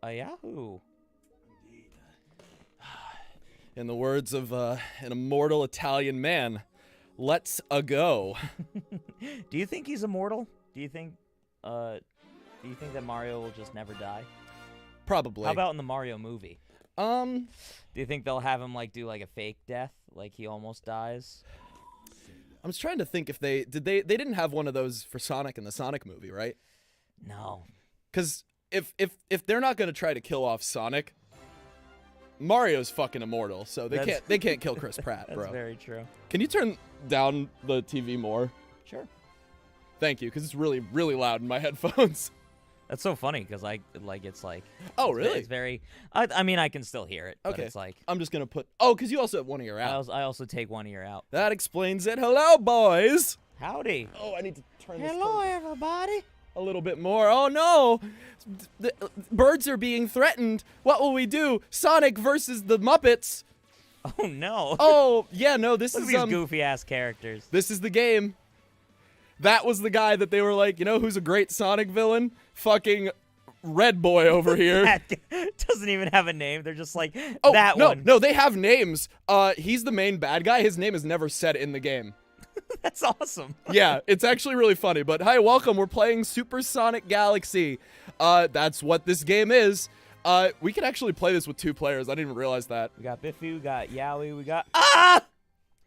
a Yahoo. In the words of an immortal Italian man, let's a go. Do you think he's immortal? Do you think that Mario will just never die? Probably. How about in the Mario movie? Do you think they'll have him like do like a fake death, like he almost dies? I was trying to think if they didn't have one of those for Sonic in the Sonic movie, right? No. Because if they're not gonna try to kill off Sonic, Mario's fucking immortal, so they can't kill Chris Pratt, bro. That's very true. Can you turn down the TV more? Sure. Thank you, because it's really, really loud in my headphones. That's so funny, because it's like... Oh, really? It's very... I mean, I can still hear it, but okay. it's like... I'm just going to put... Oh, because you also have one ear out. I also take one ear out. That explains it. Hello, boys! Howdy. Oh, I need to turn this... Hello, everybody. A little bit more. Oh, no! The birds are being threatened. What will we do? Sonic versus the Muppets. Oh, no. Oh, yeah, no, this Look is... at these goofy-ass characters. This is the game. That was the guy that they were like, you know who's a great Sonic villain? Fucking Red Boy over here. That doesn't even have a name. They're just like, oh, that no, one. No, they have names. He's the main bad guy. His name is never said in the game. That's awesome. Yeah, it's actually really funny. But hi, welcome. We're playing Super Sonic Galaxy. That's what this game is. We can actually play this with 2 players. I didn't even realize that. We got Biffy, we got Yowie, we got...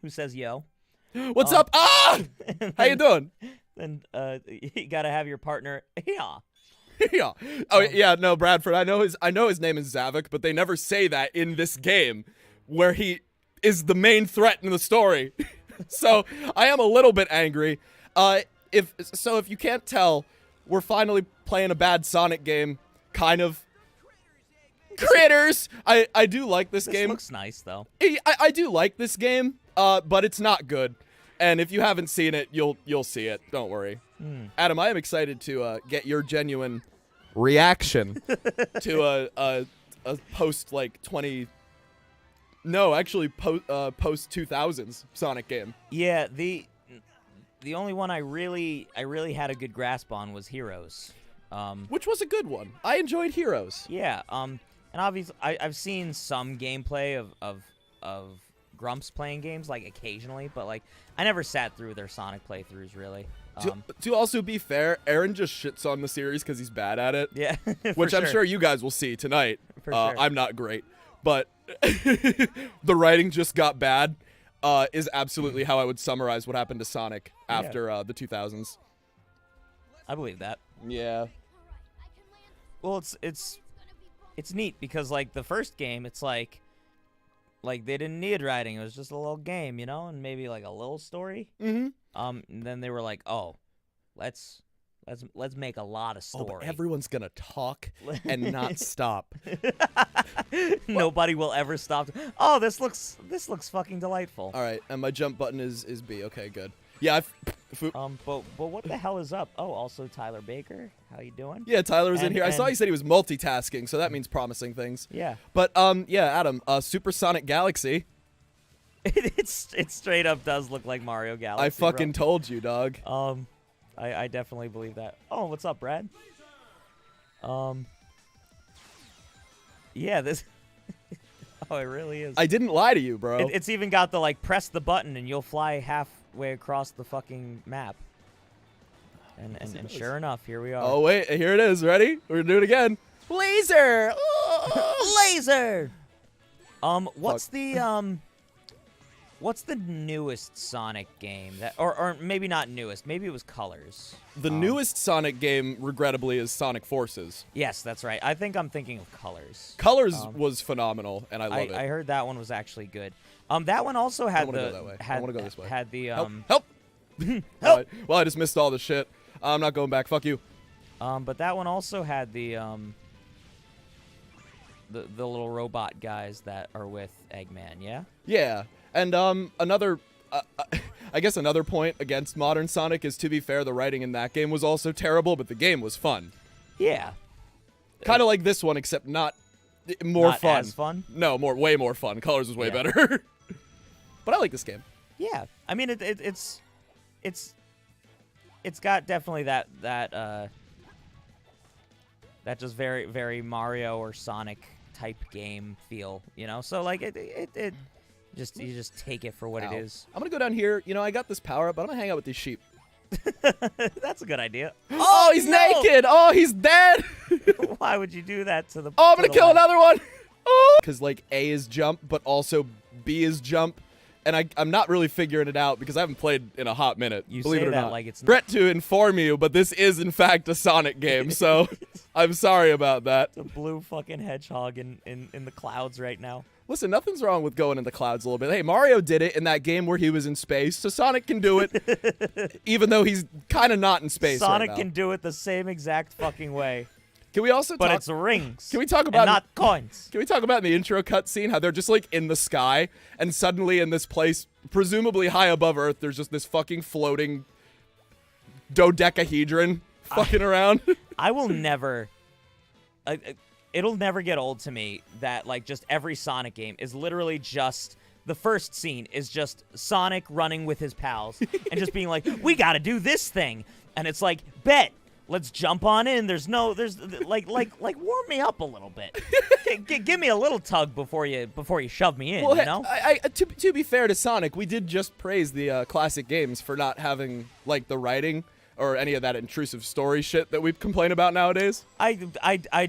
Who says yo? What's up? How you doing? Then you gotta have your partner. Yeah. Yeah. Oh yeah. No, Bradford. I know his name is Zavik, but they never say that in this game, where he is the main threat in the story. So I am a little bit angry. If you can't tell, we're finally playing a bad Sonic game, kind of. Critters. I do like this game. Looks nice though. I do like this game. But it's not good, and if you haven't seen it, you'll see it. Don't worry, Adam. I am excited to get your genuine reaction to a post like 20. No, actually post 2000s Sonic game. Yeah, the only one I really had a good grasp on was Heroes, which was a good one. I enjoyed Heroes. Yeah, and obviously I've seen some gameplay of Grumps playing games, like, occasionally, but, like, I never sat through their Sonic playthroughs, really. To also be fair, Aaron just shits on the series because he's bad at it. Yeah, which I'm sure you guys will see tonight. For sure. I'm not great, but the writing just got bad is absolutely how I would summarize what happened to Sonic after the 2000s. I believe that. Yeah. Well, it's neat because, like, the first game, it's like they didn't need writing. It was just a little game, you know, and maybe like a little story. Mm-hmm. And then they were like, oh, let's make a lot of story. Oh, but everyone's gonna talk and not stop. Nobody will ever stop. Oh, this looks fucking delightful. All right, and my jump button is B. Okay, good. Yeah. But what the hell is up? Oh, also Tyler Baker. How you doing? Yeah, Tyler was in here. I saw he said he was multitasking, so that means promising things. Yeah. But yeah, Adam, Super Sonic Galaxy. It straight up does look like Mario Galaxy. I fucking told you, dog. I definitely believe that. Oh, what's up, Brad? Yeah, this. Oh, it really is. I didn't lie to you, bro. It's even got the like press the button and you'll fly halfway across the fucking map. And sure enough, here we are. Oh wait, here it is. Ready? We're gonna do it again. Laser. Laser. What's the newest Sonic game that, or maybe not newest, maybe it was Colors. The newest Sonic game, regrettably, is Sonic Forces. Yes, that's right. I think I'm thinking of Colors. Colors was phenomenal, and I love it. I heard that one was actually good. That one also had I want to go that way. I want to go this way. Had the help. Help. Right. Well, I just missed all the shit. I'm not going back. Fuck you. But that one also had the little robot guys that are with Eggman. Yeah. Yeah. And another, I guess another point against modern Sonic is, to be fair, the writing in that game was also terrible, but the game was fun. Yeah. Kind of like this one, except not more fun. Not as fun? No, way more fun. Colors was way better. But I like this game. Yeah. I mean, it's got definitely that that just very, very Mario or Sonic type game feel, you know? So, like, it just, you just take it for what it is. I'm gonna go down here. You know, I got this power up, but I'm gonna hang out with these sheep. That's a good idea. Oh, he's naked! Oh, he's dead! Why would you do that to the... Oh, I'm gonna kill another one! Oh! Because, like, A is jump, but also B is jump. And I'm not really figuring it out because I haven't played in a hot minute. You believe say it or that not. like it's Brett, to inform you, but this is, in fact, a Sonic game, so I'm sorry about that. It's a blue fucking hedgehog in the clouds right now. Listen, nothing's wrong with going in the clouds a little bit. Hey, Mario did it in that game where he was in space, so Sonic can do it, even though he's kind of not in space Sonic right now. can do it the same exact fucking way. Can we also But talk... it's rings. Can we talk and about... not coins. Can we talk about in the intro cutscene how they're just, like, in the sky, and suddenly in this place, presumably high above Earth, there's just this fucking floating dodecahedron fucking around? I will never... it'll never get old to me that, like, just every Sonic game is literally just... The first scene is just Sonic running with his pals and just being like, we gotta do this thing. And it's like, bet. Let's jump on in. There's like warm me up a little bit. Give me a little tug before you shove me in. Well, you know. To be fair to Sonic, we did just praise the classic games for not having like the writing or any of that intrusive story shit that we complain about nowadays. I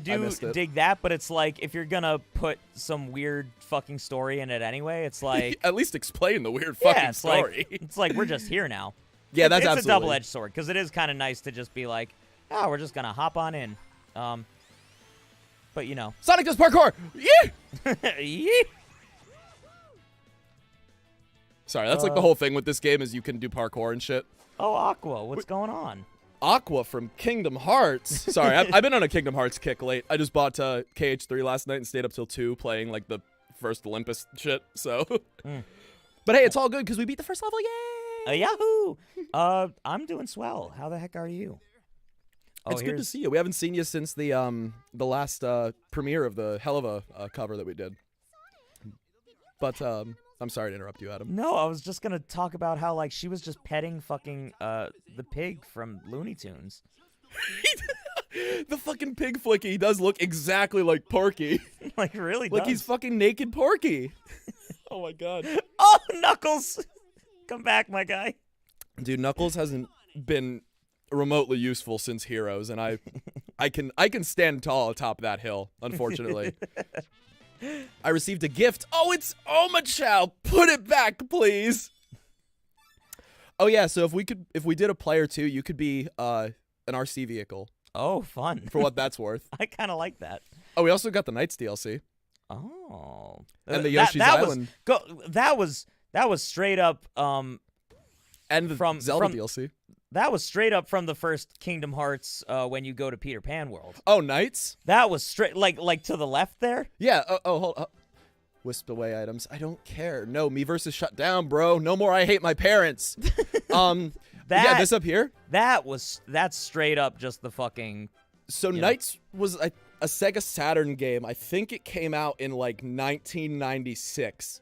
do dig that, but it's like if you're gonna put some weird fucking story in it anyway, it's like at least explain the weird fucking story. It's like we're just here now. Yeah, that's it's absolutely. a double-edged sword because it is kind of nice to just be like, oh, we're just gonna hop on in. But you know, Sonic does parkour. Yeah. Yee! Sorry, that's like the whole thing with this game is you can do parkour and shit. Oh, Aqua, what's going on? Aqua from Kingdom Hearts. Sorry, I've been on a Kingdom Hearts kick late. I just bought KH3 last night and stayed up till 2 playing like the first Olympus shit. So, but hey, it's all good because we beat the first level. Yay! Yahoo! I'm doing swell. How the heck are you? It's good to see you. We haven't seen you since the last premiere of the hell of a cover that we did. But I'm sorry to interrupt you, Adam. No, I was just gonna talk about how like she was just petting fucking the pig from Looney Tunes. The fucking pig flicky, he does look exactly like Porky. Like really like does. He's fucking naked Porky. Oh my god. Oh, Knuckles! Come back, my guy. Dude, Knuckles hasn't been remotely useful since Heroes, and I can stand tall atop that hill, unfortunately. I received a gift. Oh, it's Oma-chow. Put it back, please. Oh yeah, so if we did a player 2, you could be an RC vehicle. Oh, fun. For what that's worth. I kind of like that. Oh, we also got the Knights DLC. Oh. And the Yoshi's Island. That was straight up and the Zelda DLC. That was straight up from the first Kingdom Hearts when you go to Peter Pan World. Oh, Knights? That was straight like to the left there? Yeah. Hold up. Wisp away items. I don't care. No, Miiverse shut down, bro. No more I hate my parents. Yeah, this up here? That's straight up just the fucking... So Knights was a Sega Saturn game. I think it came out in like 1996.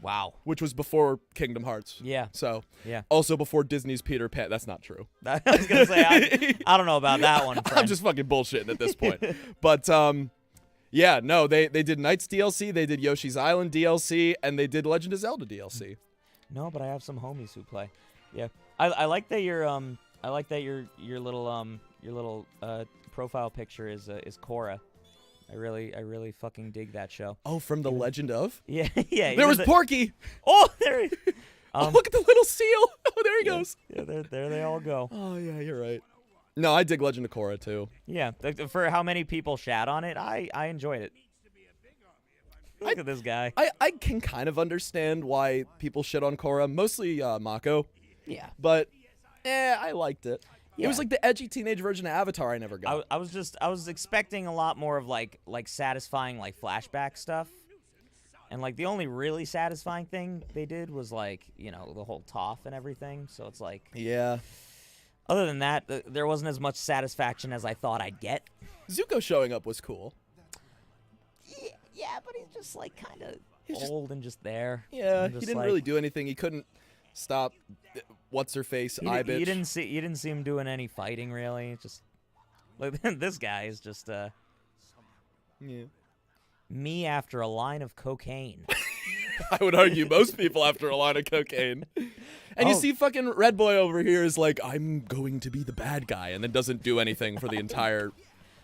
Wow. Which was before Kingdom Hearts. Yeah. So, yeah. Also before Disney's Peter Pan. That's not true. I was going to say, I don't know about that one, friend. I'm just fucking bullshitting at this point. But, yeah, no, they did Knights DLC, they did Yoshi's Island DLC, and they did Legend of Zelda DLC. No, but I have some homies who play. Yeah. I like that your little profile picture is Korra. I really fucking dig that show. Oh, from the Legend of? Yeah, yeah. There was Porky. Oh, there. Oh, look at the little seal. Oh, there he goes. Yeah, there they all go. Oh yeah, you're right. No, I dig Legend of Korra too. Yeah, for how many people shat on it, I enjoyed it. Look at this guy. I can kind of understand why people shit on Korra, mostly Mako. Yeah. But, I liked it. Yeah. It was like the edgy teenage version of Avatar I never got. I was expecting a lot more of like satisfying like flashback stuff, and like the only really satisfying thing they did was like the whole Toph and everything. So it's like yeah. Other than that, there wasn't as much satisfaction as I thought I'd get. Zuko showing up was cool. Yeah, but he's just like kind of old and just there. Yeah, he didn't really do anything. He couldn't stop. What's her face? Ibitch. You didn't see him doing any fighting really. Just Like, this guy is just me after a line of cocaine. I would argue most people after a line of cocaine. And you see fucking Red Boy over here is like, I'm going to be the bad guy, and then doesn't do anything for the entire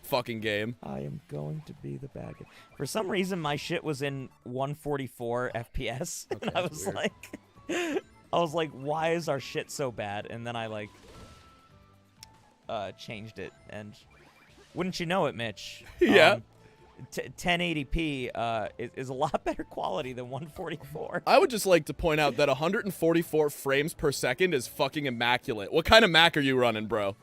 fucking game. I am going to be the bad guy. For some reason, my shit was in 144 FPS, and I was like, why is our shit so bad? And then I like changed it, and wouldn't you know it, Mitch? Yeah. 1080p is a lot better quality than 144. I would just like to point out that 144 frames per second is fucking immaculate. What kind of Mac are you running, bro?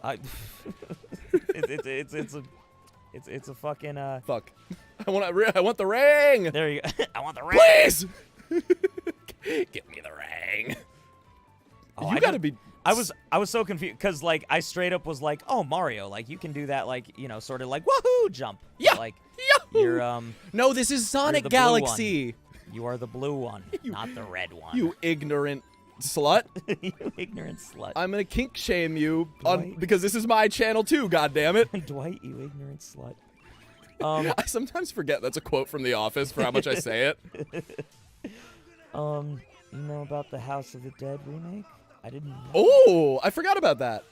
It's a fucking Fuck. I want the ring. There you go. I want the ring. Please. Give me the ring. Oh, You gotta be. I was so confused because like I straight up was like, oh, Mario, like you can do that, like, you know, sort of like woohoo jump. Yeah. Like Yahoo! you're No, this is Sonic the blue Galaxy. you are the blue one, not the red one. You ignorant slut. You ignorant slut. I'm gonna kink shame you Dwight. because this is my channel too. God damn it. Dwight, you ignorant slut. I sometimes forget that's a quote from The Office for how much I say it. You know about the House of the Dead remake? I didn't know. Oh, I forgot about that.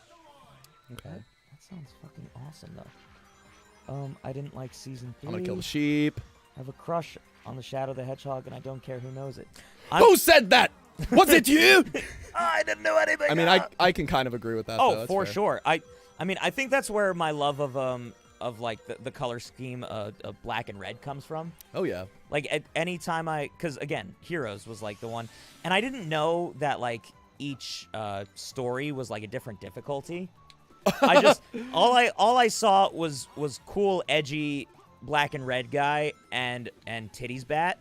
Okay. That sounds fucking awesome, though. I didn't like season 3. I'm gonna kill the sheep. I have a crush on the Shadow the Hedgehog, and I don't care who knows it. Who said that? Was it you? I didn't know anything. I mean, I can kind of agree with that. Oh, though. That's for fair. sure. I mean, I think that's where my love of like the color scheme of black and red comes from. Oh yeah. Like at any time because again, Heroes was like the one, and I didn't know that like each story was like a different difficulty. I just all I saw was cool, edgy black and red guy and Titties Bat.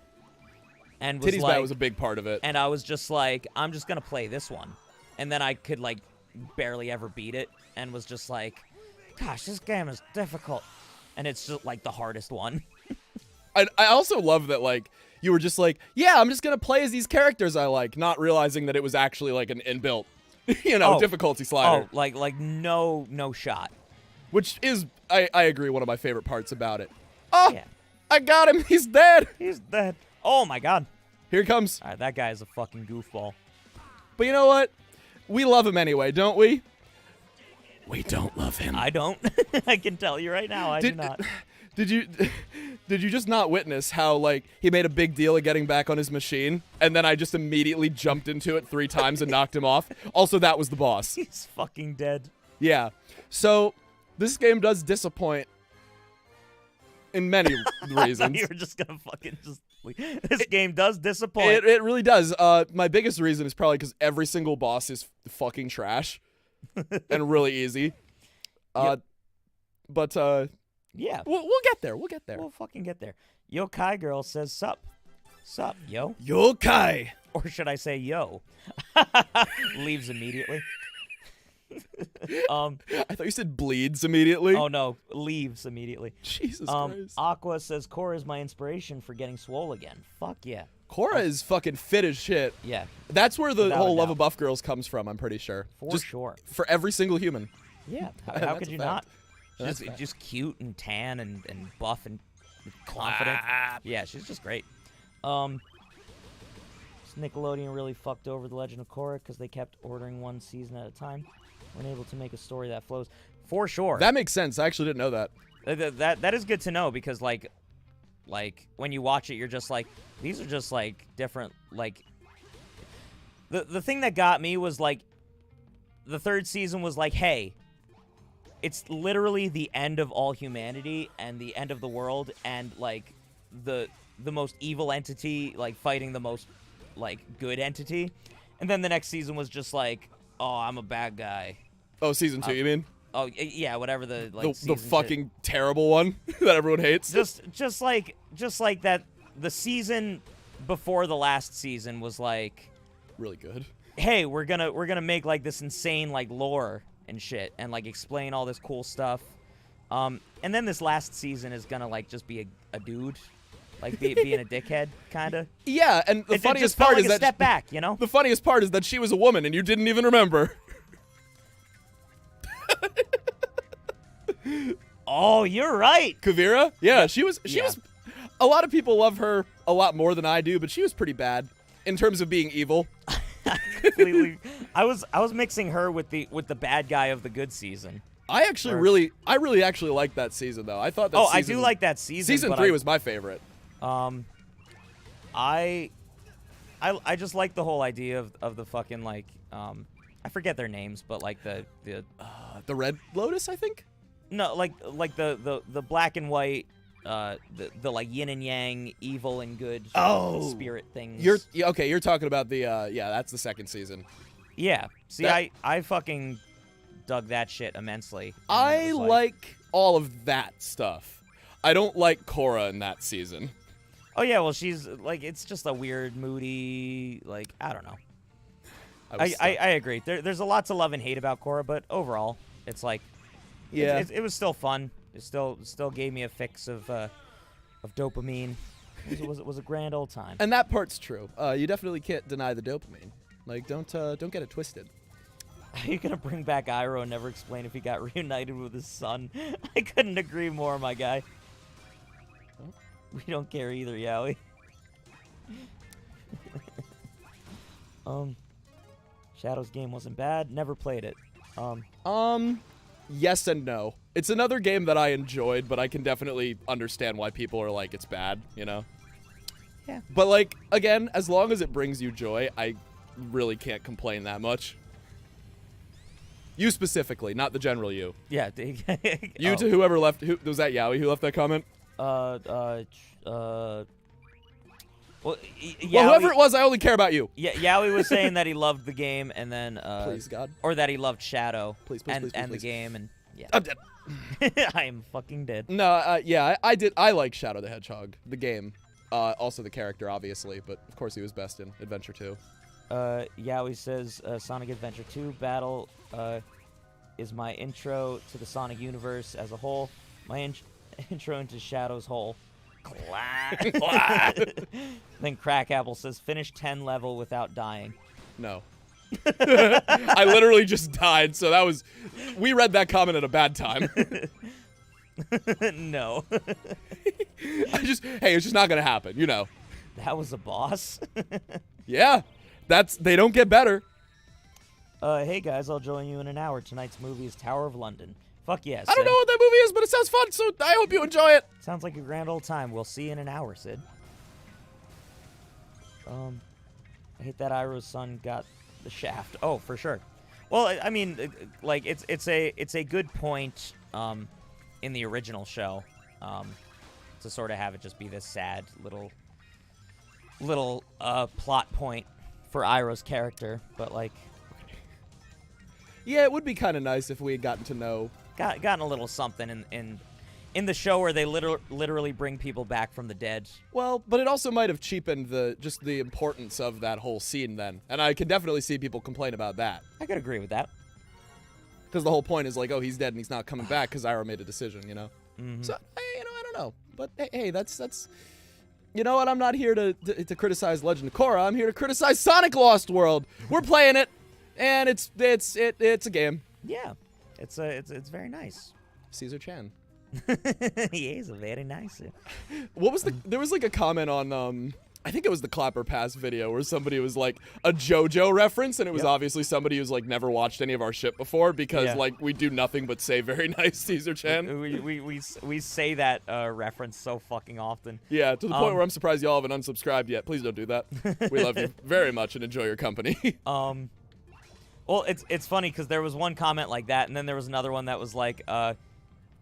And was Titties like, Bat was a big part of it. And I was just like, I'm just gonna play this one, and then I could like barely ever beat it, and was just like, gosh, this game is difficult, and it's just like the hardest one. I also love that like you were just like, yeah, I'm just gonna play as these characters I like, not realizing that it was actually like an inbuilt, difficulty slider. Oh, like no shot. Which is, I agree, one of my favorite parts about it. Oh, Yeah. I got him. He's dead. He's dead. Oh my god. Here he comes. All right, that guy is a fucking goofball. But you know what? We love him anyway, don't we? We don't love him. I don't. I can tell you right now, I do not. Did you just not witness how like he made a big deal of getting back on his machine, and then I just immediately jumped into it 3 times and knocked him off? Also, that was the boss. He's fucking dead. Yeah. So this game does disappoint in many reasons. You were just gonna fucking just. This game does disappoint. It really does. My biggest reason is probably because every single boss is fucking trash and really easy. Yep. But Yeah. we'll get there. We'll get there. We'll fucking get there. Yo Kai Girl says sup. Sup, yo. Yokai. Or should I say yo? Leaves immediately. I thought you said bleeds immediately. Oh no, leaves immediately. Jesus Christ. Aqua says Korra is my inspiration for getting swole again. Fuck yeah. Korra is fucking fit as shit. Yeah, That's where the Without whole a love doubt. of buff girls comes from, I'm pretty sure. for Just sure. for every single human. Yeah. How That's could a you fact. not? That's She's a fact. just cute and tan and buff and confident. Yeah, she's just great. Nickelodeon really fucked over The Legend of Korra because they kept ordering one season at a time. Weren't able to make a story that flows. For sure. That makes sense. I actually didn't know that. That is good to know because like when you watch it, you're just like, these are just like different. Like the thing that got me was like the 3rd season was like, hey, it's literally the end of all humanity and the end of the world, and like the most evil entity like fighting the most like good entity, and then the next season was just like, oh, I'm a bad guy. Oh, season 2, you mean? Oh yeah, whatever the like The fucking terrible one that everyone hates. just like that. The season before the last season was like, really good. hey, we're gonna make like this insane like lore and shit and like explain all this cool stuff. And then this last season is gonna like just be a dude, like being a dickhead kind of. Yeah, and the It funniest just felt part like is a that step back, you know. the funniest part is that she was a woman and you didn't even remember. Oh, you're right. Kavira? Yeah, she was. A lot of people love her a lot more than I do, but she was pretty bad in terms of being evil. Completely. I was mixing her with the bad guy of the good season. I really actually liked that season though. I thought that. I do like that season. Season 3 was my favorite. I just like the whole idea of the fucking like I forget their names, but like the Red Lotus, I think. No, like the black and white, the like yin and yang, evil and good spirit things. You're talking about the that's the second season. Yeah. See, I fucking dug that shit immensely. I like all of that stuff. I don't like Korra in that season. Oh yeah, well she's like it's just a weird, moody, like I don't know. I agree. There's a lot to love and hate about Korra, but overall, it's like it was still fun. It still gave me a fix of dopamine. It was a grand old time. And that part's true. You definitely can't deny the dopamine. Like don't get it twisted. Are you gonna bring back Iroh and never explain if he got reunited with his son? I couldn't agree more, my guy. Oh. We don't care either, Yowie. Shadow's game wasn't bad. Never played it. Yes and no. It's another game that I enjoyed, but I can definitely understand why people are like it's bad, you know? Yeah. But like again, as long as it brings you joy, I really can't complain that much. You specifically, not the general you. Yeah. You to whoever left. Who was that? Yowie who left that comment? Well, Yowie, well, whoever it was, I only care about you. Yeah, Yowie was saying that he loved the game, and then please God, or that he loved Shadow, please, and please. the game, and yeah, I'm dead. I am fucking dead. No, yeah, I did. I like Shadow the Hedgehog, the game, also the character, obviously, but of course he was best in Adventure 2. Yowie says Sonic Adventure 2 Battle is my intro to the Sonic universe as a whole. My intro into Shadow's hole. Clack. Then Crack Apple says finish 10 level without dying. No. I literally just died, so that was... We read that comment at a bad time. No. Hey, it's just not gonna happen, you know. That was a boss. Yeah. They don't get better. Hey guys, I'll join you in an hour. Tonight's movie is Tower of London. Fuck yes. I don't know what that movie is, but it sounds fun, so I hope you enjoy it. Sounds like a grand old time. We'll see you in an hour, Sid. I hate that Iroh's son got the shaft. Oh, for sure. Well, I mean, like it's a good point in the original show to sort of have it just be this sad little plot point for Iroh's character, but like, yeah, it would be kind of nice if we had gotten to know. Gotten a little something in the show where they literally bring people back from the dead. Well, but it also might have cheapened just the importance of that whole scene then, and I can definitely see people complain about that. I could agree with that. Because the whole point is like, oh, he's dead and he's not coming back because Iroh made a decision, you know. Mm-hmm. So, hey, I don't know, but hey, that's. You know what? I'm not here to criticize Legend of Korra. I'm here to criticize Sonic Lost World. We're playing it, and it's a game. Yeah. It's very nice. Caesar Chan. He is very nice. What was there was like a comment on I think it was the Clapper Pass video where somebody was like a JoJo reference, and it was obviously somebody who's like never watched any of our shit before because like we do nothing but say very nice Caesar Chan. We say that reference so fucking often. Yeah, to the point where I'm surprised y'all haven't unsubscribed yet. Please don't do that. We love you very much and enjoy your company. Well, it's funny because there was one comment like that, and then there was another one that was like,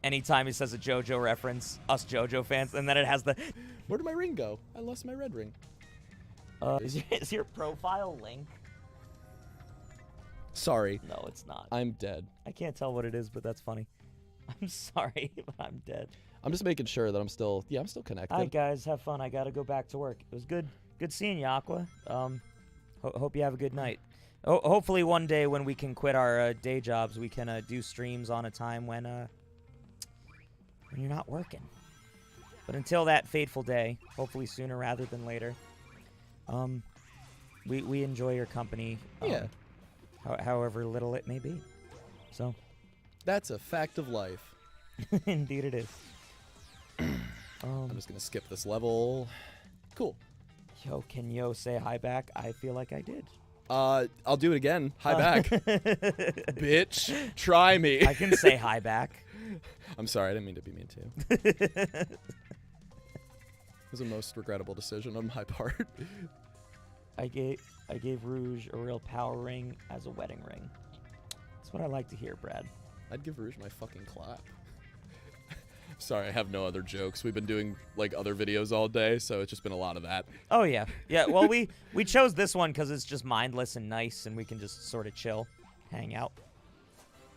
anytime he says a JoJo reference, us JoJo fans, and then it has the... Where did my ring go? I lost my red ring. Is your profile link? Sorry. No, it's not. I'm dead. I can't tell what it is, but that's funny. I'm sorry, but I'm dead. I'm just making sure that I'm still connected. All right, guys, have fun. I gotta go back to work. It was good seeing you, Aqua. Hope you have a good night. Hopefully one day when we can quit our day jobs, we can do streams on a time when you're not working. But until that fateful day, hopefully sooner rather than later, we enjoy your company. Yeah. However little it may be. So. That's a fact of life. Indeed it is. I'm just gonna skip this level. Cool. Yo, can yo say hi back? I feel like I did. I'll do it again. Hi back. Bitch. Try me. I can say hi back. I'm sorry, I didn't mean to be mean to you. It was a most regrettable decision on my part. I gave Rouge a real power ring as a wedding ring. That's what I like to hear, Brad. I'd give Rouge my fucking clap. Sorry, I have no other jokes. We've been doing like other videos all day, so it's just been a lot of that. Oh yeah, yeah. Well, we chose this one because it's just mindless and nice, and we can just sort of chill, hang out.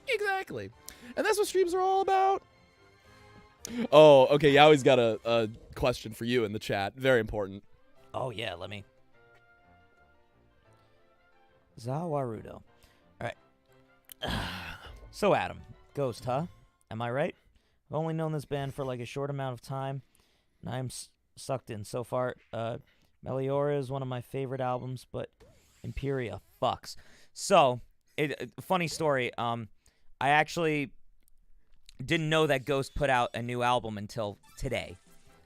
Exactly, and that's what streams are all about. Oh, okay. Yowie's got a question for you in the chat. Very important. Oh yeah, let me. Zawarudo. All right. So Adam, Ghost, huh? Am I right? I've only known this band for like a short amount of time, and I'm sucked in so far. Meliora is one of my favorite albums, but Imperia fucks. So, funny story. I actually didn't know that Ghost put out a new album until today.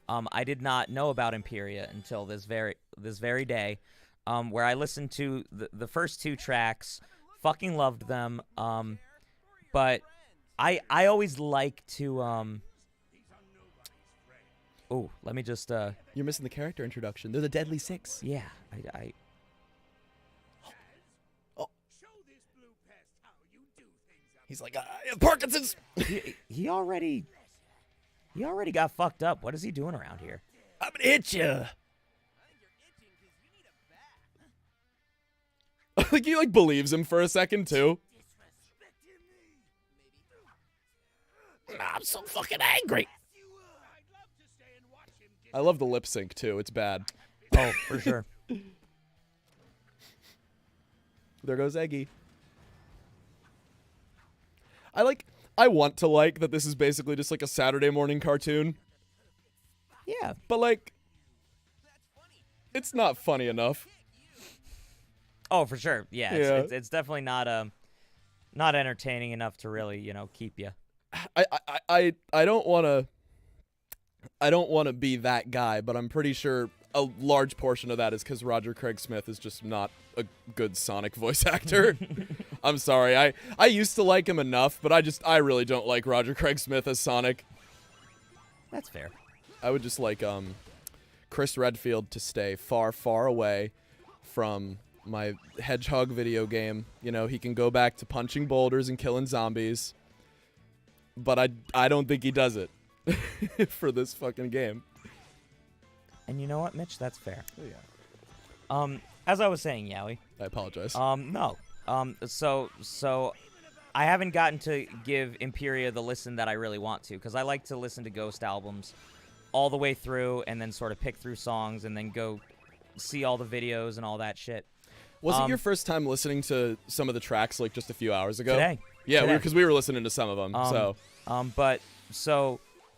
I did not know about Imperia until this very day, where I listened to the first 2 tracks, fucking loved them, but I always like to oh, let me just You're missing the character introduction. They're the Deadly Six. yeah, Oh. He's like, Parkinson's. he already got fucked up. What is he doing around here? I'm gonna hit you. Like he like believes him for a second too. I'm so fucking angry. I love the lip sync too. It's bad. Oh, for sure. There goes Eggy. I want to like that this is basically just like a Saturday morning cartoon. Yeah. But like it's not funny enough. Oh, for sure. Yeah, Yeah. It's definitely not entertaining enough to really, keep you. I don't want to be that guy, but I'm pretty sure a large portion of that is because Roger Craig Smith is just not a good Sonic voice actor. I'm sorry. I used to like him enough, but I really don't like Roger Craig Smith as Sonic. That's fair. I would just like Chris Redfield to stay far, far away from my Hedgehog video game. You know, he can go back to punching boulders and killing zombies. But I don't think he does it for this fucking game. And you know what, Mitch? That's fair. Oh, yeah. As I was saying, Yowie. I apologize. No. So I haven't gotten to give Imperia the listen that I really want to, because I like to listen to Ghost albums all the way through and then sort of pick through songs and then go see all the videos and all that shit. Was it your first time listening to some of the tracks like just a few hours ago? Today. Yeah, Today. because we were listening to some of them.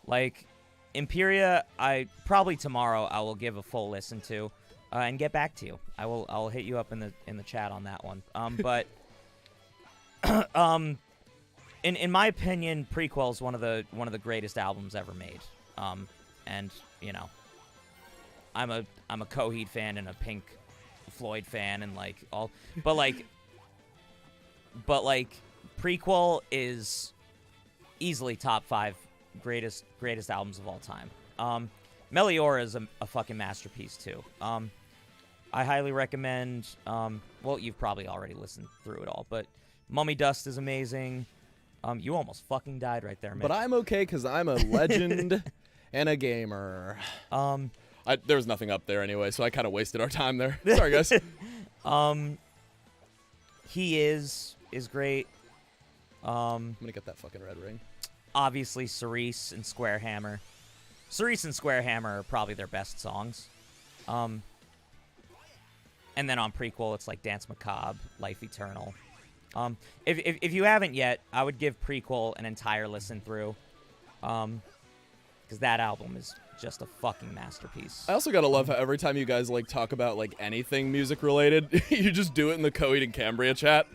Like Imperia, probably tomorrow I will give a full listen to, and get back to you. I'll hit you up in the chat on that one. But in my opinion, Prequel is one of the greatest albums ever made. And I'm a Coheed fan and a Pink Floyd fan and like all, but like Prequel is easily top 5 greatest albums of all time. Meliora is a fucking masterpiece too. I highly recommend. Well, you've probably already listened through it all, but Mummy Dust is amazing. You almost fucking died right there, man. But I'm okay because I'm a legend and a gamer. There was nothing up there anyway, so I kind of wasted our time there. Sorry, guys. He is great. I'm gonna get that fucking red ring. Obviously, Cerise and Square Hammer. Cerise and Square Hammer are probably their best songs. And then on Prequel, it's like Dance Macabre, Life Eternal. If you haven't yet, I would give Prequel an entire listen through. Because that album is just a fucking masterpiece. I also gotta love how every time you guys like talk about like anything music related, you just do it in the Coheed and Cambria chat.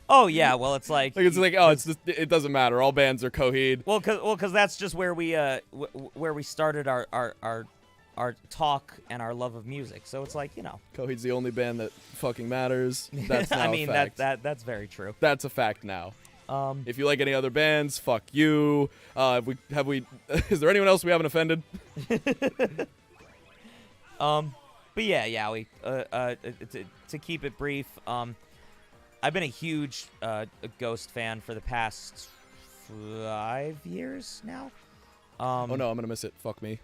Oh yeah, well it's like Like it's like, oh, it's just, it doesn't matter. All bands are Coheed. well, cause that's just where we where we started our talk and our love of music. So it's like, you know, Coheed's the only band that fucking matters. That's now I mean a fact. that's very true. That's a fact now. If you like any other bands, fuck you. Have we? Is there anyone else we haven't offended? But yeah, we to keep it brief, I've been a huge Ghost fan for the past 5 years now. Oh no, I'm gonna miss it. Fuck me.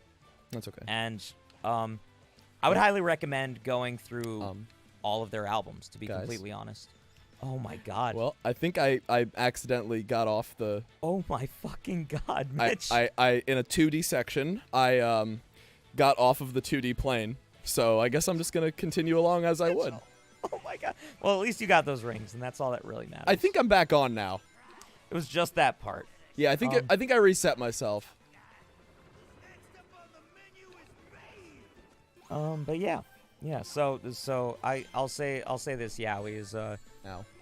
That's okay. And I would highly recommend going through all of their albums, to be completely honest. Oh my god. Well, I think I accidentally got off the. Oh my fucking god, Mitch. I in a 2D section, I got off of the 2D plane. So I guess I'm just gonna continue along as I would. Oh my god. Well, at least you got those rings, and that's all that really matters. I think I'm back on now. It was just that part. Yeah, I think I reset myself. But yeah. So I'll say this. Yowie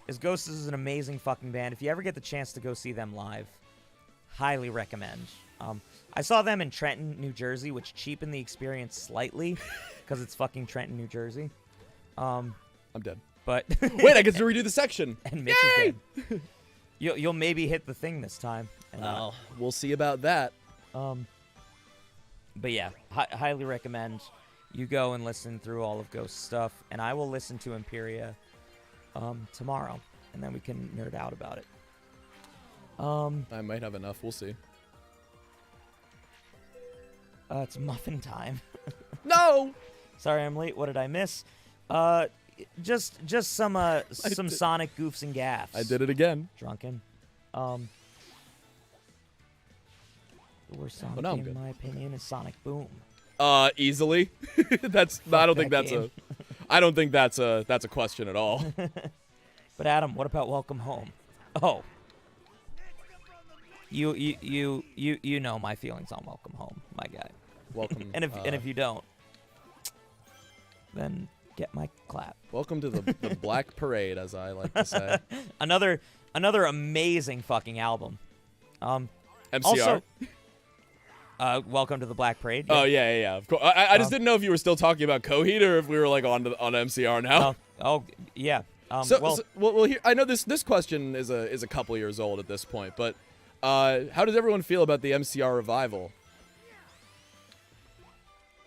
is Ghost is an amazing fucking band. If you ever get the chance to go see them live, highly recommend. I saw them in Trenton, New Jersey, which cheapened the experience slightly because it's fucking Trenton, New Jersey. I'm dead. But wait, I get to redo the section. And Mitch is dead. You'll maybe hit the thing this time. And, we'll see about that. But yeah, highly recommend you go and listen through all of Ghost's stuff, and I will listen to Imperia tomorrow, and then we can nerd out about it. I might have enough. We'll see. It's muffin time. No. Sorry, I'm late. What did I miss? Just some Sonic goofs and gaffs. I did it again. Drunken. The worst Sonic game, in my opinion, is Sonic Boom. Easily. I don't think that's a question at all. But Adam, what about Welcome Home? Oh. You know my feelings on Welcome Home, my guy. Welcome. and if you don't, then get my clap. Welcome to the Black Parade, as I like to say. Another amazing fucking album. MCR. Also, welcome to the Black Parade. Yeah. Oh yeah. Of course. I just didn't know if you were still talking about Coheed or if we were like on MCR now. Oh yeah. Well, here, I know this question is a couple years old at this point, but how does everyone feel about the MCR revival?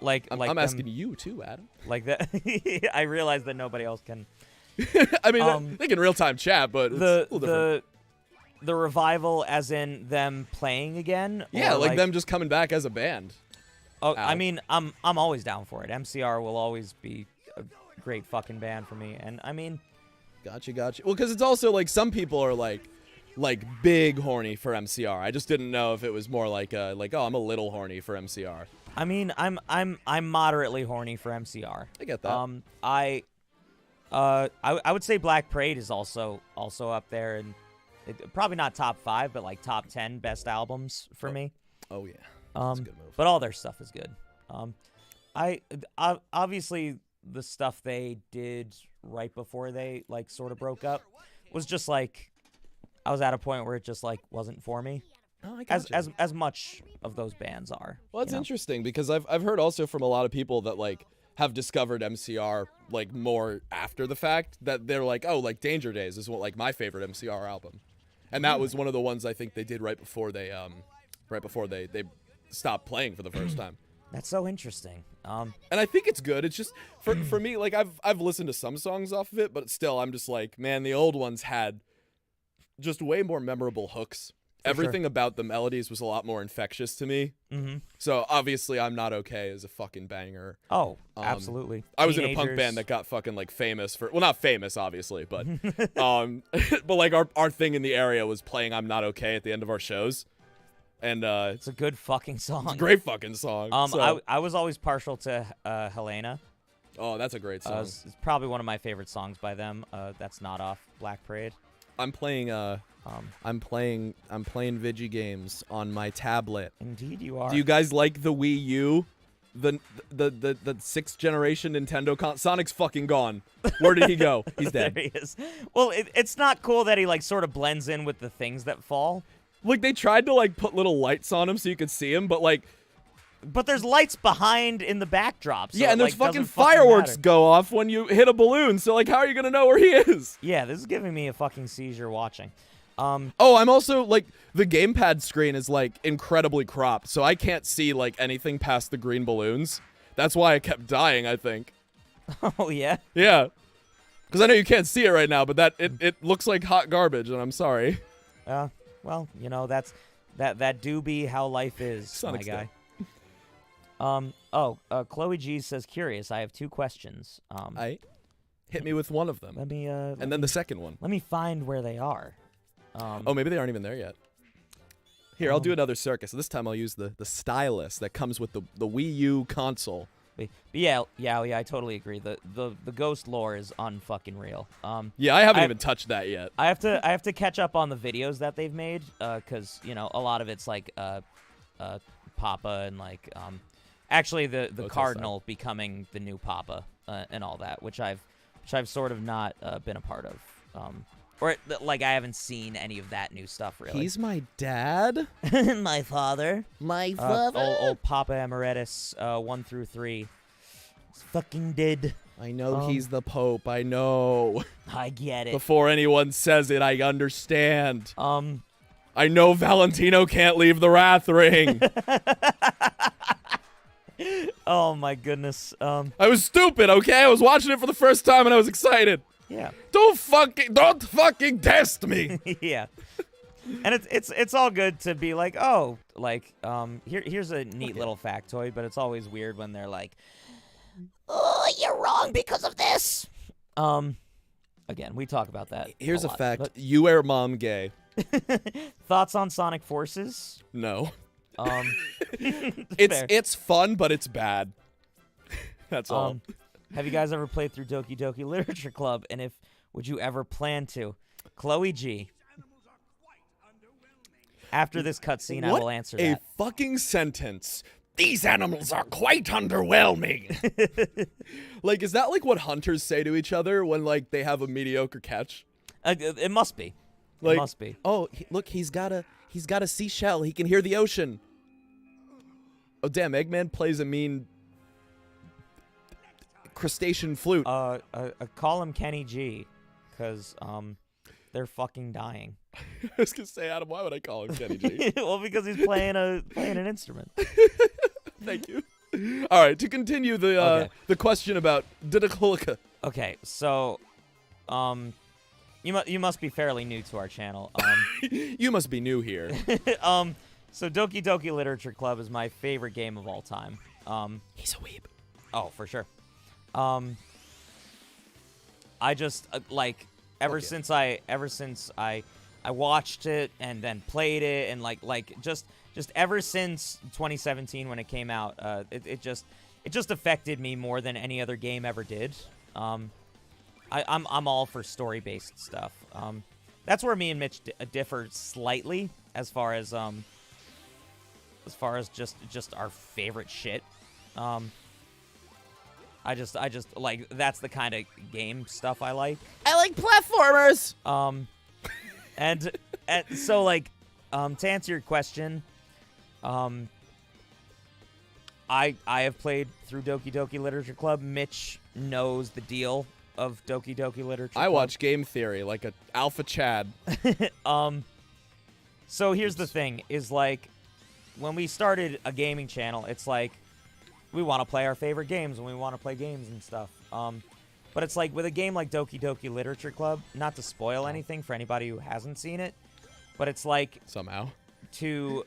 I'm asking you too, Adam. Like that. I realize that nobody else can. I mean, they can real-time chat, but it's a little different. The revival, as in them playing again. Yeah, like them just coming back as a band. Oh, I mean, I'm always down for it. MCR will always be a great fucking band for me, and I mean. Gotcha. Well, because it's also like some people are like big horny for MCR. I just didn't know if it was more like oh, I'm a little horny for MCR. I mean, I'm moderately horny for MCR. I get that. I would say Black Parade is also up there, and probably not top 5, but like top 10 best albums for me. Oh yeah, that's a good move. But all their stuff is good. I obviously the stuff they did right before they like sort of broke up was just like I was at a point where it just like wasn't for me. Oh, I gotcha. As much of those bands are. Well, it's interesting because I've heard also from a lot of people that like have discovered MCR like more after the fact, that they're like, oh, like Danger Days is like my favorite MCR album, and that was one of the ones I think they did right before they stopped playing for the first time. That's so interesting. And I think it's good. It's just for me, like I've listened to some songs off of it, but still I'm just like, man, the old ones had just way more memorable hooks. Everything about the melodies was a lot more infectious to me. Mm-hmm. So obviously I'm Not Okay is a fucking banger. Oh, absolutely. I was in a punk band that got fucking like famous for, well, not famous obviously, but but like our thing in the area was playing I'm Not Okay at the end of our shows. And it's a good fucking song. It's a great fucking song. I was always partial to Helena. Oh, that's a great song. It's probably one of my favorite songs by them. That's not off Black Parade. I'm playing Vigi games on my tablet. Indeed you are. Do you guys like the Wii U? the sixth generation Nintendo Sonic's fucking gone. Where did he go? He's dead. There he is. Well, it's not cool that he like sort of blends in with the things that fall. Like they tried to like put little lights on him so you could see him, but like. But there's lights behind in the backdrop. So yeah, and there's like, fucking fucking fireworks matter. go off when you hit a balloon. So like, how are you gonna know where he is? Yeah, this is giving me a fucking seizure watching. Oh, I'm also like the gamepad screen is like incredibly cropped, so I can't see like anything past the green balloons. That's why I kept dying, I think. Oh yeah. Yeah, because I know you can't see it right now, but it looks like hot garbage, and I'm sorry. Well, you know that do be how life is, Sonic's my guy. dead. Chloe G says, curious. I have 2 questions. Hit me with one of them. Let me. And then the second one. Let me find where they are. Oh, maybe they aren't even there yet. Here, I'll do another circus. This time I'll use the stylus that comes with the Wii U console. But yeah, I totally agree. The ghost lore is unfucking real. Yeah, I haven't even touched that yet. I have to catch up on the videos that they've made, cause you know a lot of it's like Papa and like actually the Cardinal becoming the new Papa and all that, which I've sort of not been a part of. Or like I haven't seen any of that new stuff really. He's my dad. My father. My father. Old Papa Emeritus 1 through 3. He's fucking dead. I know he's the Pope. I know. I get it. Before anyone says it, I understand. I know Valentino can't leave the Wrath Ring. Oh my goodness. I was stupid, okay? I was watching it for the first time and I was excited. Yeah. Don't fucking test me. Yeah. And it's all good to be like, oh, like here's a neat little factoid, but it's always weird when they're like, oh, you're wrong because of this. Again, we talk about that. Here's a lot, fact. but... You wear mom gay. Thoughts on Sonic Forces? No. Fair. It's fun, but it's bad. That's all. Have you guys ever played through Doki Doki Literature Club? And if would you ever plan to? Chloe G. After this cutscene, I will answer that. A fucking sentence. These animals are quite underwhelming. Like, is that like what hunters say to each other when like they have a mediocre catch? It must be. Like, it must be. Oh, look, he's got a seashell. He can hear the ocean. Oh damn, Eggman plays a mean crustacean flute. Call him Kenny G, because they're fucking dying. I was gonna say, Adam, why would I call him Kenny G? Well, because he's playing an instrument. Thank you. All right, to continue the question about Didakolica. Okay, so you must be fairly new to our channel. You must be new here. So Doki Doki Literature Club is my favorite game of all time. He's a weeb. Oh, for sure. I just like ever since I watched it and then played it and like just ever since 2017 when it came out, it just affected me more than any other game ever did. I'm all for story-based stuff. That's where me and Mitch differ slightly as far as just our favorite shit. I just like that's the kind of game stuff I like. I like platformers. And so like to answer your question, I have played through Doki Doki Literature Club. Mitch knows the deal of Doki Doki Literature Club. I watch Game Theory like a alpha Chad. So here's the thing, is like when we started a gaming channel, it's like we want to play our favorite games and we want to play games and stuff. But it's like with a game like Doki Doki Literature Club, not to spoil anything for anybody who hasn't seen it, but it's like somehow to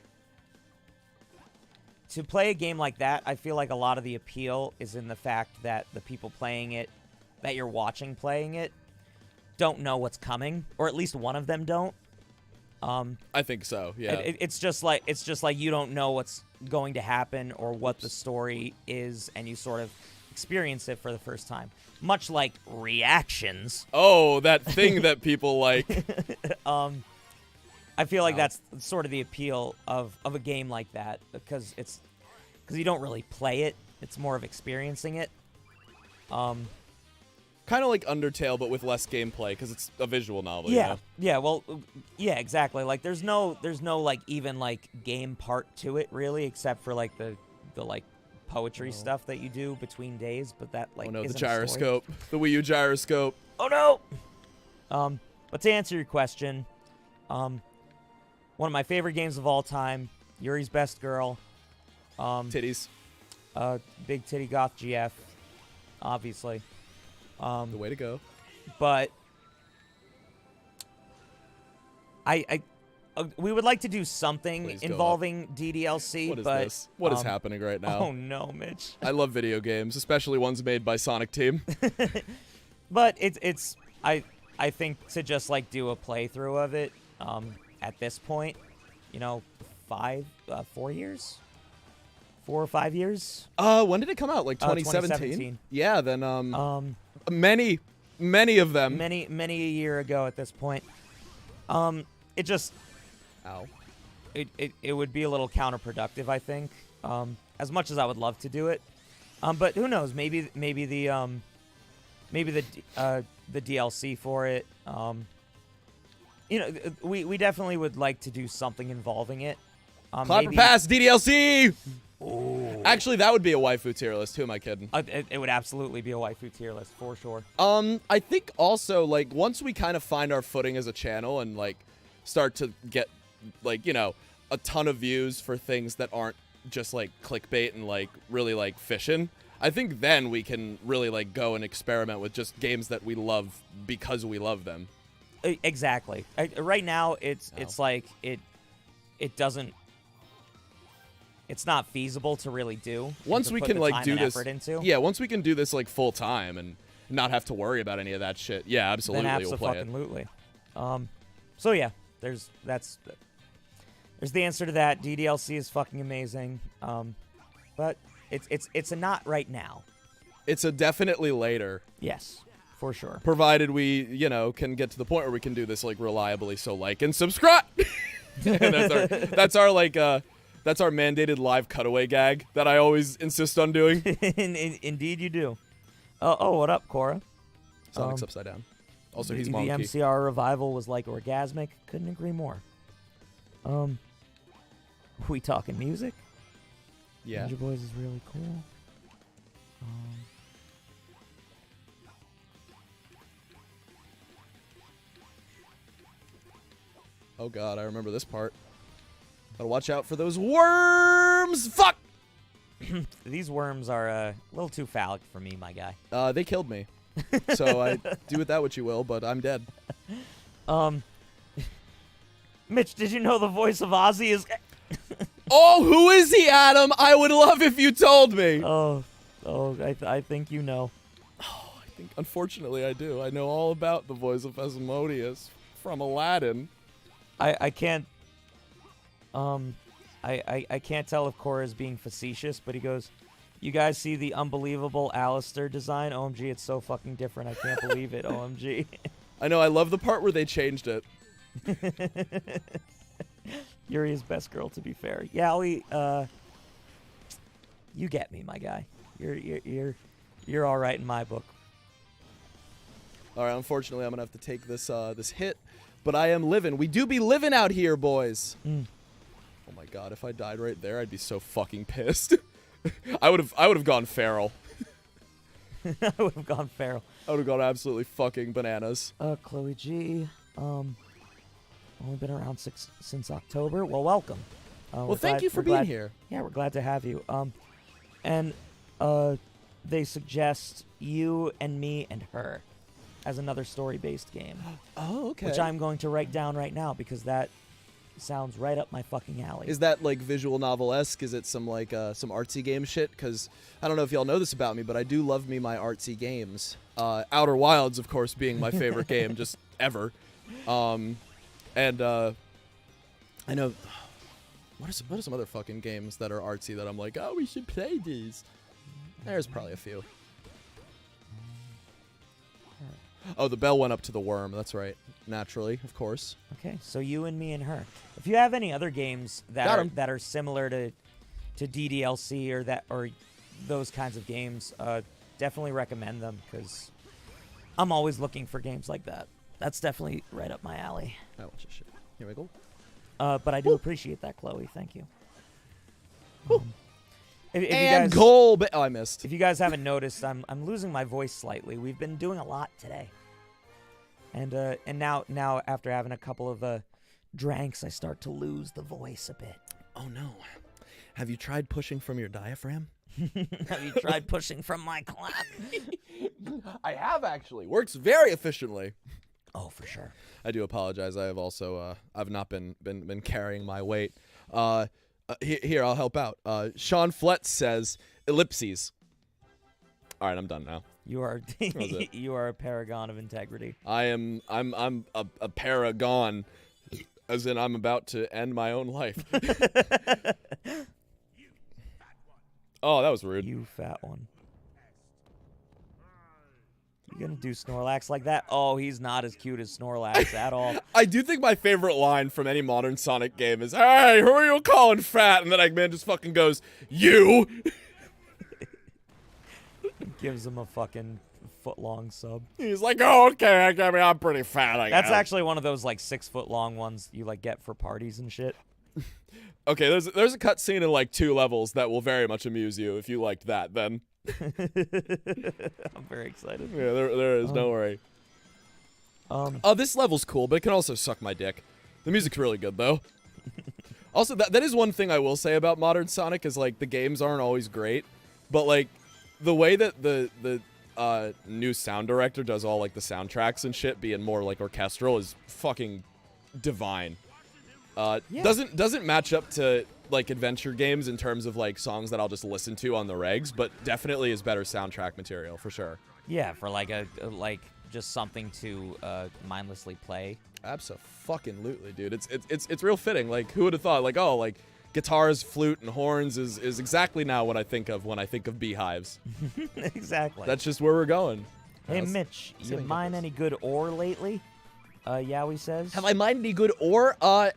play a game like that, I feel like a lot of the appeal is in the fact that the people playing it, that you're watching playing it, don't know what's coming, or at least one of them don't. I think so. Yeah. It's just like you don't know what's going to happen or what the story is, and you sort of experience it for the first time. Much like reactions. Oh, that thing that people like. I feel like that's sort of the appeal of a game like that, because you don't really play it It's more of experiencing it. Kind of like Undertale, but with less gameplay, because it's a visual novel. Yeah, You know? yeah. Well, yeah, exactly. Like, there's no like even like game part to it really, except for like the like poetry stuff that you do between days. But that like Oh no, the isn't a story. gyroscope, the Wii U gyroscope. Oh no. But to answer your question, one of my favorite games of all time, Yuri's Best Girl. Titties. Big titty goth GF, obviously. The way to go. But we would like to do something Please go involving DDLC. What is but, this? What is happening right now? Oh no, Mitch. I love video games, especially ones made by Sonic Team. But it's I think to just like do a playthrough of it at this point, 4 years? 4 or 5 years? When did it come out? Like 2017? Yeah, then many of them. Many a year ago at this point. It just Ow. It would be a little counterproductive, I think. As much as I would love to do it. But who knows? Maybe the DLC for it. We definitely would like to do something involving it. Clapper Pass DDLC. Ooh. Actually, that would be a waifu tier list. Who am I kidding? It would absolutely be a waifu tier list for sure. I think also like once we kind of find our footing as a channel and like start to get like a ton of views for things that aren't just like clickbait and like really like fishing. I think then we can really like go and experiment with just games that we love because we love them. Exactly. Right now, it's like it doesn't. It's not feasible to really do. Once we can like do this, into. Yeah. Once we can do this like full time and not have to worry about any of that shit. Yeah, absolutely. Then we'll play it. Absolutely. So yeah, there's the answer to that. DDLC is fucking amazing. But it's a not right now. It's a definitely later. Yes, for sure. Provided we, can get to the point where we can do this like reliably. So like and subscribe. And that's our mandated live cutaway gag that I always insist on doing. Indeed, you do. Oh, what up, Korra? Sonic's upside down. Also, he's the monkey. The MCR revival was like orgasmic. Couldn't agree more. We talking music? Yeah. Ninja Boys is really cool. Oh god, I remember this part. Gotta watch out for those worms! Fuck! These worms are a little too phallic for me, my guy. They killed me. So I do with that what you will, but I'm dead. Mitch, did you know the voice of Ozzy is... Oh, who is he, Adam? I would love if you told me. I think you know. Oh, I think, unfortunately, I do. I know all about the voice of Asmodeus from Aladdin. I can't... I can't tell if Korra is being facetious, but he goes, "You guys see the unbelievable Alistair design? OMG, it's so fucking different. I can't believe it. OMG." I know. I love the part where they changed it. Yuri is best girl, to be fair. Yeah, you get me, my guy. You're all right in my book. All right. Unfortunately, I'm gonna have to take this this hit, but I am living. We do be living out here, boys. Oh my god, if I died right there, I'd be so fucking pissed. I would have gone feral. I would have gone feral. I would have gone absolutely fucking bananas. Chloe G. Only been around since October. Well, welcome. Well, thank you for being here. Yeah, we're glad to have you. And they suggest you and me and her as another story-based game. Oh, okay. Which I'm going to write down right now because that sounds right up my fucking alley. Is that like visual novel-esque? Is it some like some artsy game shit? Because I don't know if y'all know this about me, but I do love me my artsy games. Outer Wilds, of course, being my favorite game just ever. And I know what are some other fucking games that are artsy that I'm like, oh, we should play these. There's probably a few. Oh, the bell went up to the worm. That's right. Naturally, of course. Okay, so you and me and her. If you have any other games that are similar to DDLC or those kinds of games, definitely recommend them because I'm always looking for games like that. That's definitely right up my alley. I watch this shit. Here we go. But I do appreciate that, Chloe. Thank you. If And you guys, goal. Oh, I missed. if you guys haven't noticed, I'm losing my voice slightly. We've been doing a lot today, and now after having a couple of drinks, I start to lose the voice a bit. Oh no. Have you tried pushing from your diaphragm? Have you tried pushing from my clap? I have actually. Works very efficiently. Oh, for sure. I do apologize. I have also I've not been carrying my weight. Here I'll help out. Sean Flett says ellipses. All right, I'm done now. You are you are a paragon of integrity. I'm a paragon, as in I'm about to end my own life. Oh, that was rude. You fat one. You gonna do Snorlax like that? Oh, he's not as cute as Snorlax at all. I do think my favorite line from any modern Sonic game is, "Hey, who are you calling fat?" And then Eggman just fucking goes, "You." Gives him a fucking foot-long sub. He's like, "Oh, okay, I mean, I'm pretty fat, I That's guess." actually one of those like 6-foot-long ones you like get for parties and shit. Okay, there's a cutscene in like 2 levels that will very much amuse you. If you liked that, then I'm very excited. yeah, there is. Don't worry. Oh, this level's cool, but it can also suck my dick. The music's really good though. Also, that is one thing I will say about modern Sonic is like the games aren't always great, but like the way that the new sound director does all like the soundtracks and shit, being more like orchestral, is fucking divine. Yeah. Doesn't match up to like adventure games in terms of like songs that I'll just listen to on the regs, but definitely is better soundtrack material for sure. Yeah, for like a just something to mindlessly play. Abso-fucking-lutely, dude. It's real fitting. Like, who would have thought? Like, oh, like guitars, flute, and horns is exactly now what I think of when I think of beehives. Exactly. That's just where we're going. Hey, Mitch, you mine any good ore lately? Yowie says. Have I mined any good ore? Like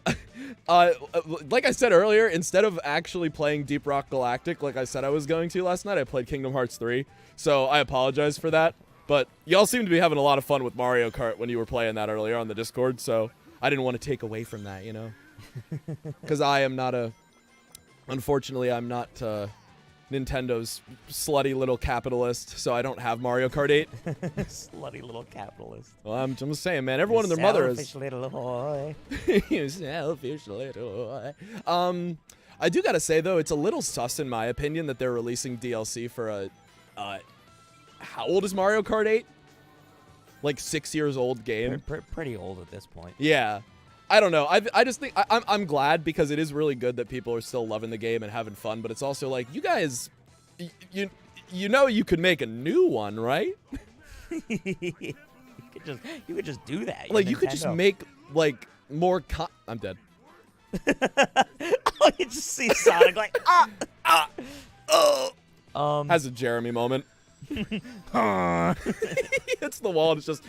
I said earlier, instead of actually playing Deep Rock Galactic, like I said I was going to last night, I played Kingdom Hearts 3. So I apologize for that. But y'all seem to be having a lot of fun with Mario Kart when you were playing that earlier on the Discord. So I didn't want to take away from that, you know? Because I am not unfortunately, I'm not Nintendo's slutty little capitalist, so I don't have Mario Kart 8. Slutty little capitalist. Well, I'm just saying, man, everyone and their mother is... Selfish little boy. You selfish little boy. I do gotta say, though, it's a little sus, in my opinion, that they're releasing DLC for a... how old is Mario Kart 8? Like 6 years old game? Pretty old at this point. Yeah. I don't know. I just think I'm glad because it is really good that people are still loving the game and having fun. But it's also like, you guys, you know, you could make a new one, right? you could just do that. Like you could just make like more. I'm dead. Oh, you just see Sonic like Has a Jeremy moment. It's the wall and it's just.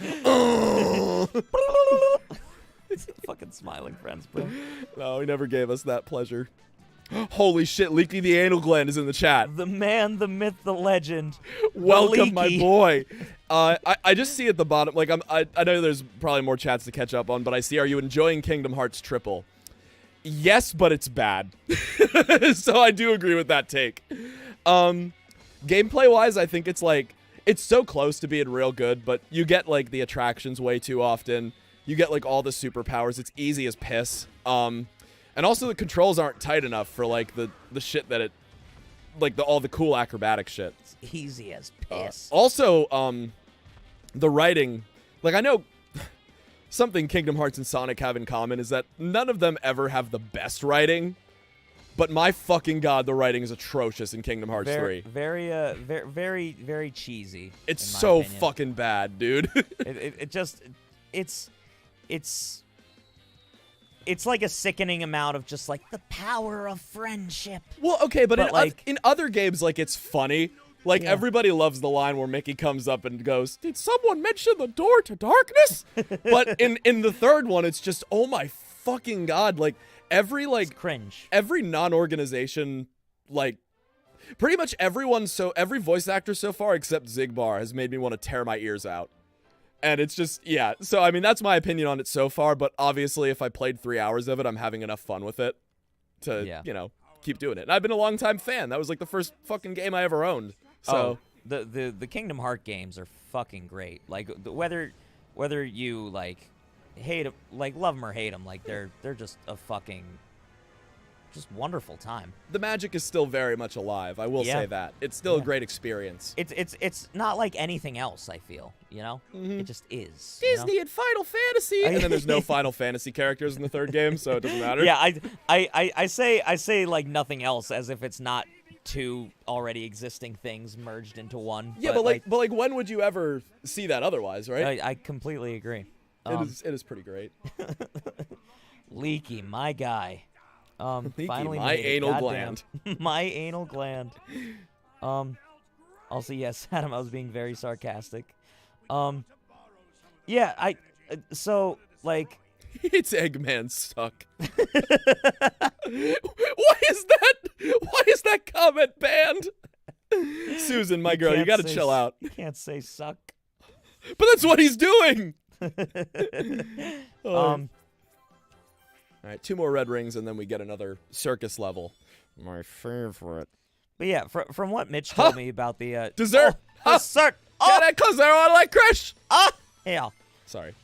Fucking smiling friends, bro. No, he never gave us that pleasure. Holy shit, Leaky the Anal Gland is in the chat. The man, the myth, the legend. Welcome, my boy. I just see at the bottom, like I know there's probably more chats to catch up on, but I see, are you enjoying Kingdom Hearts Triple? Yes, but it's bad. So I do agree with that take. Gameplay-wise, I think it's like, it's so close to being real good, but you get like the attractions way too often. You get like all the superpowers. It's easy as piss. And also the controls aren't tight enough for like the shit that it, like all the cool acrobatic shit. It's easy as piss. Also, the writing, like I know something Kingdom Hearts and Sonic have in common is that none of them ever have the best writing. But my fucking god, the writing is atrocious in Kingdom Hearts 3. Very cheesy. It's so fucking bad, dude. It's like a sickening amount of just like the power of friendship. Well, okay, but in other games, like it's funny. Like everybody loves the line where Mickey comes up and goes, "Did someone mention the door to darkness?" But in the third one, it's just, oh my fucking god! Like every it's cringe. Every non-organization, like Pretty much every voice actor so far except Zigbar has made me want to tear my ears out. And it's just, yeah. So, I mean, that's my opinion on it so far, but obviously if I played 3 hours of it, I'm having enough fun with it to, you know, keep doing it. And I've been a long-time fan. That was like the first fucking game I ever owned. So the Kingdom Hearts games are fucking great. Like, whether you, like, hate 'em, like, love them or hate them, like, they're just a fucking... just wonderful time. The magic is still very much alive. I will say that. It's still a great experience. It's not like anything else, I feel, you know? It just is. Disney and Final Fantasy. And then there's no Final Fantasy characters in the third game, so it doesn't matter. Yeah, I say like nothing else as if it's not two already existing things merged into one. Yeah, but like when would you ever see that otherwise, right? I completely agree. It is pretty great. Leaky, my guy. Leaky, finally my anal gland. My anal gland. Also, yes, Adam, I was being very sarcastic. Yeah, so, like... It's Eggman suck. Why is that comment banned? Susan, my girl, you gotta chill out. You can't say suck. But that's what he's doing! All right, 2 more red rings, and then we get another circus level. My favorite. But yeah, from what Mitch told me about the... dessert! Dessert! Get it, because they're all like Krish! Yeah. Sorry.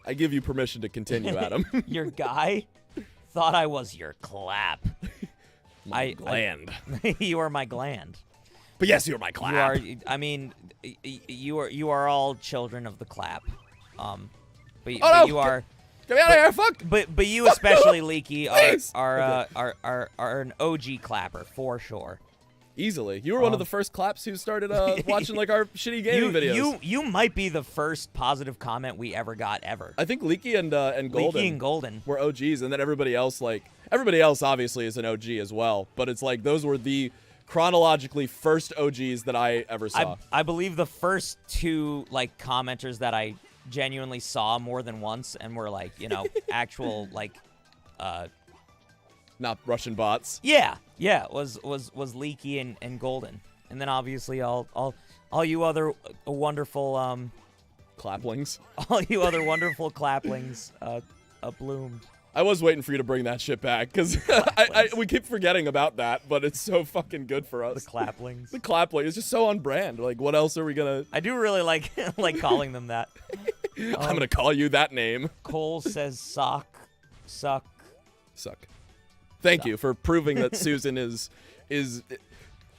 I give you permission to continue, Adam. Your guy thought I was your clap. My gland. You are my gland. But yes, you're my clap. You are. I mean, you are all children of the clap. But you are. Get me out of here! Fuck. But you especially, Leaky, are an OG clapper for sure. Easily. You were one of the first claps who started watching like our shitty gaming videos. You might be the first positive comment we ever got ever. I think Leaky and Golden were OGs, and then everybody else obviously is an OG as well. But it's like those were the chronologically first OGs that I ever saw. I believe the first 2 like commenters that I genuinely saw more than once and were like, you know, actual like not Russian bots. Yeah, was Leaky and Golden. And then obviously all you other wonderful claplings. All you other wonderful claplings bloomed. I was waiting for you to bring that shit back because we keep forgetting about that, but it's so fucking good for us. The claplings. The clapling is just so on brand. Like, what else are we gonna? I do really like calling them that. I'm gonna call you that name. Cole says suck. Thank you for proving that Susan is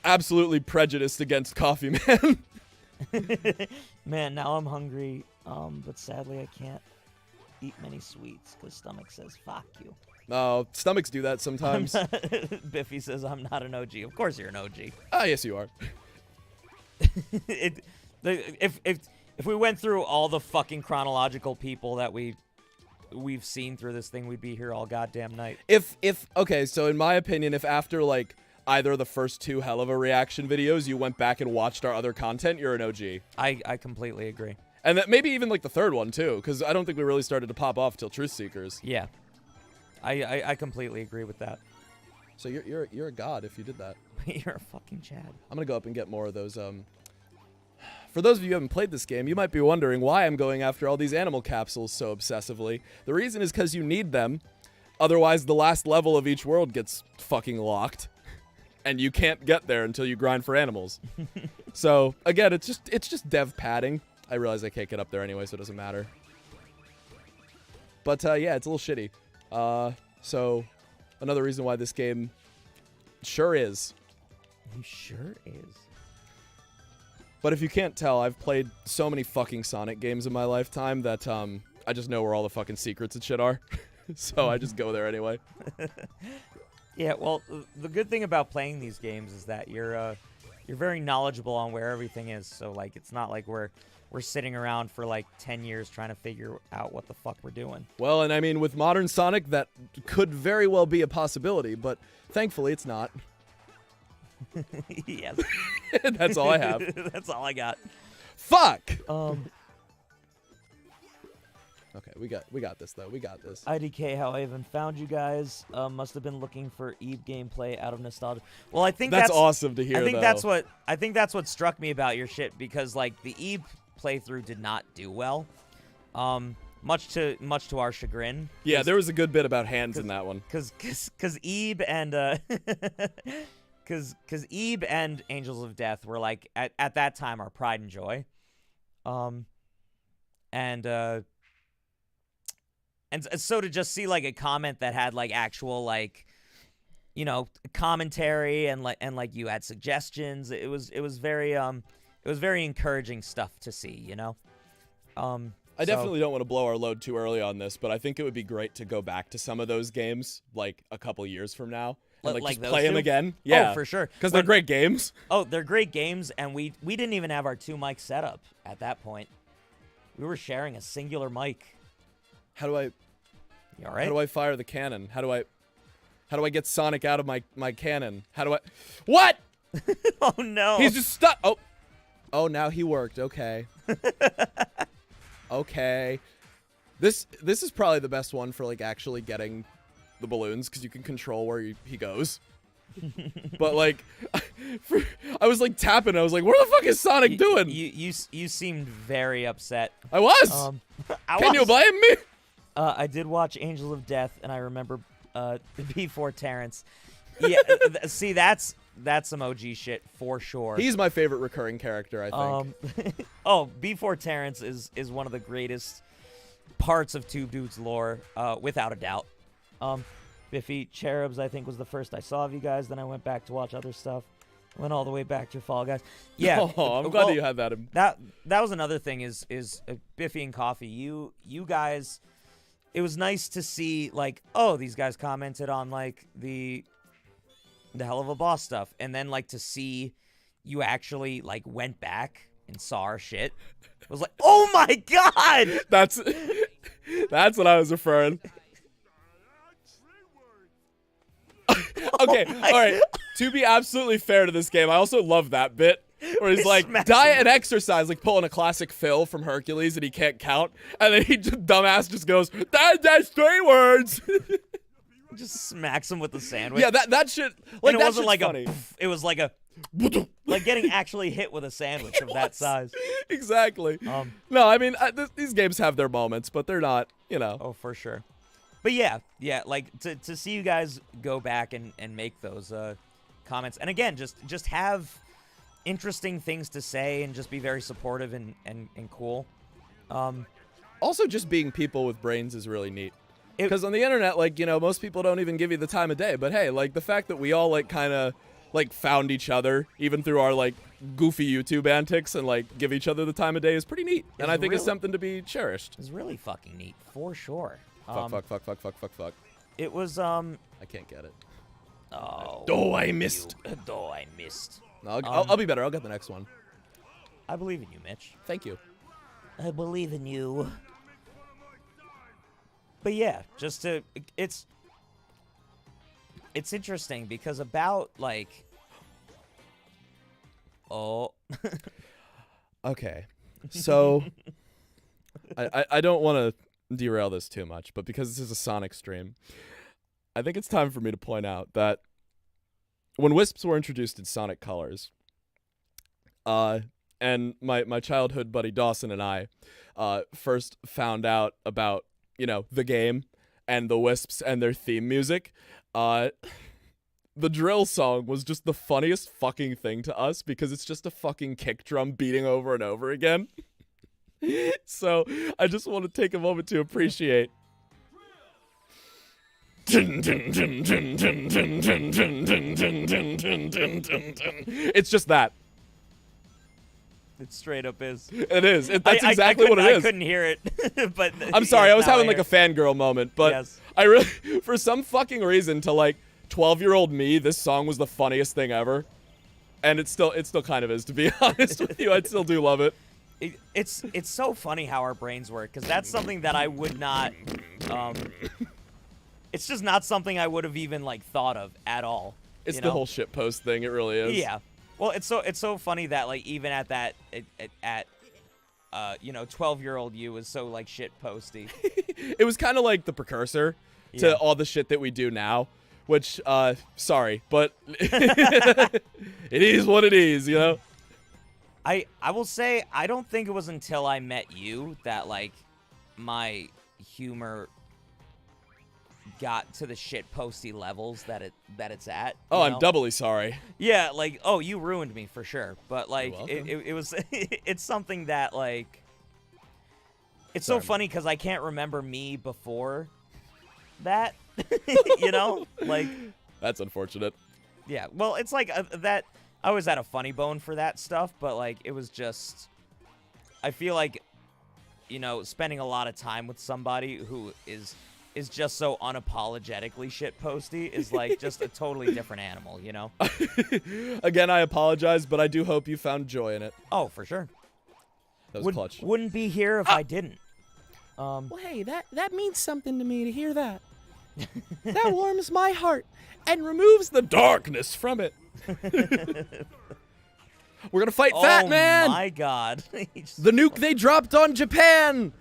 absolutely prejudiced against Coffee Man. Man, now I'm hungry. But sadly I can't eat many sweets because stomach says fuck you. Oh, stomachs do that sometimes. Biffy says I'm not an OG. Of course you're an OG. Ah, yes you are. If we went through all the fucking chronological people that we've seen through this thing, we'd be here all goddamn night. Okay, so in my opinion, if after like either of the first 2 hell of a reaction videos you went back and watched our other content, you're an OG. I completely agree. And that maybe even like the third one too, because I don't think we really started to pop off till Truth Seekers. Yeah, I completely agree with that. So you're a god if you did that. You're a fucking Chad. I'm gonna go up and get more of those. For those of you who haven't played this game, you might be wondering why I'm going after all these animal capsules so obsessively. The reason is because you need them, otherwise the last level of each world gets fucking locked, and you can't get there until you grind for animals. So again, it's just dev padding. I realize I can't get up there anyway, so it doesn't matter. But yeah, it's a little shitty. So another reason why this game sure is. He sure is. But if you can't tell, I've played so many fucking Sonic games in my lifetime that I just know where all the fucking secrets and shit are. So I just go there anyway. Yeah, well, the good thing about playing these games is that you're very knowledgeable on where everything is. So like, it's not like we're sitting around for like 10 years trying to figure out what the fuck we're doing. Well, and I mean, with modern Sonic, that could very well be a possibility, but thankfully it's not. Yes. That's all I have. That's all I got. Fuck! Okay, we got this though. We got this. IDK, how I even found you guys. Must have been looking for Eve gameplay out of nostalgia. Well, I think that's awesome to hear. I think though. that's what struck me about your shit, because like the Eve playthrough did not do well. Much to our chagrin. Yeah, there was a good bit about hands in that one. Cause Eve and cause Eve and Angels of Death were like at that time our pride and joy. And so to just see like a comment that had like actual like, you know, commentary and like you had suggestions, it was very encouraging stuff to see, you know. I definitely don't want to blow our load too early on this, but I think it would be great to go back to some of those games like a couple years from now and like just play them again. Yeah, oh, for sure, because they're great games. Oh, they're great games, and we didn't even have our 2 mic setup at that point. We were sharing a singular mic. How do I? You all right? How do I fire the cannon? How do I get Sonic out of my cannon? How do I? What? Oh no! He's just stuck. Oh, now he worked. Okay. Okay. This is probably the best one for like actually getting the balloons, because you can control where he goes. But like, I was like tapping. I was like, "Where the fuck is Sonic doing?" You seemed very upset. I was. Can you blame me? I did watch Angels of Death, and I remember before Terrence. Yeah, see, that's some OG shit for sure. He's my favorite recurring character, I think. Oh, before Terrence is one of the greatest parts of Tube Dude's lore, without a doubt. Biffy Cherubs, I think, was the first I saw of you guys. Then I went back to watch other stuff. Went all the way back to Fall Guys. Yeah. Oh, I'm glad you had that. That was another thing is Biffy and Coffee. You guys, it was nice to see like, oh, these guys commented on like the Hell of a Boss stuff, and then like to see you actually like went back and saw our shit. It was like, oh my god. That's what I was referring. Okay, all right. To be absolutely fair to this game, I also love that bit where he's like, diet and exercise, like pulling a classic Phil from Hercules and he can't count, and then he just dumbass just goes, that's 3 words. Just smacks him with the sandwich. Yeah, that shit. Like, and it wasn't like funny. a. It was like a. Like getting actually hit with a sandwich of that size. Exactly. No, I mean these games have their moments, but they're not. You know. Oh, for sure. But yeah, like to see you guys go back and make those comments, and again, just have interesting things to say and just be very supportive and cool. Also, just being people with brains is really neat. Because on the internet, like, you know, most people don't even give you the time of day. But hey, like the fact that we all like kind of like found each other even through our like goofy YouTube antics and like give each other the time of day is pretty neat. And I think it's something to be cherished. It's really fucking neat, for sure. Fuck. It was I can't get it. Oh, I missed. I missed. I'll be better. I'll get the next one. I believe in you, Mitch. Thank you. I believe in you. But yeah, it's interesting because about like, okay, so I don't want to derail this too much, but because this is a Sonic stream, I think it's time for me to point out that when Wisps were introduced in Sonic Colors, and my childhood buddy Dawson and I first found out about, you know, the game and the Wisps and their theme music, the drill song was just the funniest fucking thing to us because it's just a fucking kick drum beating over and over again. So I just want to take a moment to appreciate. It's just that. It straight up is. It is. That's exactly what it is. I couldn't hear it, but I'm sorry. I was having like a fangirl moment, but yes. I really, for some fucking reason, to like 12-year-old me, this song was the funniest thing ever, and it still kind of is, to be honest with you. I still do love it. It's so funny how our brains work, because that's something that I would not. It's just not something I would have even like thought of at all. It's the whole shitpost thing. It really is. Yeah. Well, it's so funny that like even at that at you know, 12-year-old you was so like shit posty. It was kind of like the precursor to all the shit that we do now, which, sorry, but it is what it is, you know? I will say, I don't think it was until I met you that, like, my humor got to the shit posty levels that it's at. Oh, I'm doubly sorry. Yeah, like, oh, you ruined me for sure. But, like, You're welcome. it was, it's something that, like, it's so funny because I can't remember me before that, you know? Like, that's unfortunate. yeah, well, it's like that. I always had a funny bone for that stuff, but, like, it was just, I feel like, you know, spending a lot of time with somebody who is just so unapologetically shitposty is, like, just a totally different animal, you know? Again, I apologize, but I do hope you found joy in it. Oh, for sure. That was clutch. Wouldn't be here if I didn't. Well, hey, that means something to me to hear that. That warms my heart and removes the darkness from it. We're gonna fight Fat Man! Oh my god. The nuke they dropped on Japan!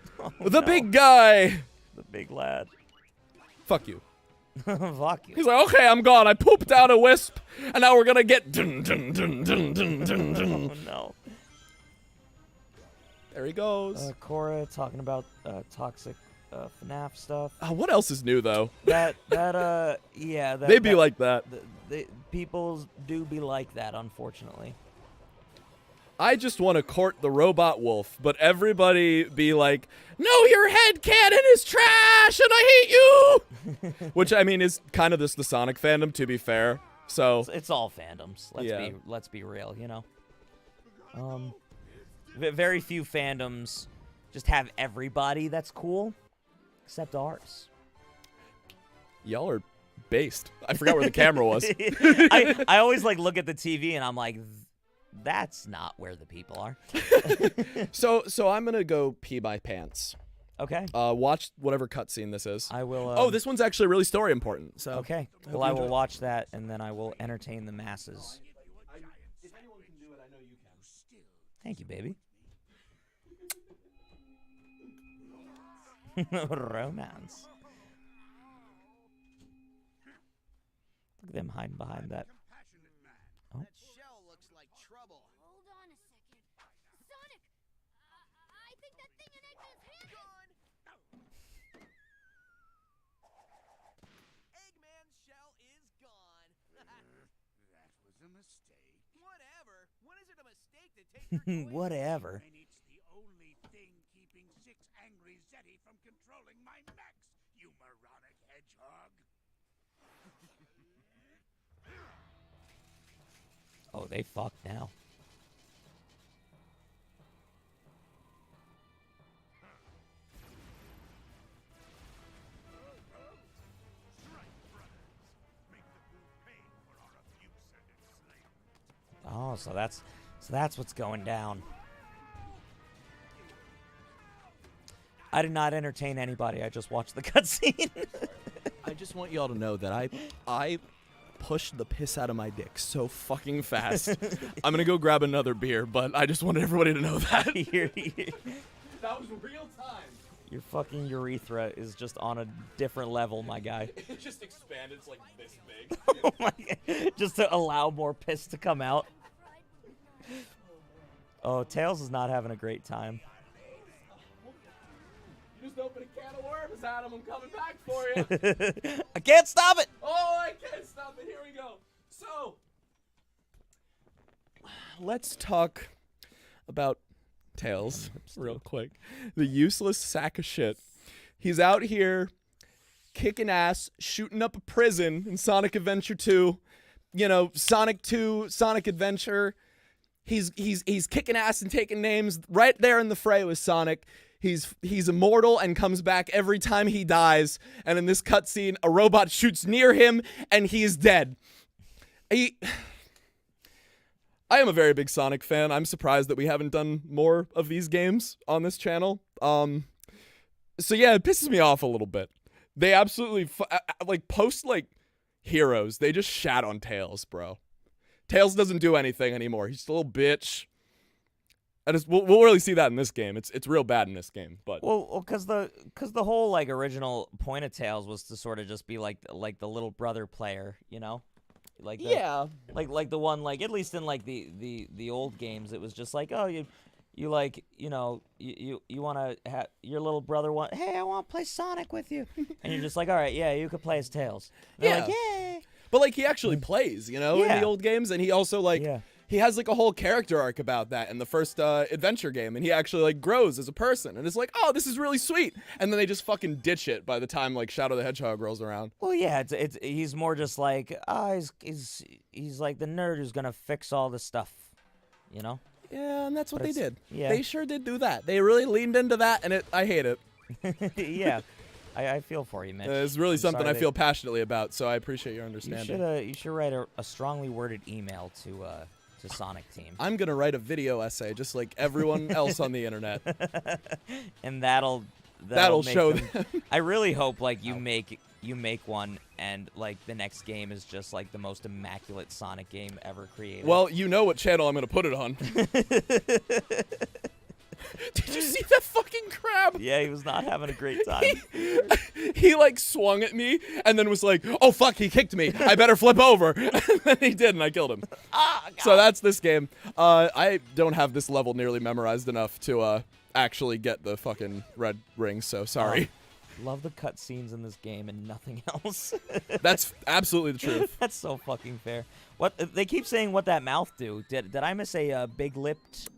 The big guy! The big lad. Fuck you. Fuck you. He's like, okay, I'm gone. I pooped out a wisp, and now we're gonna get dun dun dun dun dun dun dun. Oh no. There he goes. Korra talking about toxic FNAF stuff. What else is new, though? Yeah. They be like that. People do be like that, unfortunately. I just want to court the robot wolf, but everybody be like, no, your head cannon is trash, and I hate you! Which, I mean, is kind of the Sonic fandom, to be fair. So It's all fandoms. Let's be real, you know? Very few fandoms just have everybody that's cool, except ours. y'all are based. I forgot where the camera was. I always, like, look at the TV, and I'm like, that's not where the people are. So I'm gonna go pee my pants. Okay. Watch whatever cutscene this is. I will. Oh, this one's actually really story important. So Okay. Well, I will watch that, and then I will entertain the masses. If anyone can do it, I know you can. Thank you, baby. Romance. Look at them hiding behind that. Oh. That shell looks like trouble. Hold on a second. Sonic! I think that thing in Eggman's hand is... Eggman's shell is gone. That was a mistake. Whatever. When is it a mistake to take your toys? Whatever. And it's the only thing keeping 6 angry Zeti from controlling my mechs, you moronic hedgehog. Oh, they fucked now. Oh, so that's what's going down. I did not entertain anybody. I just watched the cutscene. I just want y'all to know that I pushed the piss out of my dick so fucking fast. I'm gonna go grab another beer, but I just wanted everybody to know that. That was real time. Your fucking urethra is just on a different level, my guy. It just expanded. It's like this big. Oh my God. Just to allow more piss to come out. Oh, Tails is not having a great time. You just opened a can of worms, Adam. I'm coming back for you. I can't stop it. Oh, I can't stop it. Here we go. So, let's talk about Tails real quick. The useless sack of shit. He's out here kicking ass, shooting up a prison in Sonic Adventure 2. You know, Sonic 2, Sonic Adventure. He's kicking ass and taking names right there in the fray with Sonic. He's immortal and comes back every time he dies. And in this cutscene, a robot shoots near him and he is dead. I am a very big Sonic fan. I'm surprised that we haven't done more of these games on this channel. So yeah, it pisses me off a little bit. They absolutely post heroes. They just shat on Tails, bro. Tails doesn't do anything anymore. He's a little bitch. we'll really see that in this game. It's real bad in this game, but Well, because the whole like original point of Tails was to sort of just be like the little brother player, you know, like the, like the one like at least in like the old games, it was just like, oh, you like, you know, you want to have your little brother hey, I want to play Sonic with you, and you're just like, all right, yeah, you could play as Tails. And they're like, yay. But like he actually plays, you know, in the old games, and he also like he has like a whole character arc about that in the first adventure game, and he actually like grows as a person, and it's like, oh, this is really sweet, and then they just fucking ditch it by the time like Shadow the Hedgehog rolls around. Well, yeah, it's he's more just like, he's like the nerd who's gonna fix all the stuff, you know. Yeah, and that's what they did. Yeah. They sure did do that. They really leaned into that, and I hate it. Yeah. I feel for you, Mitch. It's really something I sorry feel passionately about, so I appreciate your understanding. You should write a strongly worded email to Sonic Team. I'm gonna write a video essay just like everyone else on the internet, and that'll make show them. I really hope like you make one, and like the next game is just like the most immaculate Sonic game ever created. Well, you know what channel I'm gonna put it on. Did you see that fucking crab? Yeah, he was not having a great time. He like swung at me and then was like, oh fuck, he kicked me, I better flip over. And then he did, and I killed him. So that's this game. I don't have this level nearly memorized enough to actually get the fucking red ring, so sorry. Love the cutscenes in this game and nothing else. That's absolutely the truth. That's so fucking fair. What they keep saying, what that mouth do? Did I miss a big-lipped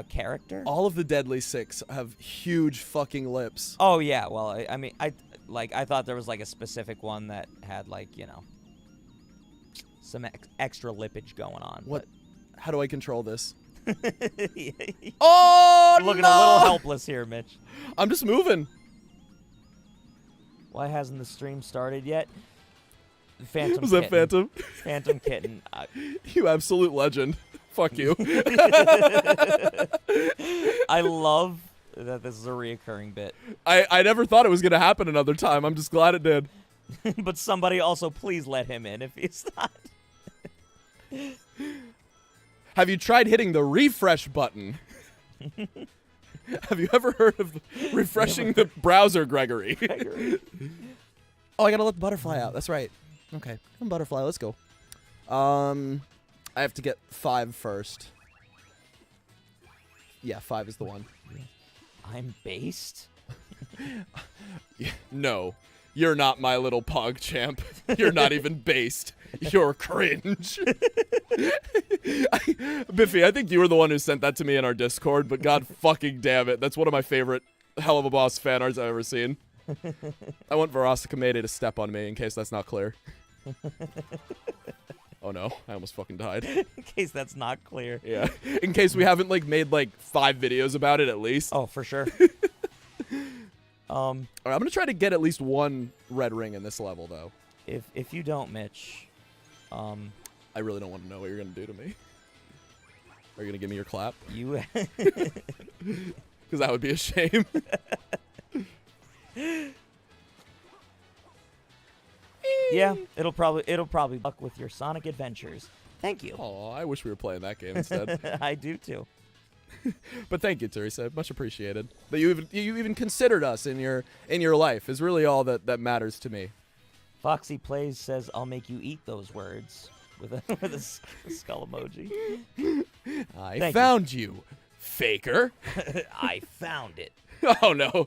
character? All of the Deadly Six have huge fucking lips. Oh yeah, well I mean I thought there was like a specific one that had like, you know, some extra lippage going on. What? How do I control this? Yeah. Oh, Looking no! a little helpless here, Mitch. I'm just moving. Why hasn't the stream started yet? Phantom Was Kitten. that Phantom? Phantom Kitten. You absolute legend. Fuck you. I love that this is a reoccurring bit. I never thought it was going to happen another time. I'm just glad it did. But somebody also please let him in if he's not. Have you tried hitting the refresh button? Have you ever heard of refreshing the browser, Gregory? Oh, I gotta let the butterfly out. That's right. Okay, come butterfly, let's go. I have to get 5 first. Yeah, 5 is the one. I'm based? No, you're not my little pog champ. You're not even based. You're cringe. Biffy, I think you were the one who sent that to me in our Discord, but god fucking damn it. That's one of my favorite Hell of a Boss fan arts I've ever seen. I want Verostica Mayday to step on me in case that's not clear. Oh no, I almost fucking died. In case that's not clear. Yeah, in case we haven't like made like 5 videos about it at least. Oh, for sure. All right, I'm gonna try to get at least 1 red ring in this level though. If you don't, Mitch, I really don't want to know what you're gonna do to me. Are you gonna give me your clap? you Because that would be a shame. yeah, it'll probably buck with your Sonic adventures. Thank you. Oh, I wish we were playing that game instead. I do too. But thank you, Teresa. Much appreciated. That you even considered us in your life is really all that matters to me. Foxy Plays says, "I'll make you eat those words," with a skull emoji. I found you, faker. I found it. Oh no.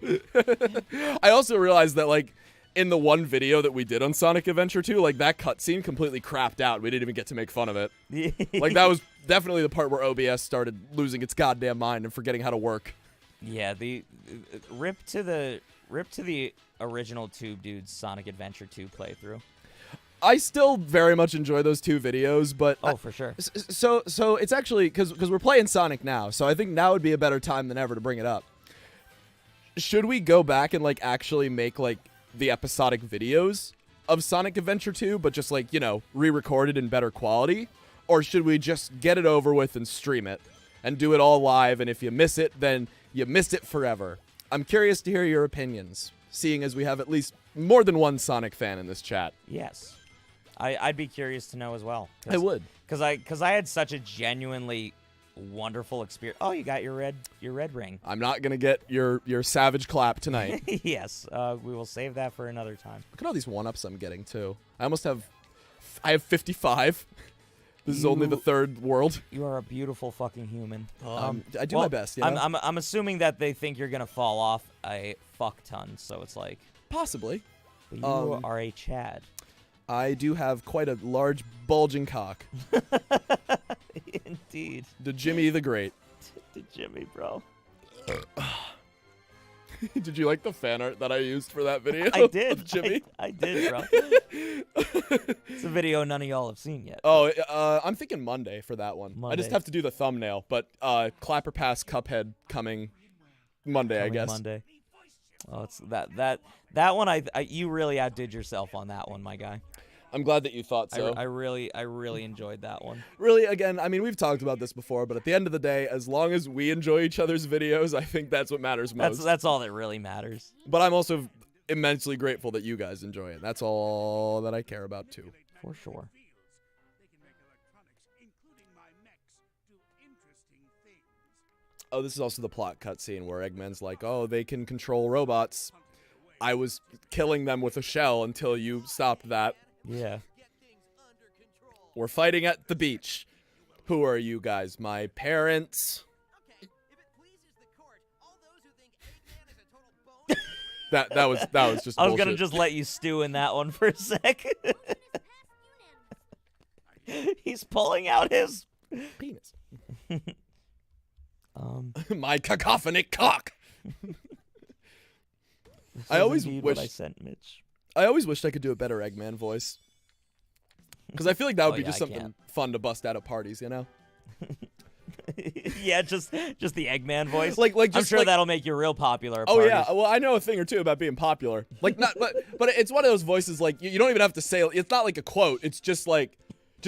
I also realized that like in the one video that we did on Sonic Adventure 2, like that cutscene completely crapped out. We didn't even get to make fun of it. Like that was definitely the part where OBS started losing its goddamn mind and forgetting how to work. Yeah, the rip to the original Tube Dudes Sonic Adventure 2 playthrough. I still very much enjoy those 2 videos, but for sure. So it's actually because we're playing Sonic now, so I think now would be a better time than ever to bring it up. Should we go back and like actually make like the episodic videos of Sonic Adventure 2, but just like, you know, re-recorded in better quality? Or should we just get it over with and stream it and do it all live, and if you miss it, then you missed it forever? I'm curious to hear your opinions, seeing as we have at least more than one Sonic fan in this chat. Yes. I'd be curious to know as well. I would. Because I had such a genuinely wonderful experience. Oh, you got your red ring. I'm not gonna get your savage clap tonight. Yes, we will save that for another time. Look at all these 1-ups I'm getting too. I have 55. This is only the third world. You are a beautiful fucking human. I do my best. You know? I'm assuming that they think you're gonna fall off a fuck ton, so it's like Possibly. but you are a Chad. I do have quite a large bulging cock. Indeed. To Jimmy the Great. To Jimmy, bro. Did you like the fan art that I used for that video? I did. Of Jimmy? I did, bro. It's a video none of y'all have seen yet. Oh, I'm thinking Monday for that one. I Monday. just have to do the thumbnail, but Clapper Pass Cuphead coming Monday, I guess. Monday. Oh, it's that one. You really outdid yourself on that one, my guy. I'm glad that you thought so. I really enjoyed that one. Really, again, I mean, we've talked about this before, but at the end of the day, as long as we enjoy each other's videos, I think that's what matters most. That's all that really matters. But I'm also immensely grateful that you guys enjoy it. That's all that I care about, too. For sure. They can make electronics, including my mechs, do interesting things. Oh, this is also the plot cutscene where Eggman's like, oh, they can control robots. I was killing them with a shell until you stopped that. Yeah. Get things under control. We're fighting at the beach. Who are you guys? My parents? Okay, if it pleases the court, all those who think Eggman is a total bone. That was just I was bullshit. gonna just let you stew in that one for a sec. He's pulling out his penis. My cacophonic cock. This I is always indeed wish what I sent Mitch. I always wished I could do a better Eggman voice. Because I feel like that would Oh, be yeah, just I something can't. fun to bust out at parties, you know? Yeah, just the Eggman voice. Like I'm just sure like, that'll make you real popular. At oh parties. yeah, well I know a thing or two about being popular. Like not, but it's one of those voices like you don't even have to say. It's not like a quote. It's just like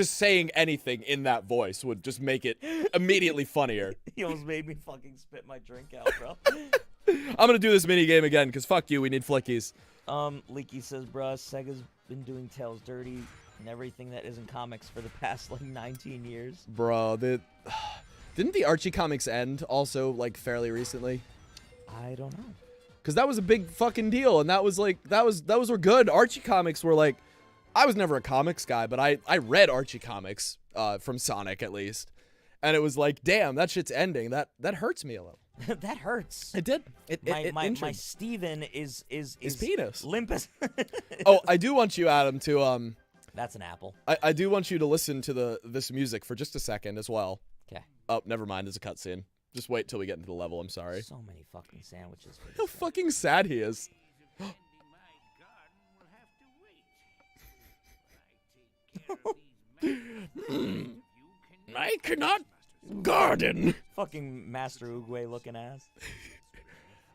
saying anything in that voice would just make it immediately funnier. He almost made me fucking spit my drink out, bro. I'm gonna do this mini game again because fuck you. We need flickies. Leaky says, bruh, Sega's been doing Tails dirty and everything that isn't comics for the past like 19 years. Bro, didn't the Archie comics end also like fairly recently? I don't know. Cause that was a big fucking deal, and that was were good. Archie comics were like, I was never a comics guy, but I read Archie comics from Sonic at least, and it was like, damn, that shit's ending. That hurts me a little. That hurts. It did. My injured. Steven is penis. limp as Oh, I do want you, Adam, to That's an apple. I do want you to listen to this music for just a second as well. Okay. Oh, never mind. There's a cutscene. Just wait till we get into the level. I'm sorry. So many fucking sandwiches for How this. fucking sad he is. Tending my garden will have to wait. I take care of these mechs. You can I cannot garden. Fucking Master Oogway looking ass.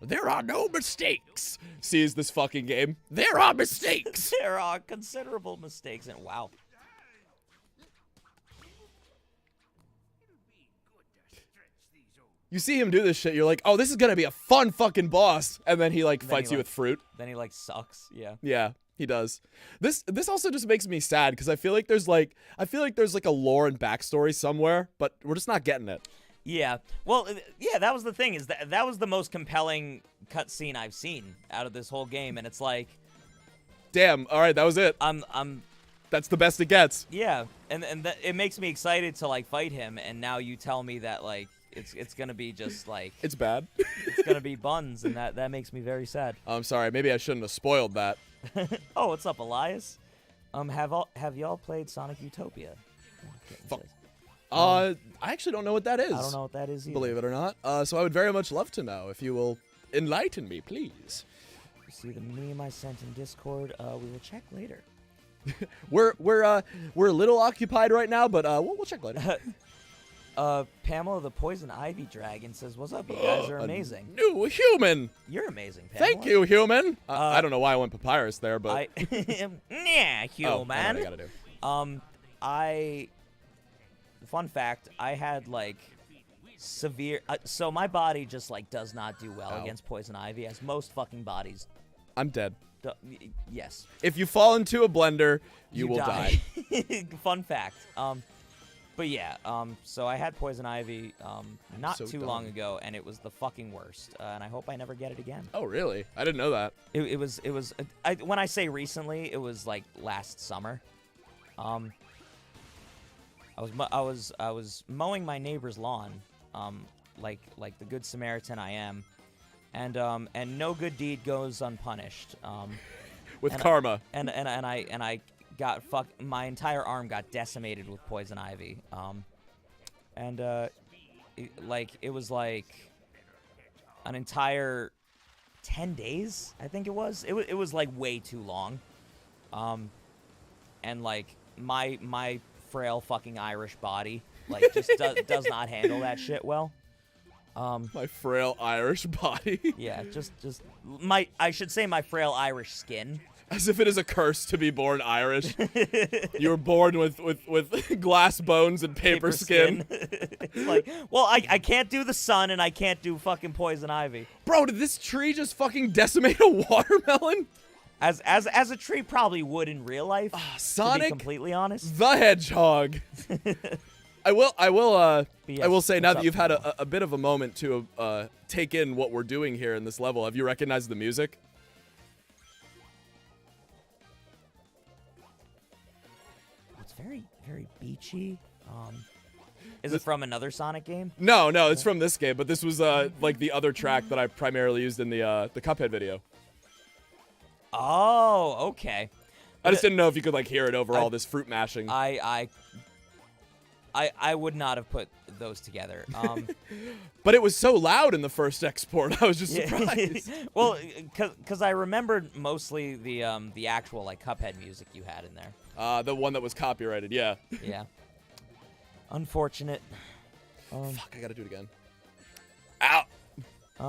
There are no mistakes. Sees this fucking game. There are mistakes. There are considerable mistakes, and wow. You see him do this shit, you're like, oh, this is gonna be a fun fucking boss. And then he like Then fights he, you like- with fruit. Then he like sucks. Yeah. Yeah, he does. This also just makes me sad because I feel like there's like a lore and backstory somewhere, but we're just not getting it. Yeah. Well, yeah, that was the thing, is that was the most compelling cutscene I've seen out of this whole game, and it's like, Damn, alright, that was it. I'm That's the best it gets. yeah, and it makes me excited to like fight him, and now you tell me that like it's gonna be just like It's bad. it's gonna be buns, and that makes me very sad. I'm sorry, maybe I shouldn't have spoiled that. Oh, what's up, Elias? Have y'all played Sonic Utopia? Fuck. I actually don't know what that is. I don't know what that is either. Believe it or not. So I would very much love to know if you will enlighten me, please. See the meme I sent in Discord. We will check later. We're a little occupied right now, but we'll check later. Pamela the Poison Ivy Dragon says, "What's up? You guys are amazing. New human. You're amazing, Pamela." Thank you, human. I don't know why I went papyrus there, but yeah, oh, I know what I human. gotta do. Fun fact, I had like severe. So my body just like does not do well Ow. against poison ivy, as most fucking bodies. I'm dead. Yes. If you fall into a blender, you will die. Fun fact. But yeah, so I had poison ivy not so too dumb. long ago, and it was the fucking worst. And I hope I never get it again. Oh, really? I didn't know that. It was when I say recently, it was like last summer. I was mowing my neighbor's lawn, like the good Samaritan I am, and no good deed goes unpunished. With karma. And I got my entire arm got decimated with poison ivy. It was like an entire 10 days, I think it was. It was like way too long. And like my frail fucking Irish body like just does not handle that shit well. My frail Irish body. Yeah, just I should say my frail Irish skin. As if it is a curse to be born Irish. You were born with glass bones and paper skin. It's like, well, I can't do the sun and I can't do fucking poison ivy. Bro, did this tree just fucking decimate a watermelon? As a tree probably would in real life. Sonic, to be completely honest. the Hedgehog. I will say now what's that you've up, had a bit of a moment to take in what we're doing here in this level, have you recognized the music? It's very, very beachy. Is it from another Sonic game? No, it's from this game, but this was like the other track that I primarily used in the Cuphead video. Oh, okay. I just didn't know if you could like hear it over all this fruit mashing. I would not have put those together. But it was so loud in the first export, I was just surprised. Well, because I remembered mostly the actual like Cuphead music you had in there. The one that was copyrighted, yeah. Yeah. Unfortunate. Fuck, I gotta do it again. Ow!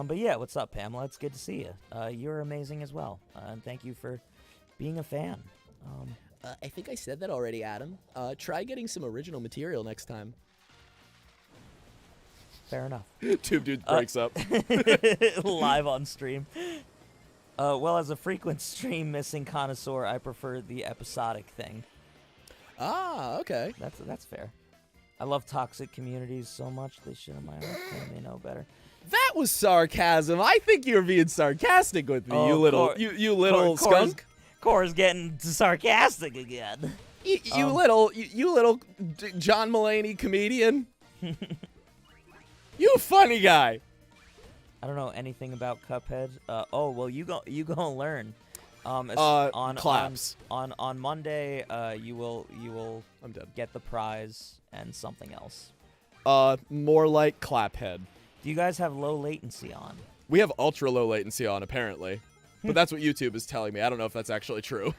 But yeah, what's up, Pamela? It's good to see you. You're amazing as well. And thank you for being a fan. I think I said that already, Adam. Try getting some original material next time. Fair enough. Tube Dude breaks up. Live on stream. Well, as a frequent stream missing connoisseur, I prefer the episodic thing. Ah, okay. That's fair. I love toxic communities so much. They shit on my heart and they know better. That was sarcasm. I think you were being sarcastic with me, you little skunk. Korra's getting sarcastic again. You little John Mulaney comedian. You funny guy. I don't know anything about Cuphead. Oh well, you go and learn. Claps. On Monday, you will I'm dead. get the prize and something else. More like Claphead. Do you guys have low latency on? We have ultra low latency on, apparently. But that's what YouTube is telling me. I don't know if that's actually true.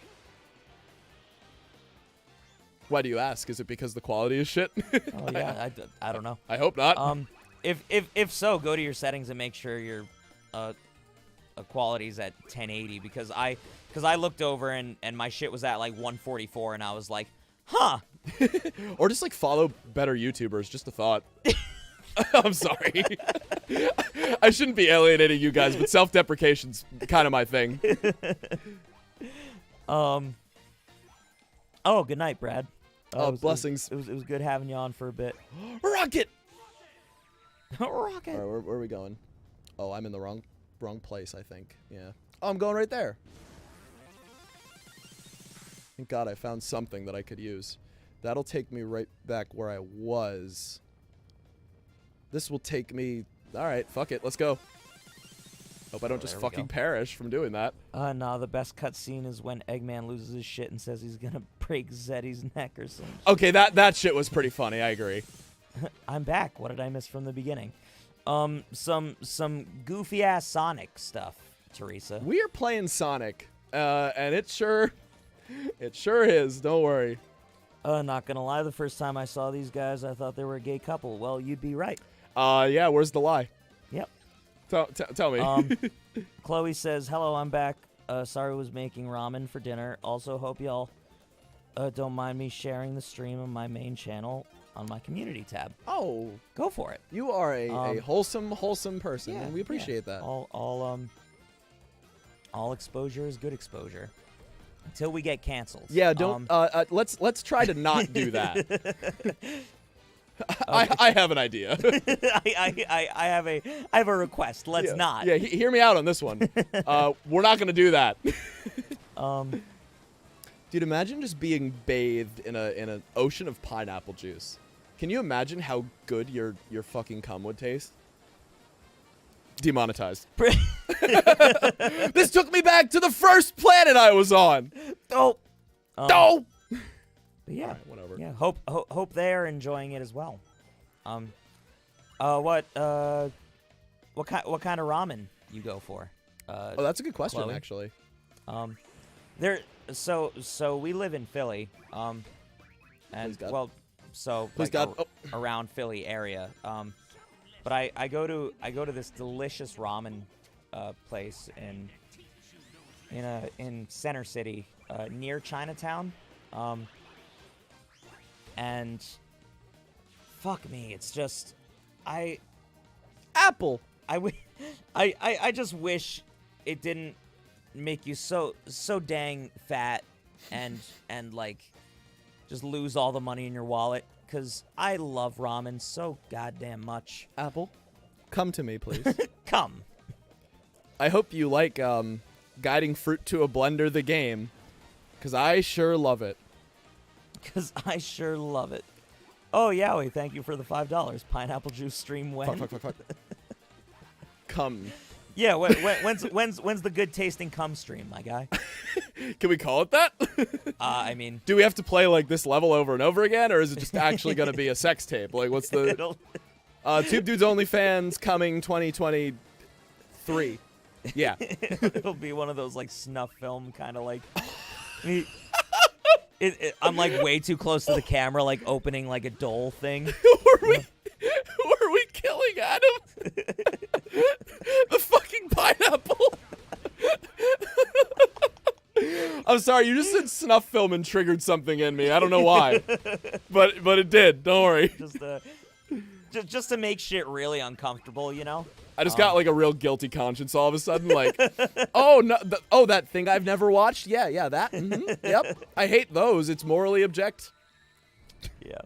Why do you ask? Is it because the quality is shit? Oh yeah, I don't know. I hope not. If so, go to your settings and make sure your quality's at 1080 because I looked over and my shit was at like 144 and I was like, huh. Or just like follow better YouTubers. Just a thought. I'm sorry. I shouldn't be alienating you guys, but self-deprecation's kind of my thing. Oh, good night, Brad. Blessings. It was good having you on for a bit. Rocket. Rocket. All right, where are we going? Oh, I'm in the wrong place, I think. Yeah. Oh, I'm going right there. Thank God I found something that I could use. That'll take me right back where I was. This will take me... All right, fuck it. Let's go. Hope I don't just fucking perish from doing that. Nah, the best cutscene is when Eggman loses his shit and says he's gonna break Zeddy's neck or something. Okay, that shit was pretty funny. I agree. I'm back. What did I miss from the beginning? Some goofy ass Sonic stuff, Teresa. We are playing Sonic, and it sure is. Don't worry. Not gonna lie, the first time I saw these guys, I thought they were a gay couple. Well, you'd be right. Yeah. Where's the lie? Yep. Tell me. Chloe says, "Hello, I'm back. Sorry, was making ramen for dinner. Also, hope y'all don't mind me sharing the stream on my main channel on my community tab. Oh, Go for it. you are a wholesome person, and we appreciate that. All exposure is good exposure. Until we get canceled. Yeah, don't. Let's try to not do that. I have an idea. I have a request. Let's not. Yeah, hear me out on this one. We're not gonna do that. Dude, imagine just being bathed in an ocean of pineapple juice. Can you imagine how good your fucking cum would taste? Demonetized. This took me back to the first planet I was on. Oh. No. But yeah. Alright, whatever. Yeah. Hope they're enjoying it as well. What kind of ramen you go for? Oh, that's a good question, Chloe? actually. So we live in Philly. And Please God. well, so Please like God. Oh. around Philly area. But I go to this delicious ramen place in Center City near Chinatown. And fuck me, it's just Apple. I just wish it didn't make you so dang fat and like just lose all the money in your wallet, because I love ramen so goddamn much. Apple, come to me, please. Come. I hope you like guiding fruit to a blender the game, because I sure love it. Because I sure love it. Oh, Yowie, thank you for the $5. Pineapple juice stream when? Fuck. Come. Yeah, when's the good tasting cum stream, my guy? Can we call it that? I mean, do we have to play like this level over and over again, or is it just actually going to be a sex tape? Like, what's the Tube Dudes OnlyFans coming 2023? Yeah. It'll be one of those like snuff film kind of like. I'm like way too close to the camera, like opening like a dole thing. Who are we killing, Adam? The fucking pineapple. I'm sorry, you just said snuff film and triggered something in me. I don't know why, but it did. Don't worry. Just to make shit really uncomfortable, you know. I just got like a real guilty conscience all of a sudden. Like, oh no, that thing I've never watched. Yeah, that. Yep, I hate those. It's morally object. Yeah,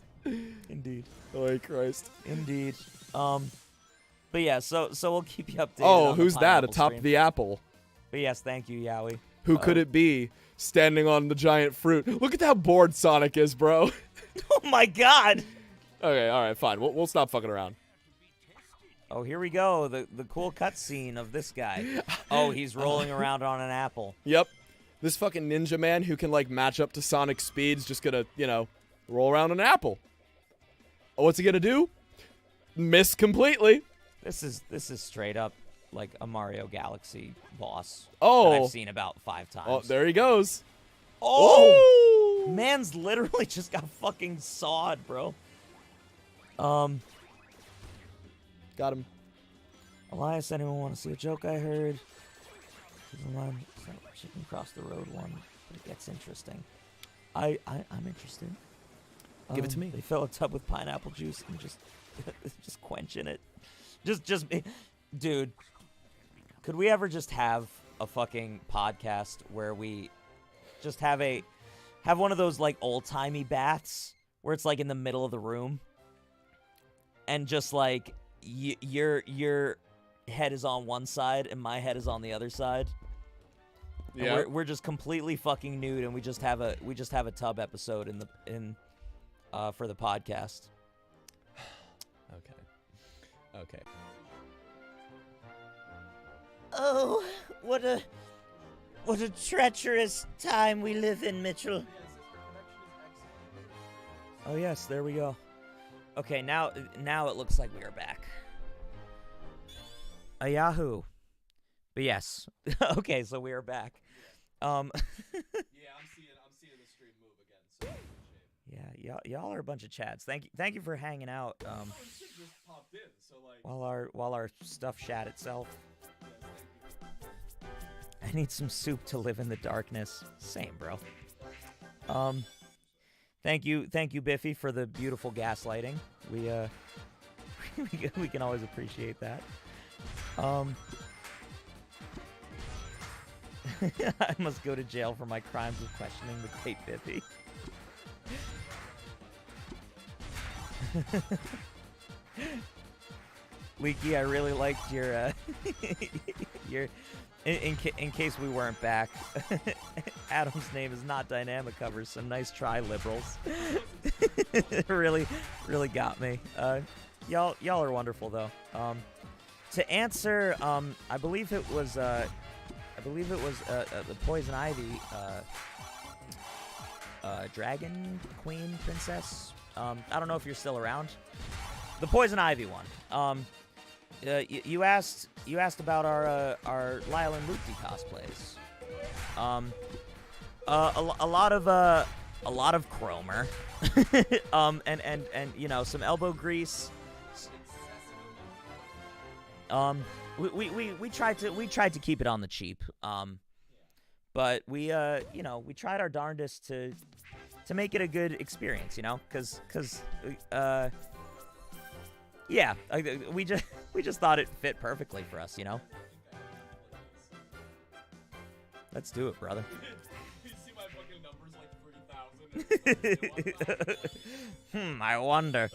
indeed. Oh Christ. Indeed. But yeah, so we'll keep you updated. Oh, on the who's that pineapple atop stream. the apple? But yes, thank you, Yowie. Who could it be standing on the giant fruit? Look at how bored Sonic is, bro. Oh my God. Okay, all right, fine. We'll stop fucking around. Oh, here we go. The cool cutscene of this guy. Oh, he's rolling around on an apple. Yep. This fucking ninja man who can like match up to Sonic's speed's just gonna, roll around an apple. Oh, what's he gonna do? Miss completely. This is straight up like a Mario Galaxy boss. Oh. That I've seen about 5 times. Oh, there he goes. Oh! Man's literally just got fucking sawed, bro. Got him. Elias, anyone want to see a joke I heard? Chicken cross the road one, but it gets interesting. I'm interested. Give it to me. They fill a tub with pineapple juice and just quenching it. Dude, could we ever just have a fucking podcast where we just have one of those like old-timey baths where it's like in the middle of the room and just like your head is on one side and my head is on the other side. Yeah. And we're just completely fucking nude and we just have a tub episode for the podcast. Okay. Oh, what a treacherous time we live in, Mitchell. Oh yes, there we go. Okay, now it looks like we are back. A Yahoo. But yes. Okay, so we are back. Yeah, I'm seeing the stream move again. So Yeah, y'all are a bunch of chads. Thank you for hanging out. shit just popped in, so like. While our stuff shat itself. I need some soup to live in the darkness. Same, bro. Thank you, Biffy, for the beautiful gaslighting. We we can always appreciate that. I must go to jail for my crimes of questioning the great Biffy. Leaky, I really liked your your. In case we weren't back, Adam's name is not dynamic covers. Some nice try, liberals. really got me. Y'all are wonderful though. To answer, I believe it was the Poison Ivy, Dragon Queen Princess. I don't know if you're still around. The Poison Ivy one. You asked about our Lyle and Luke cosplays. A lot of Chromer, and you know, some elbow grease. We tried to keep it on the cheap. But we tried our darndest to make it a good experience, you know, cause yeah, we just thought it fit perfectly for us, you know. Let's do it, brother. You see my fucking numbers like 3,000. I wonder.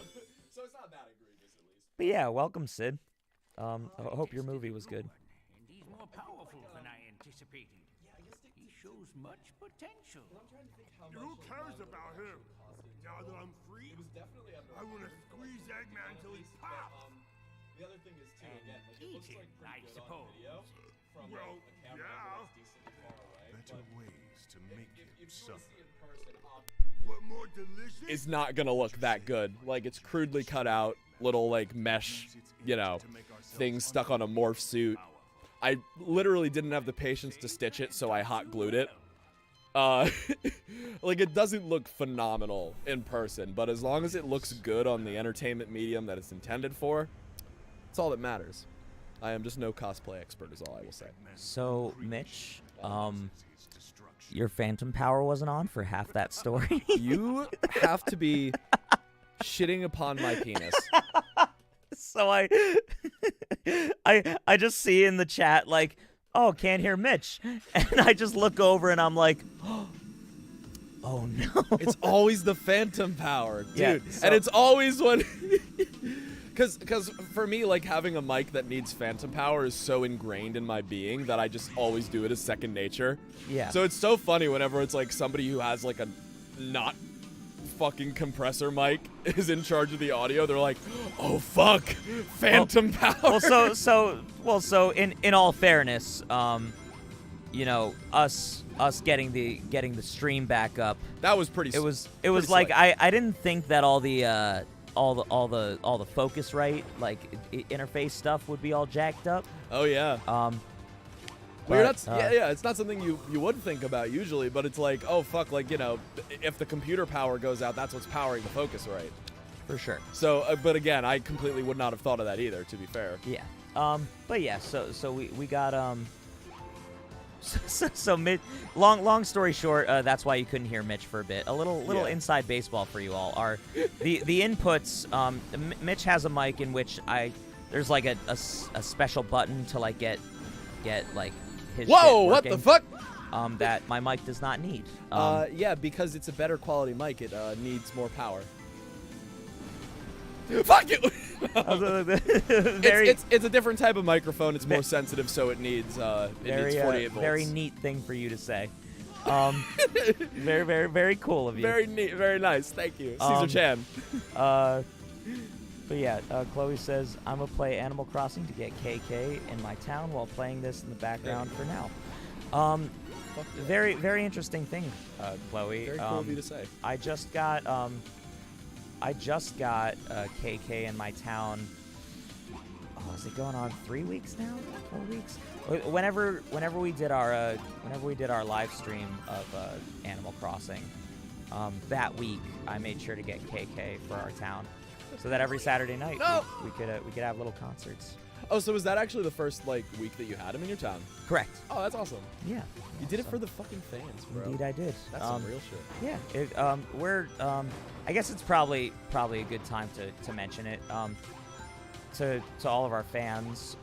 So it's not that egregious, at least. But yeah, welcome, Sid. I hope your movie was good. And he's more powerful than I anticipated. He shows much potential. Who cares about him? Now that I'm free, I want to squeeze Eggman till he pops. The other thing is too, again, like, it looks Eating, like I pretty good on suppose. video from Well, like, a camera yeah. that's decently far away. Better But ways to make if it you want to suffer. see in person, But more delicious? it's not gonna look that good. Like, it's crudely cut out, little like mesh, you know, things stuck on a morph suit. I literally didn't have the patience to stitch it, so I hot glued it. Like, it doesn't look phenomenal in person, but as long as it looks good on the entertainment medium that it's intended for, that's all that matters. I am just no cosplay expert, is all I will say. So, Mitch, your phantom power wasn't on for half that story. You have to be shitting upon my penis. So I just see in the chat like, oh, can't hear Mitch, and I just look over and I'm like, oh no. It's always the phantom power, dude. Yeah, so- and it's always when... Because for me, like, having a mic that needs phantom power is so ingrained in my being that I just always do it as second nature. Yeah. So it's so funny whenever it's, like, somebody who has, like, a not fucking compressor mic is in charge of the audio. They're like, oh, fuck, phantom power. Well, so in all fairness, you know, us getting the stream back up. That was pretty. It was pretty like slick. I didn't think that all the Focusrite like interface stuff would be all jacked up. Oh yeah. Well, yeah, it's not something you would think about usually, but it's like, oh fuck, like, you know, if the computer power goes out, that's what's powering the Focusrite. For sure. So, but again, I completely would not have thought of that either, to be fair. Yeah. But yeah, so we got so long story short, that's why you couldn't hear Mitch for a bit. A little Yeah. inside baseball for you all are the inputs. Mitch has a mic in which there's like a special button to like get like his Whoa! shit What the working, fuck? that my mic does not need. Yeah, because it's a better quality mic, it needs more power. Fuck you! It's a different type of microphone. It's more sensitive, so it needs it needs 48 volts. Very neat thing for you to say. Very cool of you. Very neat, very nice. Thank you, Caesar Chan. But yeah, Chloe says, I'm going to play Animal Crossing to get KK in my town while playing this in the background for now. Very, very interesting thing, Chloe. Very cool of you to say. I just got KK in my town. Oh, is it going on 3 weeks now? 4 weeks? Whenever we did our live stream of Animal Crossing, that week I made sure to get KK for our town, so that every Saturday night we could have little concerts. Oh, so was that actually the first like week that you had him in your town? Correct. Oh, that's awesome. Yeah. You did it for the fucking fans, bro. Indeed, I did. That's some real shit. Yeah. We're I guess it's probably a good time to mention it. To all of our fans,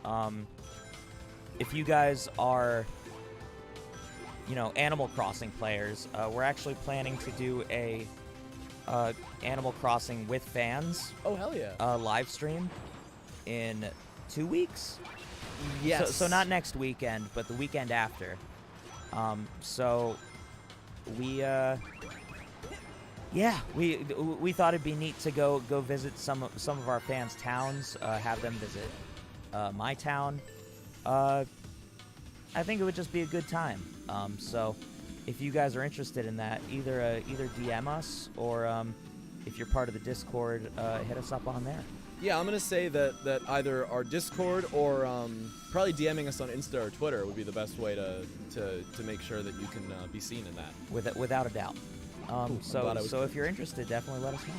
if you guys are, you know, Animal Crossing players, we're actually planning to do Animal Crossing with fans Oh hell yeah. live stream in 2 weeks. Yes. So not next weekend, but the weekend after. So we we thought it'd be neat to go visit some of our fans' towns, have them visit my town. I think it would just be a good time. So if you guys are interested in that, either DM us or if you're part of the Discord, hit us up on there. Yeah, I'm gonna say that either our Discord or probably DMing us on Insta or Twitter would be the best way to make sure that you can be seen in that. Without a doubt. So if you're interested, definitely let us know.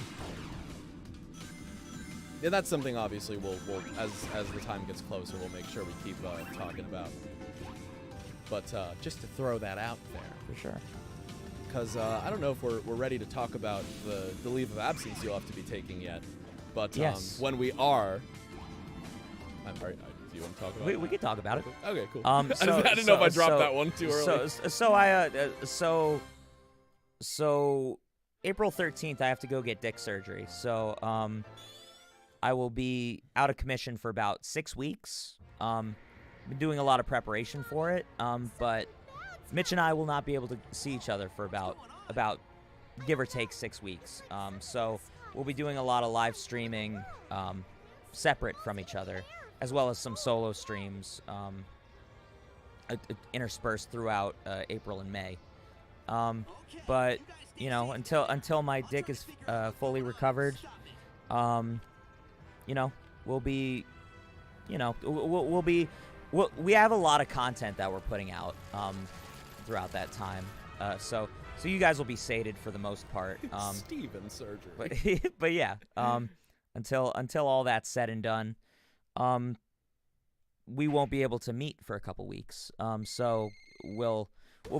Yeah, that's something obviously we'll as the time gets closer, we'll make sure we keep talking about. But just to throw that out there, For sure. because I don't know if we're ready to talk about the leave of absence you'll have to be taking yet. But Yes. when we are, I'm sorry. Do you want to talk about it? We could talk about it. Okay, cool. I I didn't know if I dropped that one too early. So April 13th, I have to go get dick surgery. So I will be out of commission for about 6 weeks. Been doing a lot of preparation for it. But Mitch and I will not be able to see each other for about give or take 6 weeks. So we'll be doing a lot of live streaming separate from each other, as well as some solo streams interspersed throughout April and May. But you know, until my dick is fully recovered, you know, we'll be, you know, we have a lot of content that we're putting out throughout that time. So you guys will be sated for the most part. Steven surgery. But yeah, until all that's said and done, we won't be able to meet for a couple weeks. So we'll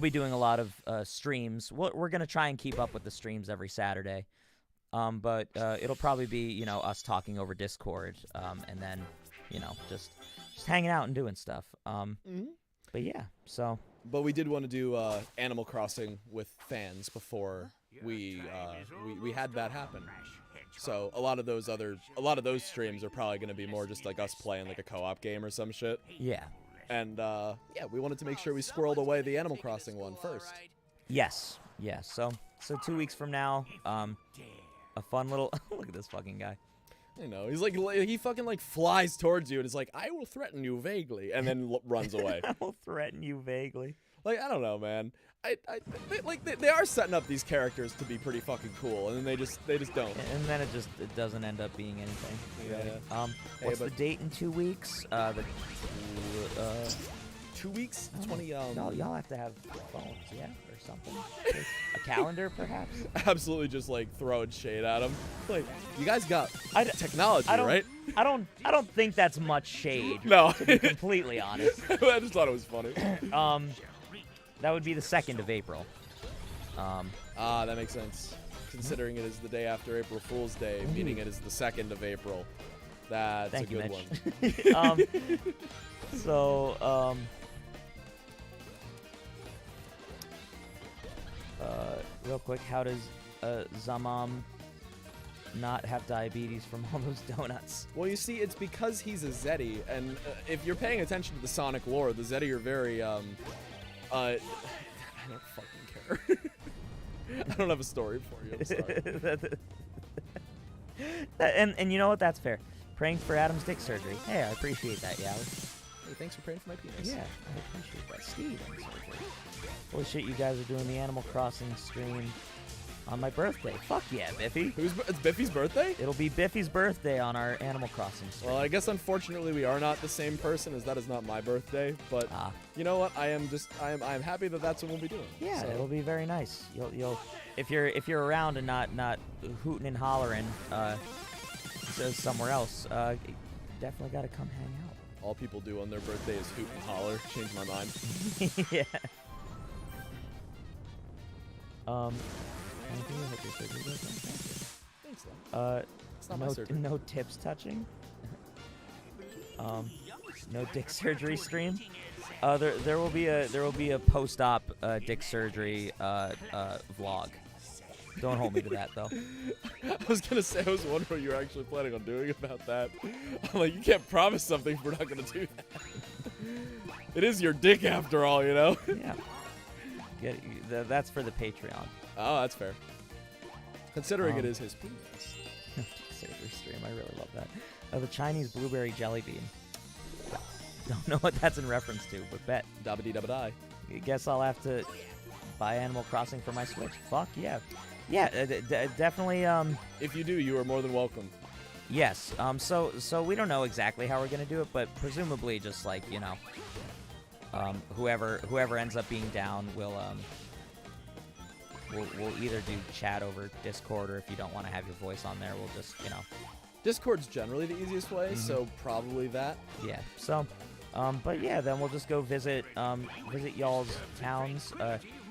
be doing a lot of streams. We're gonna try and keep up with the streams every Saturday. But it'll probably be, you know, us talking over Discord, and then, you know, just hanging out and doing stuff. But yeah, so. But we did want to do Animal Crossing with fans before we had that happen. So a lot of those streams are probably going to be more just like us playing like a co-op game or some shit. Yeah. And yeah, we wanted to make sure we squirreled away the Animal Crossing one first. Yes. Yes. So 2 weeks from now, a fun little look at this fucking guy. You know, he's like, he fucking like flies towards you and is like, I will threaten you vaguely, and then runs away. I will threaten you vaguely. Like, I don't know, man. They are setting up these characters to be pretty fucking cool, and then they just don't. And then it doesn't end up being anything. Really. Yeah. What's the date in 2 weeks? 2 weeks? 20. Y'all have to have phones, yeah, or something. A calendar, perhaps. Absolutely, just like throwing shade at him. Like, you guys got technology, I don't, right? I don't think that's much shade. No. To be completely honest. I just thought it was funny. That would be the 2nd of April. That makes sense. Considering it is the day after April Fool's Day, meaning it is the 2nd of April. That's Thank a you, good Mitch. one. Real quick, how does Zamam not have diabetes from all those donuts? Well, you see, it's because he's a Zeddy, and if you're paying attention to the Sonic lore, the Zeddy are very, I don't fucking care. I don't have a story for you, I'm sorry. and you know what? That's fair. Praying for Adam's dick surgery. Hey, I appreciate that, Yally. Hey, thanks for praying for my penis. Yeah, I appreciate that. Steve, holy shit, you guys are doing the Animal Crossing stream on my birthday. Fuck yeah, Biffy. It's Biffy's birthday? It'll be Biffy's birthday on our Animal Crossing stream. Well, I guess unfortunately we are not the same person, as that is not my birthday. But you know what? I am happy that that's what we'll be doing. Yeah, so. It'll be very nice. You'll if you're around and not hooting and hollering somewhere else, definitely got to come hang out. All people do on their birthday is hoot and holler. Change my mind. Yeah. Anything you hope your surgery goes well? Thanks, though. It's not my surgery. No tips touching. No dick surgery stream. There will be a post-op dick surgery vlog. Don't hold me to that though. I was gonna say, I was wondering what you were actually planning on doing about that. I'm like, you can't promise something if we're not gonna do that. It is your dick after all, you know? Yeah. That's for the Patreon. Oh, that's fair. Considering it is his penis. Server stream, I really love that. The Chinese blueberry jelly bean. Don't know what that's in reference to, but bet. Dabba-dee-dabba-die. Guess I'll have to buy Animal Crossing for my Switch. Fuck yeah. Yeah, definitely. If you do, you are more than welcome. Yes. So we don't know exactly how we're gonna do it, but presumably just like, you know, whoever ends up being down will we'll either do chat over Discord, or if you don't want to have your voice on there, we'll just, you know. Discord's generally the easiest way, so probably that. Yeah. So, but yeah, then we'll just go visit y'all's towns.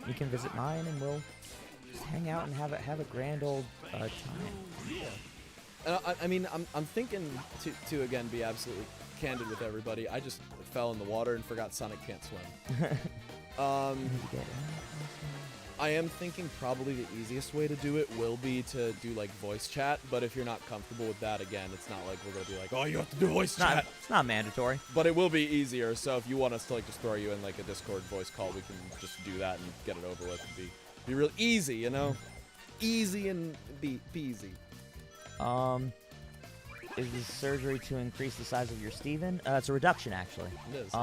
You can visit mine, and we'll just hang out and have a grand old time. Yeah. I mean, I'm thinking to again be absolutely candid with everybody. I just fell in the water and forgot Sonic can't swim. I am thinking probably the easiest way to do it will be to do like voice chat, but if you're not comfortable with that, again, it's not like we're gonna be like, oh, you have to do voice chat. It's not mandatory. But it will be easier. So if you want us to like just throw you in like a Discord voice call, we can just do that and get it over with. And be real easy, you know, easy and be easy. Is this surgery to increase the size of your Steven? It's a reduction, actually. It is.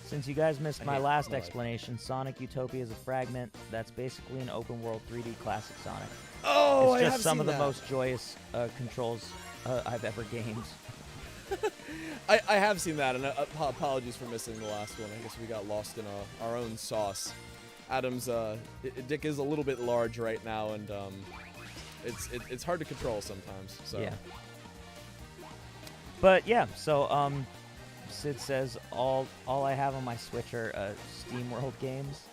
Since you guys missed my hate last my life. explanation, Sonic Utopia is a fragment that's basically an open world 3D classic Sonic. Oh, It's I just have some seen of the that. most joyous controls I've ever gamed. I have seen that, and apologies for missing the last one. I guess we got lost in our own sauce. Adam's dick is a little bit large right now, and it's hard to control sometimes. So. Yeah. But yeah, so Sid says all I have on my Switch are SteamWorld games.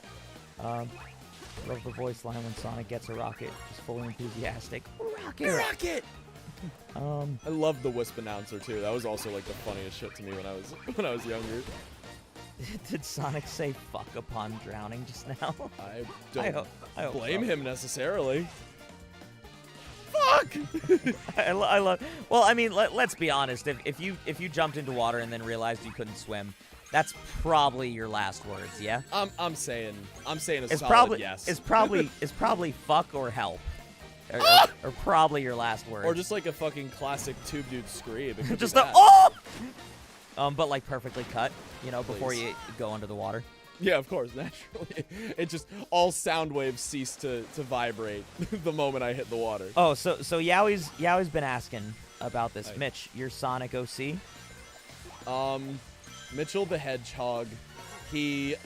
Love the voice line when Sonic gets a rocket, just fully enthusiastic. Rocket! I love the Wisp announcer too. That was also like the funniest shit to me when I was younger. Did Sonic say "fuck" upon drowning just now? I don't I hope blame so. him necessarily. Fuck! I love. Well, I mean, let's be honest. If you jumped into water and then realized you couldn't swim, that's probably your last words. Yeah. I'm saying a It's solid probably yes. it's probably fuck or help, or probably your last word. Or just like a fucking classic tube dude scream. It could just be a that. oh. But like perfectly cut, you know, before Please. you go under the water. Yeah, of course, naturally. It just all sound waves cease to vibrate the moment I hit the water. Oh, so Yowie's been asking about this. Hey. Mitch, your Sonic OC. Mitchell the Hedgehog, he's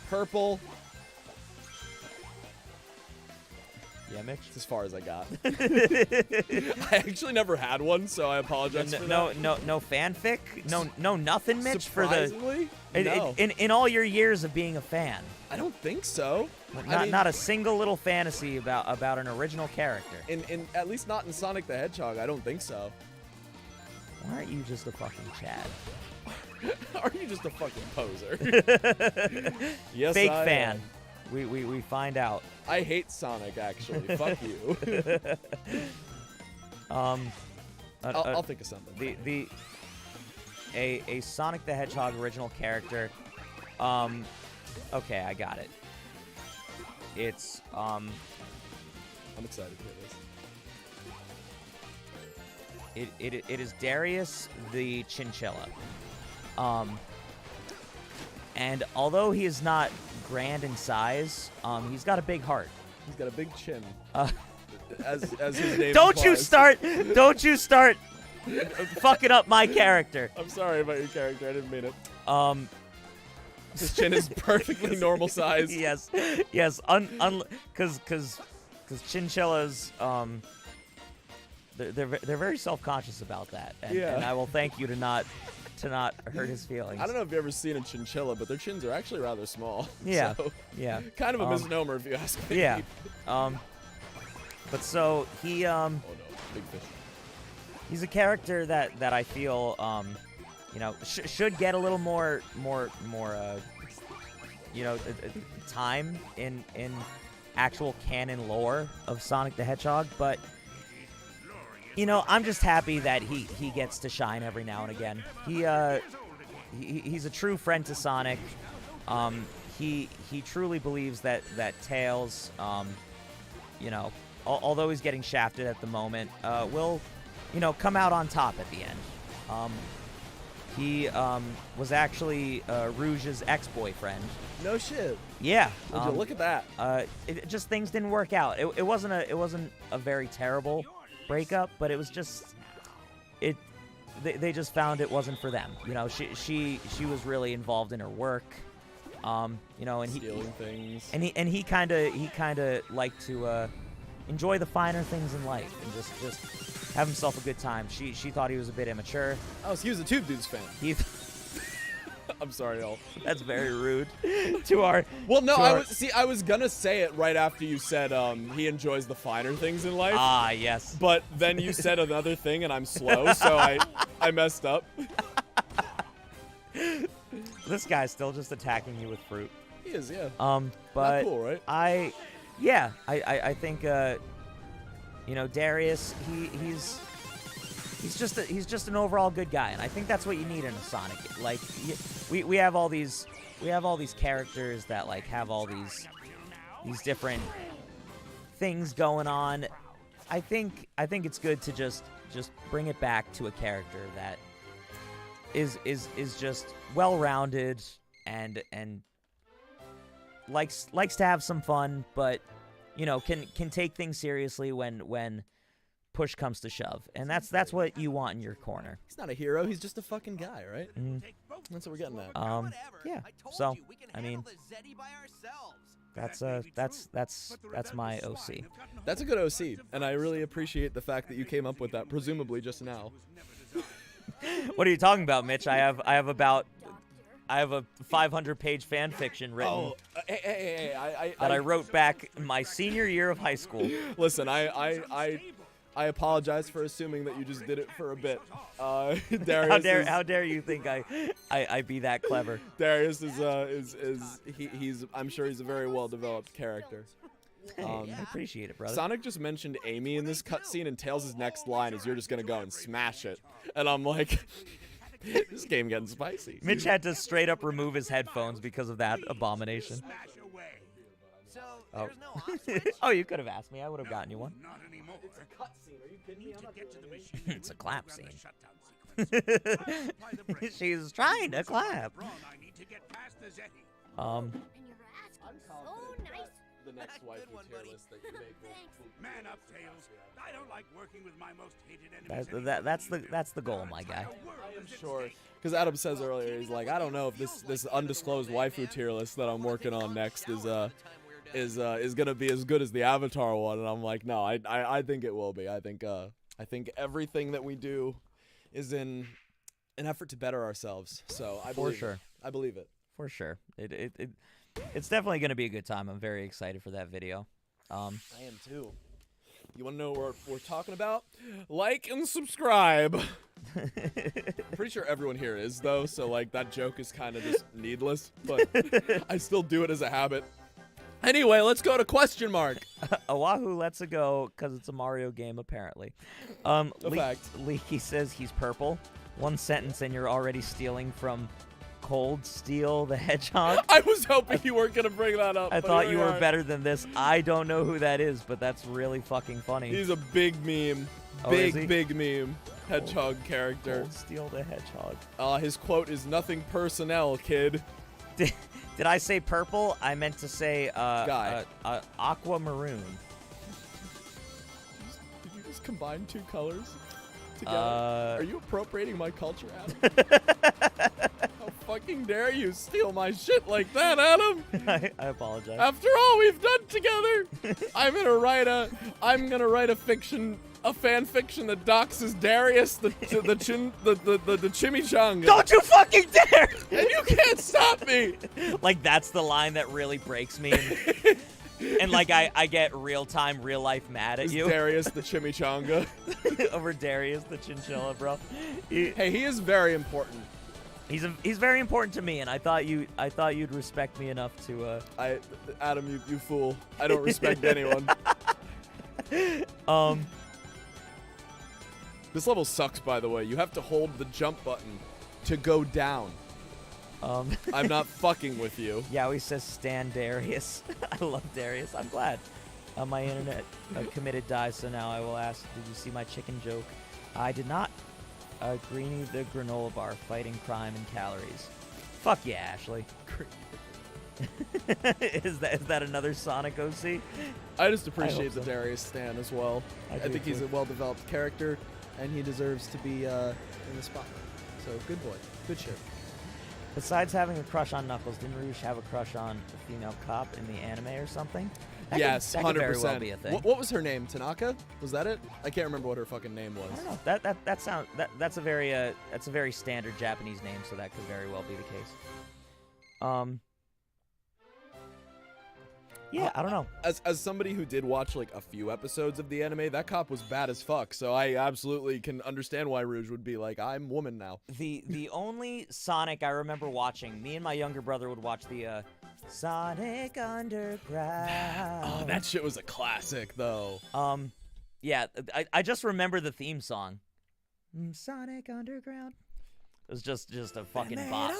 purple. Yeah, Mitch. That's as far as I got. I actually never had one, so I apologize for that. No fanfic. No nothing, Mitch. Surprisingly, no. In all your years of being a fan, I don't think so. not a single little fantasy about an original character. In at least not in Sonic the Hedgehog. I don't think so. Why aren't you just a fucking Chad? Are you just a fucking poser? Yes, Fake I fan. am. We find out. I hate Sonic, actually. Fuck you. I'll think of something. A Sonic the Hedgehog original character. Okay, I got it. It's I'm excited to hear this. It is Darius the Chinchilla. And although he is not grand in size, he's got a big heart. He's got a big chin. As his name Don't you implies. don't you start fucking up my character. I'm sorry about your character. I didn't mean it. His chin is perfectly normal size. Yes. Because chinchillas, they're very self-conscious about that, and, Yeah. and I will thank you to not hurt his feelings. I don't know if you've ever seen a chinchilla, but their chins are actually rather small. Yeah. So, Yeah. kind of a misnomer if you ask me. Yeah. But so he Oh no, big fish. he's a character that I feel should get a little more you know, time in actual canon lore of Sonic the Hedgehog, but you know, I'm just happy that he gets to shine every now and again. He's a true friend to Sonic. He truly believes that Tails, you know, although he's getting shafted at the moment, will, you know, come out on top at the end. He was actually Rouge's ex-boyfriend. No shit. Yeah. Would you look at that? Just things didn't work out. It wasn't a very terrible breakup, but it was just they just found it wasn't for them. You know, she was really involved in her work. You know, and stealing things. And he kind of liked to enjoy the finer things in life and just have himself a good time. She thought he was a bit immature. Oh, so he was a Tube Dudes fan. I'm sorry, y'all. That's very rude to our. Well, no, I was gonna say it right after you said he enjoys the finer things in life. Ah, yes. But then you said another thing, and I'm slow, so I messed up. This guy's still just attacking you with fruit. He is, yeah. But not cool, right? I think you know, Darius, he's just an overall good guy, and I think that's what you need in a Sonic. Like, we have all these characters that like have all these different things going on. I think it's good to just bring it back to a character that is just well-rounded and likes to have some fun, but you know, can take things seriously when push comes to shove, and that's what you want in your corner. He's not a hero. He's just a fucking guy, right? That's what we're getting at. Yeah. So I mean, that's my OC. That's a good OC, and I really appreciate the fact that you came up with that, presumably just now. What are you talking about, Mitch? I have a 500-page fan fiction written that I wrote back in my senior year of high school. Listen, I apologize for assuming that you just did it for a bit. Darius how dare you think I be that clever? Darius he's I'm sure he's a very well developed character. I appreciate it, brother. Sonic just mentioned Amy in this cutscene, and Tails' next line is, "You're just gonna go and smash it," and I'm like, this game getting spicy. Mitch had to straight up remove his headphones because of that abomination. Oh. Oh, you could have asked me. I would have gotten you one. Not anymore. It's a cutscene. Are you kidding me? I'm not It's a clap scene. She's trying to clap. And you're asking so nice. the next waifu tier list that you make will Man up, Tails. I don't like working with my most hated enemies. That's the goal, my guy. I am sure, because Adam says earlier, he's like, I don't know if this undisclosed waifu tier list that I'm working on next is gonna be as good as the Avatar one, and I'm like, no, I think it will be. I think everything that we do is in an effort to better ourselves. So I believe it. I believe it. For sure. It's definitely going to be a good time. I'm very excited for that video. I am too. You want to know what we're talking about? Like and subscribe. I'm pretty sure everyone here is, though, so like that joke is kind of just needless, but I still do it as a habit. Anyway, let's go to question mark. Oahu lets it go because it's a Mario game, apparently. Leaky says he's purple. One sentence and you're already stealing from Cold Steel the Hedgehog. I was hoping you weren't going to bring that up. I thought you were better than this. I don't know who that is, but that's really fucking funny. He's a big meme. Oh, big meme. Hedgehog character. Cold Steel the Hedgehog. His quote is nothing personnel, kid. Did I say purple? I meant to say aquamarine. Did you just combine two colors together? Are you appropriating my culture, Adam? How fucking dare you steal my shit like that, Adam? I apologize. After all we've done together, I'm gonna write a fan fiction that doxes Darius the chimichanga. Don't you fucking dare! And you can't stop me! Like, that's the line that really breaks me. And like, I get real life mad at you. Darius the chimichanga. Over Darius the chinchilla, bro. Hey, he is very important. He's very important to me, and I thought you'd respect me enough to. Adam, you fool! I don't respect anyone. This level sucks, by the way. You have to hold the jump button to go down. I'm not fucking with you. Yowie says Stan Darius. I love Darius. I'm glad. My internet committed dies, so now I will ask, did you see my chicken joke? I did not. Greenie the granola bar fighting crime and calories. Fuck yeah, Ashley. is that another Sonic OC? I just appreciate so. the Darius stan as well. I I do think he's too. a well-developed character, and he deserves to be in the spotlight. So good boy, good shit. Besides having a crush on Knuckles, didn't Rouge have a crush on a female cop in the anime or something? Yes, 100%. That could very well be a thing. What was her name? Tanaka? Was that it? I can't remember what her fucking name was. I don't know. That's a very standard Japanese name, so that could very well be the case. Yeah, I don't know. As somebody who did watch like a few episodes of the anime, that cop was bad as fuck. So I absolutely can understand why Rouge would be like, I'm woman now. The only Sonic I remember watching, me and my younger brother would watch the Sonic Underground. Oh, that shit was a classic though. Yeah, I just remember the theme song. Sonic Underground. It was just a fucking bop.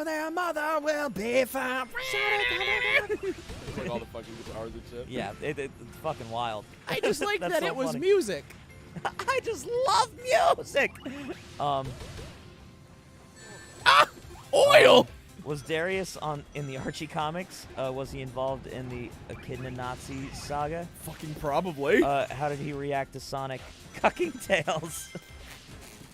Their mother will be found. It's like all the fucking guitars and shit. Yeah, it's fucking wild. I just like That's that so it was funny. music. I just love music. Oil. Was Darius in the Archie comics? Was he involved in the Echidna Nazi saga? Fucking probably. How did he react to Sonic cucking tails?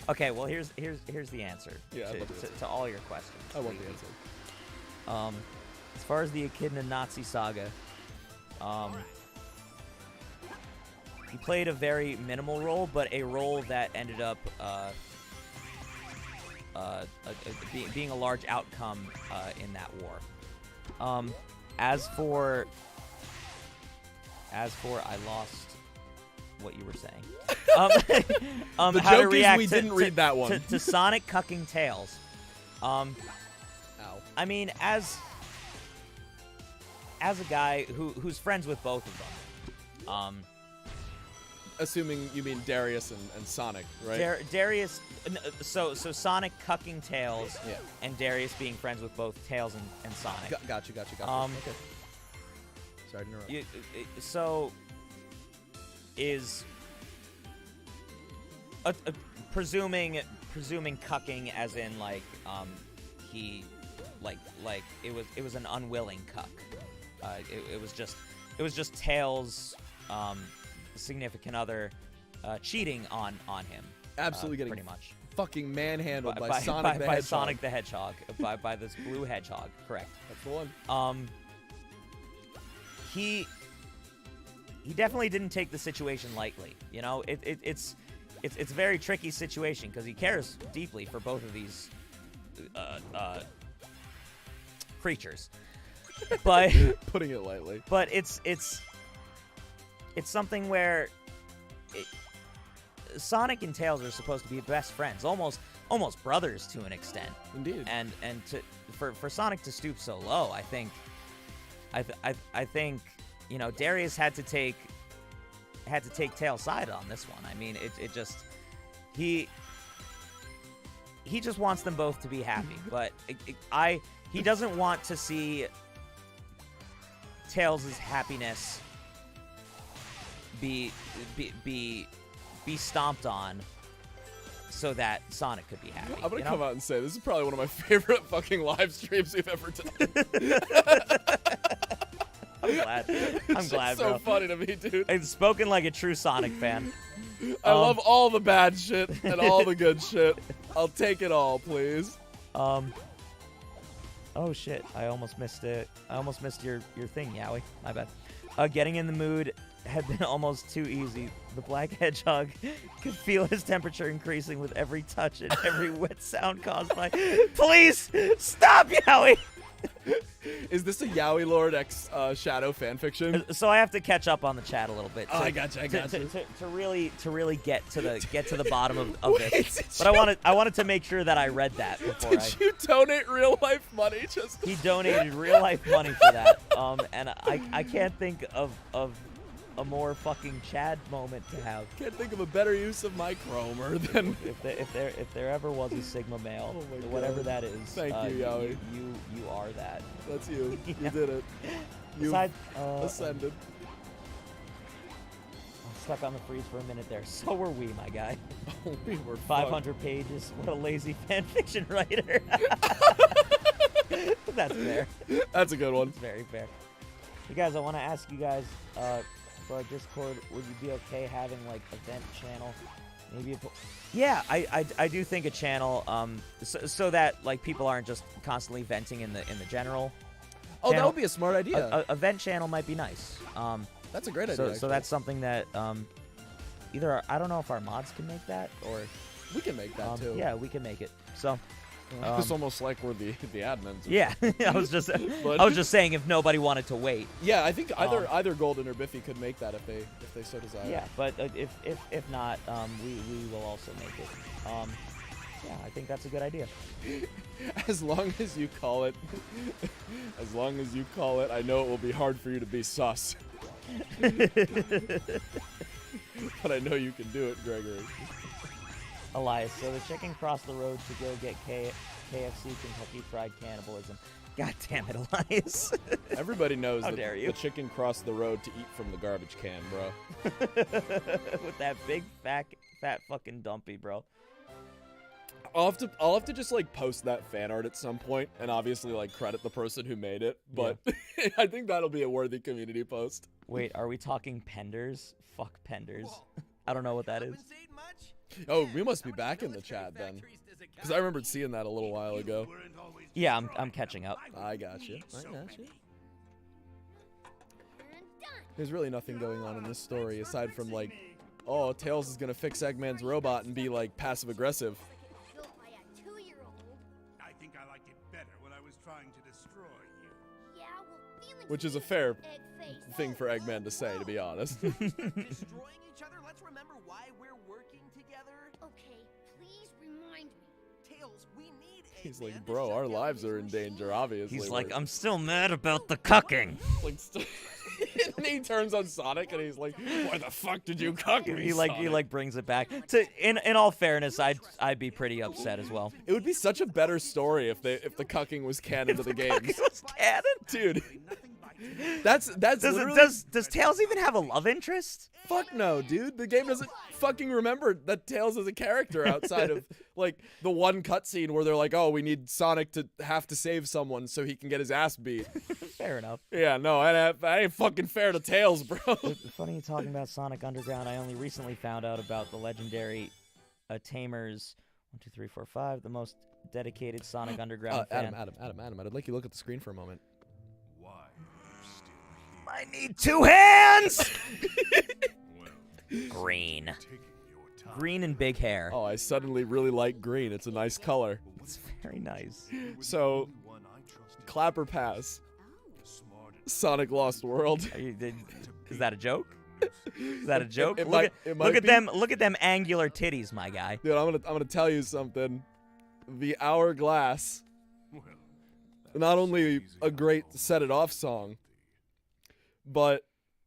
Okay, well here's the answer Yeah, I'd love the answer. to all your questions. I want the answer. As far as the Echidna Nazi saga, he played a very minimal role, but a role that ended up being a large outcome in that war. As for I lost what you were saying. The how to joke is react we to- didn't read that one. to Sonic cucking tails. Ow. I mean, as a guy who's friends with both of them, Assuming you mean Darius and Sonic, right? Darius, so Sonic cucking Tails, Yeah. and Darius being friends with both Tails and Sonic. Got you. Okay. Sorry to interrupt. So is presuming cucking as in like he like it was an unwilling cuck. It was just Tails significant other cheating on him. Absolutely getting pretty much fucking manhandled by Sonic the Hedgehog. Sonic the Hedgehog by this blue hedgehog. Correct. That's the one. He definitely didn't take the situation lightly. You know, it's a very tricky situation because he cares deeply for both of these creatures. But Putting it lightly. but it's something where Sonic and Tails are supposed to be best friends, almost brothers to an extent. Indeed. And for Sonic to stoop so low, I think you know Darius had to take Tails' side on this one. I mean, it just he just wants them both to be happy, but he doesn't want to see Tails' happiness be stomped on so that Sonic could be happy. I'm gonna you know? come out and say this is probably one of my favorite fucking live streams we've ever done. I'm glad. I'm It's glad, so bro. funny to me, dude. It's spoken like a true Sonic fan. I love all the bad shit and all the good shit. I'll take it all, please. Oh shit! I almost missed it. I almost missed your thing, Yowie. My bad. Getting in the mood had been almost too easy. The black hedgehog could feel his temperature increasing with every touch and every wet sound caused by. Please stop, Yowie. Is this a Yaoi Lord X Shadow fanfiction? So I have to catch up on the chat a little bit. Oh, I gotcha. To really get to the bottom of Wait, this. did But I wanted to make sure that I read that before Did you donate real life money? Just he donated real life money for that. And I can't think of a more fucking Chad moment to have. can't think of a better use of my chromer than. If there ever was a Sigma male, Oh my whatever God. that is, Thank you, Yaoi. You are that. That's you. Yeah. You did it. You Besides, ascended. I'm stuck on the freeze for a minute there. So were we, my guy. We were 500 pages. What a lazy fan fiction writer. That's fair. That's a good one. It's very fair. Hey guys, I want to ask you guys for our Discord, would you be okay having like event channel? Maybe yeah, I do think a channel so that like people aren't just constantly venting in the general. Oh, that channel. would be a smart idea. A event channel might be nice. That's a great idea. So actually. that's something that either I don't know if our mods can make that or we can make that too. yeah, we can make it. So It's almost like we're the admins. yeah, I was just saying if nobody wanted to wait. Yeah, I think either Golden or Biffy could make that if they so desire. Yeah, but if not, we will also make it. Yeah, I think that's a good idea. As long as you call it, I know it will be hard for you to be sus. But I know you can do it, Gregory. Elias, so the chicken crossed the road to go get KFC Kentucky Fried Cannibalism. God damn it, Elias. Everybody knows How that dare you. the chicken crossed the road to eat from the garbage can, bro. With that big fat fucking dumpy, bro. I'll have to just like post that fan art at some point and obviously like credit the person who made it, but I think that'll be a worthy community post. Wait, are we talking penders? Fuck penders. I don't know what that is. Oh, we must be back in the chat then. Because I remembered seeing that a little while ago. Yeah, I'm catching up. I got you. And done. There's really nothing going on in this story aside from like, oh, Tails is gonna fix Eggman's robot and be like passive aggressive. Built by a 2-year-old. I think I liked it better when I was trying to destroy you. Yeah, well, feelings Which is a change, fair egg-face. thing for Eggman to say, to be honest. Destroying each other? Let's remember why we're working together. Okay, please remind me. Tails, we need He's Eggman like, to bro, shut our down lives these are in machines." danger, obviously. He's like, We're- I'm still mad about the cucking. like, and he turns on Sonic and he's like, why the fuck did you cuck me, He like brings it back. In all fairness, I'd be pretty upset as well. It would be such a better story if the cucking was canon to the game. It was canon. Dude. That's literally Does Tails even have a love interest? fuck no, dude. The game doesn't fucking remember that Tails is a character outside of like the one cutscene where they're like, oh, we need Sonic to have to save someone so he can get his ass beat. Fair enough. Yeah, no, that ain't fucking fair to Tails, bro. Funny you talking about Sonic Underground. I only recently found out about the legendary Tamers 1, 2, 3, 4, 5, the most dedicated Sonic Underground fan. Adam, I'd like you to look at the screen for a moment. Why are you still here? I need 2 hands. Well, Green. taking your time. Green and big hair. Oh, I suddenly really like green. It's a nice color. It's very nice. So, One I trusted, Clapper Pass, the smart Sonic Lost World. Is that a joke? Is that a joke? It look might- at, it might look at be. them. Look at them angular titties, my guy. Dude, I'm gonna tell you something. The Hourglass, well, not only a great Set It Off song, but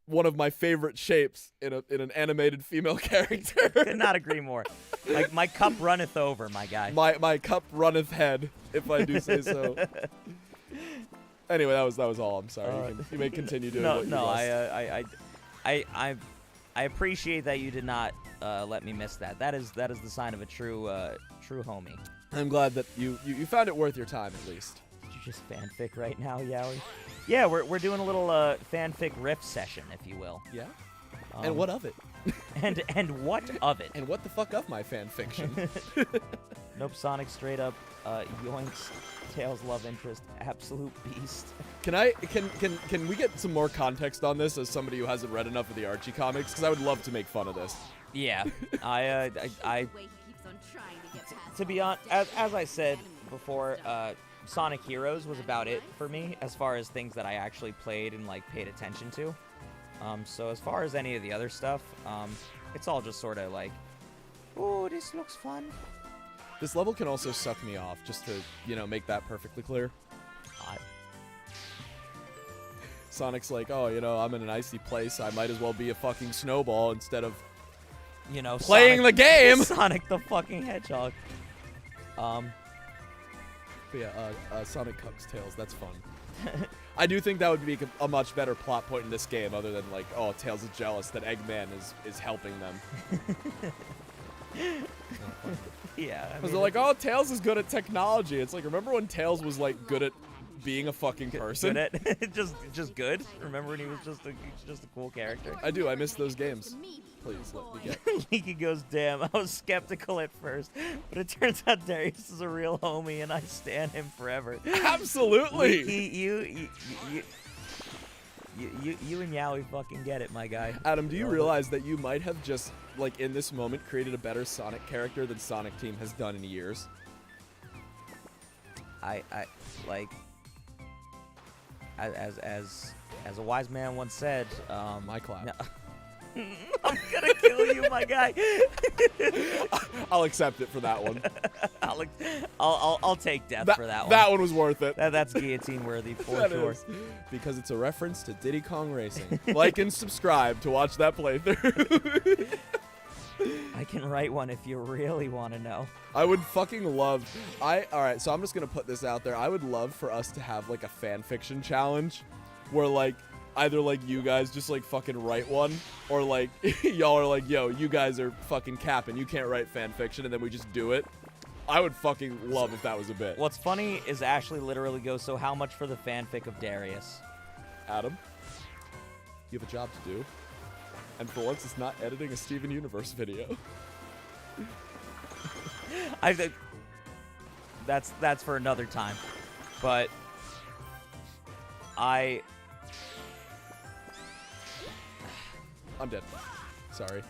one of my favorite shapes in an animated female character. Could not agree more. Like my cup runneth over, my guy. my cup runneth head, if I do say so. Anyway, that was all. I'm sorry. You may continue doing what you must. I appreciate that you did not let me miss that. That is the sign of a true homie. I'm glad that you found it worth your time at least. Did you just fanfic right now, Yowie? Yeah, we're doing a little fanfic riff session, if you will. Yeah. And what of it? And what of it? And what the fuck of my fan fiction? Nope, Sonic straight up yoinks Tails love interest, absolute beast. Can we get some more context on this as somebody who hasn't read enough of the Archie comics? Because I would love to make fun of this. Yeah, I to be honest, as I said before, Sonic Heroes was about it for me as far as things that I actually played and like paid attention to. So as far as any of the other stuff, it's all just sort of like, oh, this looks fun. This level can also suck me off, just to, you know, make that perfectly clear. Sonic's like, oh, you know, I'm in an icy place. I might as well be a fucking snowball instead of, you know, playing Sonic, the game. Sonic the fucking Hedgehog. But yeah, Sonic cucks Tails. That's fun. I do think that would be a much better plot point in this game, other than like, oh, Tails is jealous that Eggman is helping them. Yeah. Because they're like, oh, Tails is good at technology. It's like, remember when Tails was like good at being a fucking person? Good at just good. Remember when he was just a cool character? I do. I miss those games. Please let me get. Leaky goes, damn. I was skeptical at first, but it turns out Darius is a real homie, and I stan him forever. Absolutely. Leaky, you and Yowie fucking get it, my guy. Adam, do you realize that you might have just, like, in this moment, created a better Sonic character than Sonic Team has done in years? I like, as a wise man once said, My clap. no, I'm gonna kill you, my guy. I'll accept it for that one. I'll take death for that one. That one was worth it. That's guillotine worthy for That sure. is. Because it's a reference to Diddy Kong Racing. Like and subscribe to watch that playthrough. I can write one if you really want to know. I would fucking love. Alright, so I'm just gonna put this out there. I would love for us to have like a fan fiction challenge where like either like you guys just like fucking write one, or like y'all are like, yo, you guys are fucking capping, you can't write fan fiction, and then we just do it. I would fucking love if that was a bit. What's funny is Ashley literally goes, so how much for the fanfic of Darius? Adam, you have a job to do. And for once, it's not editing a Steven Universe video. I think that's for another time. But I'm dead. Sorry.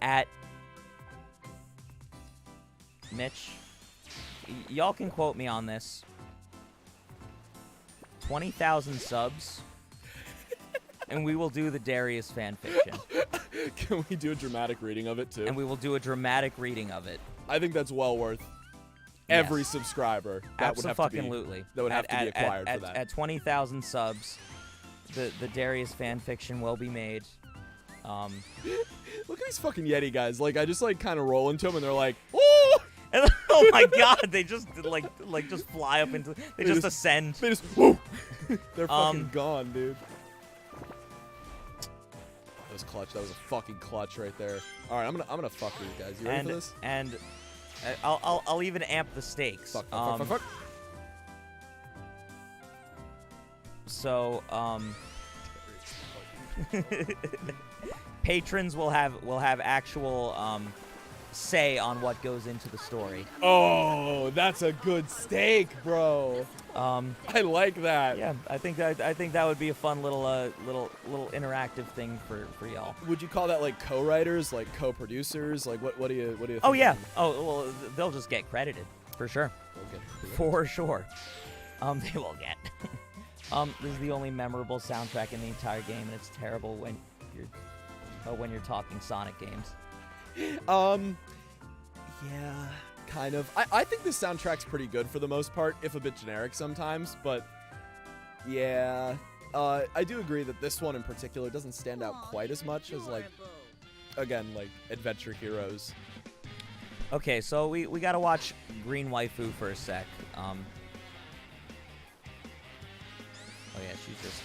at Mitch. Y'all can quote me on this. 20,000 subs, and we will do the Darius fanfiction. Can we do a dramatic reading of it too? And we will do a dramatic reading of it. I think that's well worth every subscriber. That would have to be. Absolutely. That would have to be acquired for that. At 20,000 subs, the Darius fanfiction will be made. Look at these fucking Yeti guys. Like, I just like kind of roll into them, and they're like, "Ooh!" And, oh my God! They just like just fly up into. They just ascend. They just woo. They're fucking gone, dude. That was clutch. That was a fucking clutch right there. All right, I'm gonna fuck these guys. You ready for this? And I'll even amp the stakes. Fuck. So patrons will have actual say on what goes into the story. Oh, that's a good steak, bro. I like that. Yeah, I think that would be a fun little interactive thing for y'all. Would you call that like co-writers, like co-producers? Like what do you think? Oh yeah. Oh well, they'll just get credited for sure. Okay. For sure. They will get. This is the only memorable soundtrack in the entire game, and it's terrible when you're talking Sonic games. Yeah, kind of. I think this soundtrack's pretty good for the most part, if a bit generic sometimes, but yeah. I do agree that this one in particular doesn't stand out quite as much as, like, again, like, Adventure Heroes. Okay, so we gotta watch Green Waifu for a sec. Oh yeah, she's just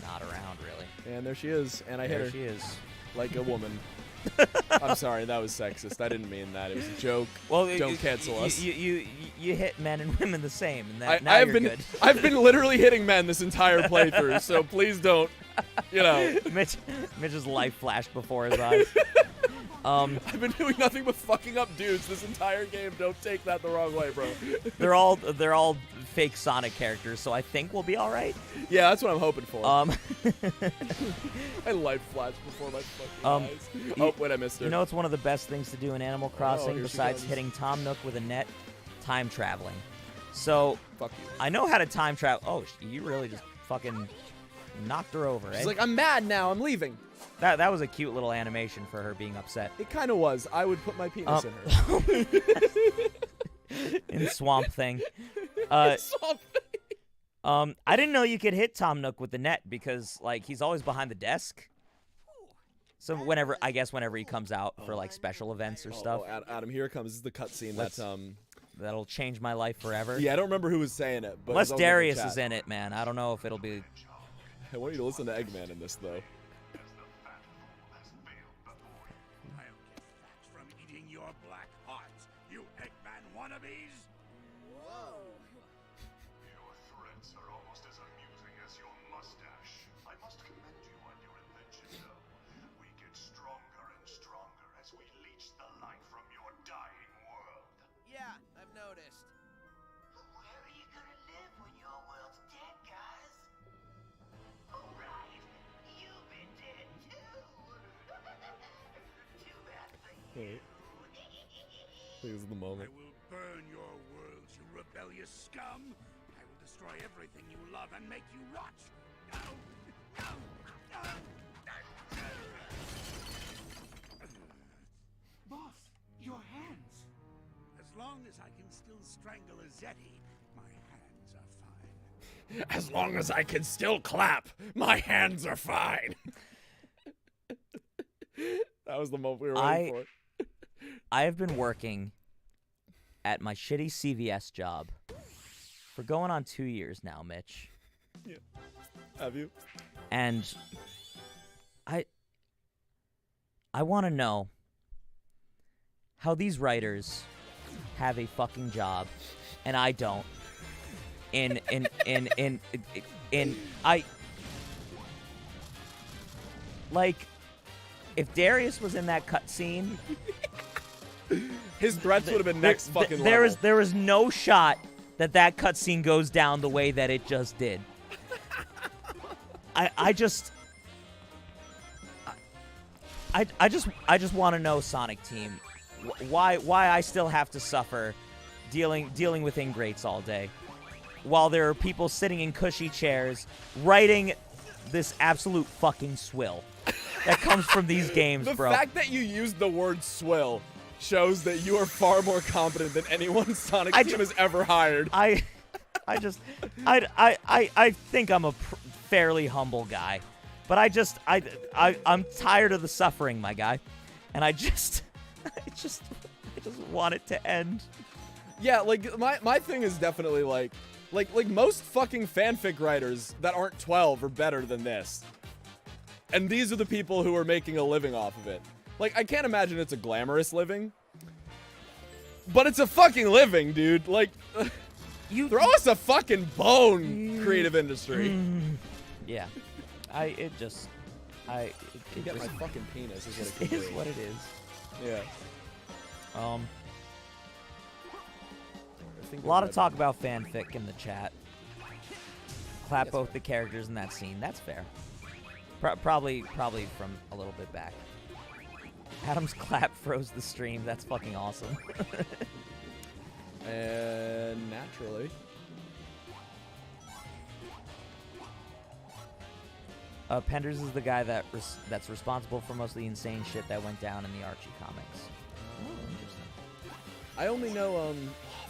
not around really. And there she is, and I hit her. There she is. Like a woman. I'm sorry, that was sexist. I didn't mean that. It was a joke. Well, don't cancel us. You hit men and women the same, and now you're good. I've been literally hitting men this entire playthrough, so please don't. You know. Mitch's life flashed before his eyes. I've been doing nothing but fucking up dudes this entire game. Don't take that the wrong way, bro. They're all fake Sonic characters, so I think we'll be all right. Yeah, that's what I'm hoping for. I life flashed before my fucking eyes. Oh, wait, I missed her. You know what's one of the best things to do in Animal Crossing here she besides comes. hitting Tom Nook with a net? Time traveling. So Fuck you. I know how to time travel. Oh, you really just fucking knocked her over, eh? She's like, I'm mad now. I'm leaving. That was a cute little animation for her being upset. It kind of was. I would put my penis in her. In Swamp Thing. Swamp Thing. I didn't know you could hit Tom Nook with the net because like he's always behind the desk. So whenever he comes out for like special events or stuff, Adam, here comes the cutscene that that'll change my life forever. Yeah, I don't remember who was saying it, but Unless it was over in the Darius chat. is in it, man. I don't know if it'll be. I want you to listen to Eggman in this though. I'll get fat from eating your black hearts, you Eggman wannabes! Whoa. Your threats are almost as amusing as your mustache. I must commend you on your invention, though. We get stronger and stronger as we leech the life from your dying world. Yeah, I've noticed. Where are you gonna live when your world's dead, guys? Oh, right. You've been dead, too. Too bad for you. This is the I moment. will burn your worlds, you rebellious scum! I will destroy everything you love and make you rot! Boss, your hands. As long as I can still strangle a Zeti, my hands are fine. As long as I can still clap, my hands are fine. That was the moment we were waiting for. I have been working at my shitty CVS job for going on 2 years now, Mitch. Yeah. Have you? And I want to know how these writers have a fucking job and I don't. Like, if Darius was in that cutscene, His threats would have been next fucking there level. is no shot that cutscene goes down the way that it just did. I just want to know, Sonic Team, why I still have to suffer dealing with ingrates all day, while there are people sitting in cushy chairs writing this absolute fucking swill that comes from these games, The bro. fact that you used the word swill shows that you are far more competent than anyone Sonic Team has ever hired. I think I'm a fairly humble guy, but I'm tired of the suffering, my guy, and I just want it to end. Yeah, like my thing is definitely like most fucking fanfic writers that aren't 12 are better than this. And these are the people who are making a living off of it. Like, I can't imagine it's a glamorous living. But it's a fucking living, dude. Like, throw us a fucking bone, creative industry. Yeah. You get my fucking penis is what it It can is be. what it is. Yeah. A lot of talk about fanfic in the chat. Clap both the characters in that scene. That's fair. Probably from a little bit back. Adam's clap froze the stream. That's fucking awesome. And naturally. Penders is the guy that's responsible for most of the insane shit that went down in the Archie comics. Oh, interesting. I only know,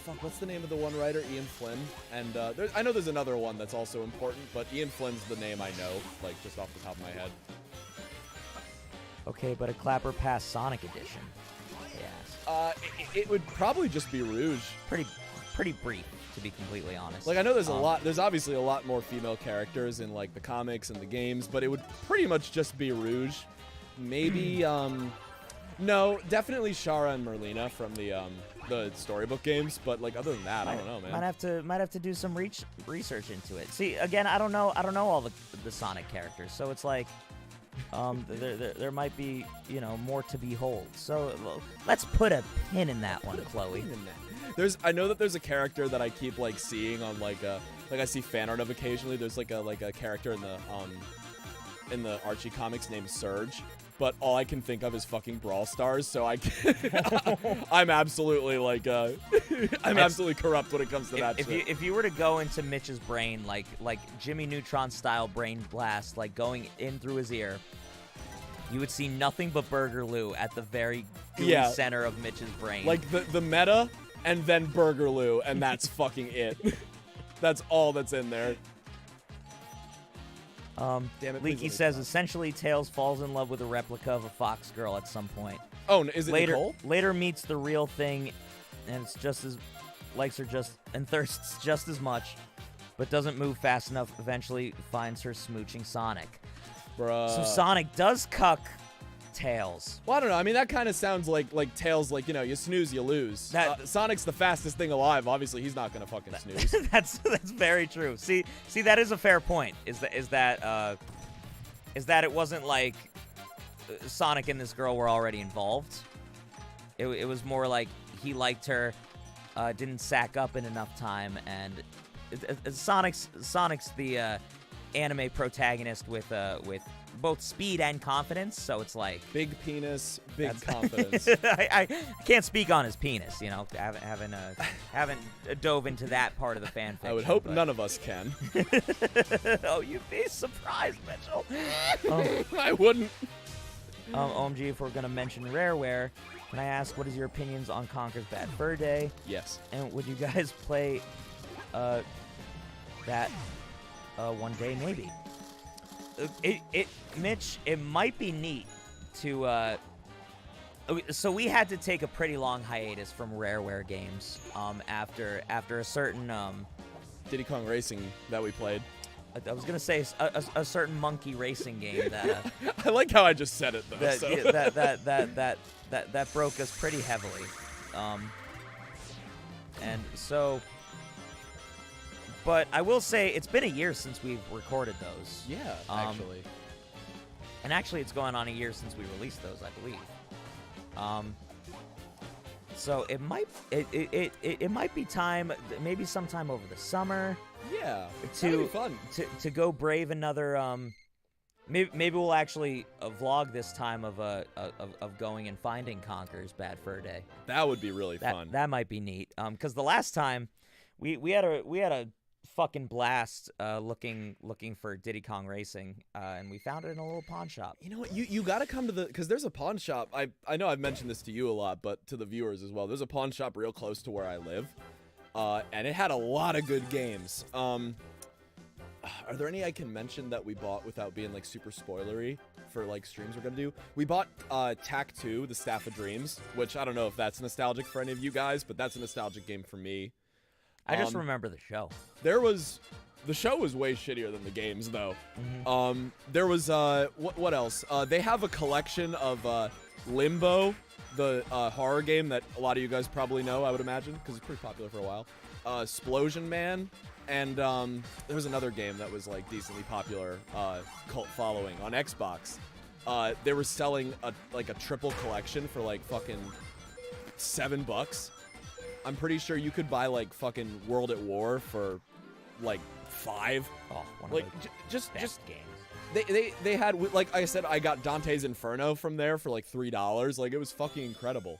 fuck, what's the name of the one writer? Ian Flynn. And I know there's another one that's also important, but Ian Flynn's the name I know, like, just off the top of my head. Okay, but a clapper past Sonic Edition. Yes. It would probably just be Rouge. Pretty brief, to be completely honest. Like, I know there's obviously a lot more female characters in, like, the comics and the games, but it would pretty much just be Rouge. Maybe, no, definitely Shara and Merlina from the storybook games, but, like, other than that, I don't know, man. Might have to do some research into it. See, again, I don't know all the Sonic characters, so it's like, there might be, more to behold. So let's put a pin in that one, Chloe. I know that there's a character that I keep like seeing on like I see fan art of occasionally. There's like a character in the Archie comics named Surge, but all I can think of is fucking Brawl Stars. So I'm absolutely like I'm absolutely corrupt when it comes to that if shit. you were to go into Mitch's brain like Jimmy Neutron style brain blast, like going in through his ear, you would see nothing but Burger Lou at the very gooey center of Mitch's brain. Like the meta and then Burger Lou, and that's fucking it. That's all that's in there. Damn it, Leaky says essentially Tails falls in love with a replica of a fox girl at some point. Oh, is it Nicole? Later meets the real thing, and it's just as likes her just and thirsts just as much, but doesn't move fast enough. Eventually finds her smooching Sonic. Bruh. So Sonic does cuck Tails. Well, I don't know. I mean, that kind of sounds like Tails, like, you know, you snooze, you lose. Sonic's the fastest thing alive. Obviously, he's not gonna fucking snooze. That's very true. See, that is a fair point. Is that it wasn't like Sonic and this girl were already involved. It was more like he liked her, didn't sack up in enough time, and Sonic's the anime protagonist with both speed and confidence, so it's like big penis, big confidence. I can't speak on his penis, you know. Haven't dove into that part of the fan fiction. I would hope none of us can. Oh, you'd be surprised, Mitchell. I wouldn't. OMG, if we're gonna mention Rareware, can I ask what is your opinions on Conker's Bad Fur Day? Yes. And would you guys play that one day maybe? Mitch, it might be neat to so we had to take a pretty long hiatus from Rareware games after a certain Diddy Kong Racing that we played. I was gonna say a certain monkey racing game that I like how I just said it though. That broke us pretty heavily, and so. But I will say it's been a year since we've recorded those. Yeah, actually. And actually, it's going on a year since we released those, I believe. So it might be time, maybe sometime over the summer. Yeah, that'd be fun. To go brave another. Maybe we'll actually vlog this time of going and finding Conker's Bad Fur Day. That would be really fun. That might be neat. Because the last time we had a fucking blast looking for Diddy Kong Racing, and we found it in a little pawn shop. You know what? You got to come to because there's a pawn shop. I know I've mentioned this to you a lot, but to the viewers as well. There's a pawn shop real close to where I live, and it had a lot of good games. Are there any I can mention that we bought without being like super spoilery for like streams we're gonna do? We bought TAC 2, The Staff of Dreams, which I don't know if that's nostalgic for any of you guys, but that's a nostalgic game for me. I just remember the show. The show was way shittier than the games, though. Mm-hmm. There was, what else? They have a collection of Limbo, the horror game that a lot of you guys probably know, I would imagine, because it's pretty popular for a while. Explosion Man, and there was another game that was, like, decently popular, cult following on Xbox. They were selling a triple collection for, like, fucking $7. I'm pretty sure you could buy like fucking World at War for like $5. Oh, one like of the just games. They had, like I said, I got Dante's Inferno from there for like $3. Like it was fucking incredible.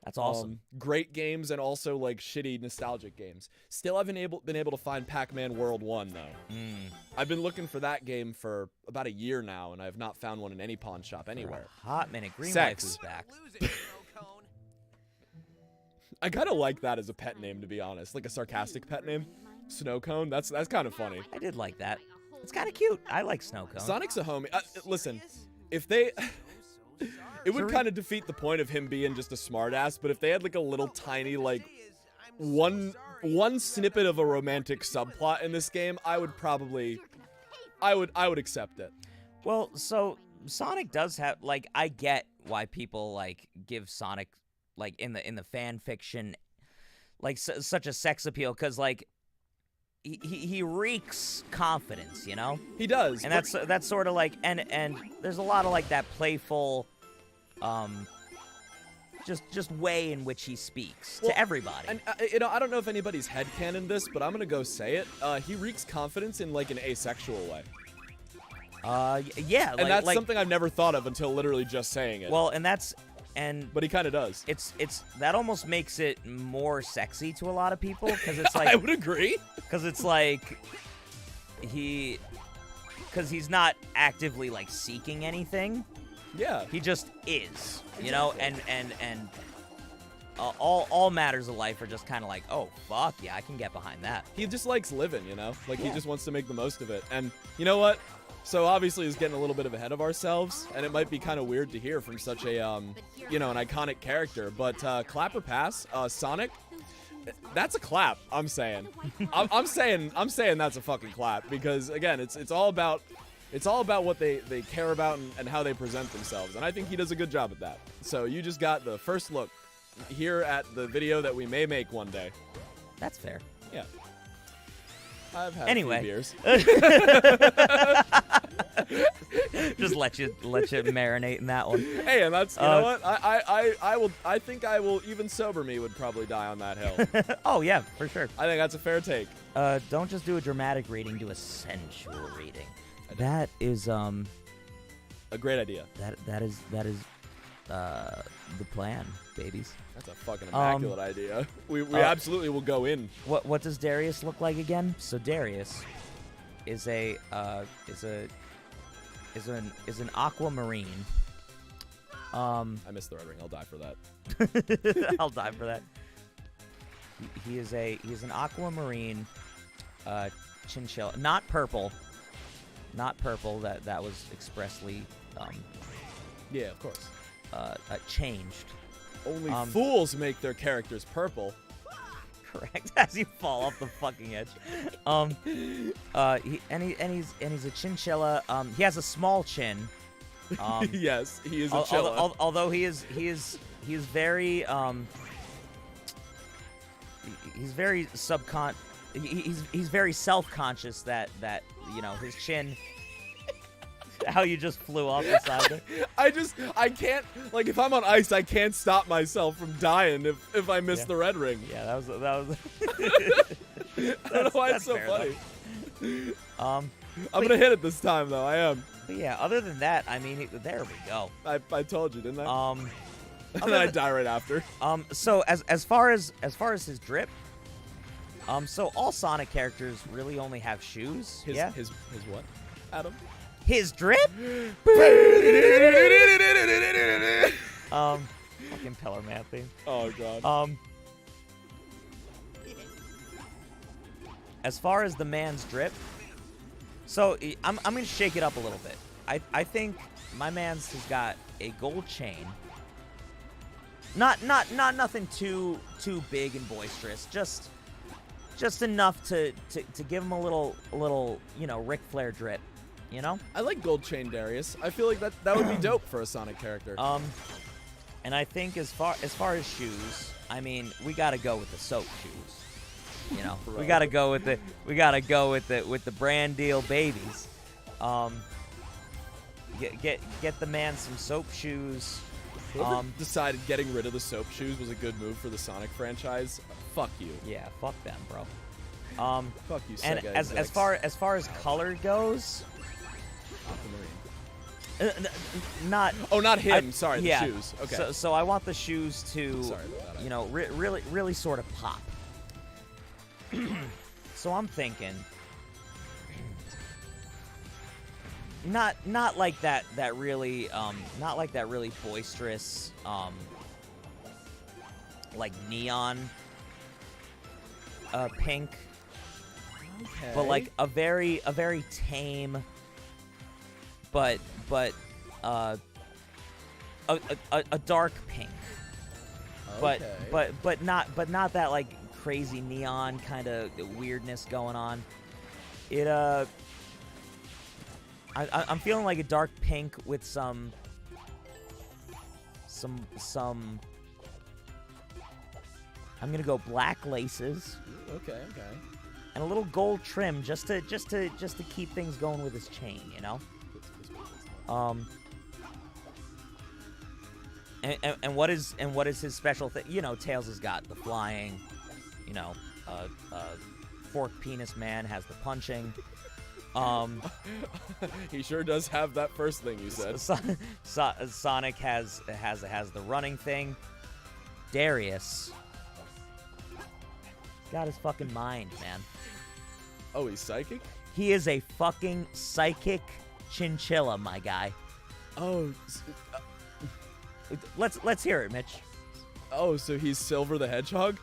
That's awesome. Great games and also like shitty nostalgic games. Still haven't been able to find Pac-Man World 1 though. I've been looking for that game for about a year now, and I have not found one in any pawn shop anywhere. Hot minute. Green Sex. Wife is back. I kind of like that as a pet name, to be honest. Like a sarcastic pet name. Snow Cone. That's kind of funny. I did like that. It's kind of cute. I like Snow Cone. Sonic's a homie. Listen, if they... it would kind of defeat the point of him being just a smartass, but if they had like a little tiny, like, one snippet of a romantic subplot in this game, I would probably... I would accept it. Well, so Sonic does have... Like, I get why people, like, give Sonic... like in the fan fiction, like such a sex appeal, because like he reeks confidence, you know. He does, and that's sort of like and there's a lot of like that playful, just way in which he speaks to everybody. And you know, I don't know if anybody's headcanon this, but I'm gonna go say it. He reeks confidence in like an asexual way. Yeah, and that's something I've never thought of until literally just saying it. Well, But he kind of does. it's that almost makes it more sexy to a lot of people because it's like I would agree. because it's like he's not actively like seeking anything. Yeah. He just is, you know, and all matters of life are just kind of like, oh fuck yeah, I can get behind that. He just likes living, you know? Like, he Yeah. just wants to make the most of it. And you know what? So obviously he's getting a little bit of ahead of ourselves, and it might be kind of weird to hear from such a, you know, an iconic character. But clap or pass, Sonic, that's a clap, I'm saying. I'm saying that's a fucking clap, because again, it's all about what they care about and how they present themselves. And I think he does a good job at that. So you just got the first look here at the video that we may make one day. That's fair. Yeah. I've had Anyway. a few beers. Just let you marinate in that one. Hey, and that's, you know what? I think I will, even sober me would probably die on that hill. Oh yeah, for sure. I think that's a fair take. Don't just do a dramatic reading, do a sensual reading. That is A great idea. that is the plan, babies. That's a fucking immaculate idea. We absolutely will go in. What does Darius look like again? So Darius is an aquamarine. I missed the red ring. I'll die for that. I'll die for that. He's an aquamarine chinchilla, not purple. Not purple. That was expressly Yeah, of course. changed. Only fools make their characters purple. Correct. As you fall off the fucking edge. He's a chinchilla. He has a small chin. Yes, he is a chilla. Although he is very he's very he's very self-conscious that you know his chin. How you just flew off the side there. I can't, like, if I'm on ice, I can't stop myself from dying if I miss the red ring. Yeah, that was. I don't know why it's so fair, funny. I'm I'm gonna hit it this time though. I am. But yeah, other than that, I mean, there we go. I told you, didn't I? And then I die right after. So as far as his drip, so all Sonic characters really only have shoes. His what, Adam? His drip? Fucking Pillar Man theme. Oh god. As far as the man's drip, so I'm gonna shake it up a little bit. I think my man's has got a gold chain. Not nothing too big and boisterous. Just enough to give him a little you know Ric Flair drip. You know? I like gold chain Darius. I feel like that would be dope for a Sonic character. And I think as far as shoes, I mean, we gotta go with the soap shoes. You know, we gotta go with the brand deal babies. Get the man some soap shoes. Whoever decided getting rid of the soap shoes was a good move for the Sonic franchise. Fuck you. Yeah, fuck them, bro. Fuck you. And Sega as execs. far as color goes, not him. Sorry, yeah, the shoes. Okay. So I want the shoes to, Sorry about that. you know, really sort of pop. So I'm thinking, not like that really boisterous like neon pink. Okay. But like a very tame, but a dark pink. Okay. But not that like crazy neon kind of weirdness going on. I'm feeling like a dark pink with some I'm gonna go black laces. Okay. And a little gold trim just to keep things going with his chain, you know. And what is his special thing? You know, Tails has got the flying, you know, fork penis man has the punching. He sure does have that first thing you said. Sonic has the running thing. Darius got his fucking mind, man. Oh, he's psychic? He is a fucking psychic chinchilla, my guy. Oh, Let's hear it, Mitch. oh, so he's Silver the Hedgehog?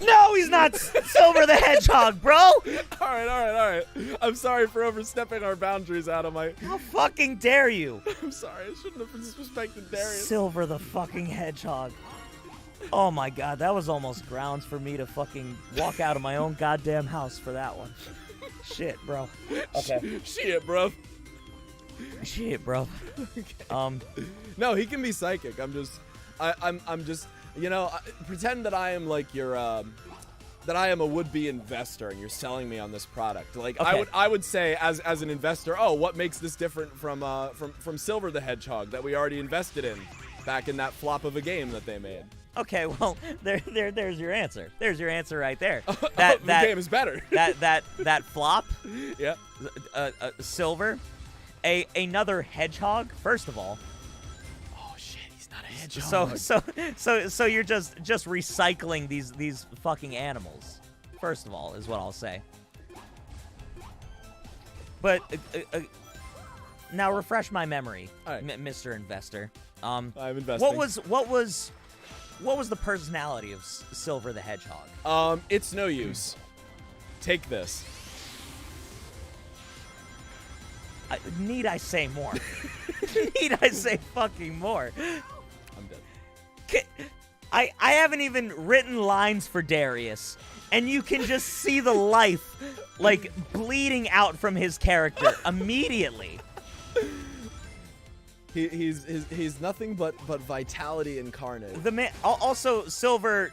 No, he's not Silver the Hedgehog, bro. All right. I'm sorry for overstepping our boundaries, Adam. How fucking dare you? I'm sorry. I shouldn't have disrespected Darius. Silver the fucking Hedgehog. Oh my god, that was almost grounds for me to fucking walk out of my own goddamn house for that one. Shit, bro. Okay. Shit, bro. Shit, bro. No, he can be psychic. I'm just, you know, pretend that I am like your, that I am a would-be investor and you're selling me on this product. Like, Okay. I would say as an investor, oh, what makes this different from Silver the Hedgehog that we already invested in back in that flop of a game that they made? Okay, well, there's your answer. There's your answer right there. The game is better. that flop, Yeah. Silver, another hedgehog. First of all, Oh shit, he's not a hedgehog. so you're just recycling these fucking animals. First of all, is what I'll say. But now refresh my memory, All right. Mr. Investor. I'm investing. What was the personality of Silver the Hedgehog? It's no use. Take this. Need I say more? Need I say fucking more? I'm dead. I haven't even written lines for Darius, and you can just see the life, like, bleeding out from his character immediately. He's nothing but vitality incarnate. The man, also Silver,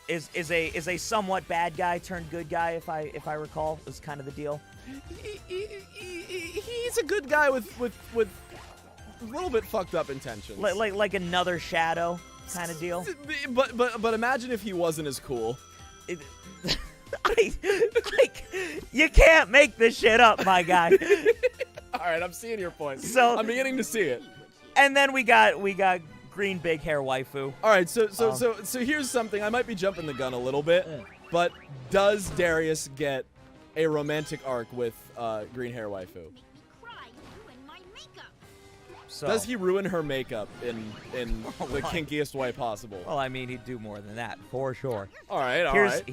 is a somewhat bad guy turned good guy, if I recall, is kind of the deal. He's a good guy with a little bit fucked up intentions. Like another Shadow kind of deal. But imagine if he wasn't as cool. You can't make this shit up, my guy. All right, I'm seeing your point. So- I'm beginning to see it. And then we got green big hair waifu. All right, so here's something. I might be jumping the gun a little bit, but does Darius get a romantic arc with green hair waifu? Cry, ruin my makeup. So, Does he ruin her makeup in the my. kinkiest way possible? Well, I mean, he'd do more than that for sure. All right, all Here's right.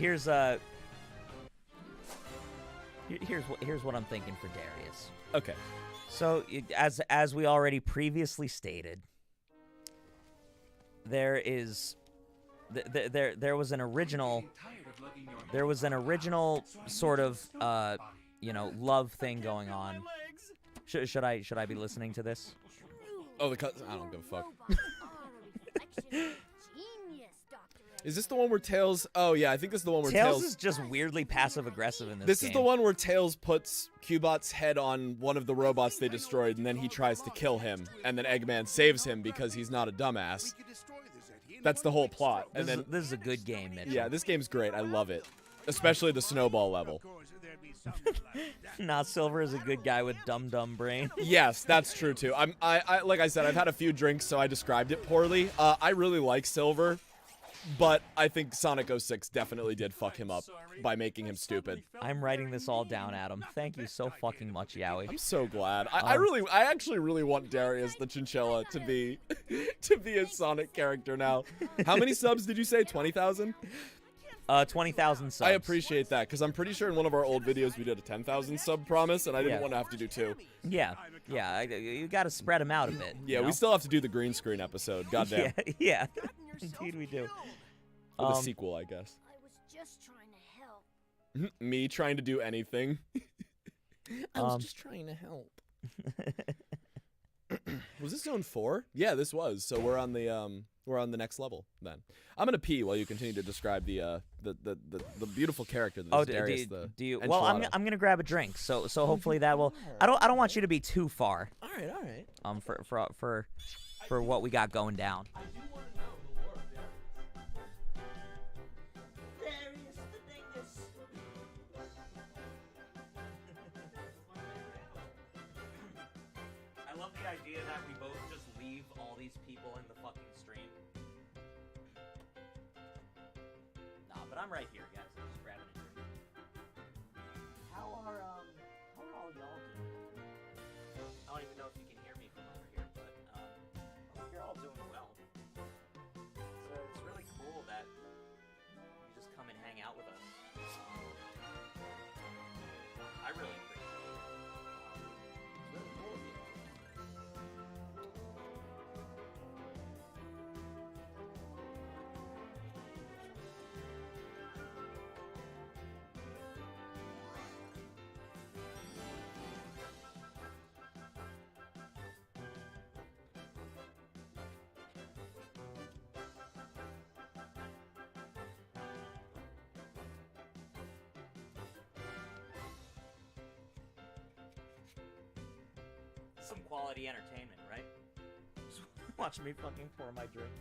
here's what I'm thinking for Darius. Okay. So as we already previously stated, there was an original sort of love thing going on. Should I be listening to this? Oh, I don't give a fuck. Robots are a reflection of genius, Dr. Is this the one where Tails? Oh yeah, I think this is the one where Tails is just weirdly passive aggressive in this This game. is the one where Tails puts Cubot's head on one of the robots they destroyed, and then he tries to kill him, and then Eggman saves him because he's not a dumbass. That's the whole plot. And then This is a good game, Mitchell. yeah, this game's great. I love it, especially the snowball level. Not Silver is a good guy with dumb brain. Yes, that's true too. I like I said, I've had a few drinks, so I described it poorly. I really like Silver, but I think Sonic 06 definitely did fuck him up by making him stupid. I'm writing this all down, Adam. Thank you so fucking much, Yowie. I'm so glad. I actually really want Darius the Chinchilla to be a Sonic character now. How many subs did you say? 20,000? 20,000 subs. I appreciate that, because I'm pretty sure in one of our old videos we did a 10,000 sub promise, and I didn't Yeah. want to have to do 2. Yeah. You got to spread them out a bit. Yeah, you know? we still have to do the green screen episode. Goddamn. Yeah. Indeed we do. Or the sequel, I guess. I was just trying to help. Me trying to do anything. I was just trying to help. Was this zone 4? Yeah, this was. So we're on the next level then. I'm gonna pee while you continue to describe the beautiful character that is Darius the do you? Well, I'm enchilada. gonna grab a drink. So hopefully that will. I don't want you to be too far. All right. For what we got going down. There the idea that we both just leave all these people in the fucking stream? Nah, but I'm right here, guys. I'm just grabbing a drink. How are all y'all doing? I don't even know if you can hear me from over here, but I hope you're all doing well. So it's really cool that you just come and hang out with us. I really appreciate it. It's really cool of you. Some quality entertainment, right? Just watch me fucking pour my drink.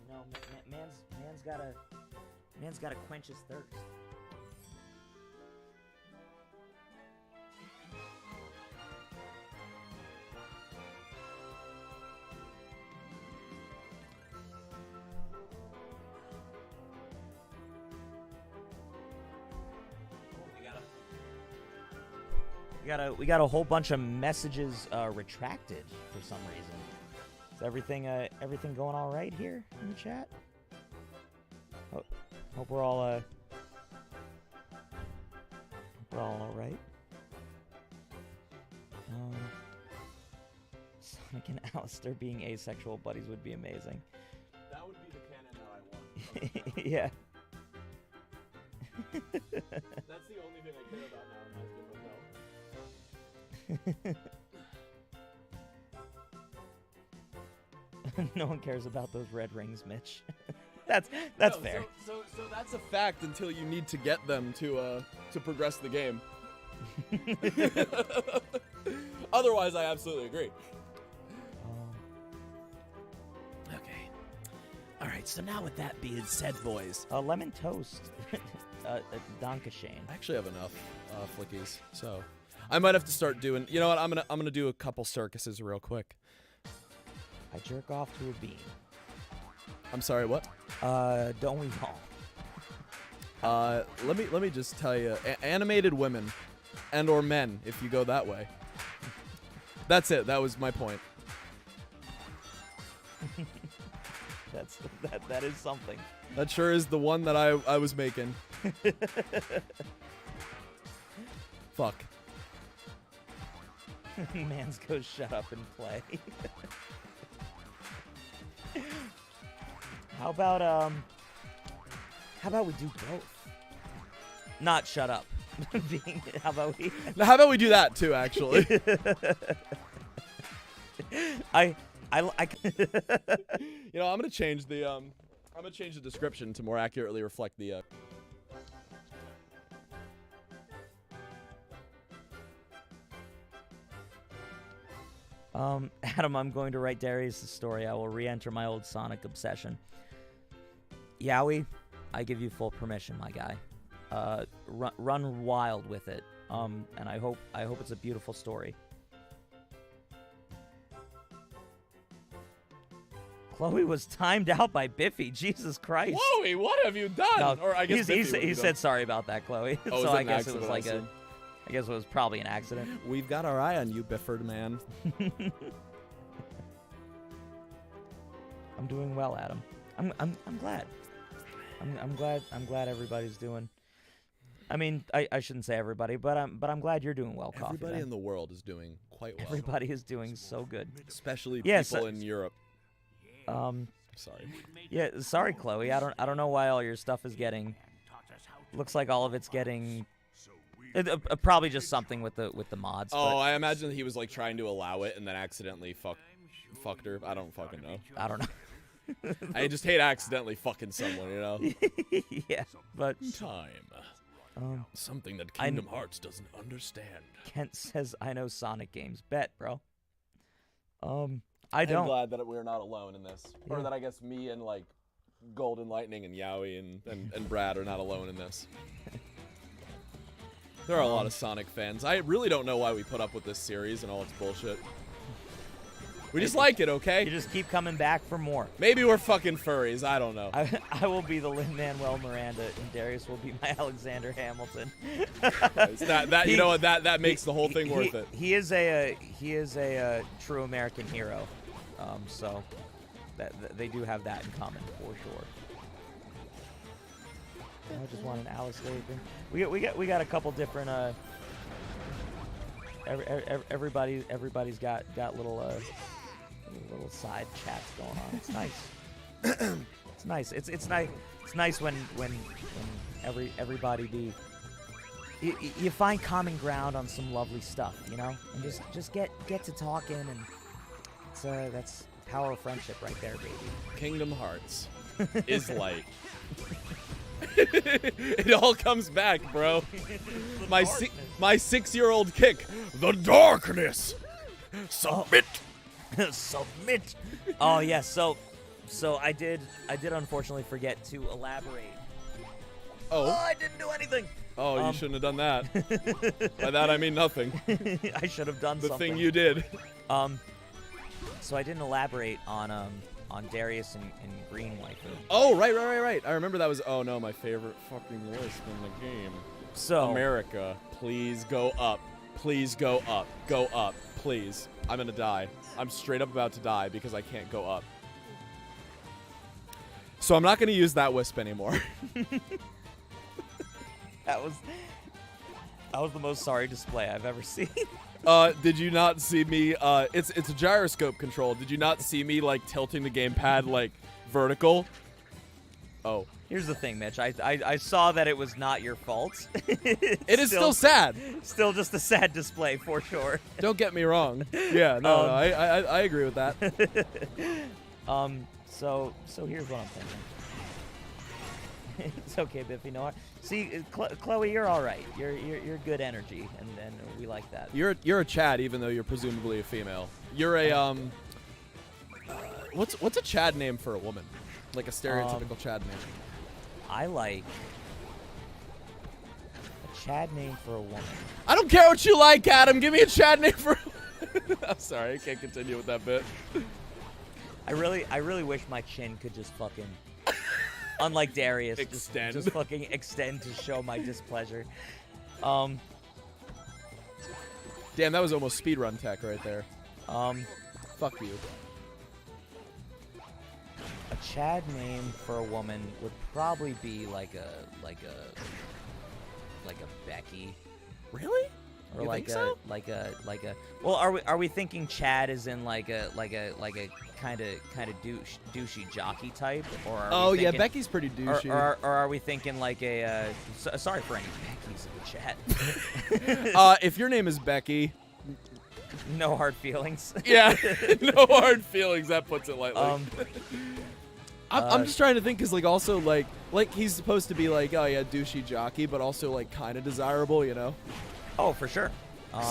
You know, man's gotta quench his thirst. We got a whole bunch of messages retracted for some reason. Is everything going all right here in the chat? Hope we're all all right. Sonic and Alistair being asexual buddies would be amazing. That would be the canon that I want. Yeah. That's the only thing I care about now in my No one cares about those red rings, Mitch. that's fair. So that's a fact until you need to get them to progress the game. Otherwise, I absolutely agree. Okay. All right. So now with that being said, boys, Lemon toast. Dankeschön. I actually have enough flickies, so I might have to start doing. You know what? I'm gonna do a couple circuses real quick. I jerk off to a bean. I'm sorry. What? Don't we all? Let me just tell you, animated women, and or men, if you go that way. That's it. That was my point. That is something. That sure is the one that I was making. Fuck. Mans goes shut up and play. How about we do both? Not shut up. How about we? Now, how about we do that too? Actually, I you know, I'm gonna change the description to more accurately reflect the. Adam, I'm going to write Darius' story. I will re-enter my old Sonic obsession. Yowie, I give you full permission, my guy. Run wild with it. And I hope it's a beautiful story. Chloe was timed out by Biffy. Jesus Christ. Chloe, what have you done? No, or I guess he said sorry about that, Chloe. Oh, so was it I an guess it was accident like also? I guess it was probably an accident. We've got our eye on you, Bifford man. I'm doing well, Adam. I'm glad. I'm glad everybody's doing. I mean, I shouldn't say everybody, but I'm glad you're doing well, Coffee. Everybody Man. in the world is doing quite well. Everybody is doing so good. Especially Yes, people in Europe. Sorry. Yeah, sorry, Chloe. I don't know why all your stuff is getting. Looks like all of it's getting. Probably just something with the mods. Oh, but I imagine he was like trying to allow it and then accidentally fucked her. I don't fucking know. I don't know. I just hate accidentally fucking someone, you know? Yeah, but Time. Something that I- Kingdom Hearts doesn't understand. Kent says I know Sonic games. Bet, bro. I I'm don't. glad that we're not alone in this. Yeah. Or that I guess me and like Golden Lightning and Yowie and Brad are not alone in this. There are a lot of Sonic fans. I really don't know why we put up with this series and all its bullshit. We just like it, okay? You just keep coming back for more. Maybe we're fucking furries. I don't know. I will be the Lin-Manuel Miranda, and Darius will be my Alexander Hamilton. You know what? That makes the whole thing worth it. He is a true American hero, so they do have that in common for sure. I just want an Alice Lathan. We got a couple different everybody's got little side chats going on. It's nice. It's nice. It's nice. It's nice when everybody you find common ground on some lovely stuff, you know, and just get to talking, and that's power of friendship right there, baby. Kingdom Hearts is light. It all comes back, bro. My 6-year-old kick. The darkness. Submit. Submit. Oh yeah. So I did unfortunately forget to elaborate. Oh. I didn't do anything. Oh, you shouldn't have done that. By that I mean nothing. I should have done the something. thing you did. So I didn't elaborate on Darius and Green Waifu. Oh, right. I remember that was, oh no, my favorite fucking list in the game. So America, please go up. Please go up. Go up, please. I'm gonna die. I'm straight up about to die because I can't go up. So I'm not gonna use that wisp anymore. That was the most sorry display I've ever seen. Did you not see me? It's a gyroscope control. Did you not see me like tilting the gamepad like vertical? Oh. Here's the thing, Mitch. I saw that it was not your fault. It is still sad. Still just a sad display for sure. Don't get me wrong. Yeah, no, I agree with that. So here's what I'm thinking. It's okay, Biffy. No, see, Chloe, you're all right. You're good energy, and we like that. You're a Chad, even though you're presumably a female. You're a what's a Chad name for a woman? Like a stereotypical Chad name. I like a Chad name for a woman. I don't care what you like, Adam. Give me a Chad name for. I'm sorry, I can't continue with that bit. I really wish my chin could just fucking. Unlike Darius, extend. Just fucking extend to show my displeasure. Damn, that was almost speedrun tech right there. Fuck you. A Chad name for a woman would probably be like a Becky. Really? Or you like think so? like a. Well, are we thinking Chad is in like a kind of douchey jockey type, or are we thinking, Becky's pretty douchey. Or are we thinking like a? Sorry for any Beckys in the chat. If your name is Becky, no hard feelings. Yeah, no hard feelings. That puts it lightly. I'm just trying to think, cause like also like he's supposed to be like, oh yeah, douchey jockey, but also like kind of desirable, you know? Oh, for sure.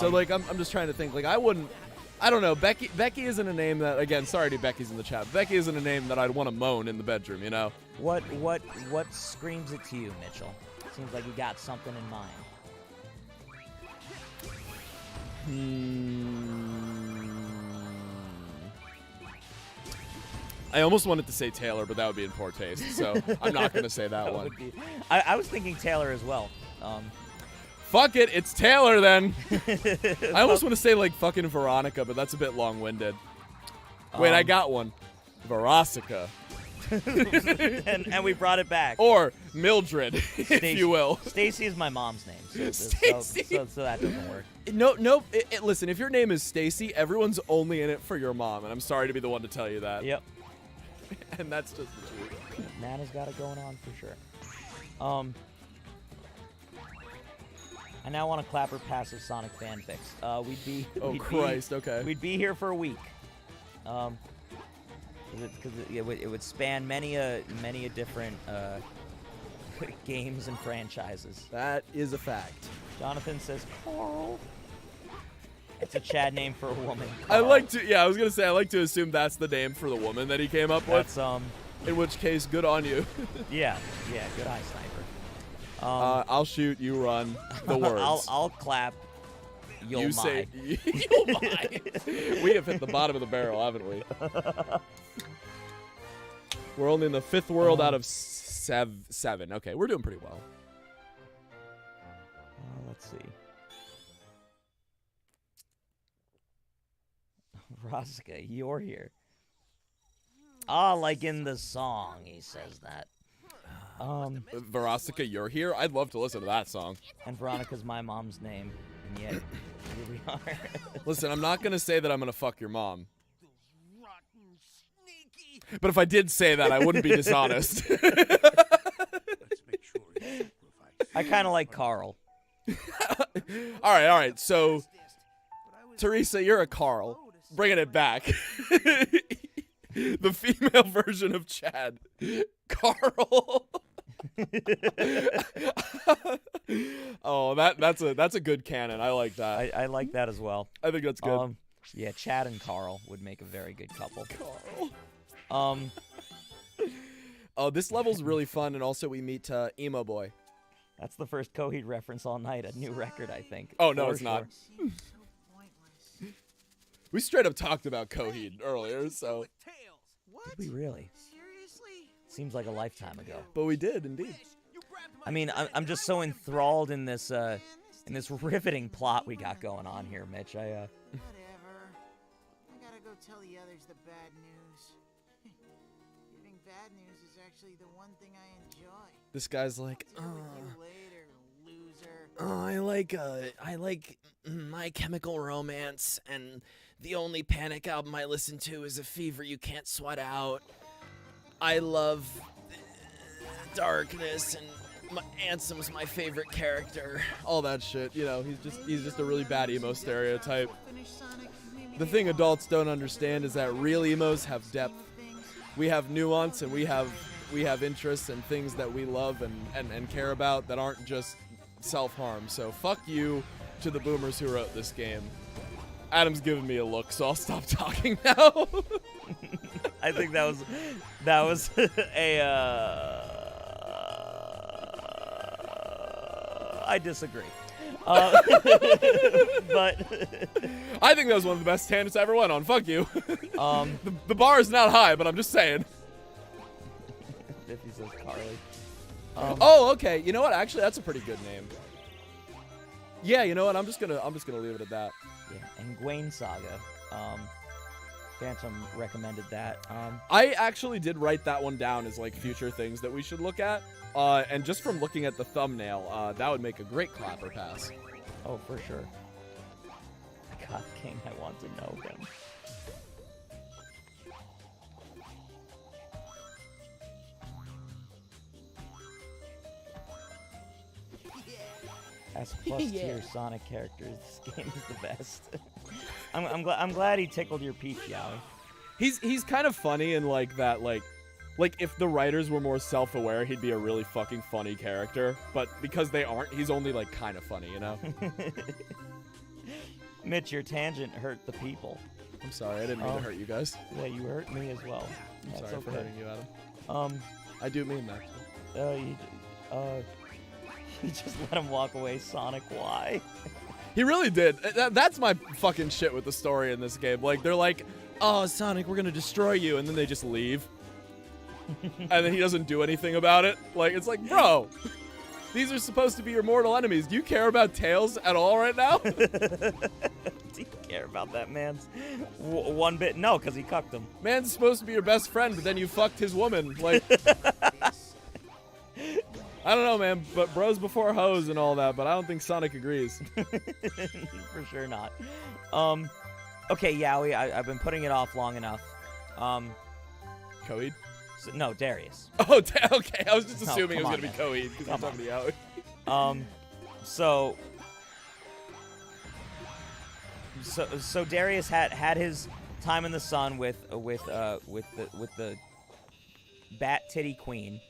So like I'm just trying to think, like I don't know. Becky isn't a name that, again, sorry to Becky's in the chat. Becky isn't a name that I'd want to moan in the bedroom, you know? What screams it to you, Mitchell? Seems like you got something in mind. I almost wanted to say Taylor, but that would be in poor taste, so I'm not going to say that one. I was thinking Taylor as well. Fuck it, it's Taylor then. I almost want to say like fucking Veronica, but that's a bit long-winded. Wait, I got one. Verosica. and we brought it back. Or Mildred, if you will. Stacy is my mom's name. Stacy. So that doesn't work. No. Listen, if your name is Stacy, everyone's only in it for your mom, and I'm sorry to be the one to tell you that. Yep. And that's just the truth. Nana's got it going on for sure. I now want to clap her passive Sonic fanfics. We'd be here for a week. Because it would span many a different games and franchises. That is a fact. Jonathan says Carl. It's a Chad name for a woman. Carl. I was gonna say I like to assume that's the name for the woman that he came up with. That's in which case, good on you. yeah, good eye I'll shoot, you run. The words. I'll clap. You'll You say, you'll my. We have hit the bottom of the barrel, haven't we? We're only in the 5th world out of 7. Okay, we're doing pretty well. Let's see. Rosca, you're here. Ah, like in the song, he says that. Verostica, you're here? I'd love to listen to that song. And Veronica's my mom's name, and yet here we are. Listen, I'm not going to say that I'm going to fuck your mom. Rotten, sneaky. But if I did say that, I wouldn't be dishonest. Let's make sure you sacrifice. I kind of like Carl. All right. So, Teresa, you're a Carl. Bringing it back. The female version of Chad. Carl. Oh, that's a good canon. I like that. I like that as well. I think that's good. Yeah, Chad and Carl would make a very good couple. Carl. Oh, this level's really fun, and also we meet Emo Boy. That's the first Coheed reference all night. A new record, I think. Oh no, For it's not. Seems so pointless. We straight up talked about Coheed earlier, so. Tails. What? Did we really? Seriously? Seems like a lifetime ago. But we did indeed. You grabbed my I mean, I'm just so enthralled in this riveting plot we got going on here, Mitch. Whatever. I gotta go tell the others the bad news. Giving bad news is actually the one thing I enjoy. This guy's like, Deal with you later, loser. I like My Chemical Romance, and the only Panic album I listen to is A Fever You Can't Sweat Out. I love Darkness, and Ansem's my favorite character. all that shit. You know, he's just a really bad emo stereotype. Finish Sonic. Maybe The thing adults don't understand is that real emos have depth. We have nuance, and we have interests and things that we love and care about that aren't just self-harm. So fuck you to the boomers who wrote this game. Adam's giving me a look, so I'll stop talking now. I think that was a. I disagree. But I think that was one of the best tangents I ever went on. Fuck you. The bar is not high, but I'm just saying. Biffy says Carly. Oh, okay. You know what? Actually, that's a pretty good name. Yeah, you know what? I'm just gonna leave it at that. Yeah, and Gwaine Saga. Phantom recommended that. I actually did write that one down as like future things that we should look at. And just from looking at the thumbnail, that would make a great clapper pass. Oh, for sure. God, King, I want to know him. As plus tier Sonic characters, this game is the best. I'm glad he tickled your peach, Yowie. He's kind of funny and like that like if the writers were more self-aware, he'd be a really fucking funny character. But because they aren't, he's only like kind of funny, you know? Mitch, your tangent hurt the people. I'm sorry, I didn't mean to hurt you guys. Yeah, you hurt me as well. I'm That's sorry for okay. hurting you, Adam. I do mean that. You just let him walk away, Sonic. Why? He really did. That's my fucking shit with the story in this game. Like, they're like, oh, Sonic, we're gonna destroy you, and then they just leave. And then he doesn't do anything about it. Like, it's like, bro, these are supposed to be your mortal enemies. Do you care about Tails at all right now? Do you care about that man's one bit? No, because he cucked him. Man's supposed to be your best friend, but then you fucked his woman. Like, I don't know, man, but bros before hoes and all that, but I don't think Sonic agrees. For sure not. Okay, Yowie, I've been putting it off long enough. Coheed? No, Darius. Oh, okay. I was just No, assuming it was come going to on, be Coheed, because I'm Come talking to Yowie. So Darius had his time in the sun with the Bat Titty Queen.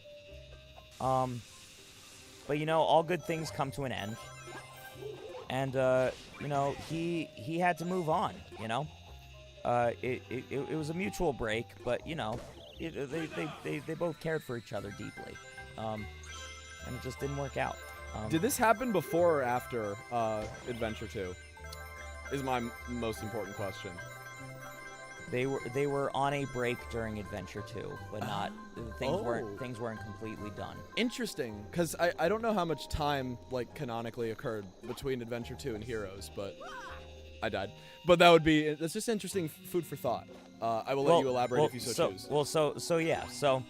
But you know, all good things come to an end. And you know, he had to move on, you know? It was a mutual break, but you know, they both cared for each other deeply. and it just didn't work out. Did this happen before or after Adventure 2? Is my most important question. They were on a break during Adventure 2, but not things weren't completely done. Interesting, because I don't know how much time like canonically occurred between Adventure 2 and Heroes, but I died. But that's just interesting food for thought. I will let you elaborate if you so choose. Well, so yeah. So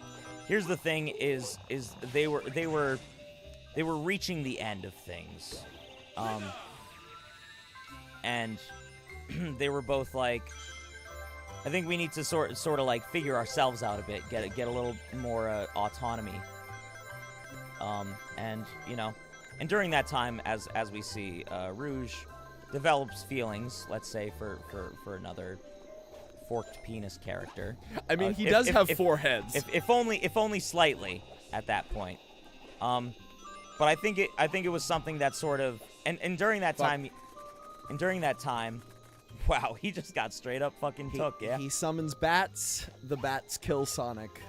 here's the thing: is they were reaching the end of things, and they were both like, I think we need to sort of like figure ourselves out a bit, get a little more autonomy, and and during that time, as we see, Rouge develops feelings, let's say for another forked penis character. I mean, he does have 4 heads. If only slightly at that point. But I think it was something that sort of and during that time, wow, he just got straight up fucking took. Yeah. He summons bats. The bats kill Sonic.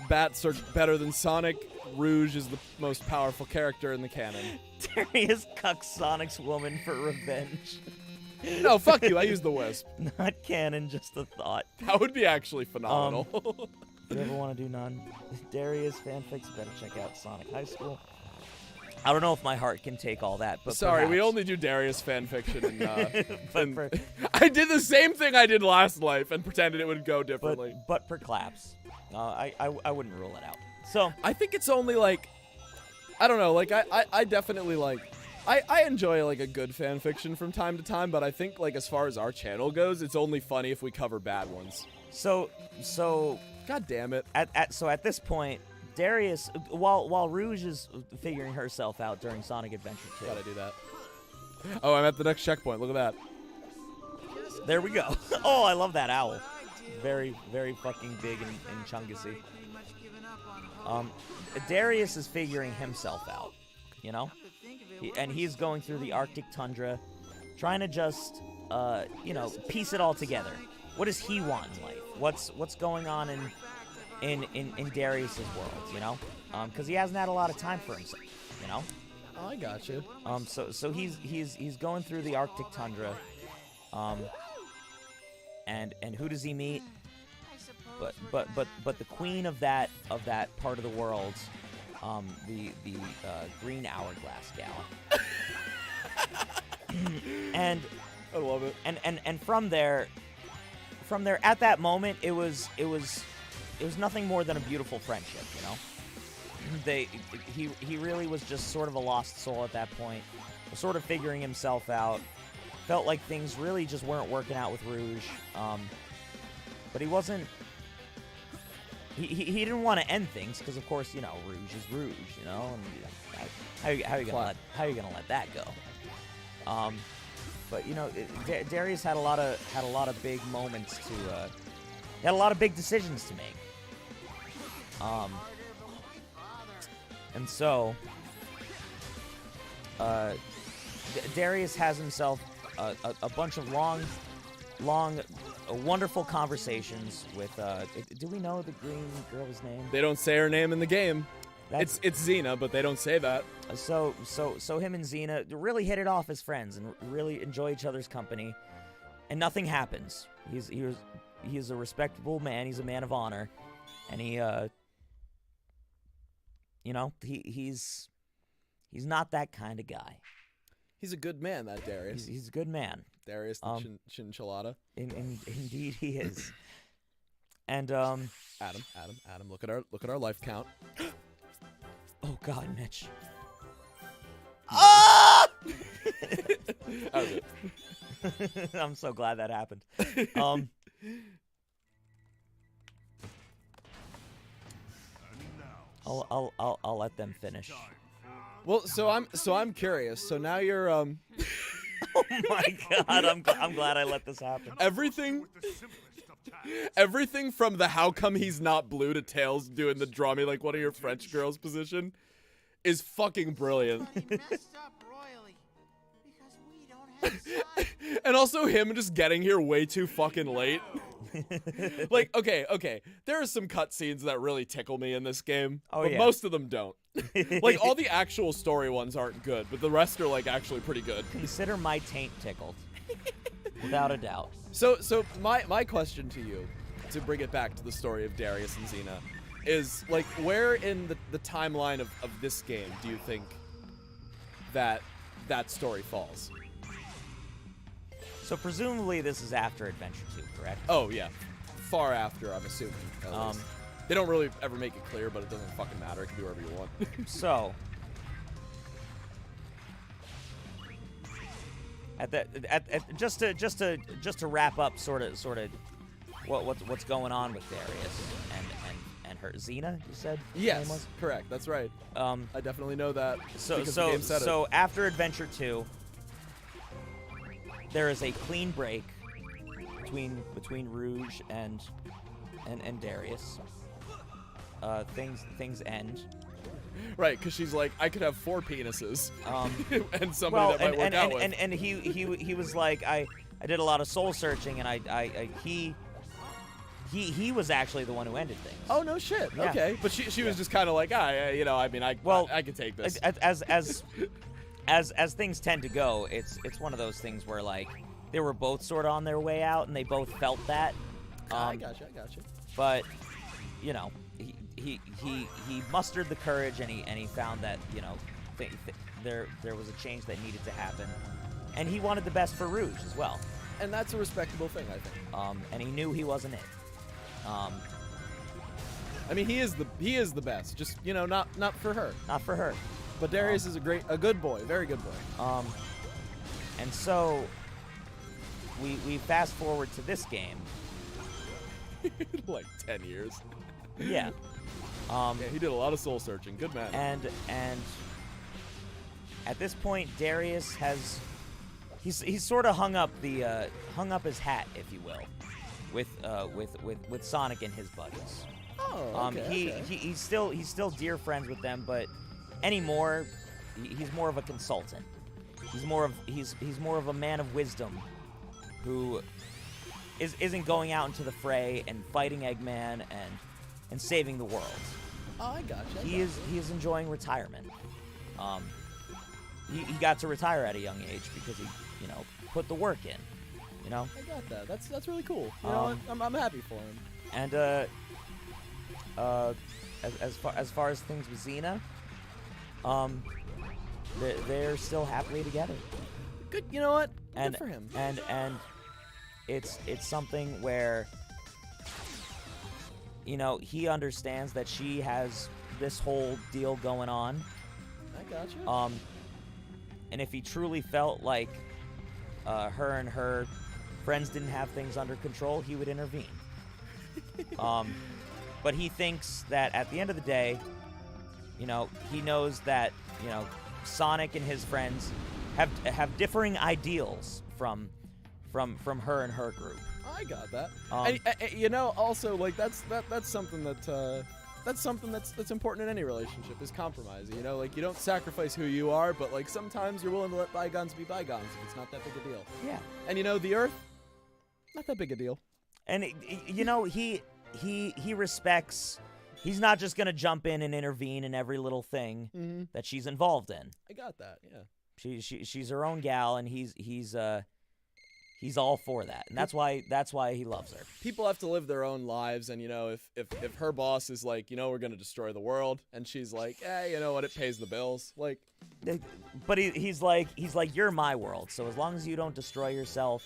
Bats are better than Sonic. Rouge is the most powerful character in the canon. Darius cucks Sonic's woman for revenge. No, fuck you. I use the Wisp. Not canon, just a thought. That would be actually phenomenal. If you ever want to do none, Darius fanfics, better check out Sonic High School. I don't know if my heart can take all that, but sorry, perhaps. we only do Darius fanfiction. I did the same thing I did last life and pretended it would go differently. But for claps, I wouldn't rule it out. So I think it's only like, I don't know, like I definitely like, I enjoy like a good fanfiction from time to time, but I think like as far as our channel goes, it's only funny if we cover bad ones. So God damn it. At this point, Darius, while Rouge is figuring herself out during Sonic Adventure 2. Gotta do that. Oh, I'm at the next checkpoint. Look at that. There we go. Oh, I love that owl. Very, very fucking big and chungussy. Darius is figuring himself out, and he's going through the Arctic tundra, trying to just, piece it all together. What does he want in life? What's going on in Darius's world, because he hasn't had a lot of time for himself, Oh, I got you. So he's going through the Arctic tundra, and who does he meet? But the queen of that part of the world, the green hourglass gal. And I love it. And from there at that moment it was nothing more than a beautiful friendship, he really was just sort of a lost soul at that point, sort of figuring himself out. Felt like things really just weren't working out with Rouge, but he wasn't. He didn't want to end things because, of course, Rouge is Rouge, and how are you gonna let that go? But Darius had a lot of big moments to. He had a lot of big decisions to make. And so, Darius has himself a bunch of long, wonderful conversations with. Do we know the green girl's name? They don't say her name in the game. It's Xena, but they don't say that. So him and Xena really hit it off as friends and really enjoy each other's company, and nothing happens. He's a respectable man. He's a man of honor, and he's not that kind of guy. He's a good man, that Darius. He's a good man. Darius the Chinchillada. Indeed, he is. And Adam, look at our life count. Oh God, Mitch. Ah! That was it. I'm so glad that happened. I'll let them finish. Well, so I'm curious. So now you're Oh my God, I'm glad I let this happen. Everything from the how come he's not blue to Tails doing the draw me like one of your French girls position is fucking brilliant. But he messed up royally because we don't have sons. And also him just getting here way too fucking late. Like, okay, there are some cutscenes that really tickle me in this game, Oh, but yeah. most of them don't. Like, all the actual story ones aren't good, but the rest are, like, actually pretty good. Consider my taint tickled. Without a doubt. So my question to you, to bring it back to the story of Darius and Xena, is, like, where in the timeline of this game do you think that story falls? So presumably this is after Adventure 2, correct? Oh, yeah. Far after, I'm assuming. At Um, least. They don't really ever make it clear, but it doesn't fucking matter. It can be wherever you want. So, just to wrap up, sort of, what's going on with Darius and her Xena, you said? her name Yes, was? correct. That's right. I definitely know that. So because the game said it. so after Adventure 2, there is a clean break between Rouge and Darius. Things end. Right, because she's like, I could have 4 penises, and somebody Well, that might work out with. and he was like, I did a lot of soul searching, and he was actually the one who ended things. Oh no shit. Yeah. Okay, but she was just kind of like, I can take this. As things tend to go, it's one of those things where, like, they were both sort of on their way out, and they both felt that. I gotcha. But you know, he mustered the courage, and he found that, you know, there was a change that needed to happen, and he wanted the best for Rouge as well. And that's a respectable thing, I think. And he knew he wasn't it. I mean, he is the best. Just, you know, not for her. Not for her. But Darius is a good boy, very good boy. And so we fast forward to this game. Like 10 years. Yeah. Yeah, he did a lot of soul searching. Good man. And at this point, Darius has he's sort of hung up his hat, if you will, with Sonic and his buddies. Oh, okay, He's still dear friends with them, but anymore he's more of a consultant. He's more of a man of wisdom who isn't going out into the fray and fighting Eggman and saving the world. Oh, I gotcha. He is enjoying retirement. He got to retire at a young age because he, you know, put the work in. You know. I got that. That's really cool. You know what? I'm happy for him. And as far as things with Xena, they're still happily together. Good. You know what? And Good for him. And it's something where, you know, he understands that she has this whole deal going on. I gotcha. And if he truly felt like her and her friends didn't have things under control, he would intervene. But he thinks that at the end of the day, you know, he knows that, you know, Sonic and his friends have differing ideals from her and her group. I got that. And, you know, also, like, that's something that's important in any relationship, is compromise. You know, like, you don't sacrifice who you are, but, like, sometimes you're willing to let bygones be bygones if it's not that big a deal. Yeah. And, you know, the Earth, not that big a deal. And you know, he respects. He's not just gonna jump in and intervene in every little thing that she's involved in. I got that. Yeah. She's her own gal, and he's all for that, and that's why he loves her. People have to live their own lives, and, you know, if her boss is like, you know, we're gonna destroy the world, and she's like, you know what, it pays the bills, like. But he's like, you're my world, so as long as you don't destroy yourself,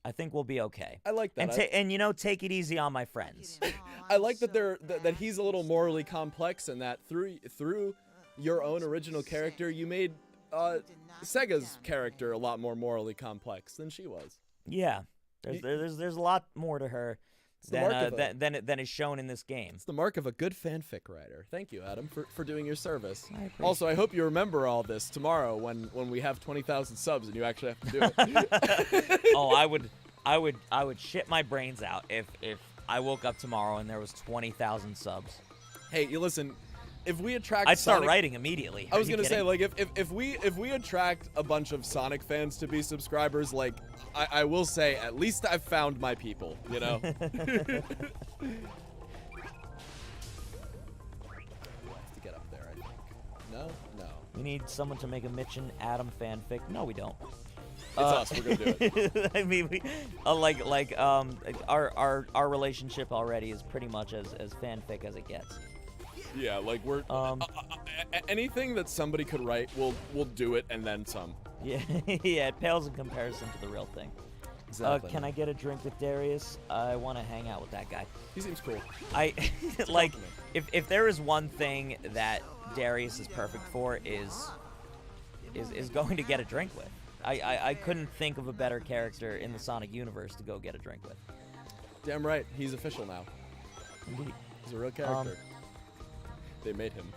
I think we'll be okay. I like that. And you know, take it easy on my friends. I like that that he's a little morally complex, and that through your own original character, you made Sega's character a lot more morally complex than she was. Yeah, there's a lot more to her than is shown in this game. It's the mark of a good fanfic writer. Thank you, Adam, for doing your service. Also, I hope you remember all this tomorrow when we have 20,000 subs and you actually have to do it. Oh, I would shit my brains out if I woke up tomorrow and there was 20,000 subs. Hey, you listen. if we attract I'd start Sonic, writing immediately. I was Are you gonna say, kidding? like, if we attract a bunch of Sonic fans to be subscribers, like, I will say, at least I've found my people, you know. To get up there, I think. No. We need someone to make a Mitch and Adam fanfic. No, we don't. It's us. We're gonna do it. I mean, we our relationship already is pretty much as fanfic as it gets. Yeah, like we're anything that somebody could write, we'll do it and then some. Yeah, yeah, it pales in comparison to the real thing. Exactly. Can I get a drink with Darius? I want to hang out with that guy. He seems cool. I like if there is one thing that Darius is perfect for is going to get a drink with. I couldn't think of a better character in the Sonic universe to go get a drink with. Damn right, he's official now. Indeed. He's a real character. They made him.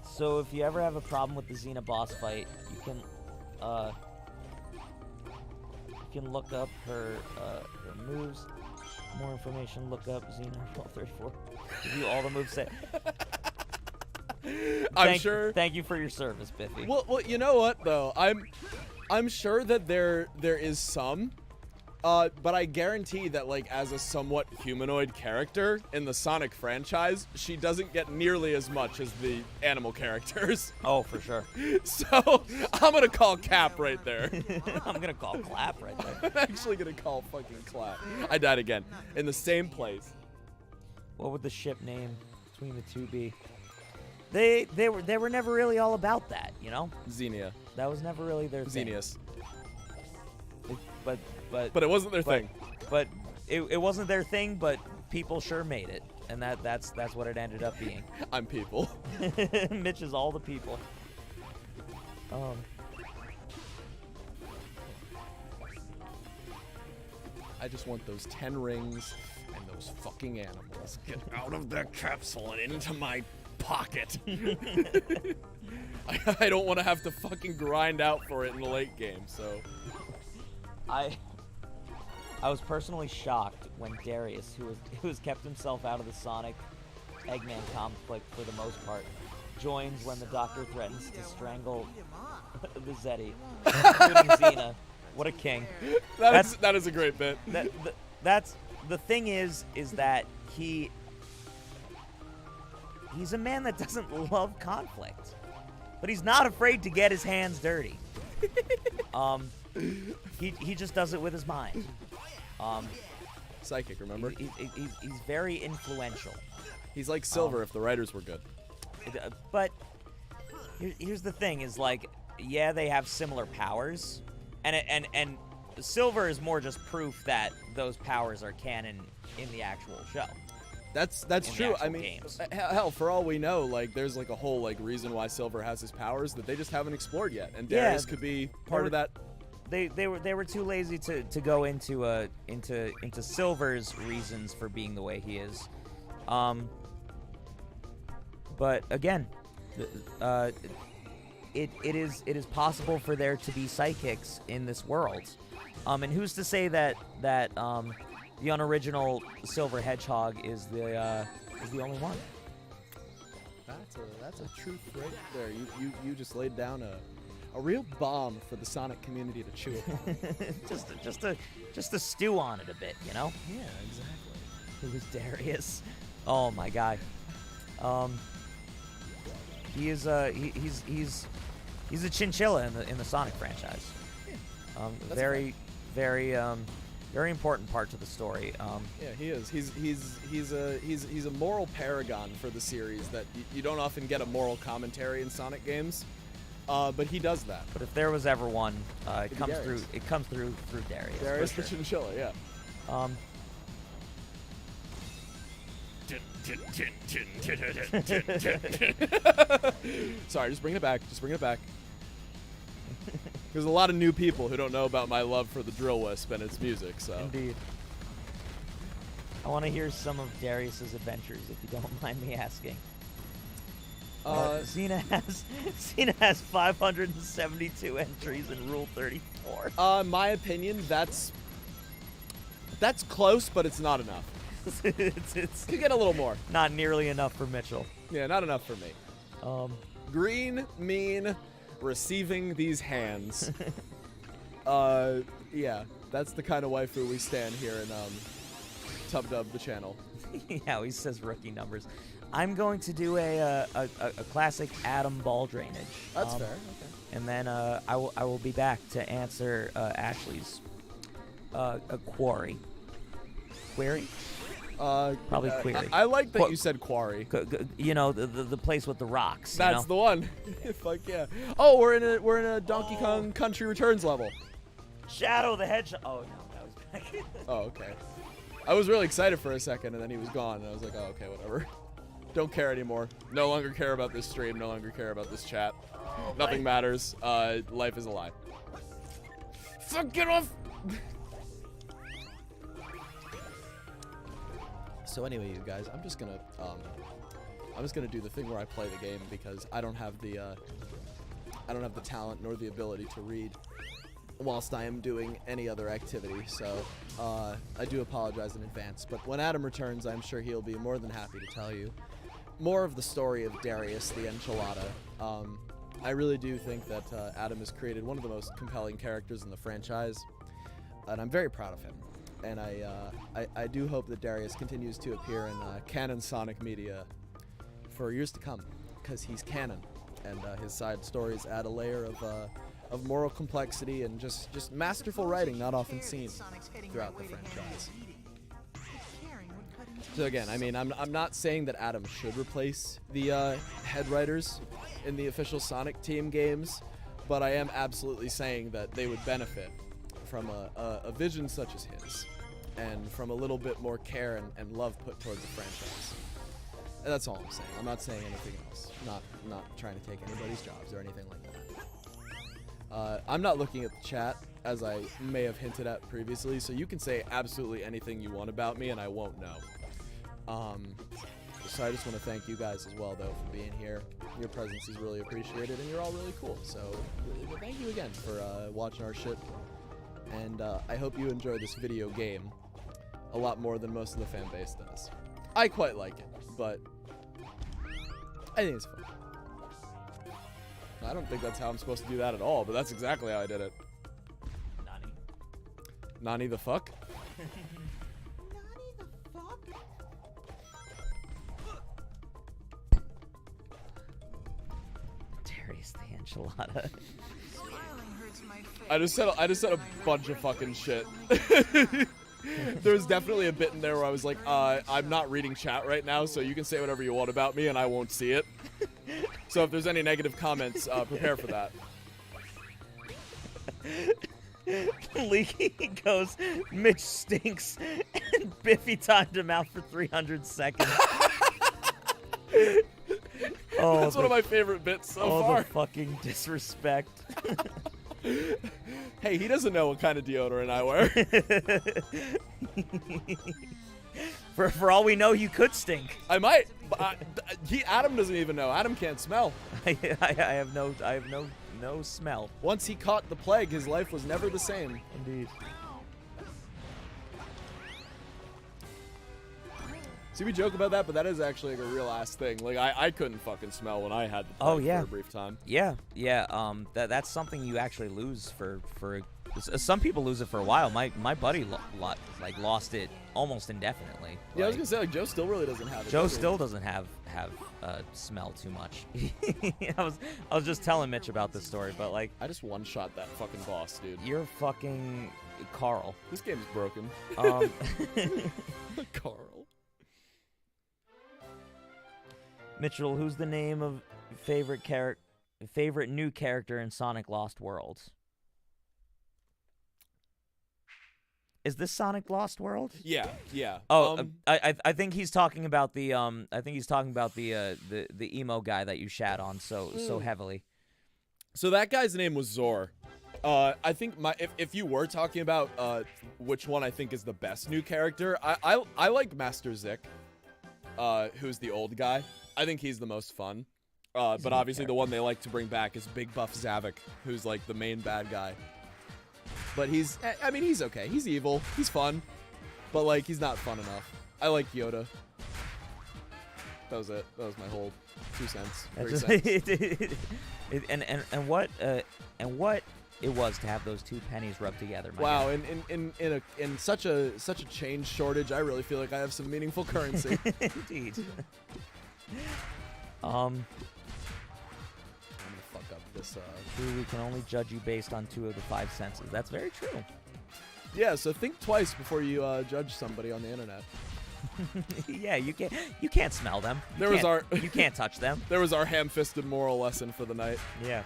So if you ever have a problem with the Xena boss fight, you can look up her moves. More information, look up Xena Roll 34. Give you all the moves set. I'm sure. Thank you for your service, Biffy. Well, you know what though? I'm sure that there is some, but I guarantee that, like, as a somewhat humanoid character in the Sonic franchise, she doesn't get nearly as much as the animal characters. Oh, for sure. So I'm gonna call Cap right there. I'm gonna call Clap right there. I'm actually gonna call fucking Clap. I died again in the same place. What would the ship name between the two be? They were never really all about that, you know? Xenia. That was never really their thing. Xenius. But it wasn't their thing. But it wasn't their thing, but people sure made it. And that's what it ended up being. I'm people. Mitch is all the people. I just want those 10 rings and those fucking animals. Get out of the capsule and into my pocket. I don't want to have to fucking grind out for it in the late game, so. I was personally shocked when Darius, who has kept himself out of the Sonic Eggman conflict for the most part, joins when the Doctor threatens to strangle the Zeddy, including Xena. What a king! That is a great bit. That's the thing is that he's a man that doesn't love conflict, but he's not afraid to get his hands dirty. He just does it with his mind. Psychic, remember? He's very influential. He's like Silver if the writers were good. But here's the thing: is like, yeah, they have similar powers, and Silver is more just proof that those powers are canon in the actual show. That's in true. I mean, games. hell, for all we know, like, there's like a whole like reason why Silver has his powers that they just haven't explored yet, and Darius could be part of that. They were too lazy to go into Silver's reasons for being the way he is. But again, it is possible for there to be psychics in this world. And who's to say that the unoriginal Silver Hedgehog is the only one? That's a truth right there. You just laid down a real bomb for the Sonic community to chew upon. just to stew on it a bit, you know? Yeah, exactly. Who is Darius? Oh my God. He is he's a chinchilla in the Sonic franchise. Very important part to the story. Yeah, he is. He's a moral paragon for the series that you don't often get a moral commentary in Sonic games. But he does that. But if there was ever one, it comes Darius. through Darius. Darius for the sure. chinchilla, yeah. Sorry, just bring it back. There's a lot of new people who don't know about my love for the Drill Wisp and its music, so. Indeed. I want to hear some of Darius's adventures, if you don't mind me asking. Xena has 572 entries in Rule 34. My opinion, that's That's close, but it's not enough. it's Could get a little more. not nearly enough for Mitchell. Yeah, not enough for me. Green, mean, receiving these hands. Yeah, that's the kind of waifu we stand here in Tub Dub the channel. Yeah, he says rookie numbers. I'm going to do a classic Adam ball drainage. That's fair. Okay. And then I will be back to answer Ashley's a query. Query? Probably query. I like that Qu- you said quarry. You know, the place with the rocks. That's you the know? one. Fuck yeah. Oh, we're in a Donkey Kong Country Returns level. Shadow the Hedgehog. Oh no, that was back. Oh, okay. I was really excited for a second, and then he was gone, and I was like, oh, okay, whatever. Don't care anymore. No longer care about this stream. No longer care about this chat. Nothing matters. Life is a lie. Fuck, get off! So anyway, you guys, I'm just gonna do the thing where I play the game because I don't have the talent nor the ability to read whilst I am doing any other activity, so I do apologize in advance. But when Adam returns, I'm sure he'll be more than happy to tell you more of the story of Darius the Enchilada. I really do think that Adam has created one of the most compelling characters in the franchise, and I'm very proud of him. And I do hope that Darius continues to appear in canon Sonic media for years to come, because he's canon, and his side stories add a layer of moral complexity and just masterful writing not often seen throughout the franchise. So again, I mean, I'm not saying that Adam should replace the head writers in the official Sonic Team games, but I am absolutely saying that they would benefit from a vision such as his, and from a little bit more care and love put towards the franchise. And that's all I'm saying. I'm not saying anything else. Not trying to take anybody's jobs or anything like that. I'm not looking at the chat, as I may have hinted at previously, so you can say absolutely anything you want about me and I won't know. So I just want to thank you guys as well, though, for being here. Your presence is really appreciated, and you're all really cool. So thank you again for watching our shit. And I hope you enjoy this video game a lot more than most of the fan base does. I quite like it, but I think it's fun. I don't think that's how I'm supposed to do that at all, but that's exactly how I did it. Nani. Nani the fuck? Darius the Enchilada. I just said a bunch of fucking shit. There was definitely a bit in there where I was like, I'm not reading chat right now, so you can say whatever you want about me and I won't see it. So if there's any negative comments, prepare for that. Leaky goes, Mitch stinks, and Biffy timed him out for 300 seconds. Oh, That's one of my favorite bits so far. The fucking disrespect. Hey, he doesn't know what kind of deodorant I wear. For all we know, you could stink. I might. But Adam doesn't even know. Adam can't smell. I have no smell. Once he caught the plague, his life was never the same. Indeed. See, we joke about that, but that is actually like a real ass thing. Like I couldn't fucking smell when I had the plague Oh, yeah. for a brief time. Yeah. That's something you actually lose for. Some people lose it for a while. My buddy lost it almost indefinitely. Yeah, I was gonna say, like, Joe still really doesn't have it. Joe does he? still doesn't have smell too much. I was just telling Mitch about this story, but like, I just one shot that fucking boss, dude. you're fucking Carl. This game's broken. Carl. Mitchell, who's the name of favorite new character in Sonic Lost Worlds? Is this Sonic Lost World? Yeah. Oh, I think he's talking about the the emo guy that you shat on so heavily. So that guy's name was Zor. I think if you were talking about which one I think is the best new character, I like Master Zik, who's the old guy. I think he's the most fun. But obviously the one they like to bring back is Big Buff Zavik, who's like the main bad guy. But he's okay. He's evil. He's fun. but like he's not fun enough. I like Yoda. That was it. That was my whole 2 cents. 3 cents. And what it was to have those 2 pennies rubbed together. My Wow, God. in such a change shortage, I really feel like I have some meaningful currency. Indeed. I'm gonna fuck up this. True, we can only judge you based on 2 of the 5 senses. That's very true. Yeah, so think twice before you judge somebody on the internet. Yeah, you can't smell them. You can't touch them. There was our ham-fisted moral lesson for the night. Yeah.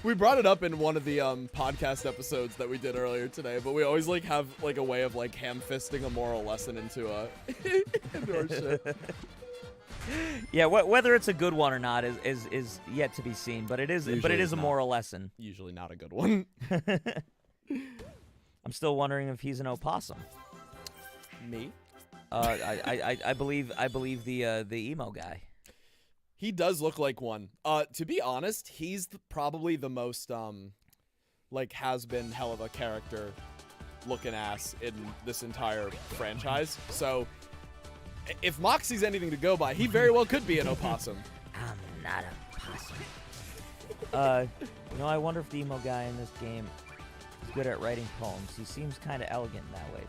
We brought it up in one of the podcast episodes that we did earlier today, but we always like have like a way of like ham-fisting a moral lesson into into our shit. Yeah, whether it's a good one or not is yet to be seen, but it is a moral lesson. Usually not a good one. I'm still wondering if he's an opossum. Me? I believe the emo guy. He does look like one. To be honest, he's probably the most like has been hell of a character looking ass in this entire franchise. So if Moxie's anything to go by, he very well could be an opossum. I'm not a possum. I wonder if the emo guy in this game is good at writing poems. He seems kind of elegant in that way.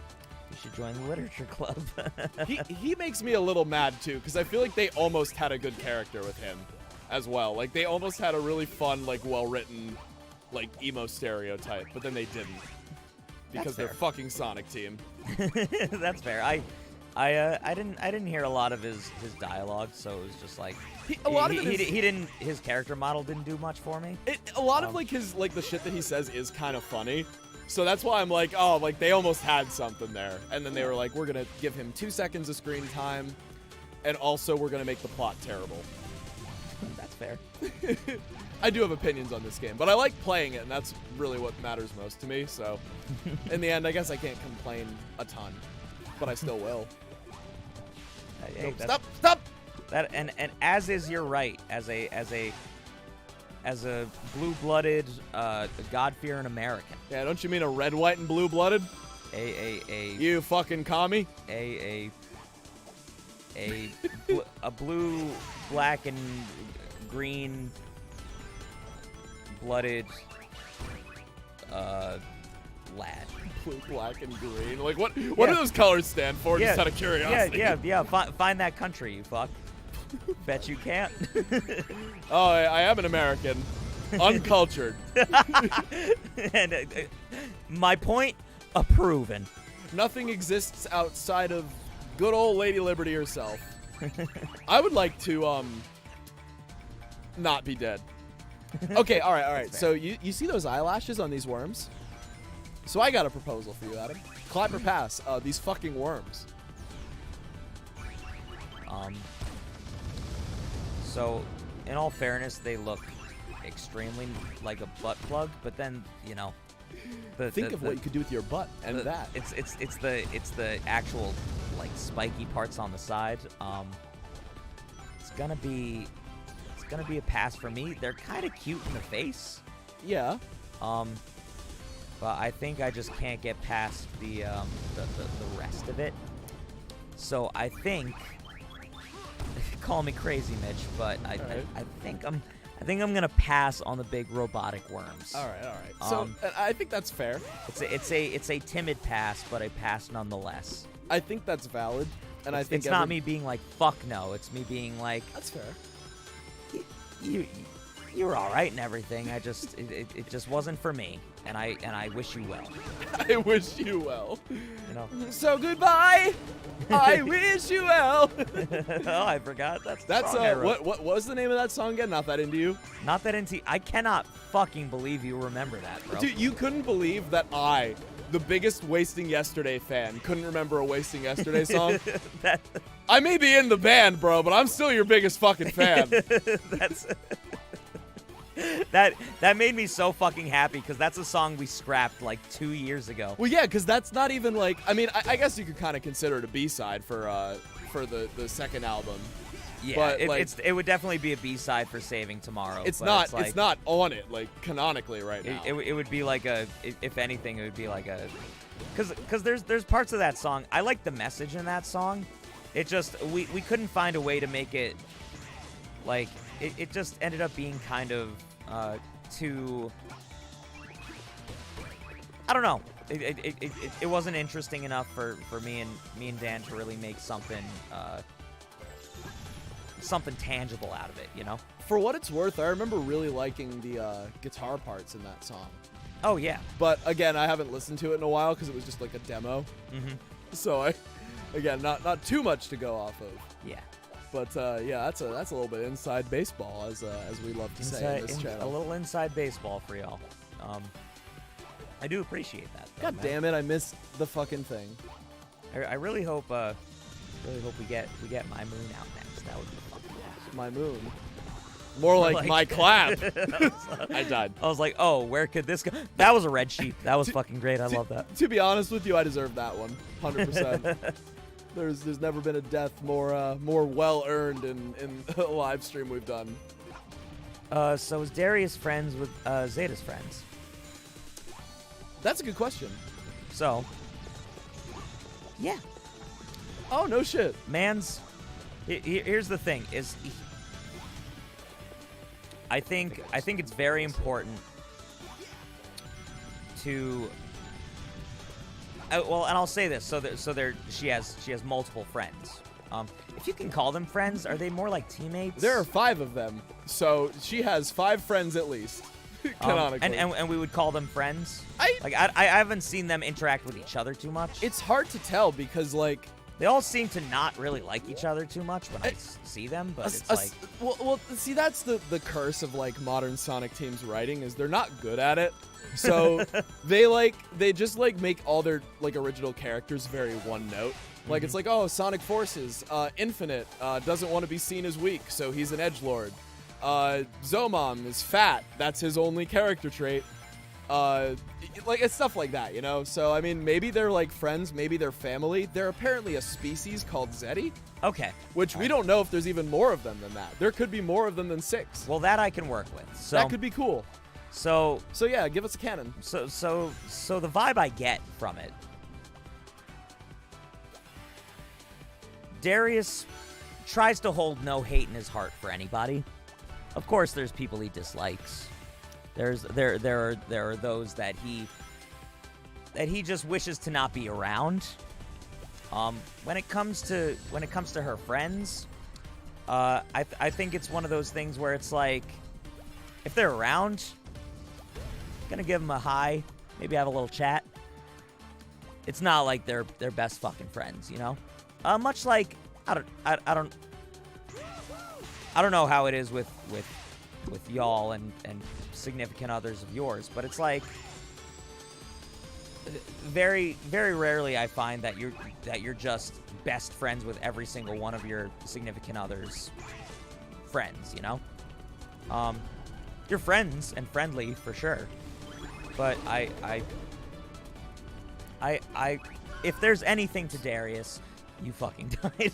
You should join the literature club. he makes me a little mad too, because I feel like they almost had a good character with him as well. Like they almost had a really fun, like well-written, like emo stereotype, but then they didn't because they're fucking Sonic Team. That's fair. I didn't hear a lot of his dialogue, so it was just like his character model didn't do much for me. A lot of like his like the shit that he says is kind of funny. So that's why I'm like, oh, like they almost had something there. And then they were like, we're going to give him 2 seconds of screen time. And also we're going to make the plot terrible. That's fair. I do have opinions on this game, but I like playing it. And that's really what matters most to me. So in the end, I guess I can't complain a ton, but I still will. Hey, Stop! That and as is your right as a blue-blooded, God-fearing American. Yeah, don't you mean a red, white, and blue-blooded? You fucking commie? A blue, black, and green blooded lad. Blue, black, and green. Like what do those colors stand for? Just out of curiosity. Yeah. Find that country, you fuck. Bet you can't. Oh, I am an American. Uncultured. And my point, approven. Nothing exists outside of good old Lady Liberty herself. I would like to not be dead. Okay, all right. So you see those eyelashes on these worms? So I got a proposal for you, Adam. Clap or pass, these fucking worms. So, in all fairness, they look extremely like a butt plug, but then, you know, think of what you could do with your butt and that. It's the actual like spiky parts on the side. It's gonna be a pass for me. They're kind of cute in the face. Yeah. But I think I just can't get past the rest of it. So I think, call me crazy, Mitch, but I think I'm gonna pass on the big robotic worms. All right. So I think that's fair. It's a timid pass, but a pass nonetheless. I think that's valid, and I think it's not me being like fuck no. It's me being like that's fair. You're all right and everything. It just wasn't for me, and I wish you well. I wish you well. You know. So goodbye. I wish you well. Oh, I forgot. That's what was the name of that song again? Not That Into You? Not That Into. I cannot fucking believe you remember that, bro. Dude, you couldn't believe that I, the biggest Wasting Yesterday fan, couldn't remember a Wasting Yesterday song. I may be in the band, bro, but I'm still your biggest fucking fan. That made me so fucking happy because that's a song we scrapped like 2 years ago. Well, yeah, because that's not even like, I mean, I guess you could kind of consider it a B-side for the second album. Yeah, but it would definitely be a B-side for Saving Tomorrow. It's but not. It's not on it like canonically right now. It would be like if anything, it would be like a Because there's parts of that song. I like the message in that song. It just, we couldn't find a way to make it, like, it just ended up being kind of too, I don't know. It wasn't interesting enough for me and Dan to really make something tangible out of it, you know? For what it's worth, I remember really liking the guitar parts in that song. Oh, yeah. But again, I haven't listened to it in a while because it was just like a demo. Mm-hmm. So again, not too much to go off of. Yeah. But yeah, that's a little bit inside baseball, as we love to say in this channel. A little inside baseball for y'all. I do appreciate that. Though, God man. damn it, I missed the fucking thing. I really hope we get My Moon out next. That would be fucking awesome. My moon. More like my clap. I died. I was like, oh, where could this go? That was a red sheep. That was fucking great. I love that. To be honest with you, I deserve that one, 100%. There's never been a death more well earned in a live stream we've done. So is Darius friends with Zeta's friends? That's a good question. So, yeah. Oh no shit. Man's. Here's the thing: is I think it's very important to. Well, and I'll say this: she has multiple friends. If you can call them friends, are they more like teammates? There are 5 of them, so she has 5 friends at least, canonically. And we would call them friends. I haven't seen them interact with each other too much. It's hard to tell because like they all seem to not really like each other too much when I see them, but it's like well, see that's the curse of like modern Sonic teams writing is they're not good at it. So they just like make all their like original characters very one note. Like it's like, oh, Sonic Forces, Infinite doesn't want to be seen as weak, so he's an edgelord. Zomom is fat, that's his only character trait. Like it's stuff like that, you know. So I mean, maybe they're like friends, maybe they're family. They're apparently a species called Zeti. Okay. Which we don't know if there's even more of them than that. There could be more of them than 6. Well, that I can work with. So that could be cool. So yeah, give us a canon. So the vibe I get from it, Darius tries to hold no hate in his heart for anybody. Of course, there's people he dislikes. There are those that he just wishes to not be around. When it comes to her friends, I think it's one of those things where it's like, if they're around, gonna give them a hi, maybe have a little chat. It's not like they're best fucking friends, you know. Much like I don't know how it is with y'all and significant others of yours, but it's like very, very rarely I find that you're just best friends with every single one of your significant others' friends, you know? You're friends and friendly for sure, but I if there's anything to Darius, you fucking died.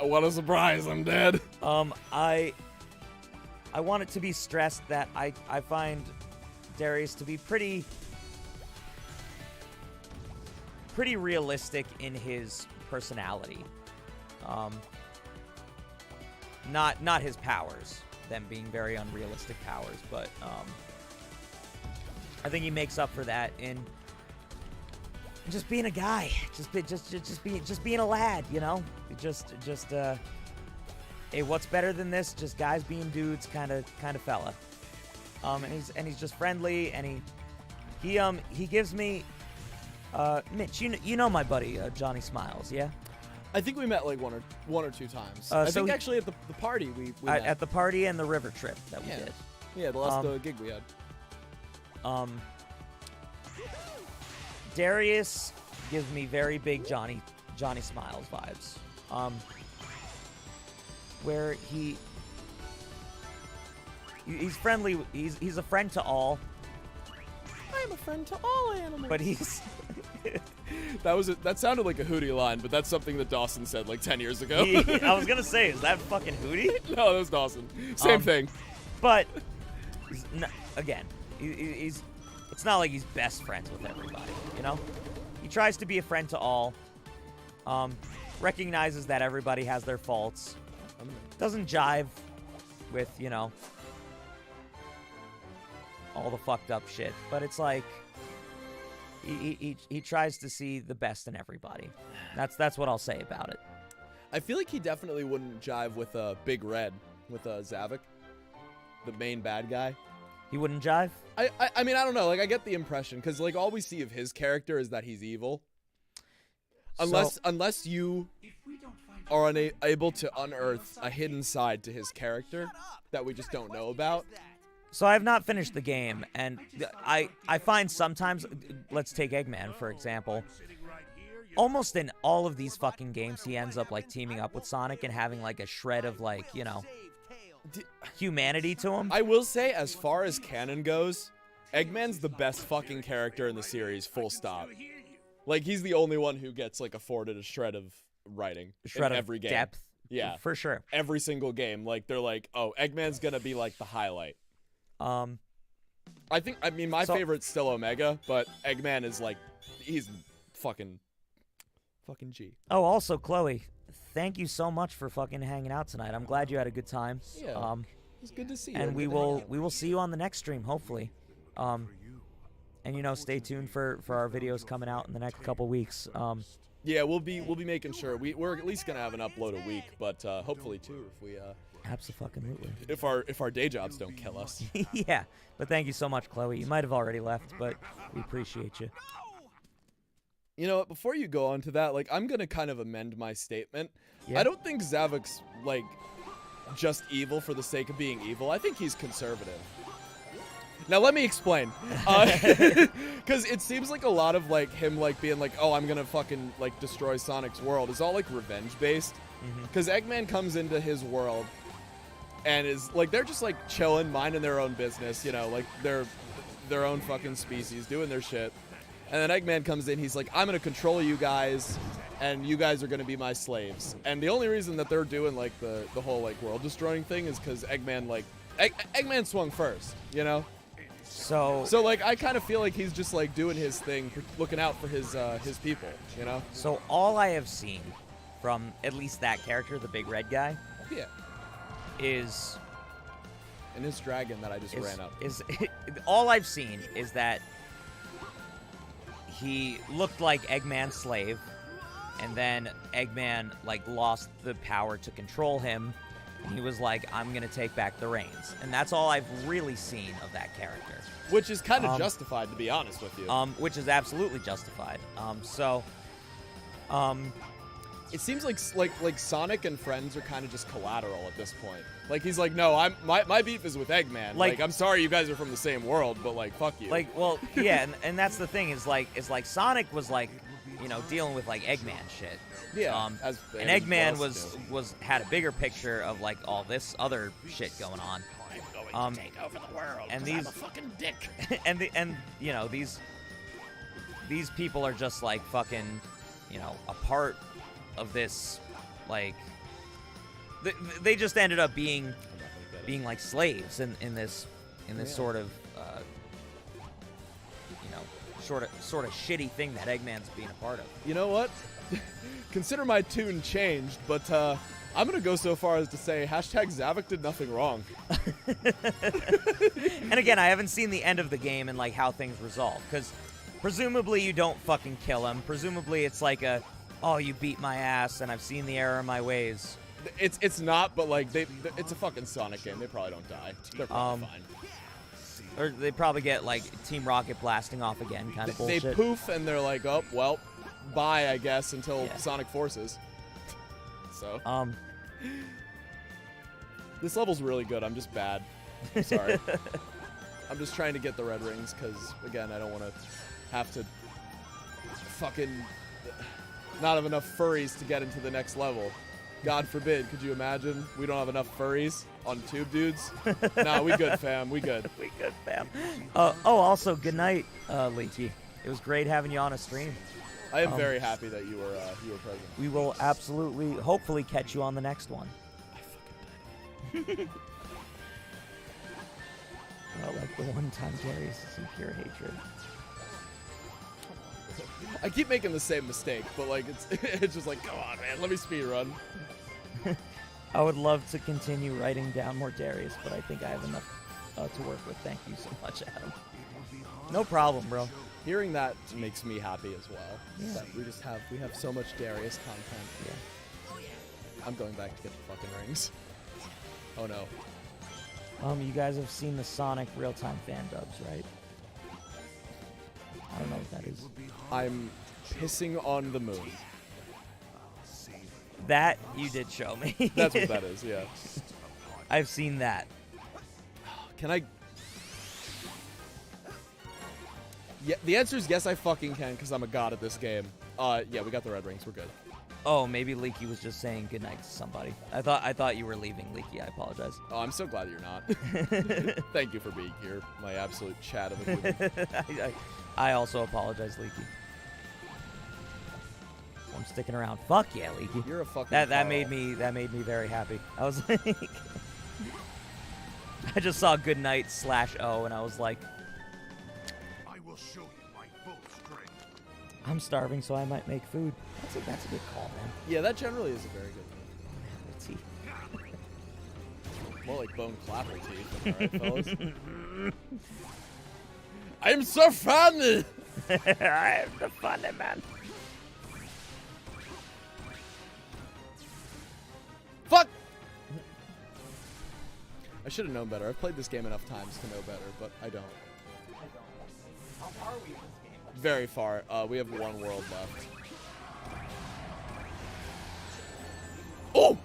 What a surprise, I'm dead. I want it to be stressed that I find Darius to be pretty realistic in his personality. Not his powers, them being very unrealistic powers, but I think he makes up for that in just being a guy, just being a lad, you know, just hey, what's better than this? Just guys being dudes, kind of fella. And he's just friendly, and he gives me Mitch. You know my buddy Johnny Smiles, yeah. I think we met like one or two times. I think actually at the party we met. At the party and the river trip that we did. Yeah, the last gig we had. Darius gives me very big Johnny Smiles vibes. Where he's friendly. He's a friend to all. I'm a friend to all animals. But he's that sounded like a Hootie line, but that's something that Dawson said like 10 years ago. I was gonna say, is that fucking Hootie? No, that was Dawson. Same thing. But again, he's. It's not like he's best friends with everybody, you know. He tries to be a friend to all. Recognizes that everybody has their faults. Doesn't jive with, you know, all the fucked up shit. But it's like he tries to see the best in everybody. That's what I'll say about it. I feel like he definitely wouldn't jive with Big Red, with Zavik, the main bad guy. He wouldn't jive? I mean, I don't know. Like, I get the impression, because, like, all we see of his character is that he's evil. Unless you are unable to unearth a hidden side to his character that we just don't know about. So I have not finished the game, and I find sometimes, let's take Eggman, for example. Almost in all of these fucking games, he ends up, like, teaming up with Sonic and having, like, a shred of, like, you know, humanity to him. I will say, as far as canon goes, Eggman's the best fucking character in the series, full stop. Like, he's the only one who gets, like, afforded a shred of writing in every game. Depth. Yeah. For sure. Every single game. Like, they're like, oh, Eggman's gonna be, like, the highlight. I mean, my favorite's still Omega, but Eggman is, like, he's fucking G. Oh, also, Chloe, thank you so much for fucking hanging out tonight. I'm glad you had a good time. Yeah. It's good to see you. And we will see you on the next stream, hopefully. And you know, stay tuned for our videos coming out in the next couple weeks. Yeah, we'll be making sure we're at least gonna have an upload a week, but hopefully two if we Absolutely. if our day jobs don't kill us. Yeah, but thank you so much, Chloe. You might have already left, but we appreciate you. You know what? Before you go on to that, like, I'm gonna kind of amend my statement. Yeah. I don't think Zavik's like just evil for the sake of being evil. I think he's conservative. Now let me explain, because it seems like a lot of like him like being like, oh, I'm gonna fucking like destroy Sonic's world is all like revenge based. Because Eggman comes into his world and is like, they're just like chilling, minding their own business, you know, like they're their own fucking species doing their shit. And then Eggman comes in, he's like, I'm gonna control you guys, and you guys are gonna be my slaves. And the only reason that they're doing like the whole like world destroying thing is because Eggman like Eggman swung first, you know. So like I kind of feel like he's just like doing his thing, looking out for his people, you know. So all I have seen from at least that character, the big red guy, Yeah. is And his dragon that I just ran up. All I've seen is that he looked like Eggman's slave, and then Eggman like lost the power to control him, and he was like, I'm gonna take back the reins. And that's all I've really seen of that character. Which is kind of justified, to be honest with you. Which is absolutely justified. It seems like Sonic and friends are kind of just collateral at this point. Like he's like, no, my beef is with Eggman. Like I'm sorry you guys are from the same world, but like fuck you. Like, well, yeah, and that's the thing is like Sonic was like, you know, dealing with like Eggman shit. Yeah. And Eggman had a bigger picture of like all this other shit going on. I'm going to take over the world. And 'cause I'm these a fucking dick. and you know these people are just like fucking, you know, a part of this, like they just ended up being like slaves in this sort of you know, sort of shitty thing that Eggman's being a part of. You know what? Consider my tune changed, but I'm gonna go so far as to say #Zavik did nothing wrong. And again, I haven't seen the end of the game and like how things resolve, because presumably you don't fucking kill him. Presumably it's like oh, you beat my ass and I've seen the error of my ways. It's not, but like it's a fucking Sonic game. They probably don't die. They're probably fine. Or they probably get like Team Rocket blasting off again, kind of bullshit. They poof and they're like, oh well, bye, I guess, until Sonic forces. So this level's really good. I'm just bad. I'm sorry. I'm just trying to get the red rings because again, I don't want to have to fucking not have enough furries to get into the next level. God forbid, could you imagine? We don't have enough furries on Tube Dudes? Nah, we good, fam. We good. We good, fam. Also, good night, Leaky. It was great having you on a stream. I am very happy that you were present. We will absolutely, hopefully, catch you on the next one. I fucking died. Like the one time Gary's pure hatred. I keep making the same mistake, but like it's just like, come on, man, let me speed run. I would love to continue writing down more Darius, but I think I have enough to work with. Thank you so much, Adam. No problem, bro. Hearing that makes me happy as well. Yeah. That we have so much Darius content. Yeah. I'm going back to get the fucking rings. Oh no. You guys have seen the Sonic real-time fan dubs, right? I don't know what that is. I'm pissing on the moon. That you did show me. That's what that is, yeah. I've seen that. Can I? Yeah, the answer is yes, I fucking can, because I'm a god at this game. Yeah, we got the red rings. We're good. Oh, maybe Leaky was just saying goodnight to somebody. I thought you were leaving, Leaky. I apologize. Oh, I'm so glad you're not. Thank you for being here, my absolute chat of a human. I also apologize, Leaky. I'm sticking around. Fuck yeah, Leaky. You're a fucking that Carl. made me very happy. I was like, I just saw goodnight/O and I was like, I will show you my full strength. I'm starving, so I might make food. That's a good call, man. Yeah, that generally is a very good one. Teeth. More like bone clapper teeth. Alright, fellas? I'm so funny! I'm the funny man. Fuck! I should have known better. I've played this game enough times to know better, but I don't. How far are we in this game? Very far. We have one world left. Oh!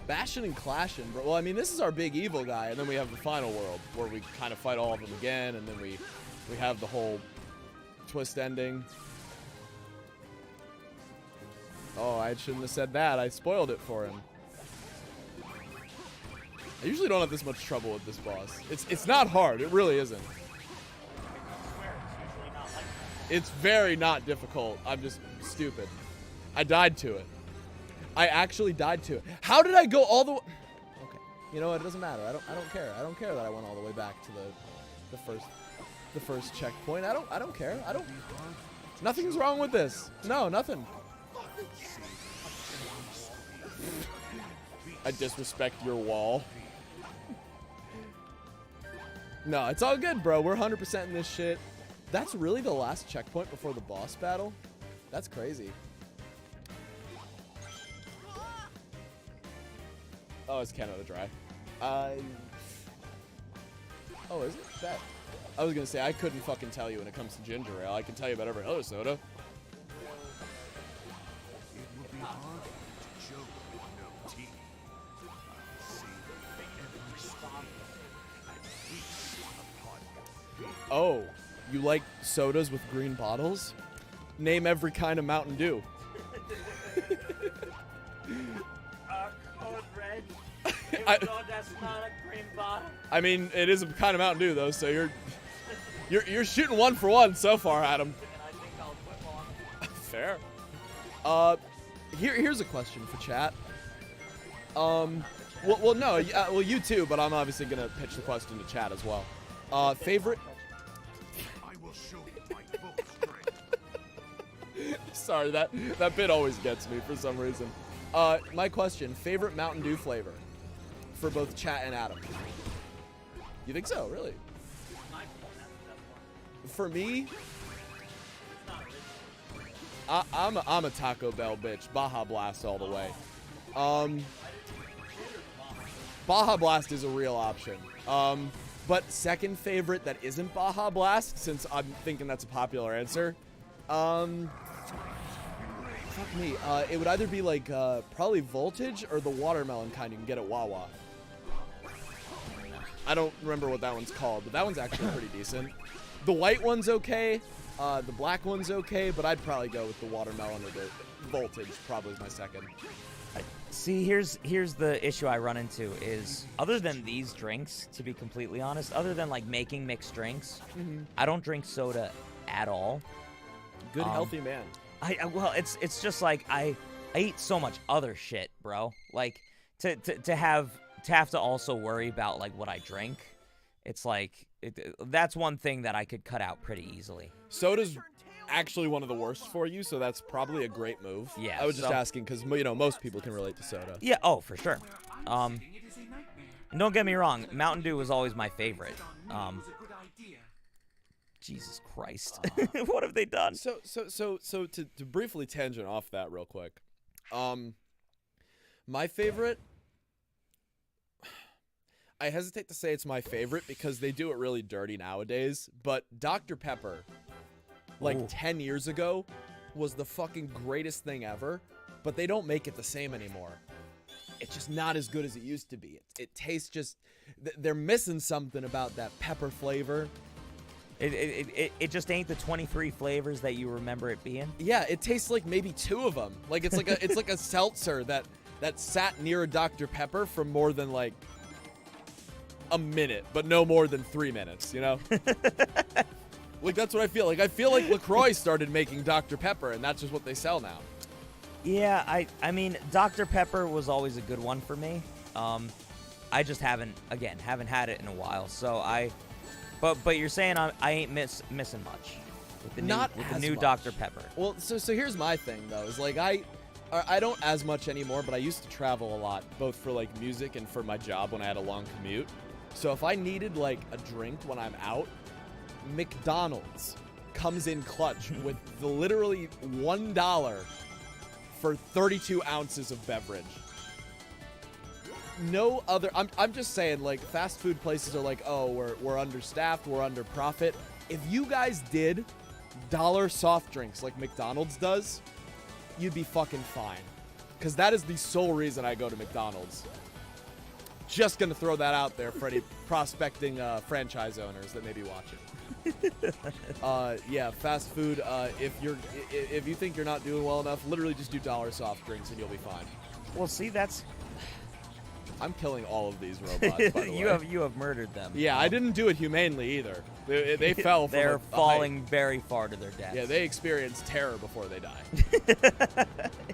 Bashing and clashing, bro. Well, I mean, this is our big evil guy, and then we have the final world, where we kind of fight all of them again, and then we have the whole twist ending. Oh, I shouldn't have said that. I spoiled it for him. I usually don't have this much trouble with this boss. It's not hard. It really isn't. It's very not difficult. I'm just stupid. I died to it. I actually died to it. How did I go all the way? Okay. You know what? It doesn't matter. I don't care. I don't care that I went all the way back to the first checkpoint. I don't care. Nothing's wrong with this. No, nothing. I disrespect your wall. No, it's all good, bro. We're 100% in this shit. That's really the last checkpoint before the boss battle? That's crazy. Oh, it's Canada Dry. Oh, is it? That. I was gonna say, I couldn't fucking tell you when it comes to ginger ale. I can tell you about every other soda. Oh, you like sodas with green bottles? Name every kind of Mountain Dew. Code red. That's not a green bottle. I mean, it is a kind of Mountain Dew though, so you're shooting one for one so far, Adam. I think I'll put on. Fair. Here's a question for chat. Well, no, well, you too, but I'm obviously gonna pitch the question to chat as well. Favorite. I will show you my full strength. Sorry, that bit always gets me for some reason. My question: favorite Mountain Dew flavor for both chat and Adam. You think so? Really? For me, I'm a Taco Bell bitch. Baja Blast all the way. Baja Blast is a real option. But second favorite that isn't Baja Blast, since I'm thinking that's a popular answer. Fuck me. It would either be like probably Voltage or the watermelon kind you can get at Wawa. I don't remember what that one's called, but that one's actually pretty decent. The white one's okay. The black one's okay, but I'd probably go with the watermelon or the Voltage. Probably my second. See, here's the issue I run into is, other than these drinks, to be completely honest, other than like making mixed drinks, I don't drink soda at all. Good healthy man. Well, it's just like I eat so much other shit, bro. Like to have to also worry about like what I drink. It's like that's one thing that I could cut out pretty easily. Soda's actually one of the worst for you, so that's probably a great move. Yeah, I was just so- asking because most people can relate to soda. Yeah, oh, for sure. Don't get me wrong, Mountain Dew was always my favorite. Jesus Christ. What have they done? So to briefly tangent off that real quick, my favorite. I hesitate to say it's my favorite because they do it really dirty nowadays, but Dr. Pepper, like Ooh. 10 years ago, was the fucking greatest thing ever, but they don't make it the same anymore. It's just not as good as it used to be. It tastes just... They're missing something about that pepper flavor. It just ain't the 23 flavors that you remember it being. Yeah, it tastes like maybe 2 of them. Like it's like a seltzer that sat near a Dr. Pepper for more than like a minute, but no more than 3 minutes, you know? Like that's what I feel. Like I feel like LaCroix started making Dr. Pepper and that's just what they sell now. Yeah, I mean, Dr. Pepper was always a good one for me. I just haven't had it in a while. So but you're saying I ain't missing much with the new much. Dr. Pepper. Well, so here's my thing though. Is like I don't as much anymore, but I used to travel a lot, both for like music and for my job when I had a long commute. So if I needed like a drink when I'm out, McDonald's comes in clutch with the literally $1 for 32 ounces of beverage. No other. I'm just saying, like, fast food places are like, oh, we're understaffed, we're under profit. If you guys did dollar soft drinks like McDonald's does, you'd be fucking fine. Because that is the sole reason I go to McDonald's. Just gonna throw that out there for any prospecting franchise owners that may be watching. Yeah, fast food. If you think you're not doing well enough, literally just do dollar soft drinks and you'll be fine. Well, see, that's I'm killing all of these robots. By the way. you have murdered them. Yeah, I didn't do it humanely either. They fell. From They're a falling height. very far to their deaths. Yeah, they experience terror before they die.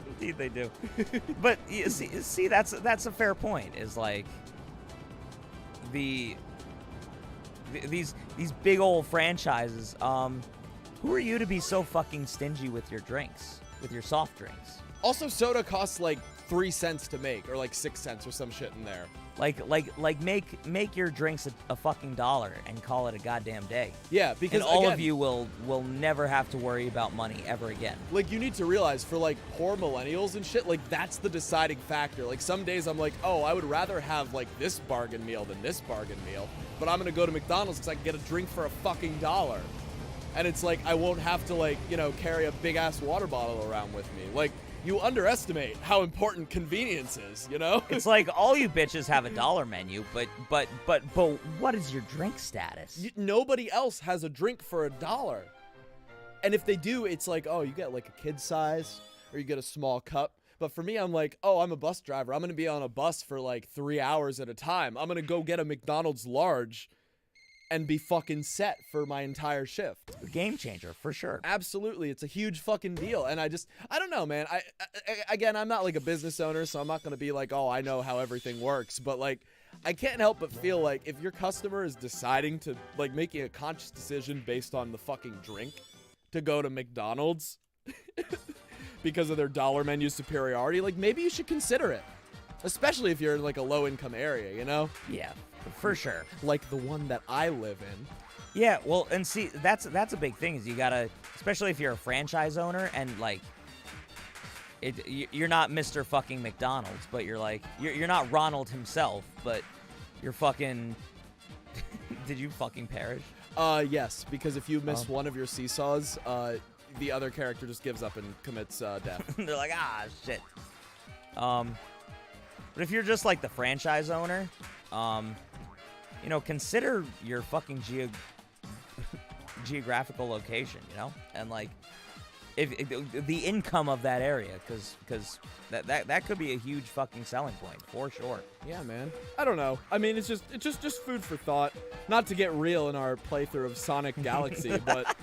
Indeed, they do. But you see, that's a fair point. Is like these big old franchises. Who are you to be so fucking stingy with your drinks, with your soft drinks? Also, soda costs like 3 cents to make, or like 6 cents, or some shit in there. Like make your drinks a fucking $1 and call it a goddamn day. Yeah, because and all again, of you will never have to worry about money ever again. Like, you need to realize, for like poor millennials and shit, like that's the deciding factor. Like some days I'm like, oh, I would rather have like this bargain meal than this bargain meal, but I'm gonna go to McDonald's because I can get a drink for a fucking $1. And it's like I won't have to like, carry a big ass water bottle around with me. Like, you underestimate how important convenience is, It's like all you bitches have a $1 menu, but what is your drink status? Nobody else has a drink for $1. And if they do, it's like, oh, you get like a kid size or you get a small cup. But for me, I'm like, oh, I'm a bus driver. I'm going to be on a bus for like 3 hours at a time. I'm going to go get a McDonald's large and be fucking set for my entire shift. Game changer, for sure. Absolutely. It's a huge fucking deal. And I don't know, man. Again, I'm not like a business owner, so I'm not going to be like, oh, I know how everything works. But like, I can't help but feel like if your customer is deciding to, like, making a conscious decision based on the fucking drink to go to McDonald's because of their $1 menu superiority, like, maybe you should consider it. Especially if you're in like a low income area, Yeah. For sure. Like the one that I live in. Yeah, well, and see, that's a big thing is you gotta, especially if you're a franchise owner and like, you're not Mr. fucking McDonald's, but you're like, you're not Ronald himself, but you're fucking, did you fucking perish? Yes, because if you miss one of your seesaws, the other character just gives up and commits death. They're like, shit. But if you're just like the franchise owner, consider your fucking geographical location, and like if the income of that area, because that could be a huge fucking selling point for sure. Yeah, man. I don't know. I mean, it's just food for thought. Not to get real in our playthrough of Sonic Galaxy, but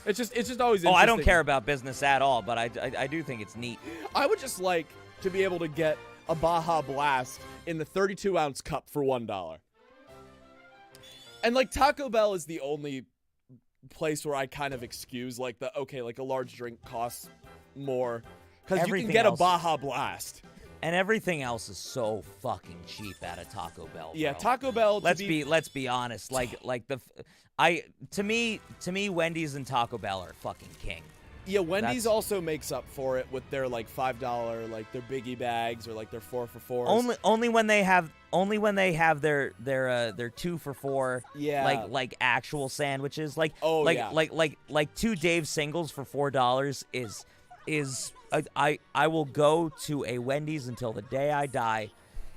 it's just always interesting. I don't care about business at all, but I do think it's neat. I would just like to be able to get a Baja Blast in the 32-ounce cup for $1. And like Taco Bell is the only place where I kind of excuse like like a large drink costs more because you can Everything get a else- Baja Blast. And everything else is so fucking cheap at a Taco Bell. Yeah, bro. Taco Bell. Let's be honest. To me, Wendy's and Taco Bell are fucking king. Yeah, Wendy's That's- also makes up for it with their like $5 like their biggie bags or like their 4 for $4s. Only when they have their 2 for $4 Yeah. like actual sandwiches like yeah. like 2 Dave singles for $4 is I will go to a Wendy's until the day I die,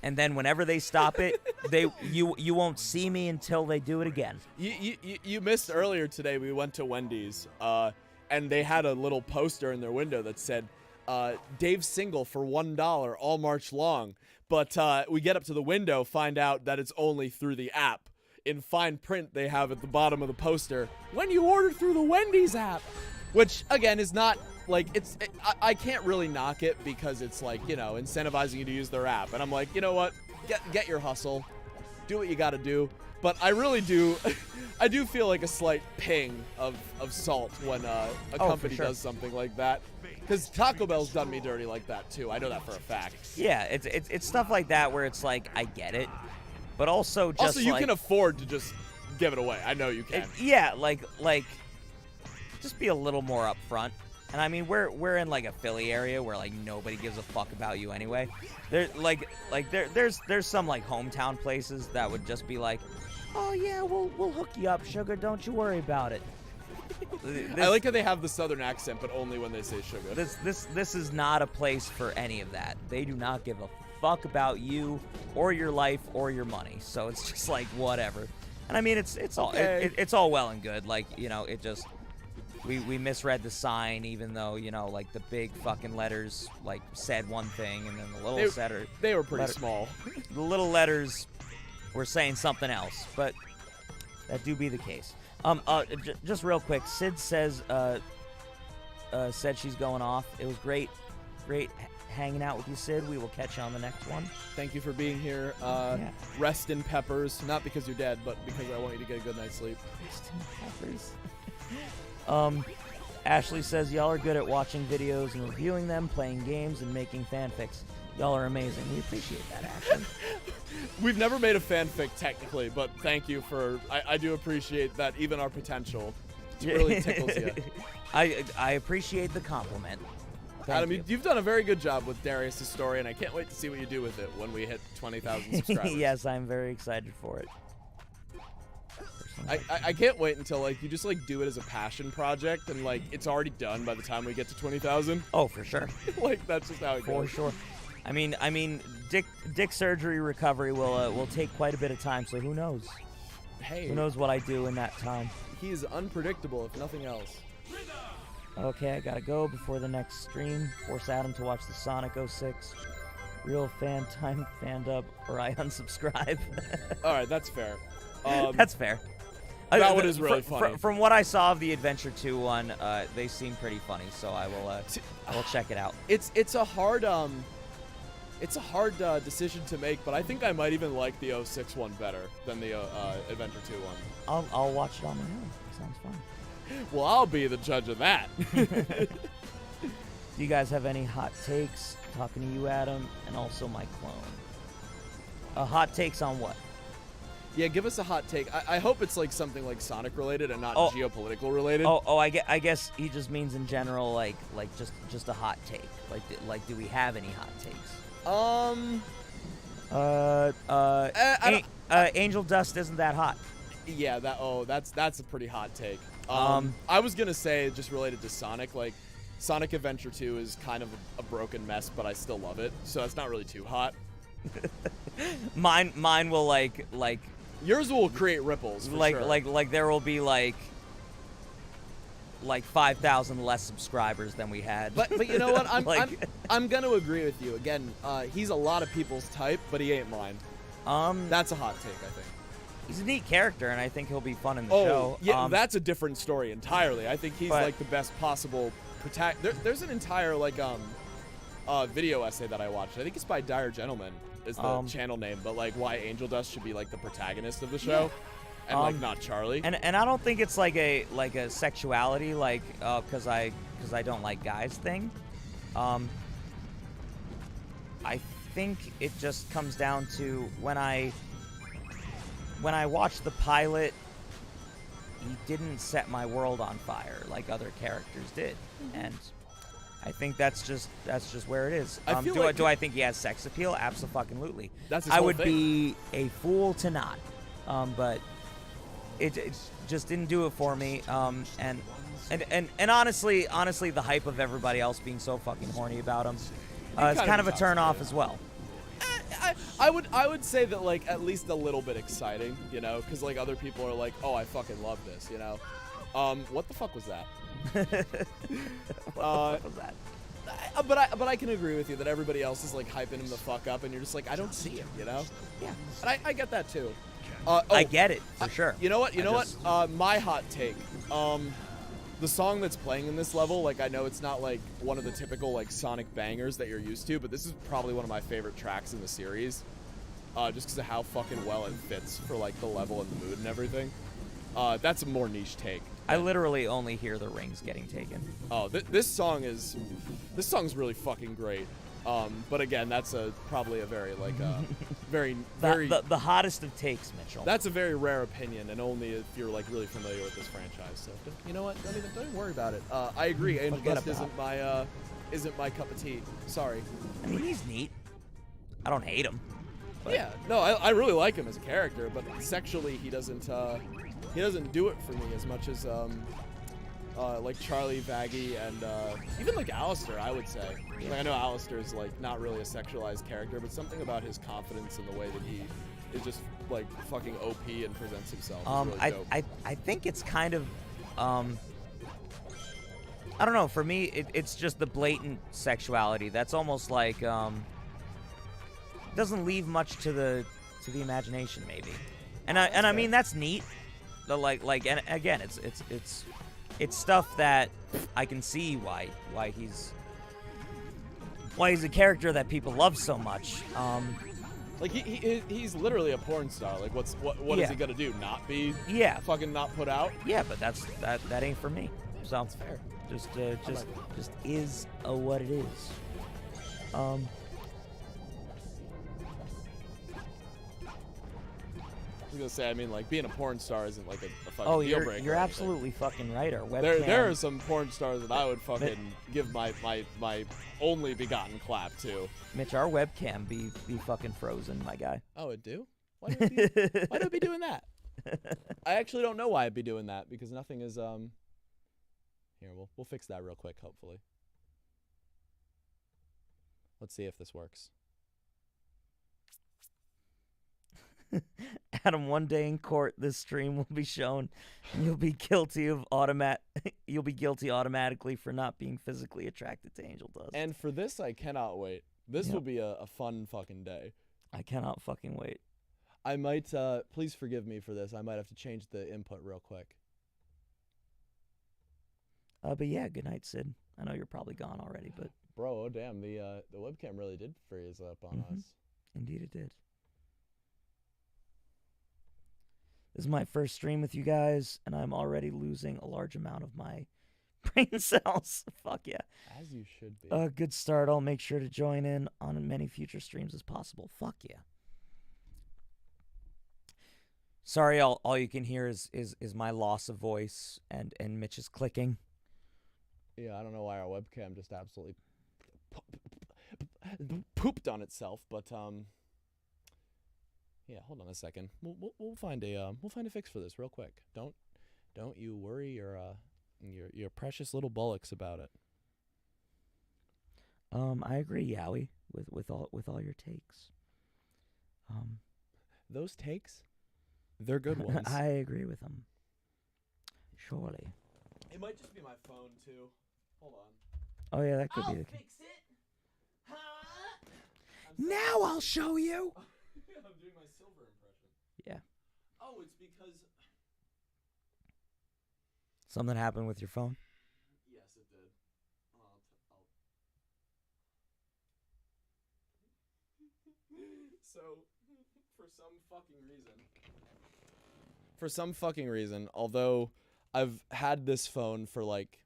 and then whenever they stop it, you won't see me until they do it again. You missed earlier today. We went to Wendy's, and they had a little poster in their window that said, "Dave single for $1 all March long." But we get up to the window, find out that it's only through the app. In fine print, they have at the bottom of the poster, "When you order through the Wendy's app," which again is not like I can't really knock it because it's like, you know, incentivizing you to use their app. And I'm like, you know what? Get your hustle. Do what you got to do. But I really do I do feel like a slight ping of salt when a company sure. does something like that. Cuz Taco Bell's done me dirty like that too. I know that for a fact. Yeah, it's stuff like that where it's like I get it, but also just Also, you like, can afford to just give it away. I know you can. yeah, like just be a little more upfront. And I mean, we're in like a Philly area where like nobody gives a fuck about you anyway. There's some like hometown places that would just be like, oh yeah, we'll hook you up, sugar. Don't you worry about it. I like how they have the southern accent, but only when they say sugar. This is not a place for any of that. They do not give a fuck about you or your life or your money. So it's just like whatever. And I mean, it's all Okay. it's all well and good. Like, you know, it just we misread the sign, even though, you know, like the big fucking letters like said one thing, and then the little They were pretty small. the little letters were saying something else. But that do be the case. Just real quick, Sid says said she's going off. It was great hanging out with you, Sid. We will catch you on the next one. Thank you for being here. Yeah. Rest in peppers, not because you're dead, but because I want you to get a good night's sleep. Peppers. Ashley says y'all are good at watching videos and reviewing them, playing games, and making fanfics. Y'all are amazing. We appreciate that, Ashley. We've never made a fanfic technically, but thank you for. I do appreciate that. Even our potential really tickles you. I appreciate the compliment. Thank Adam, you. you've done a very good job with Darius' story, and I can't wait to see what you do with it when we hit 20,000 subscribers. Yes, I'm very excited for it. I can't wait until like you just like do it as a passion project, and like it's already done by the time we get to 20,000. Oh, for sure. Like that's just how it For goes. sure. I mean, dick surgery recovery will take quite a bit of time. So who knows? Hey, Who knows what I do in that time? he is unpredictable if nothing else. Okay, I gotta go before the next stream. Force Adam to watch the Sonic 06. Real fan time fandub, or I unsubscribe. All right, that's fair. That's fair. That one is really funny. From what I saw of the Adventure 2 one, they seem pretty funny. So I will check it out. It's a hard decision to make, but I think I might even like the 06 one better than the Adventure 2 one. I'll watch it on my own. Sounds fun. Well, I'll be the judge of that. Do you guys have any hot takes? Talking to you, Adam, and also my clone. Hot takes on what? Yeah, give us a hot take. I hope it's like something like Sonic related and not geopolitical related. I guess he just means in general, like just a hot take. Like, do we have any hot takes? Angel Dust isn't that hot. Yeah, that's a pretty hot take. I was gonna say just related to Sonic, like Sonic Adventure 2 is kind of a broken mess, but I still love it, so that's not really too hot. Mine will like yours will create ripples. For sure. like there will be like 5,000 less subscribers than we had. But you know what? Like- I'm gonna agree with you. Again, he's a lot of people's type, but he ain't mine. That's a hot take, I think. He's a neat character, and I think he'll be fun in the Oh, show. yeah, that's a different story entirely. I think he's but- like the best possible there's an entire like video essay that I watched. I think it's by Dire Gentleman is the channel name, but like why Angel Dust should be like the protagonist of the show. And like not Charlie. And I don't think it's like a sexuality like because I don't like guys thing. I think it just comes down to when I watched the pilot, he didn't set my world on fire like other characters did, and I think that's just where it is. Do I think he has sex appeal? Absolutely. That's his I whole would thing. be a fool to not. But it just didn't do it for me. And honestly, the hype of everybody else being so fucking horny about him is kind of a turn off as well. I would say that like at least a little bit exciting, you know, because like other people are like, oh, I fucking love this, you know. What the fuck was that? What was that? But I can agree with you that everybody else is like hyping him the fuck up, and you're just like, I don't see him, you know. Yeah. And I get that too. I get it for sure. You know what? My hot take. The song that's playing in this level, like I know it's not like one of the typical like Sonic bangers that you're used to, but this is probably one of my favorite tracks in the series. Just because of how fucking well it fits for like the level and the mood and everything. That's a more niche take. I literally only hear the rings getting taken. Oh, this song's really fucking great. But again, that's probably a very like very The hottest of takes, Mitchell. that's a very rare opinion, and only if you're like really familiar with this franchise. So you know what? Don't even worry about it. I agree. Angel Forget Dust about isn't my cup of tea. Sorry. I mean, he's neat. I don't hate him. But Yeah, no, I really like him as a character, but sexually he doesn't do it for me as much as like Charlie, Vaggie, and even like Alistair, I would say. Like, I know Alistair is like not really a sexualized character, but something about his confidence and the way that he is just like fucking OP and presents himself is really dope. I think it's kind of I don't know. For me, it's just the blatant sexuality. That's almost like doesn't leave much to the imagination, maybe. And I mean that's neat. And again, it's stuff that I can see why he's a character that people love so much. Like he's literally a porn star. Like what Yeah. is he gonna do? Not be Yeah. fucking not put out? Yeah, but that ain't for me. So That's fair. just is what it is. I was gonna say, I mean, like being a porn star isn't like a fucking Oh, deal you're breaker. you're or anything. absolutely fucking right. Our webcam. There are some porn stars that I would fucking give my only begotten clap to. Mitch, our webcam be fucking frozen, my guy. Oh, it do? Why do it be doing that? I actually don't know why it'd be doing that because nothing is Here, we'll fix that real quick, hopefully. Let's see if this works. Adam, one day in court, this stream will be shown. And you'll be guilty automatically for not being physically attracted to Angel Dust. And for this, I cannot wait. This Yep. will be a fun fucking day. I cannot fucking wait. I might, please forgive me for this. I might have to change the input real quick. But yeah, good night, Sid. I know you're probably gone already, but Bro, oh damn, the webcam really did freeze up on Mhm. us. indeed it did. This is my first stream with you guys, and I'm already losing a large amount of my brain cells. Fuck yeah. As you should be. Good start. I'll make sure to join in on as many future streams as possible. Fuck yeah. Sorry, all you can hear is my loss of voice and Mitch's clicking. Yeah, I don't know why our webcam just absolutely pooped on itself, but yeah, hold on a second. We'll find a fix for this real quick. Don't you worry your precious little bullocks about it. I agree, Yowie, with all your takes. Those takes, they're good ones. I agree with them. Surely. It might just be my phone too. Hold on. Oh yeah, that could be the case. Fix it. Huh? Now I'll show you. I'm doing my silver impression. Yeah. Oh, it's because Something happened with your phone? yes, it did. So, for some fucking reason, for some fucking reason, although I've had this phone for like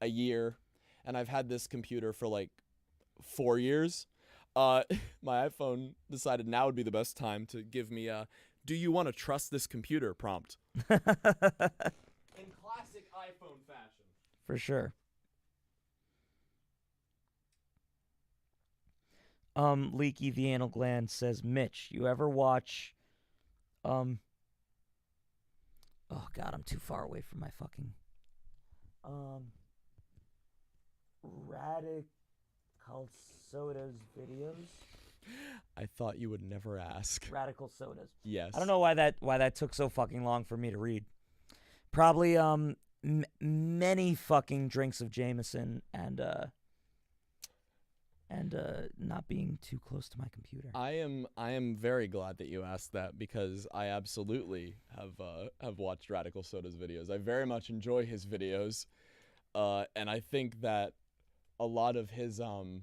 a year and I've had this computer for like 4 years, my iPhone decided now would be the best time to give me a "Do you want to trust this computer?" prompt. In classic iPhone fashion. For sure. Leaky the Anal Gland says, Mitch, you ever watch, oh god, I'm too far away from my fucking, Radical Soda's videos? I thought you would never ask. Radical Sodas. Yes. I don't know why that took so fucking long for me to read. Probably, many fucking drinks of Jameson and not being too close to my computer. I am very glad that you asked that because I absolutely have watched Radical Soda's videos. I very much enjoy his videos, and I think that a lot of his in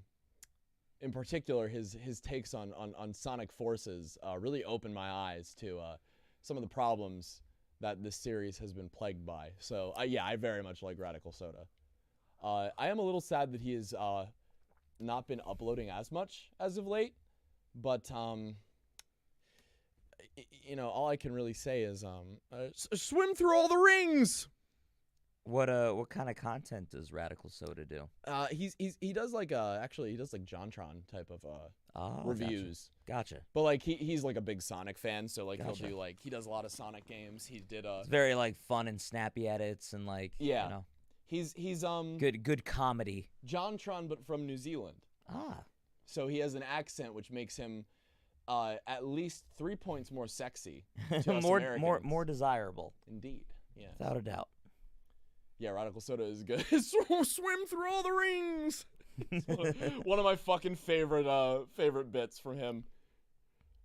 particular his takes on Sonic Forces really opened my eyes to some of the problems that this series has been plagued by. So yeah, I very much like Radical Soda. I am a little sad that he is not been uploading as much as of late, but you know, all I can really say is swim through all the rings. What kind of content does Radical Soda do? He does like actually he does like JonTron type of reviews. Gotcha. But like he's like a big Sonic fan, so like Gotcha. he'll do like he does a lot of Sonic games. He did It's very like fun and snappy edits and like yeah. you know, He's good comedy. JonTron but from New Zealand. Ah. So he has an accent which makes him at least 3 points more sexy to us Americans. more desirable. Indeed. Yeah. Without a doubt. Yeah, Radical Soda is good. Swim through all the rings. One of my fucking favorite bits from him.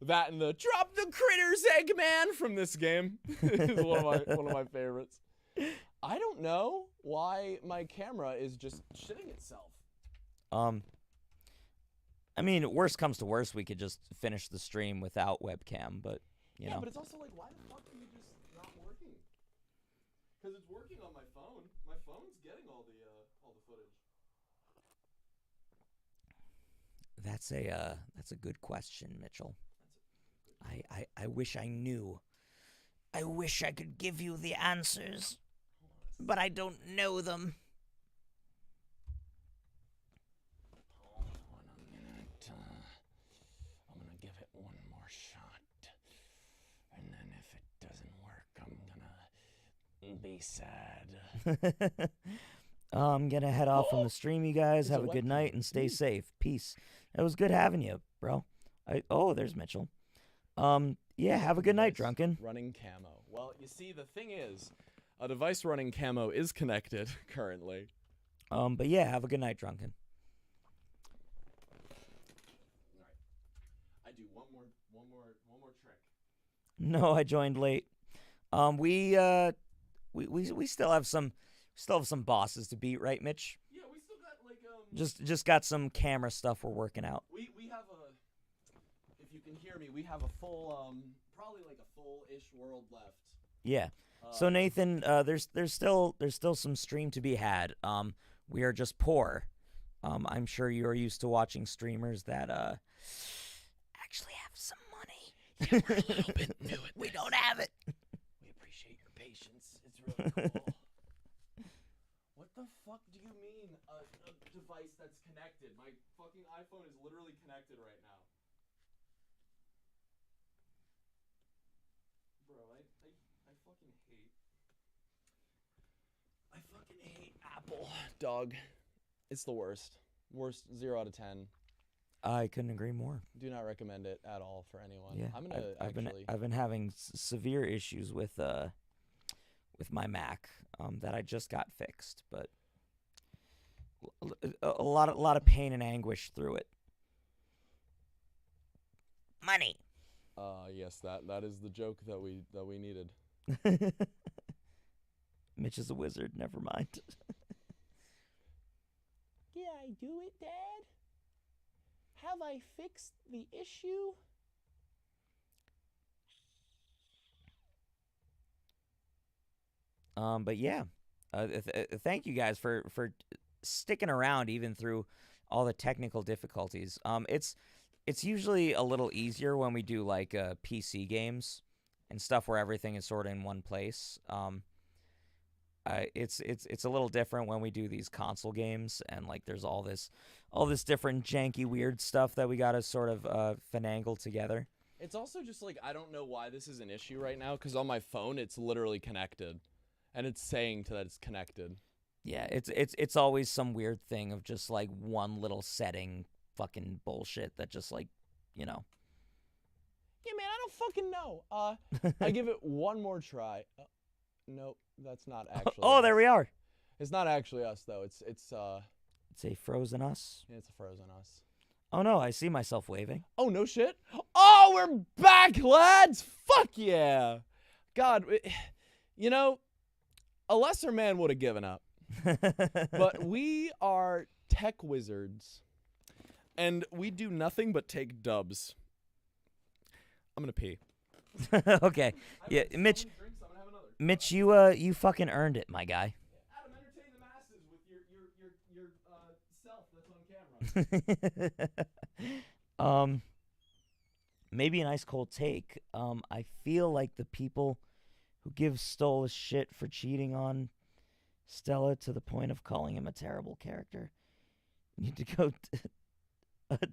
That and the drop the critters, Eggman from this game is one of my favorites. I don't know why my camera is just shitting itself. I mean, worst comes to worst, we could just finish the stream without webcam, but you know. But it's also like, why the fuck are you just not working? Because it's working on my phone. My phone's getting all the footage. That's a good question, Mitchell. I wish I knew. I wish I could give you the answers, but I don't know them. Hold on a minute. I'm gonna give it one more shot, and then if it doesn't work, I'm gonna be sad. I'm gonna head off from the stream, you guys. Have a good night and stay safe. Peace. It was good having you, bro. There's Mitchell. Yeah, have a good night, Drunken. Running camo. Well, you see, the thing is, a device running camo is connected currently. But yeah, have a good night, Drunken. All right. I do one more trick. No, I joined late. We still have some bosses to beat, right, Mitch? Yeah, we still got like Just got some camera stuff we're working out. We have if you can hear me, we have a full probably like a full-ish world left. Yeah. So Nathan, there's still some stream to be had. We are just poor. I'm sure you're used to watching streamers that actually have some money. Yeah, we're a little bit new at We this. don't have it. We appreciate your patience. It's really cool. What the fuck do you mean a device that's connected? My fucking iPhone is literally connected right now. Bro, I fucking hate Apple. Dog. It's the worst. Worst 0 out of 10. I couldn't agree more. Do not recommend it at all for anyone. Yeah, I'm gonna I've been having severe issues with my Mac that I just got fixed, but a lot of pain and anguish through it. Money. Yes, that is the joke that we needed. Mitch is a wizard. Never mind. Did I do it, Dad? Have I fixed the issue? But yeah, thank you guys for sticking around even through all the technical difficulties. It's usually a little easier when we do like PC games and stuff where everything is sort of in one place. It's a little different when we do these console games and like there's all this different janky weird stuff that we gotta sort of finagle together. It's also just like I don't know why this is an issue right now because on my phone it's literally connected, and it's saying that it's connected. Yeah, it's always some weird thing of just like one little setting fucking bullshit that just like, you know. Yeah, man, I don't fucking know. I give it one more try. Nope, that's not actually. Oh, us. there we are. It's not actually us though. It's It's a Frozen Us. it's a Frozen Us. Oh no, I see myself waving. Oh no shit. Oh, we're back, lads. Fuck yeah. God, you know, a lesser man would have given up. But we are tech wizards, and we do nothing but take dubs. I'm gonna pee. Okay. Yeah, Mitch, you fucking earned it, my guy. Adam, entertain the masses with your self that's on camera. Maybe an ice cold take. I feel like the people who give Stoll a shit for cheating on Stella to the point of calling him a terrible character need to go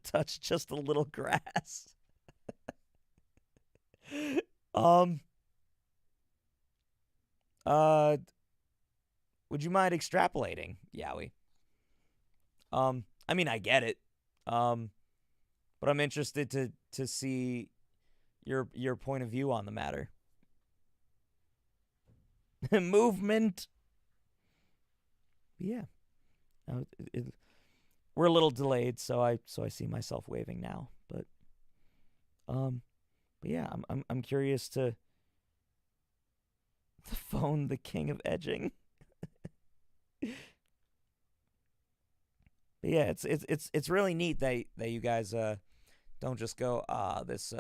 touch just a little grass. Would you mind extrapolating, Yowie? I mean, I get it. But I'm interested to see your point of view on the matter. Movement. Yeah. We're a little delayed, so I see myself waving now, but yeah, I'm curious to phone the king of edging. But yeah, it's really neat that you guys don't just go this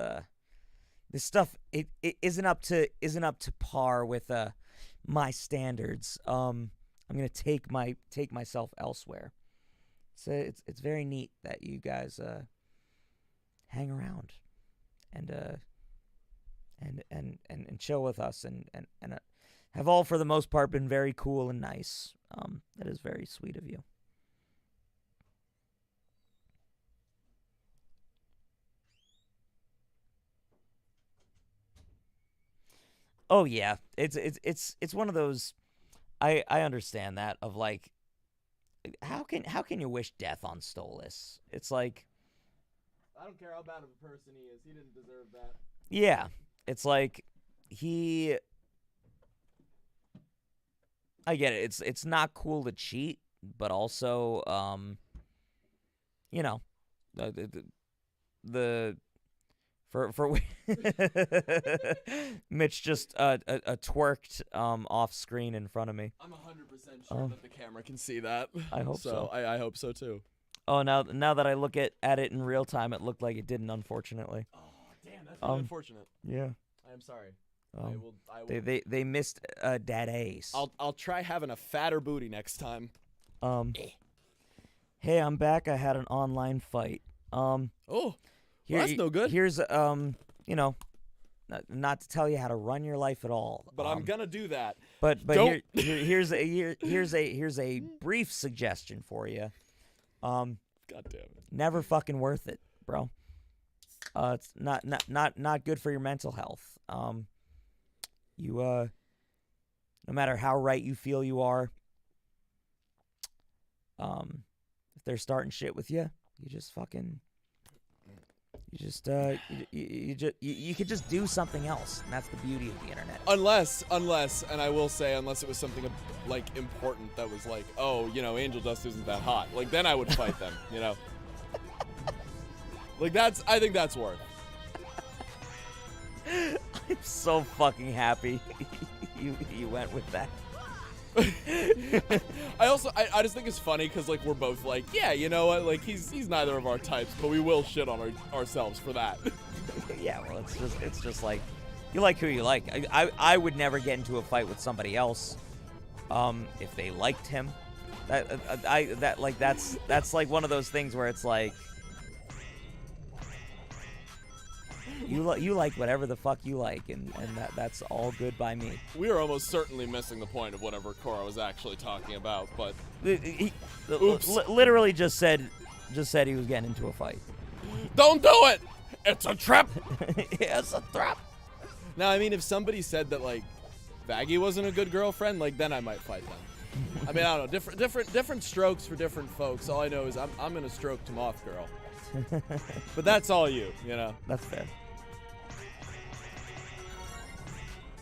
stuff it isn't up to par with my standards. I'm gonna take myself elsewhere. So it's very neat that you guys hang around and chill with us and have all for the most part been very cool and nice. That is very sweet of you. Oh yeah, it's one of those. I understand that of like, how can you wish death on Stolas? It's like, I don't care how bad of a person he is. He didn't deserve that. Yeah, it's like I get it. It's not cool to cheat, but also you know, the for Mitch just twerked off screen in front of me. I'm 100% sure that the camera can see that. I hope so. I hope so too. Oh, now that I look at it in real time, it looked like it didn't, unfortunately. Oh, damn, that's really unfortunate. Yeah. I am sorry. I will. They missed Dad Ace. I'll try having a fatter booty next time. Hey, I'm back. I had an online fight. Oh. Well, that's no good. Here's you know, not to tell you how to run your life at all. But I'm gonna do that. But here's a brief suggestion for you. God damn it. Never fucking worth it, bro. It's not good for your mental health. You no matter how right you feel you are, if they're starting shit with you, you just fucking. You could just do something else, and that's the beauty of the internet. Unless, and I will say, unless it was something like important that was like, oh, you know, Angel Dust isn't that hot. Like then I would fight them, you know. Like I think that's worth. I'm so fucking happy you went with that. I just think it's funny because like we're both like, yeah, you know what, like he's neither of our types, but we will shit on ourselves for that. Yeah, well, it's just like you like who you like. I would never get into a fight with somebody else if they liked him. That's like one of those things where it's like you like whatever the fuck you like, and that's all good by me. We are almost certainly missing the point of whatever Korra was actually talking about, but He Oops. literally just said he was getting into a fight. don't do it! It's a trap! It's a trap. Now, I mean, if somebody said that, like, Vaggie wasn't a good girlfriend, like, then I might fight them. I mean, I don't know. Different strokes for different folks. All I know is I'm gonna stroke Tomoth girl. But that's all you know? That's fair.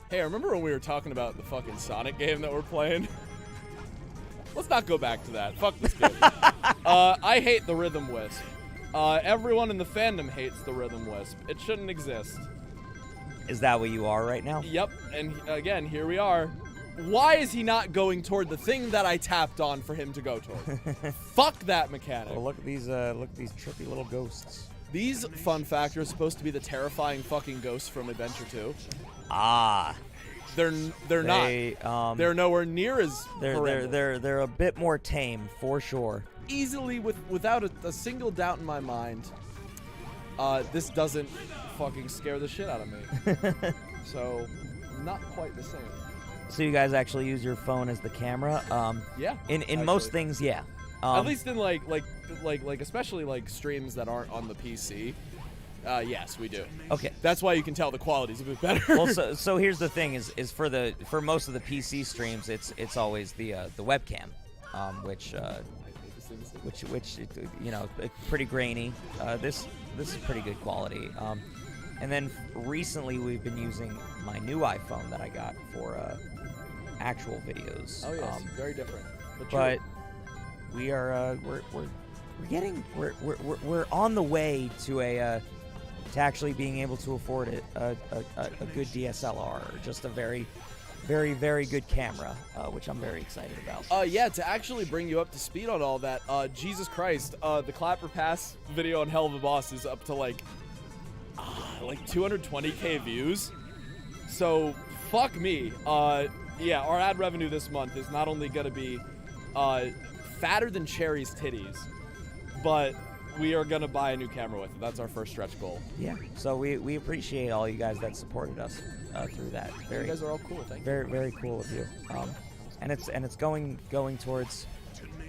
Hey, remember when we were talking about the fucking Sonic game that we're playing? Let's not go back to that. Fuck this game. I hate the Rhythm Wisp. Everyone in the fandom hates the Rhythm Wisp. It shouldn't exist. Is that what you are right now? Yep, and again, here we are. Why is he not going toward the thing that I tapped on for him to go toward? Fuck that mechanic. Well, look at these trippy little ghosts. These, fun fact, are supposed to be the terrifying fucking ghosts from Adventure 2. Ah. They're not. They're nowhere near as horrendous. They're a bit more tame for sure. Easily, without a single doubt in my mind, this doesn't fucking scare the shit out of me. So, not quite the same. So you guys actually use your phone as the camera? Yeah. In most things, yeah. At least in like especially like streams that aren't on the PC. Yes, we do. Okay. That's why you can tell the quality's a bit better. Well, so here's the thing: is for most of the PC streams, it's always the webcam, which you know, pretty grainy. This is pretty good quality. And then recently we've been using my new iPhone that I got for actual videos. Oh yes, very different. But we are we're on the way to actually being able to afford a good DSLR, or just a very, very, very good camera, which I'm very excited about. Yeah, to actually bring you up to speed on all that, Jesus Christ, the Clapper Pass video on Hell of a Boss is up to like 220k views. So fuck me. Yeah, our ad revenue this month is not only gonna be fatter than Cherry's titties, but we are gonna buy a new camera with it. That's our first stretch goal. Yeah. So we appreciate all you guys that supported us through that. You guys are all cool. Thank you. Very, very cool of you. And it's going towards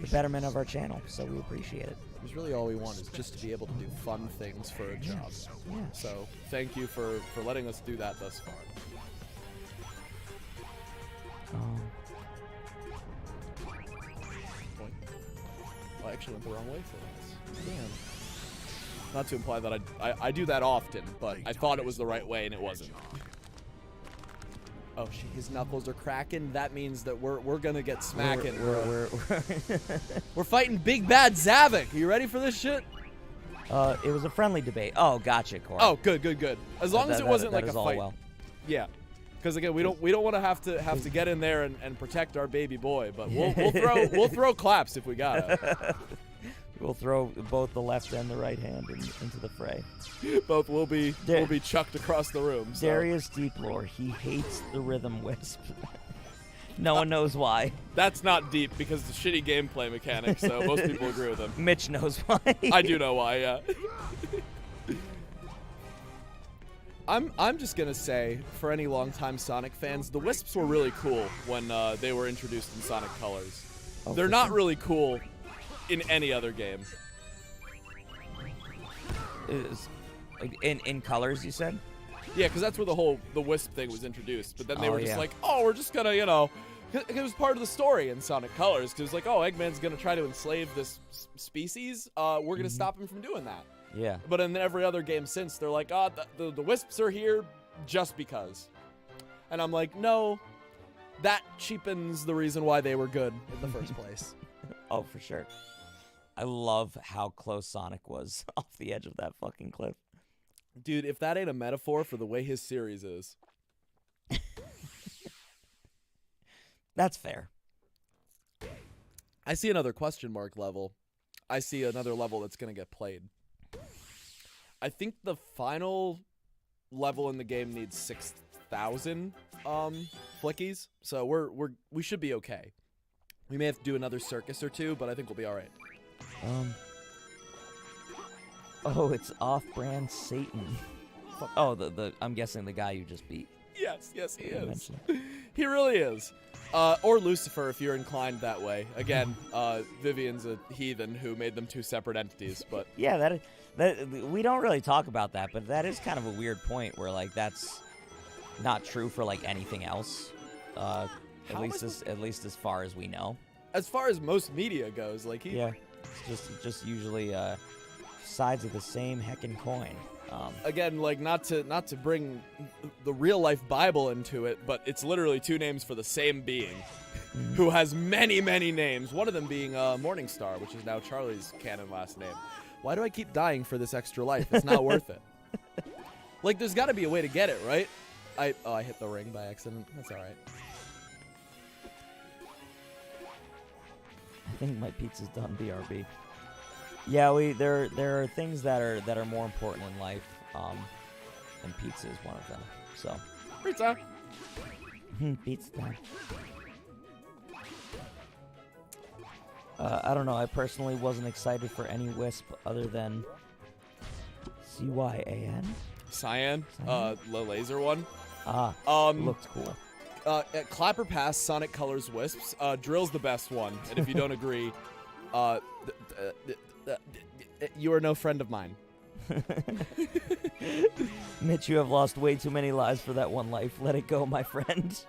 the betterment of our channel. So we appreciate it. Because really all we want is just to be able to do fun things for a job. Yeah. So thank you for letting us do that thus far. I actually went the wrong way for this. Damn. Not to imply that I do that often, but I thought it was the right way and it wasn't. Oh shit, his knuckles are cracking. That means that we're gonna get smacking. We're fighting Big Bad Zavik. Are you ready for this shit? It was a friendly debate. Oh, gotcha, Korra. Oh, good. As long as it wasn't like a all fight. well. Yeah. Because again, we don't want to have to get in there and protect our baby boy, but we'll throw claps if we gotta. We'll throw both the left and the right hand into the fray. Both will be chucked across the room. So. Darius Deeplore, he hates the Rhythm Wisp. No one knows why. That's not deep because the shitty gameplay mechanics, so most people agree with him. Mitch knows why. I do know why, yeah. I'm just gonna say, for any longtime Sonic fans, the Wisps were really cool when they were introduced in Sonic Colors. Oh, They're not really cool in any other game. In Colors, you said? Yeah, because that's where the Wisp thing was introduced. But then they were just yeah. like, oh, we're just gonna, it was part of the story in Sonic Colors. Because it was like, oh, Eggman's gonna try to enslave this species. We're gonna stop him from doing that. Yeah. But in every other game since, they're like, oh, the Wisps are here just because. And I'm like, no, that cheapens the reason why they were good in the first place. Oh, for sure. I love how close Sonic was off the edge of that fucking cliff. Dude, if that ain't a metaphor for the way his series is. That's fair. I see another question mark level. I see another level that's going to get played. I think the final level in the game needs 6,000 flickies, so we should be okay. We may have to do another circus or two, but I think we'll be all right. Oh, it's off-brand Satan. Oh, I'm guessing the guy you just beat. Yes, he You is. mentioned. He really is. Or Lucifer, if you're inclined that way. Again, Vivian's a heathen who made them two separate entities, but Yeah, that we don't really talk about that, but that is kind of a weird point where like that's not true for like anything else. At least as far as we know. as far as most media goes, like he. Yeah, it's just usually sides of the same heckin' coin. Again, like not to bring the real life Bible into it, but it's literally two names for the same being, who has many names. One of them being Morningstar, which is now Charlie's canon last name. Why do I keep dying for this extra life? It's not worth it. Like, there's got to be a way to get it, right? I hit the ring by accident. That's all right. I think my pizza's done. BRB. Yeah, there are things that are more important in life, and pizza is one of them. So. Pizza. Pizza time. I don't know. I personally wasn't excited for any Wisp other than CYAN. Cyan. The laser one. Looked cool. At Clapper Pass, Sonic Colors Wisps. Drill's the best one, and if you don't agree, you are no friend of mine. Mitch, you have lost way too many lives for that one life. Let it go, my friend.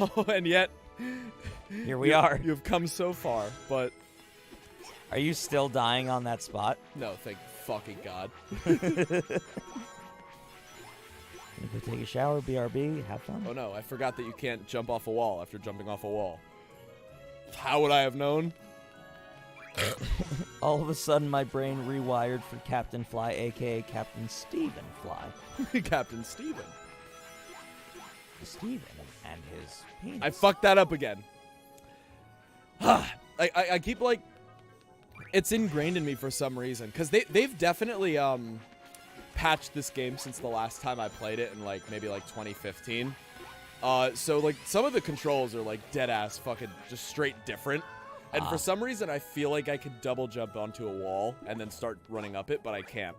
Oh, and yet Here we are. You've come so far, but Are you still dying on that spot? no, thank fucking God. You go take a shower, BRB, have fun. Oh no, I forgot that you can't jump off a wall after jumping off a wall. How would I have known? All of a sudden, my brain rewired for Captain Fly, aka Captain Steven Fly. Captain Steven. Steven and his penis. I fucked that up again. I keep like, it's ingrained in me for some reason, because they've definitely patched this game since the last time I played it in like maybe like 2015. So like some of the controls are like dead ass fucking just straight different. And for some reason I feel like I could double jump onto a wall and then start running up it, but I can't.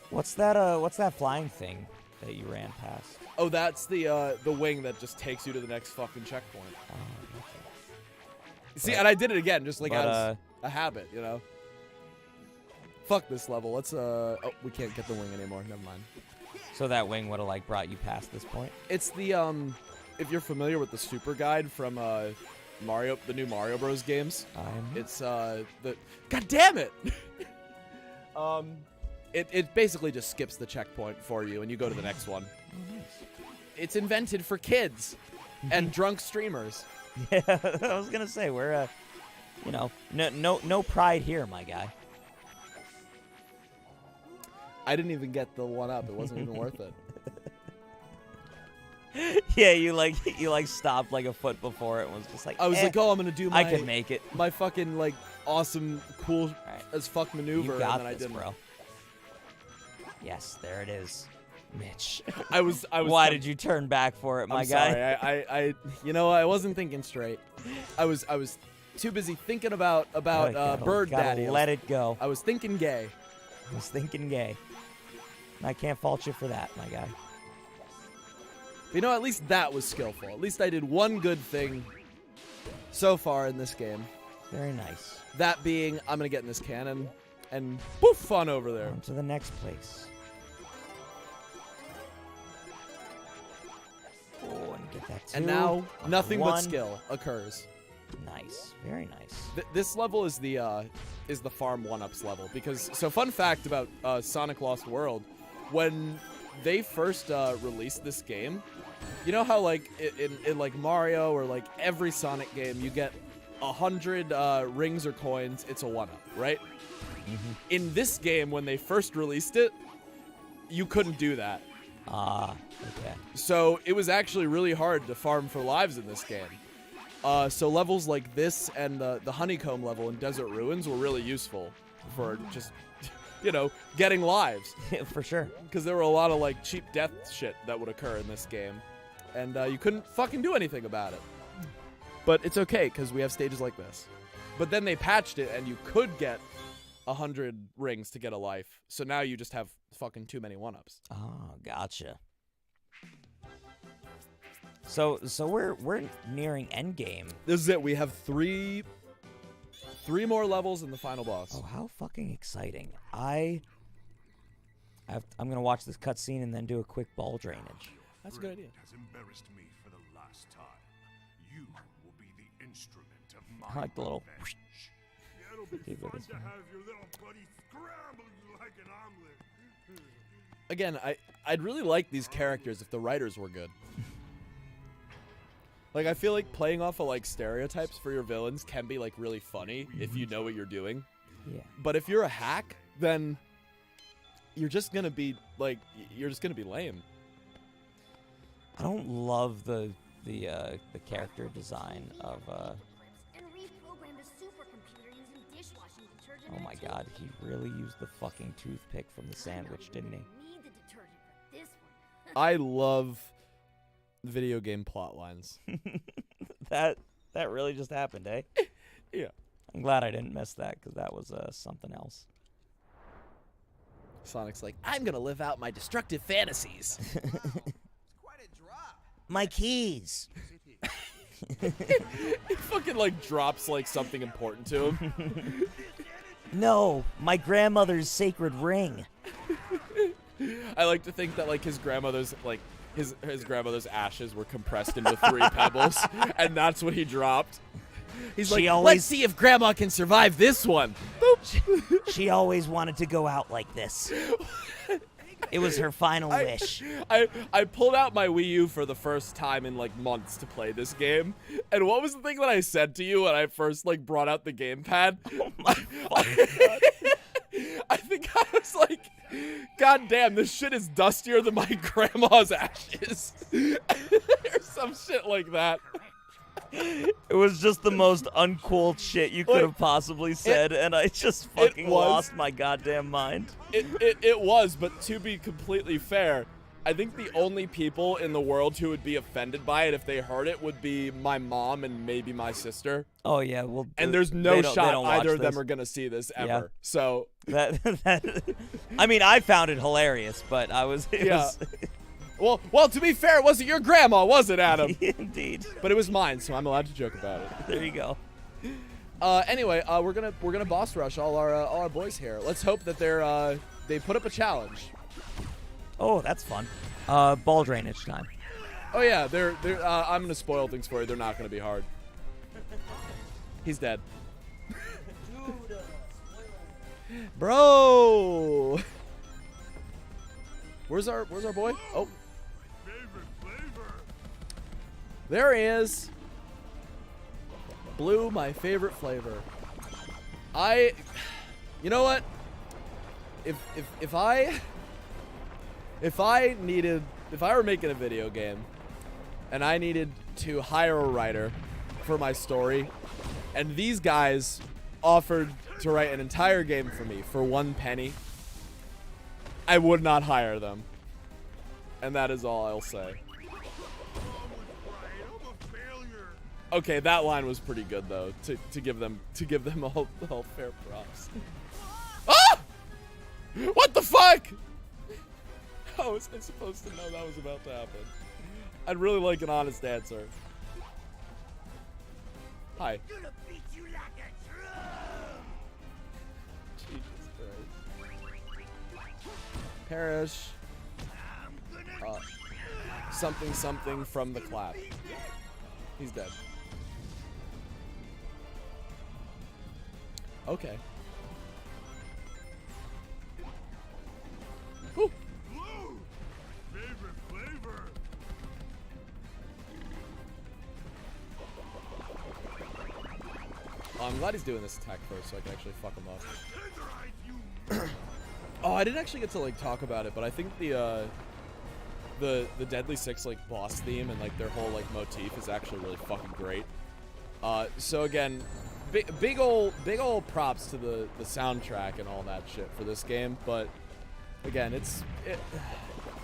What's that flying thing that you ran past? Oh, that's the wing that just takes you to the next fucking checkpoint. Oh, gotcha. See, and I did it again, just like as a habit, you know? Fuck this level. Let's, oh, we can't get the wing anymore. Never mind. So that wing would have like brought you past this point? It's the, if you're familiar with the super guide from, the new Mario Bros. Games. It's, the, god damn it! It basically just skips the checkpoint for you, and you go to the next one. Oh, nice. It's invented for kids and drunk streamers. Yeah, I was gonna say we're, you know, no pride here, my guy. I didn't even get the one up. It wasn't even worth it. Yeah, you like stopped like a foot before it and was just like. I was like, oh, I'm gonna do my. I can make it. My fucking like awesome, cool Right. as fuck maneuver, You got and then this, I didn't. bro. Yes, there it is, Mitch. I was. Why did you turn back for it, my I'm guy? sorry. I you know, I wasn't thinking straight. I was too busy thinking about Bird Daddy. Let it go. I was thinking gay. I was thinking gay. And I can't fault you for that, my guy. But you know, at least that was skillful. At least I did one good thing so far in this game. Very nice. That being, I'm gonna get in this cannon and poof on over there. On to the next place. Oh, and get that two. And now nothing but One. skill occurs. Nice. Very nice. This level is the farm 1-ups level, because so fun fact about Sonic Lost World, when they first released this game, you know how like in like Mario or like every Sonic game you get 100 rings or coins, it's a 1-up, right? Mm-hmm. In this game, when they first released it, you couldn't do that. Okay. So it was actually really hard to farm for lives in this game. So levels like this and the honeycomb level in Desert Ruins were really useful for just you know, getting lives. For sure. Because there were a lot of like cheap death shit that would occur in this game, and you couldn't fucking do anything about it. But it's okay because we have stages like this. But then they patched it, and you could get 100 rings to get a life. So now you just have fucking too many 1-ups. Oh, gotcha. So we're nearing endgame. This is it. We have three more levels in the final boss. Oh, how fucking exciting! I'm gonna watch this cutscene and then do a quick ball drainage. That's a good idea. Has embarrassed me for the last time. You will be the instrument of my I like the little. revenge. It'll be Keep fun with to this. have your little buddy scramble you like an omelet. Again, I'd really like these characters if the writers were good. Like, I feel like playing off of, like, stereotypes for your villains can be, like, really funny if you know what you're doing. Yeah. But if you're a hack, then you're just gonna be, like, you're just gonna be lame. I don't love the character design of And reprogram the supercomputer using dishwashing detergent. oh my god, he really used the fucking toothpick from the sandwich, didn't he? Need the detergent for this one. I love video game plot lines. That really just happened, eh? Yeah. I'm glad I didn't miss that because that was something else. Sonic's like, I'm gonna live out my destructive fantasies. It's quite a drop. My keys. He fucking, like, drops, like, something important to him. No, my grandmother's sacred ring. I like to think that, like, his grandmother's, like, his grandmother's ashes were compressed into 3 pebbles, and that's what he dropped. He's like, let's see if Grandma can survive this one. She always wanted to go out like this. It was her final wish. I pulled out my Wii U for the first time in, like, months to play this game, and what was the thing that I said to you when I first, like, brought out the gamepad? Oh my God. I think I was like, God damn, this shit is dustier than my grandma's ashes. Or some shit like that. It was just the most uncool shit you could have possibly said, and I just fucking lost my goddamn mind. It was, but to be completely fair, I think the only people in the world who would be offended by it if they heard it would be my mom and maybe my sister. Oh yeah, well, And there's no they shot don't watch either of them this. are gonna see this ever. Yeah. So that I mean, I found it hilarious, but I was it Yeah. was well, to be fair, it wasn't your grandma, was it, Adam? indeed. But it was mine, so I'm allowed to joke about it. There you go. Anyway, we're gonna boss rush all our boys here. Let's hope that they put up a challenge. Oh, that's fun. Ball drainage time. Oh yeah, they're I'm gonna spoil things for you. They're not gonna be hard. He's dead. Bro. Where's our boy? Oh. Favorite flavor. There he is. Blue, my favorite flavor. You know what? If I were making a video game and I needed to hire a writer for my story, and these guys offered to write an entire game for me for 1 penny, I would not hire them. And that is all I'll say. I'm a failure. Okay, that line was pretty good though. To give them all fair props. Ah! What the fuck? How was I supposed to know that was about to happen? I'd really like an honest answer. Hi. Gonna beat you like a drum. Jesus Christ. Perish. Something from the clap. He's dead. Okay. Whew. Blue. Favorite flavor. Oh, I'm glad he's doing this attack first so I can actually fuck him up. Tenderize you. Oh, I didn't actually get to like talk about it, but I think the Deadly Six like boss theme and like their whole like motif is actually really fucking great. So again, big old props to the soundtrack and all that shit for this game. But again, it's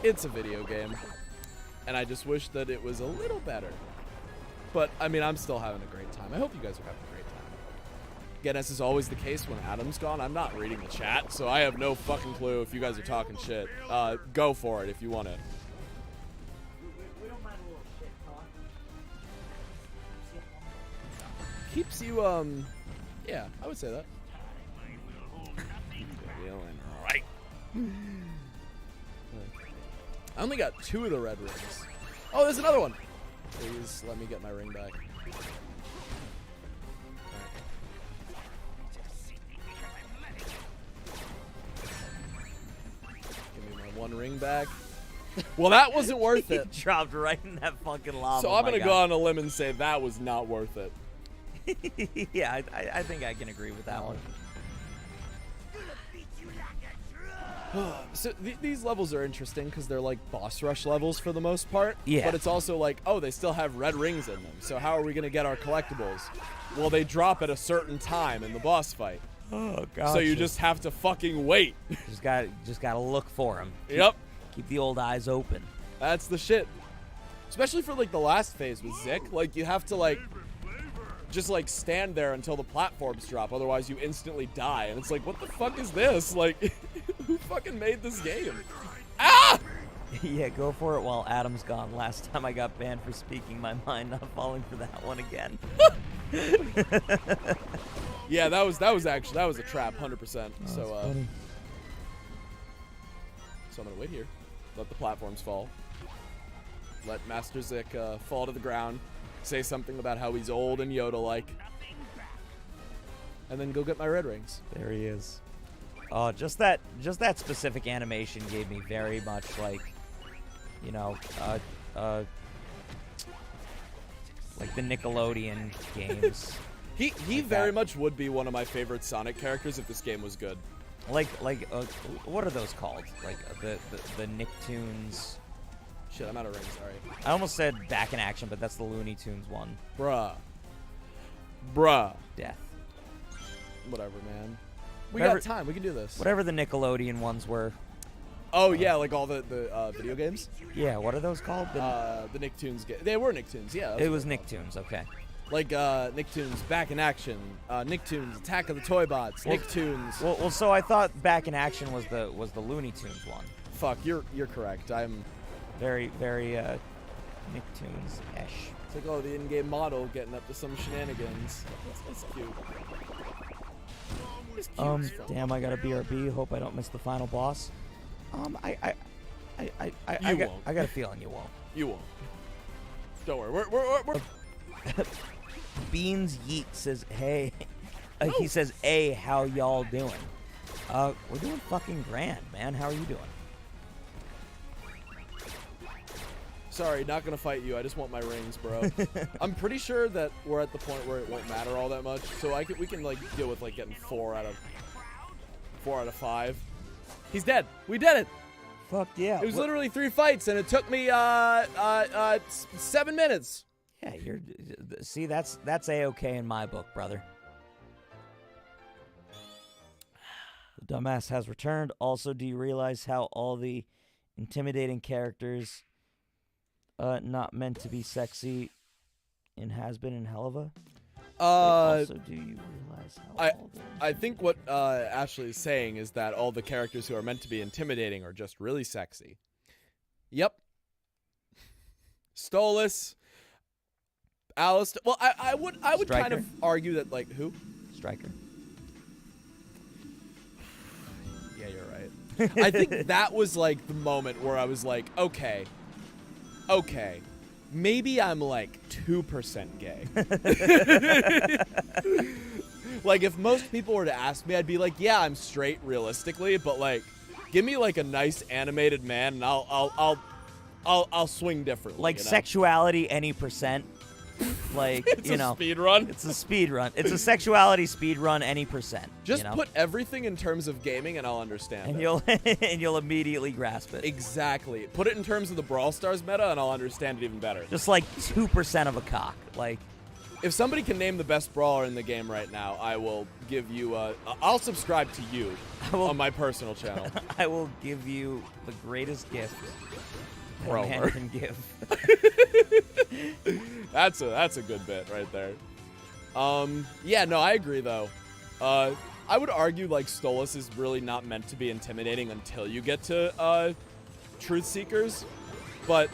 a video game, and I just wish that it was a little better. But I mean, I'm still having a great time. I hope you guys are having a great time. Again, as is always the case when Adam's gone, I'm not reading the chat, so I have no fucking clue if you guys are talking shit. Go for it if you want to. We don't mind a little shit talk. Keeps you, yeah, I would say that. Right. I only got 2 of the red rings. Oh, there's another one. Please let me get my ring back. Give me my 1 ring back. Well, that wasn't worth it. Dropped right in that fucking lava. So I'm going to go on a limb and say that was not worth it. Yeah, I think I can agree with that one. So these levels are interesting because they're like boss rush levels for the most part. Yeah. But it's also like, oh, they still have red rings in them. So how are we going to get our collectibles? Well, they drop at a certain time in the boss fight. Oh god. So you just have to fucking wait. just gotta look for them. Yep. Keep the old eyes open. That's the shit. Especially for like the last phase with Zik. Like you have to like just like stand there until the platforms drop. Otherwise you instantly die. And it's like, what the fuck is this? Like, who fucking made this game? Ah! Yeah, go for it while Adam's gone. Last time I got banned for speaking my mind, not falling for that one again. Yeah, that was a trap, 100%. So I'm gonna wait here, let the platforms fall, let Master Zik fall to the ground, say something about how he's old and Yoda-like, and then go get my red rings. There he is. Oh, just that specific animation gave me very much like, you know, like the Nickelodeon games. He like very that. much would be one of my favorite Sonic characters if this game was good. Like what are those called? Like the Nicktoons. Shit, I'm out of rings. Sorry. I almost said Back in Action, but that's the Looney Tunes one. Bruh. Death. Whatever, man. We Whatever- got time. We can do this. Whatever the Nickelodeon ones were. Oh yeah, like all the video games. Yeah, what are those called? The Nicktoons. They were Nicktoons. Yeah. It was Nicktoons. Okay. Like Nicktoons Back in Action, Nicktoons Attack of the Toy Bots, Well- Nicktoons. Well, so I thought Back in Action was the Looney Tunes one. Fuck, you're correct. I'm. Very Nicktoons-ish. It's like, oh, the in-game model getting up to some shenanigans. That's cute. It's cute as fuck. Damn, I got a BRB. Hope I don't miss the final boss. I got a feeling you won't. You won't. Don't worry. We're Beans Yeet says, hey. He says, hey, how y'all doing? We're doing fucking grand, man. How are you doing? Sorry, not gonna fight you. I just want my rings, bro. I'm pretty sure that we're at the point where it won't matter all that much. So we can like deal with like getting 4 out of 5. He's dead. We did it. Fuck yeah. It was literally 3 fights, and it took me 7 minutes. Yeah, see, that's A-okay in my book, brother. The dumbass has returned. Also, do you realize how all the intimidating characters not meant to be sexy in Has-Been and Helva? Also, do you realize how all the... I think what Ashley is saying is that all the characters who are meant to be intimidating are just really sexy. Yep. Stolas, Alistair. Well, I would kind Stryker. of argue that, like, who? Striker. Yeah, you're right. I think that was like the moment where I was like, okay, maybe I'm like 2% gay. Like, if most people were to ask me, I'd be like, yeah, I'm straight realistically, but like, give me like a nice animated man, and I'll swing differently. Like, you know? Sexuality any percent. Like, It's you a know. speed run. It's a speed run. It's a sexuality speed run any percent. Just you know? put everything in terms of gaming, and I'll understand. And it. you'll immediately grasp it. Exactly. Put it in terms of the Brawl Stars meta, and I'll understand it even better. Just like 2% of a cock. Like, If somebody can name the best brawler in the game right now, I will give you I'll subscribe to you on my personal channel. I will give you the greatest gift that a Brawler. man can give. That's a good bit right there. Yeah, no, I agree though. I would argue like Stolas is really not meant to be intimidating until you get to Truth Seekers, but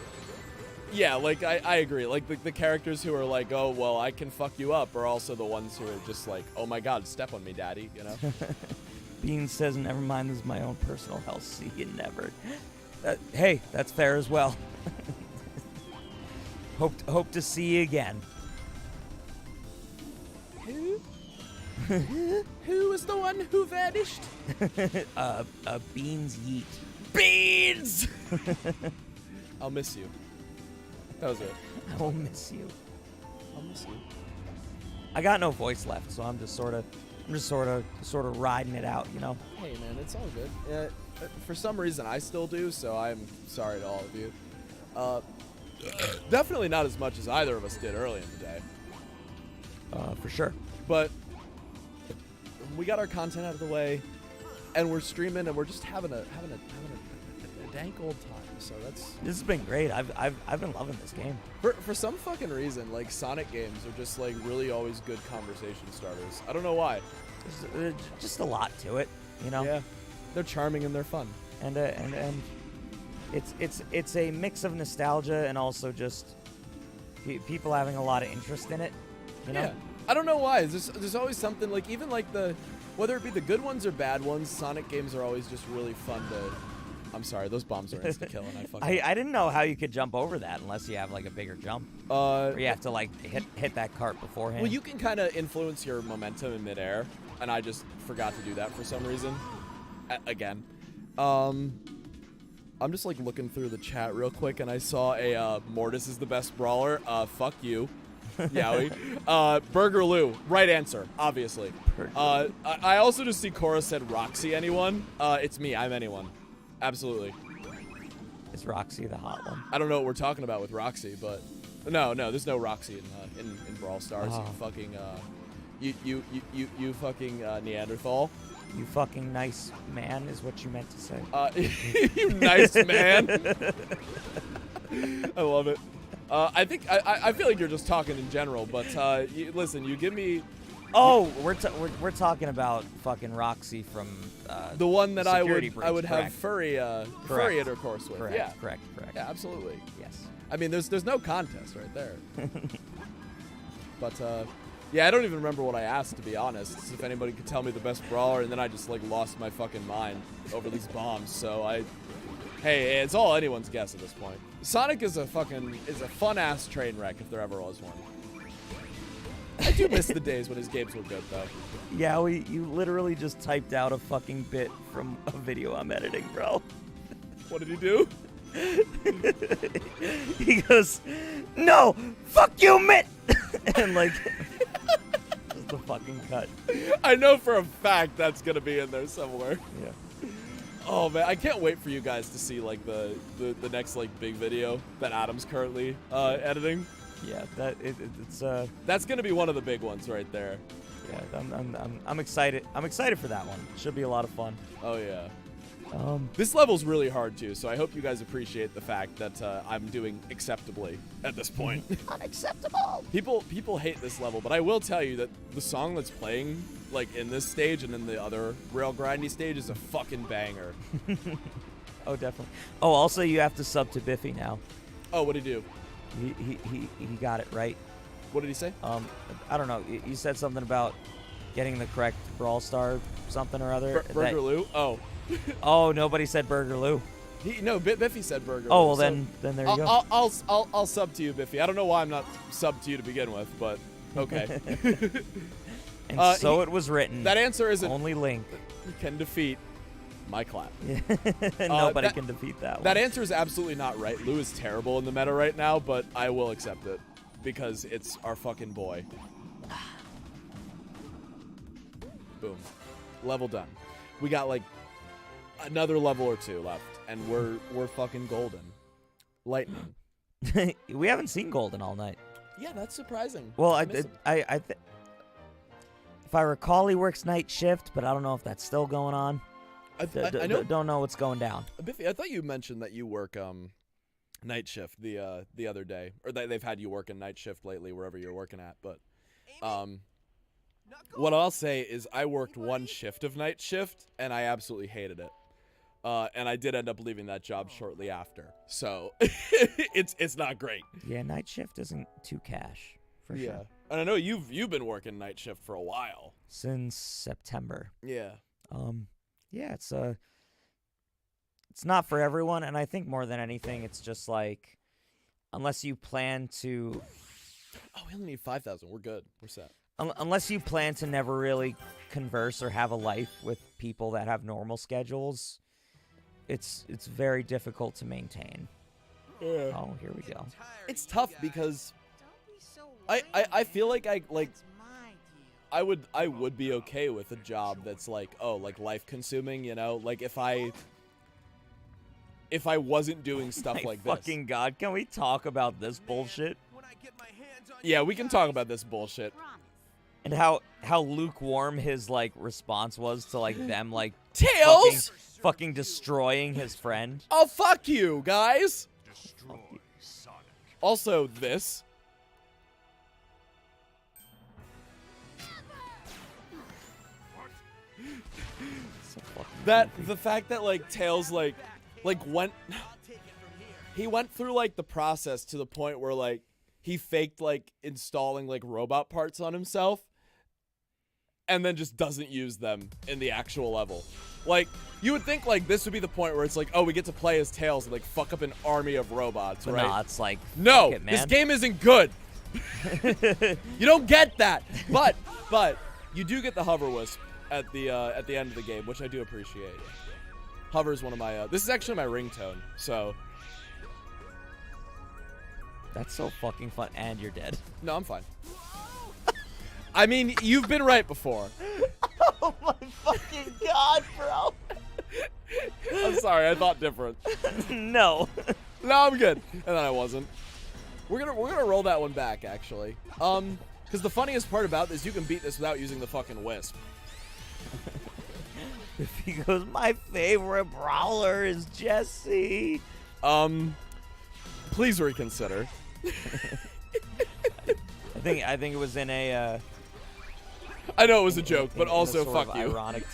yeah, like I agree. Like the characters who are like, oh well, I can fuck you up, are also the ones who are just like, oh my god, step on me, daddy, you know. Bean says, never mind, this is my own personal health. See you never. Hey, that's fair as well. Hope to see you again. Who is the one who vanished? Beans yeet. Beans. I'll miss you. That was it. I will miss you. I'll miss you. I got no voice left, so I'm just sort of riding it out, you know. Hey man, it's all good. For some reason, I still do, so I'm sorry to all of you. Definitely not as much as either of us did early in the day. For sure. But we got our content out of the way, and we're streaming, and we're just having a dank old time. So this has been great. I've been loving this game. For some fucking reason, like Sonic games are just like really always good conversation starters. I don't know why. There's just a lot to it, you know. Yeah, they're charming and they're fun. And it's a mix of nostalgia and also just people having a lot of interest in it, you know. Yeah. I don't know why. There's always something like even like whether it be the good ones or bad ones, Sonic games are always just really fun to. I'm sorry, those bombs are insta-killing. I didn't know how you could jump over that unless you have like a bigger jump. Or you have to like hit that cart beforehand. Well, you can kind of influence your momentum in midair, and I just forgot to do that for some reason. Again, I'm just like looking through the chat real quick, and I saw a Mortis is the best brawler. Fuck you. Yowie. Burger Lou. Right answer, obviously. I also just see Korra said Roxy anyone. It's me. I'm anyone. Absolutely. Is Roxy the hot one? I don't know what we're talking about with Roxy, but no, there's no Roxy in Brawl Stars. Oh. You fucking Neanderthal. You fucking nice man is what you meant to say. You nice man. I love it. I think I feel like you're just talking in general, but listen, you give me. Oh, we're talking about fucking Roxy from the one that I would correct. have furry intercourse with. Correct, Yeah, correct. Yeah, absolutely. Yes. I mean, there's no contest right there. But yeah, I don't even remember what I asked, to be honest. If anybody could tell me the best brawler, and then I just like lost my fucking mind over these bombs. So hey, it's all anyone's guess at this point. Sonic is a fun ass train wreck if there ever was one. I do miss the days when his games were good, though. Yeah, you literally just typed out a fucking bit from a video I'm editing, bro. What did he do? He goes, no, fuck you, Mitt! And like, just the fucking cut. I know for a fact that's gonna be in there somewhere. Yeah. Oh man, I can't wait for you guys to see like the next like big video that Adam's currently editing. Yeah, it's that's gonna be one of the big ones right there. Yeah, I'm excited. I'm excited for that one. Should be a lot of fun. Oh yeah. This level's really hard too, so I hope you guys appreciate the fact that I'm doing acceptably at this point. Unacceptable. People hate this level, but I will tell you that the song that's playing like in this stage and in the other rail grindy stage is a fucking banger. Oh, definitely. Oh, also you have to sub to Biffy now. Oh, what'd he do? He got it right. What did he say? I don't know. You said something about getting the correct Brawl Star something or other. Burger Lou? Oh. Oh, nobody said Burger Lou. Biffy said Burger Lou. Oh, well, then there you go. I'll sub to you, Biffy. I don't know why I'm not sub to you to begin with, but okay. And so it was written. That answer isn't only Link can defeat my clap. Nobody can defeat that one. That answer is absolutely not right. Lou is terrible in the meta right now, but I will accept it because it's our fucking boy. Boom. Level done. We got like another level or two left, and we're fucking golden. Lightning. We haven't seen Golden all night. Yeah, that's surprising. Well, miss him. if I recall, he works night shift, but I don't know if that's still going on. I know. Don't know what's going down. Biffy, I thought you mentioned that you work night shift the other day, or that they've had you working night shift lately wherever you're working at. But what I'll say is I worked one shift of night shift and I absolutely hated it. And I did end up leaving that job shortly after. So it's not great. Yeah, night shift isn't too cash for sure. And I know you've been working night shift for a while. Since September. Yeah. Yeah, it's not for everyone, and I think more than anything, it's just like, unless you plan to. Oh, we only need 5,000. We're good. We're set. Unless you plan to never really converse or have a life with people that have normal schedules, it's very difficult to maintain. Yeah. Oh, here we go. It's tough because Don't be so I feel like It's my deal. I would be okay with a job that's like, oh, like life consuming, you know? Like if I wasn't doing stuff My like this. fucking God, can we talk about this bullshit? When I get my hands on Yeah, you we can guys, talk about this bullshit. promise. And how lukewarm his like response was to like them like Tails! fucking destroying his friend. Oh, fuck you, guys! Destroy Sonic. Also, this. So fucking The fact that like Tails like went he went through like the process to the point where like he faked like installing like robot parts on himself and then just doesn't use them in the actual level. Like you would think like this would be the point where it's like, oh, we get to play as Tails and like fuck up an army of robots, But right? nah, it's like No, fuck it, this man. game isn't good. You don't get that. But you do get the hover wisp at the end of the game, which I do appreciate. Hover is one of my this is actually my ringtone. So That's so fucking fun, and you're dead. no, I'm fine. I mean, you've been right before. Oh my fucking God, bro. I'm sorry, I thought different. No. No, I'm good. And then I wasn't. We're gonna roll that one back actually. Because the funniest part about this, you can beat this without using the fucking wisp. He goes, my favorite brawler is Jesse. Please reconsider. I think it was in a I know it was a joke, but in a also sort of fuck you. ironic.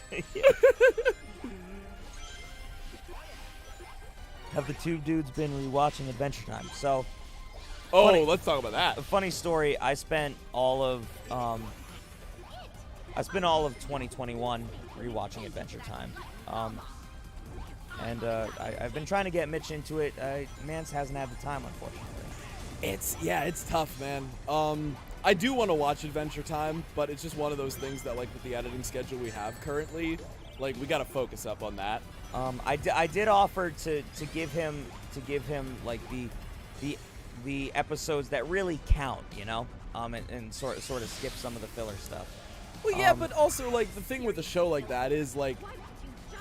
Have the two dudes been rewatching Adventure Time? So, Oh, funny- let's talk about that. a funny story. I spent all of 2021 rewatching Adventure Time. I've been trying to get Mitch into it. Mance hasn't had the time, unfortunately. It's tough, man. I do want to watch Adventure Time, but it's just one of those things that, like, with the editing schedule we have currently, like, we gotta focus up on that. I did offer to give him like the episodes that really count, you know, and sort of skip some of the filler stuff. Well, yeah, but also, like, the thing with a show like that is, like,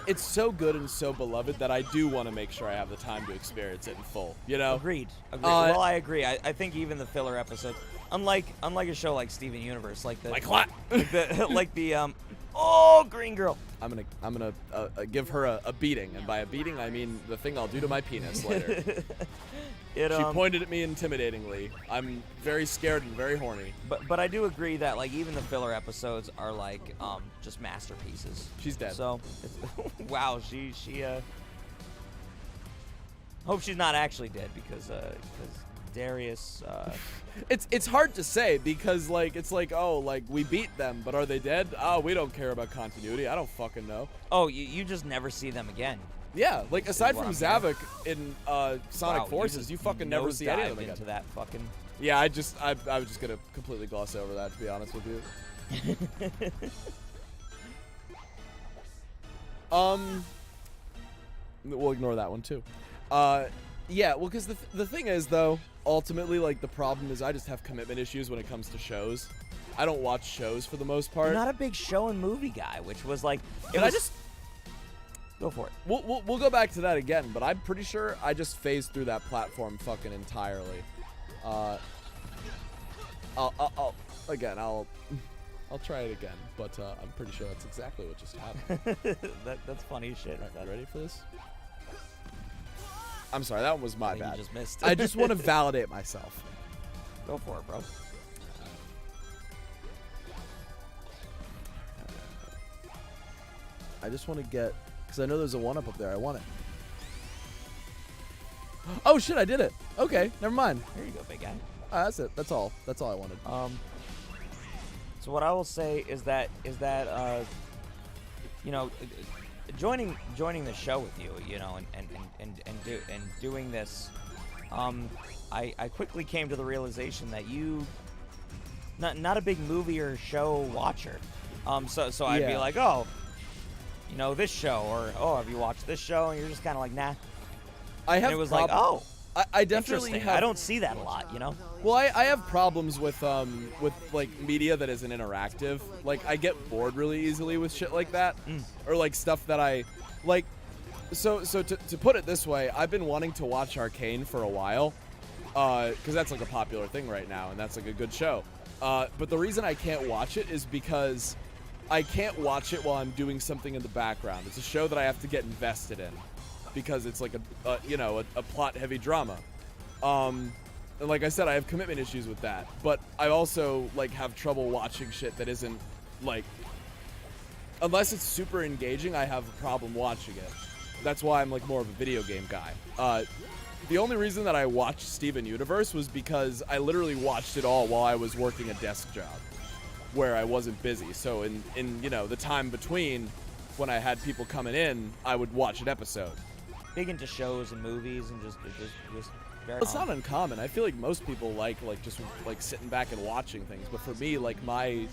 it's so good and so beloved that I do want to make sure I have the time to experience it in full, you know? Agreed. Well, I agree. I think even the filler episodes, unlike a show like Steven Universe, like the Like what? like the oh, Green Girl. I'm gonna give her a beating, and by a beating I mean the thing I'll do to my penis later. She pointed at me intimidatingly. I'm very scared and very horny. But I do agree that like even the filler episodes are like just masterpieces. She's dead. So wow, she hope she's not actually dead because Darius It's hard to say because like it's like, oh, like we beat them, but are they dead? Oh, we don't care about continuity. I don't fucking know. oh you just never see them again. Yeah, like aside what from I'm Zavok in Sonic Wow, Forces, just you fucking never see any of them nosedived again. into that fucking. Yeah, I was just gonna completely gloss over that, to be honest with you. We'll ignore that one too. Yeah, well, because the thing is though, ultimately, like the problem is I just have commitment issues when it comes to shows. I don't watch shows for the most part. You're not a big show and movie guy, which was like. And I just go for it. we'll go back to that again, but I'm pretty sure I just phased through that platform fucking entirely. I'll try it again, but I'm pretty sure that's exactly what just happened. That's funny as shit. All right, you ready for this? I'm sorry, that one was my think you bad. just missed. I just want to validate myself. Go for it, bro. I just want to get, because I know there's a 1-up up there. I want it. Oh shit! I did it. Okay, never mind. There you go, big guy. That's it. That's all. That's all I wanted. So what I will say is that you know, joining the show with you, you know, and doing this, I quickly came to the realization that you not a big movie or show watcher. So I'd be Yeah. like, oh, you know, this show, or oh, have you watched this show? And you're just kind of like, nah. I have. And it was like, oh, I definitely interesting. have. I don't see that a lot, you know. Well, I have problems with like media that isn't interactive. Like I get bored really easily with shit like that, or like stuff that I like. So to put it this way, I've been wanting to watch Arcane for a while, because that's like a popular thing right now, and that's like a good show. But the reason I can't watch it is because I can't watch it while I'm doing something in the background. It's a show that I have to get invested in, because it's like a plot-heavy drama. And like I said, I have commitment issues with that. But I also like have trouble watching shit that isn't like, unless it's super engaging, I have a problem watching it. That's why I'm like more of a video game guy. The only reason that I watched Steven Universe was because I literally watched it all while I was working a desk job where I wasn't busy. So in you know, the time between when I had people coming in, I would watch an episode. Big into shows and movies and just very. It's not uncommon. I feel like most people like just like sitting back and watching things. But for me, like my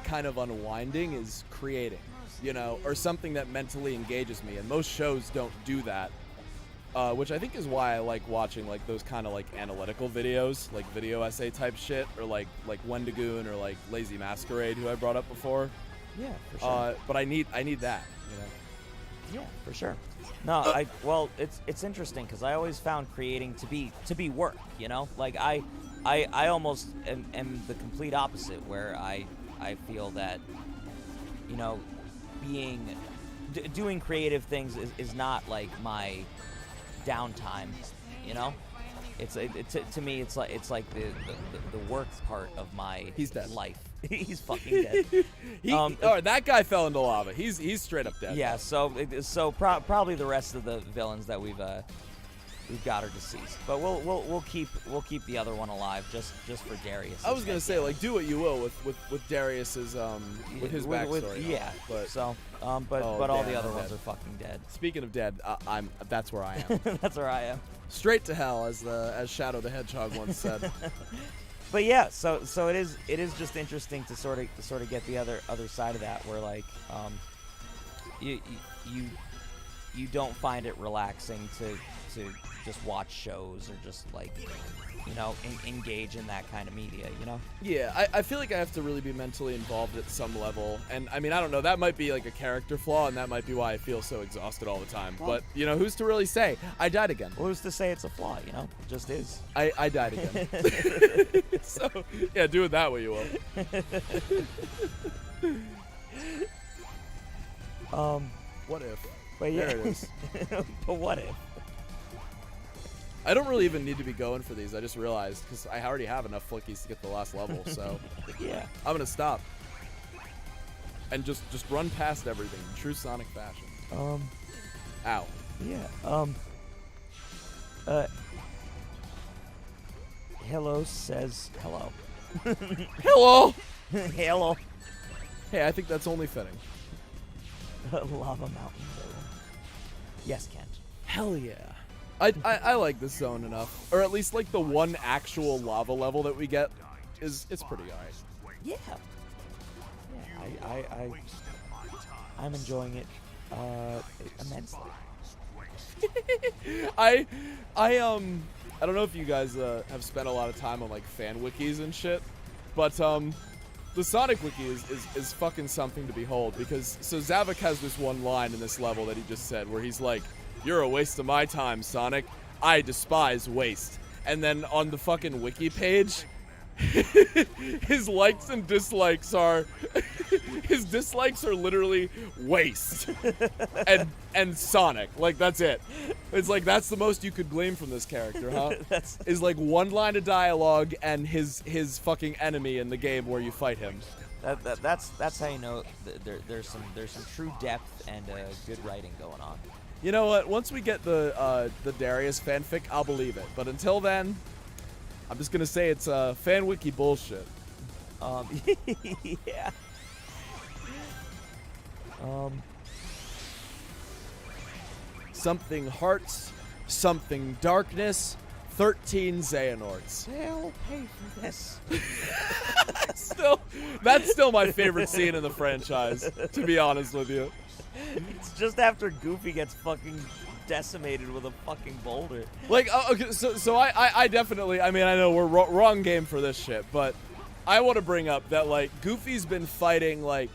kind of unwinding is creating, you know, or something that mentally engages me. And most shows don't do that, which I think is why I like watching like those kind of like analytical videos, like video essay type shit, or like Wendigoon or like Lazy Masquerade, who I brought up before. Yeah, for sure. But I need that, you know. Yeah, for sure. No, well, it's interesting because I always found creating to be work, you know? Like I almost am the complete opposite, where I feel that, you know, doing creative things is not like my downtime, you know? To me it's like the work part of my He's dead. life. He's fucking dead. That guy fell into lava. He's straight up dead. Yeah, so probably the rest of the villains that we've got are deceased, but we'll keep the other one alive just for Darius. I was gonna say, like, do what you will with Darius's with his backstory. Yeah, but so but all the other ones are fucking dead. Speaking of dead, that's where I am. That's where I am. Straight to hell, as Shadow the Hedgehog once said. But yeah, so it is just interesting to sort of get the other side of that, where like you don't find it relaxing to just watch shows or just like, you know, engage in that kind of media, you know? Yeah, I feel like I have to really be mentally involved at some level, and I mean, I don't know, that might be like a character flaw, and that might be why I feel so exhausted all the time. But you know, who's to really say? I died again. Well, who's to say it's a flaw? You know, it just is. I died again. So yeah, do it that way you will. What if? But yeah, there it is. But what if? I don't really even need to be going for these. I just realized, because I already have enough flickies to get the last level, so Yeah. I'm gonna stop and just run past everything in true Sonic fashion. Ow. Yeah. Hello says hello. Hello. Hello. Hey, I think that's only fitting. Lava Mountain. Yes, Kent. Hell yeah. I like this zone enough, or at least like the one actual lava level that we get it's pretty alright. Yeah. Yeah. I'm enjoying it immensely. I don't know if you guys have spent a lot of time on like fan wikis and shit, but the Sonic wiki is fucking something to behold, because so Zavok has this one line in this level that he just said where he's like, "You're a waste of my time, Sonic. I despise waste." And then on the fucking wiki page, His likes and dislikes are his dislikes are literally waste and Sonic. Like that's it. It's like that's the most you could glean from this character, huh? Is like one line of dialogue and his fucking enemy in the game where you fight him. That's how you know there's some true depth and good writing going on. You know what? Once we get the Darius fanfic, I'll believe it. But until then, I'm just gonna say it's fan wiki bullshit. Yeah. Something hearts, something darkness, 13 Xehanorts. They'll pay for this. That's still my favorite scene in the franchise, to be honest with you. It's just after Goofy gets fucking decimated with a fucking boulder. Like, okay, so I definitely, I mean, I know we're wrong game for this shit, but I want to bring up that, like, Goofy's been fighting, like,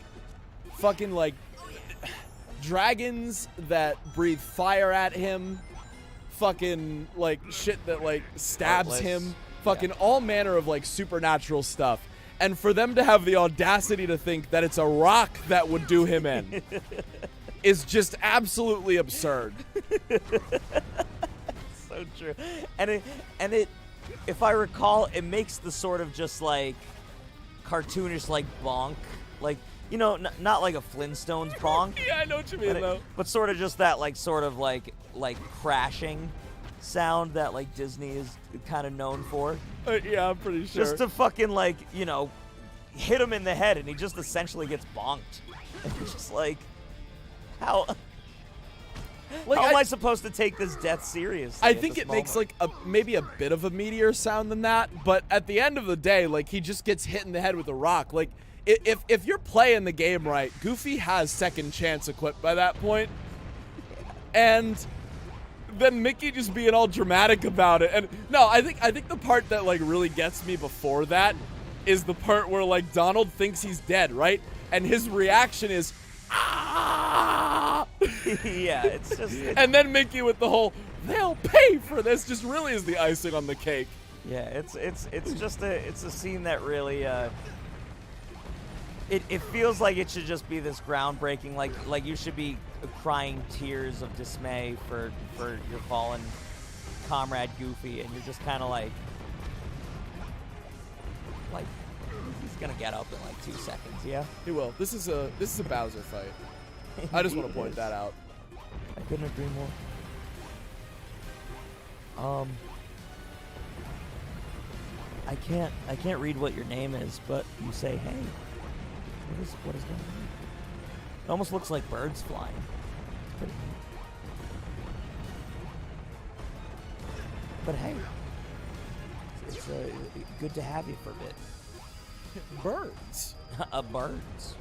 fucking, like, dragons that breathe fire at him, fucking, like, shit that, like, stabs Heartless. him, fucking all manner of, like, supernatural stuff. And for them to have the audacity to think that it's a rock that would do him in is just absolutely absurd. So true. And it, if I recall, it makes the sort of just like cartoonish like bonk, like, you know, not like a Flintstones bonk, Yeah, I know what you mean, though. but sort of just that like sort of like crashing sound that like Disney is kind of known for. Yeah, I'm pretty sure. Just to fucking like, you know, hit him in the head and he just essentially gets bonked. And you're just like, how am I supposed to take this death seriously? I think it makes like maybe a bit of a meteor sound than that, but at the end of the day, like he just gets hit in the head with a rock. Like if you're playing the game right, Goofy has second chance equipped by that point. And then Mickey just being all dramatic about it. And no, I think the part that like really gets me before that is the part where like Donald thinks he's dead, right? And his reaction is ah! Yeah, it's just And then Mickey with the whole they'll pay for this just really is the icing on the cake. yeah, it's just a scene that really it feels like it should just be this groundbreaking, like you should be crying tears of dismay for your fallen comrade Goofy, and you're just kind of like he's gonna get up in like 2 seconds. Yeah, He will. This is a Bowser fight. I just want to point that out. I couldn't agree more. I can't read what your name is, but you say hey. What is going on? It almost looks like birds flying. It's pretty neat. But hey, it's good to have you for a bit. Birds. Birds.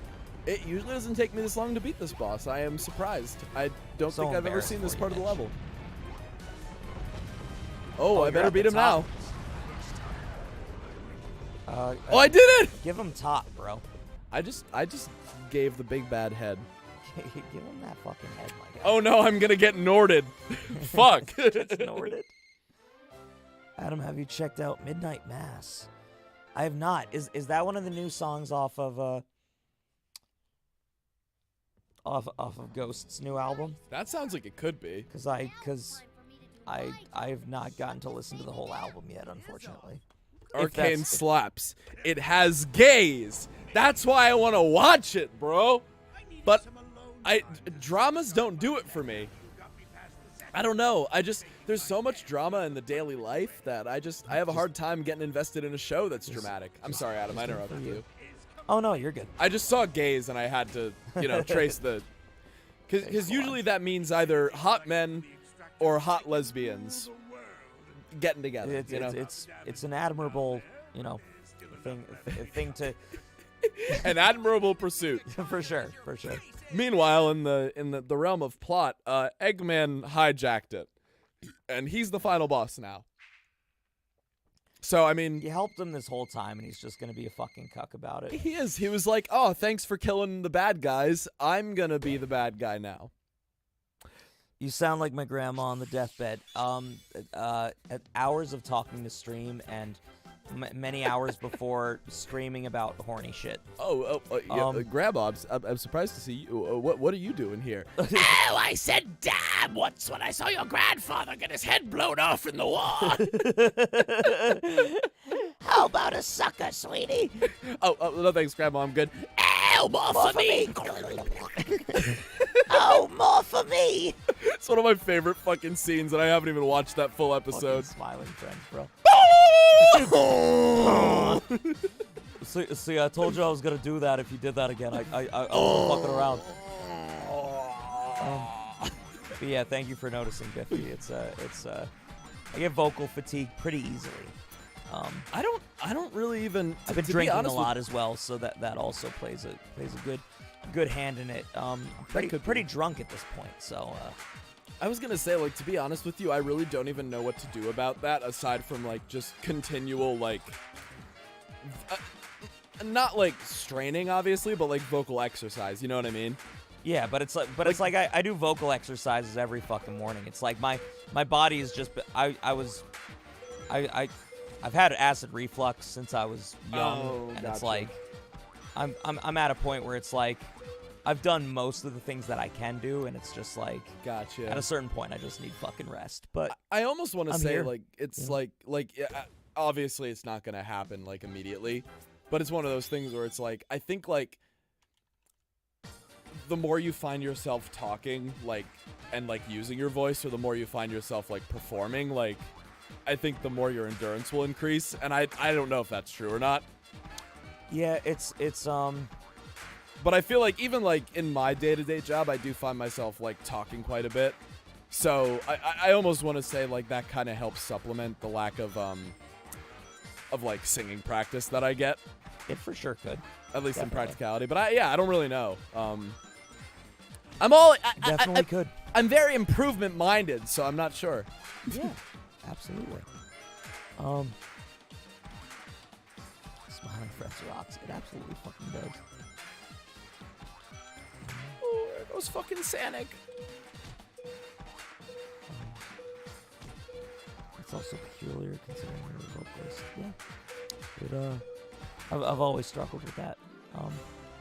It usually doesn't take me this long to beat this boss. I am surprised. I don't So think I've ever embarrassed seen this for part you, of the Mitch. level. Oh, I you're better at beat the him now. top. Oh, I did it! Give him top, bro. I just gave the big bad head. Give him that fucking head, my guy. Oh no, I'm gonna get Norded. Fuck. Ignored it. Adam, have you checked out Midnight Mass? I have not. Is that one of the new songs off of Ghost's new album? That sounds like it could be. Because I have not gotten to listen to the whole album yet, unfortunately. Arcane slaps. It has gays. That's why I want to watch it, bro. But dramas don't do it for me. I don't know. There's so much drama in the daily life that I have a hard time getting invested in a show that's dramatic. I'm sorry, Adam. I interrupted you. Oh no, you're good. I just saw gays and I had to, trace the. Because usually that means either hot men or hot lesbians getting together. It's an admirable, thing to An admirable pursuit. for sure. Meanwhile, in the realm of plot, Eggman hijacked it, and he's the final boss now. So I mean, You helped him this whole time, and he's just gonna be a fucking cuck about it. he is. He was like, "Oh, thanks for killing the bad guys. I'm gonna be the bad guy now." You sound like my grandma on the deathbed. Hours of talking to stream, and many hours before streaming about horny shit. Yeah, Grabobs, I'm surprised to see you. What are you doing here? Oh, I said damn once when I saw your grandfather get his head blown off in the war. How about a sucker, sweetie? No thanks, Grandma. I'm good. Oh, more for me. Oh, more for me. It's one of my favorite fucking scenes, and I haven't even watched that full episode. Fucking smiling friends, bro. See, I told you I was gonna do that if you did that again. I wasn't fucking around. But yeah, thank you for noticing, Biffy. It's I get vocal fatigue pretty easily. I don't really even. I've been drinking a lot as well, so that also plays a good hand in it. Pretty drunk at this point, so. I was gonna say, like, to be honest with you, I really don't even know what to do about that aside from like just continual like, not like straining obviously, but like vocal exercise. You know what I mean? Yeah, but it's like I do vocal exercises every fucking morning. It's like my body is just I've had acid reflux since I was young, and it's like I'm at a point where it's like I've done most of the things that I can do, and it's just like gotcha. At a certain point, I just need fucking rest. But I almost want to say here. like it's like obviously it's not gonna happen like immediately, but it's one of those things where it's like I think like the more you find yourself talking like and like using your voice, or the more you find yourself like performing, like I think the more your endurance will increase, and I don't know if that's true or not. Yeah, it's But I feel like even like in my day-to-day job, I do find myself like talking quite a bit. So I almost want to say like that kind of helps supplement the lack of like singing practice that I get. It for sure could. At least Definitely. in practicality. But I don't really know. Definitely could. I'm very improvement minded, so I'm not sure. Yeah, absolutely. Smiling Friends rocks. It absolutely fucking does. Oh, there goes fucking Sonic. It's also peculiar considering you're a vocalist. Yeah. I've always struggled with that.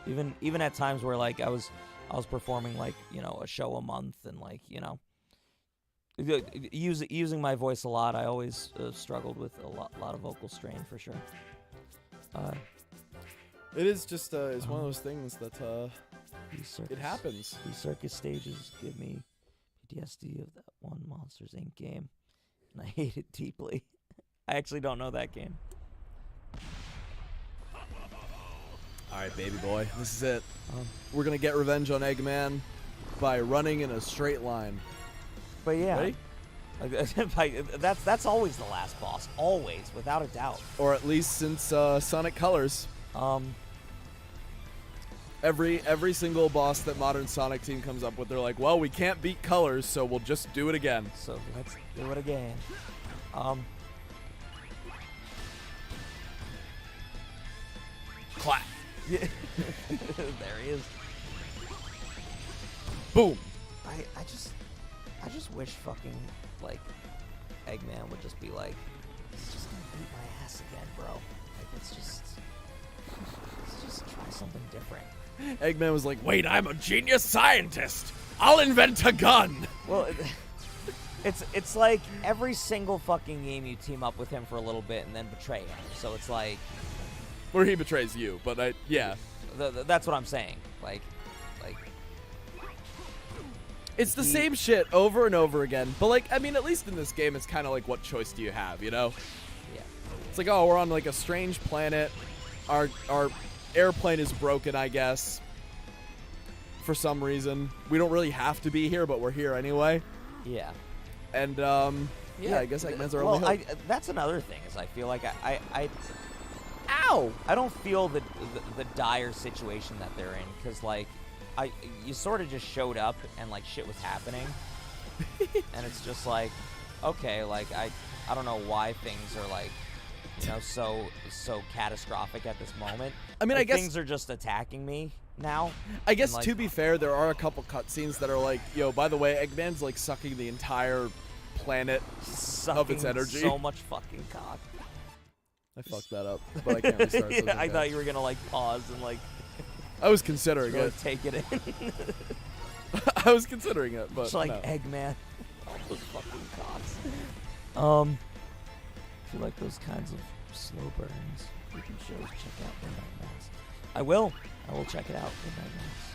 Even at times where like I was performing like, you know, a show a month and like, you know, using my voice a lot, I always struggled with a lot of vocal strain for sure. It is just it's one of those things that it happens. These circus stages give me PTSD of that one Monsters Inc. game, and I hate it deeply. I actually don't know that game. All right, baby boy, this is it. We're gonna get revenge on Eggman by running in a straight line. But yeah, Ready? that's always the last boss, always, without a doubt. Or at least since Sonic Colors. Every single boss that modern Sonic team comes up with, they're like, well, we can't beat Colors, so we'll just do it again. So let's do it again. Clap. Yeah. There he is. Boom. I just wish fucking like Eggman would just be like, he's just gonna beat my ass again, bro. Like let's just try something different. Eggman was like, wait, I'm a genius scientist. I'll invent a gun. Well, it's like every single fucking game you team up with him for a little bit and then betray him. So it's like, or he betrays you, but yeah. That's what I'm saying. Like. It's the same shit over and over again. But like, I mean, at least in this game, it's kind of like, what choice do you have, you know? Yeah. It's like, oh, we're on like a strange planet. Our airplane is broken, I guess. For some reason, we don't really have to be here, but we're here anyway. Yeah. And yeah, I guess Eggman's our only hope. That's another thing is I feel like Ow! I don't feel the dire situation that they're in, because like you sort of just showed up and like shit was happening, and it's just like, okay, like I don't know why things are like, you know, so catastrophic at this moment. I mean, like, I guess things are just attacking me now. I guess like, to be fair, there are a couple cutscenes that are like, yo, by the way, Eggman's like sucking the entire planet of its energy. So much fucking cock. I fucked that up, but I can't restart. So I thought you were gonna like pause and like I was considering really it. take it in. I was considering it, but It's like no. Eggman. All those fucking cops. If you like those kinds of slow burns, freaking shows, check out Midnight Mass. I will check it out. Midnight Mass.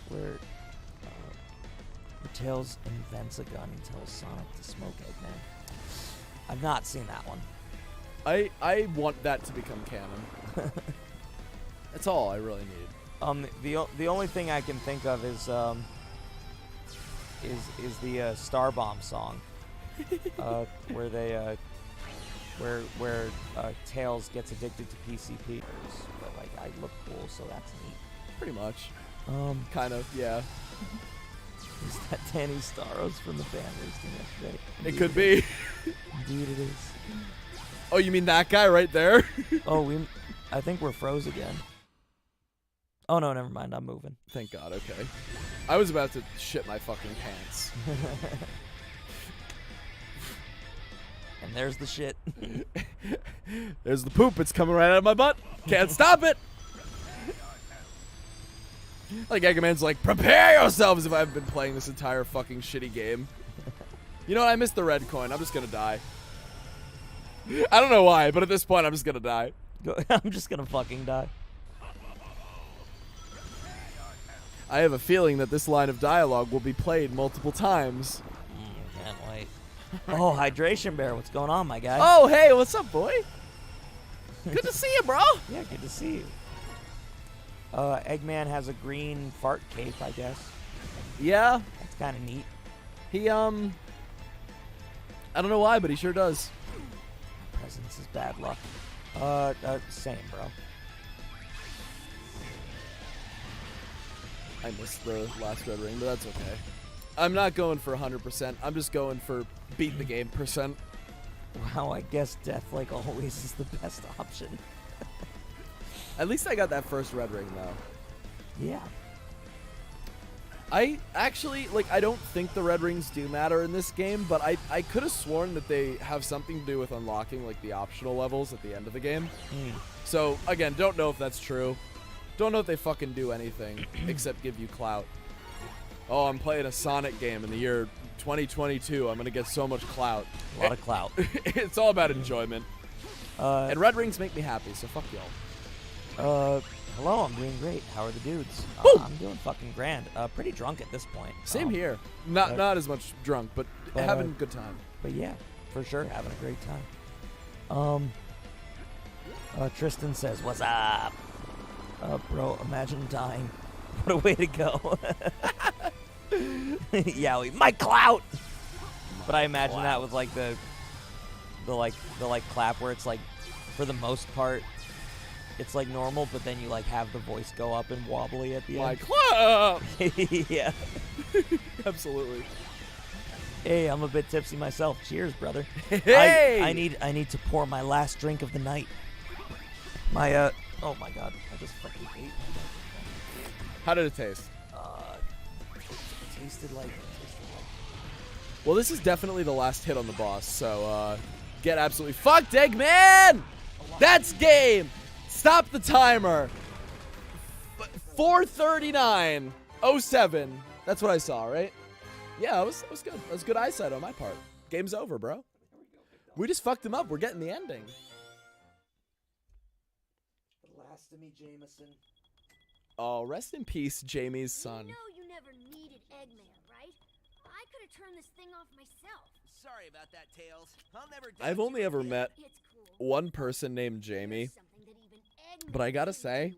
Where Tails invents a gun and tells Sonic to smoke Eggman. I've not seen that one. I want that to become canon. That's all I really need. The only thing I can think of is the Star Bomb song, where they where Tails gets addicted to PCP. But like I look cool, so that's neat. Pretty much. Kind of, yeah. Is that Danny Staros from the band listing yesterday? It could be. Indeed it is. Oh, you mean that guy right there? Oh, I think we're froze again. Oh no, never mind. I'm moving. Thank God. Okay. I was about to shit my fucking pants. And there's the shit. There's the poop. It's coming right out of my butt. Can't stop it. Like Eggman's like, prepare yourselves if I've been playing this entire fucking shitty game. You know what? I missed the red coin. I'm just gonna die. I don't know why, but at this point, I'm just gonna die. I'm just gonna fucking die. I have a feeling that this line of dialogue will be played multiple times. Can't wait. Oh, Hydration Bear, what's going on, my guy? Oh, hey, what's up, boy? Good to see you, bro. Yeah, good to see you. Eggman has a green fart cape, I guess. Yeah. That's kind of neat. He, I don't know why, but he sure does. Presence is bad luck. Same, bro. I missed the last red ring, but that's okay. I'm not going for 100%. I'm just going for beat the game %. Wow, I guess death, like always, is the best option. At least I got that first red ring, though. Yeah. I actually, like, I don't think the red rings do matter in this game, but I could have sworn that they have something to do with unlocking, like, the optional levels at the end of the game. So, again, don't know if that's true. Don't know if they fucking do anything except give you clout. Oh, I'm playing a Sonic game in the year 2022. I'm going to get so much clout. A lot of clout. It's all about enjoyment. And red rings make me happy, so fuck y'all. Hello, I'm doing great. How are the dudes? I'm doing fucking grand. Pretty drunk at this point. Same here. Not as much drunk, but having a good time. But yeah, for sure, having a great time. Tristan says, "What's up?" Bro, imagine dying. What a way to go. Yowie, my clout. But I imagine that with like the clap where it's like, for the most part, it's like normal, but then you like have the voice go up and wobbly at the My end. club. Yeah. Absolutely. Hey, I'm a bit tipsy myself. Cheers, brother. Hey. I need to pour my last drink of the night. My oh my god, I just fucking ate. How did it taste? It tasted like. Well, this is definitely the last hit on the boss, so get absolutely fucked, Eggman! That's game! Stop the timer. 4:39:07. That's what I saw, right? Yeah, that was good. That was good eyesight on my part. Game's over, bro. We just fucked him up. We're getting the ending. The last of me, Jameson. Oh, rest in peace, Jamie's son. You know you never needed Eggman, right? I could have turned this thing off myself. Sorry about that, Tails. I'll never. I've only ever met It's cool. one person named Jamie, Something that even Eggman but I gotta couldn't say, do.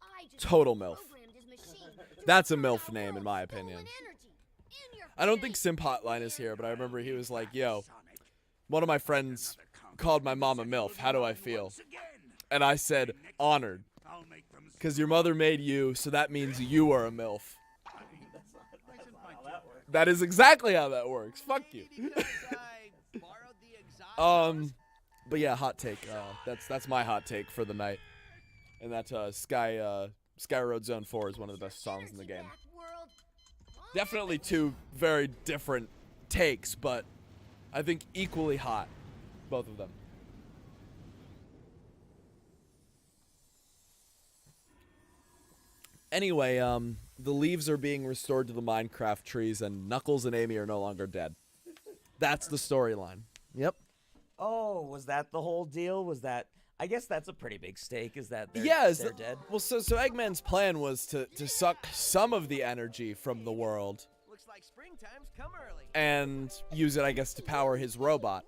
I just total MILF. programmed his machine to That's a turn MILF our name, in world's my stolen opinion. energy in your I don't think face. Simp Hotline is here, but I remember he was like, yo, one of my friends called my mom a MILF. How do I feel? And I said, honored. Because your mother made you, so that means you are a MILF. That is exactly how that works. Fuck you. But yeah, hot take. That's my hot take for the night. And that Sky Road Zone 4 is one of the best songs in the game. Energy back, world. Definitely two very different takes, but I think equally hot, both of them. Anyway, the leaves are being restored to the Minecraft trees, and Knuckles and Amy are no longer dead. That's the storyline. Yep. Oh, was that the whole deal? Was that? I guess that's a pretty big stake. Is that they're, they're dead? Well, so Eggman's plan was to suck some of the energy from the world Looks like springtime's come early. and use it, I guess, to power his robot.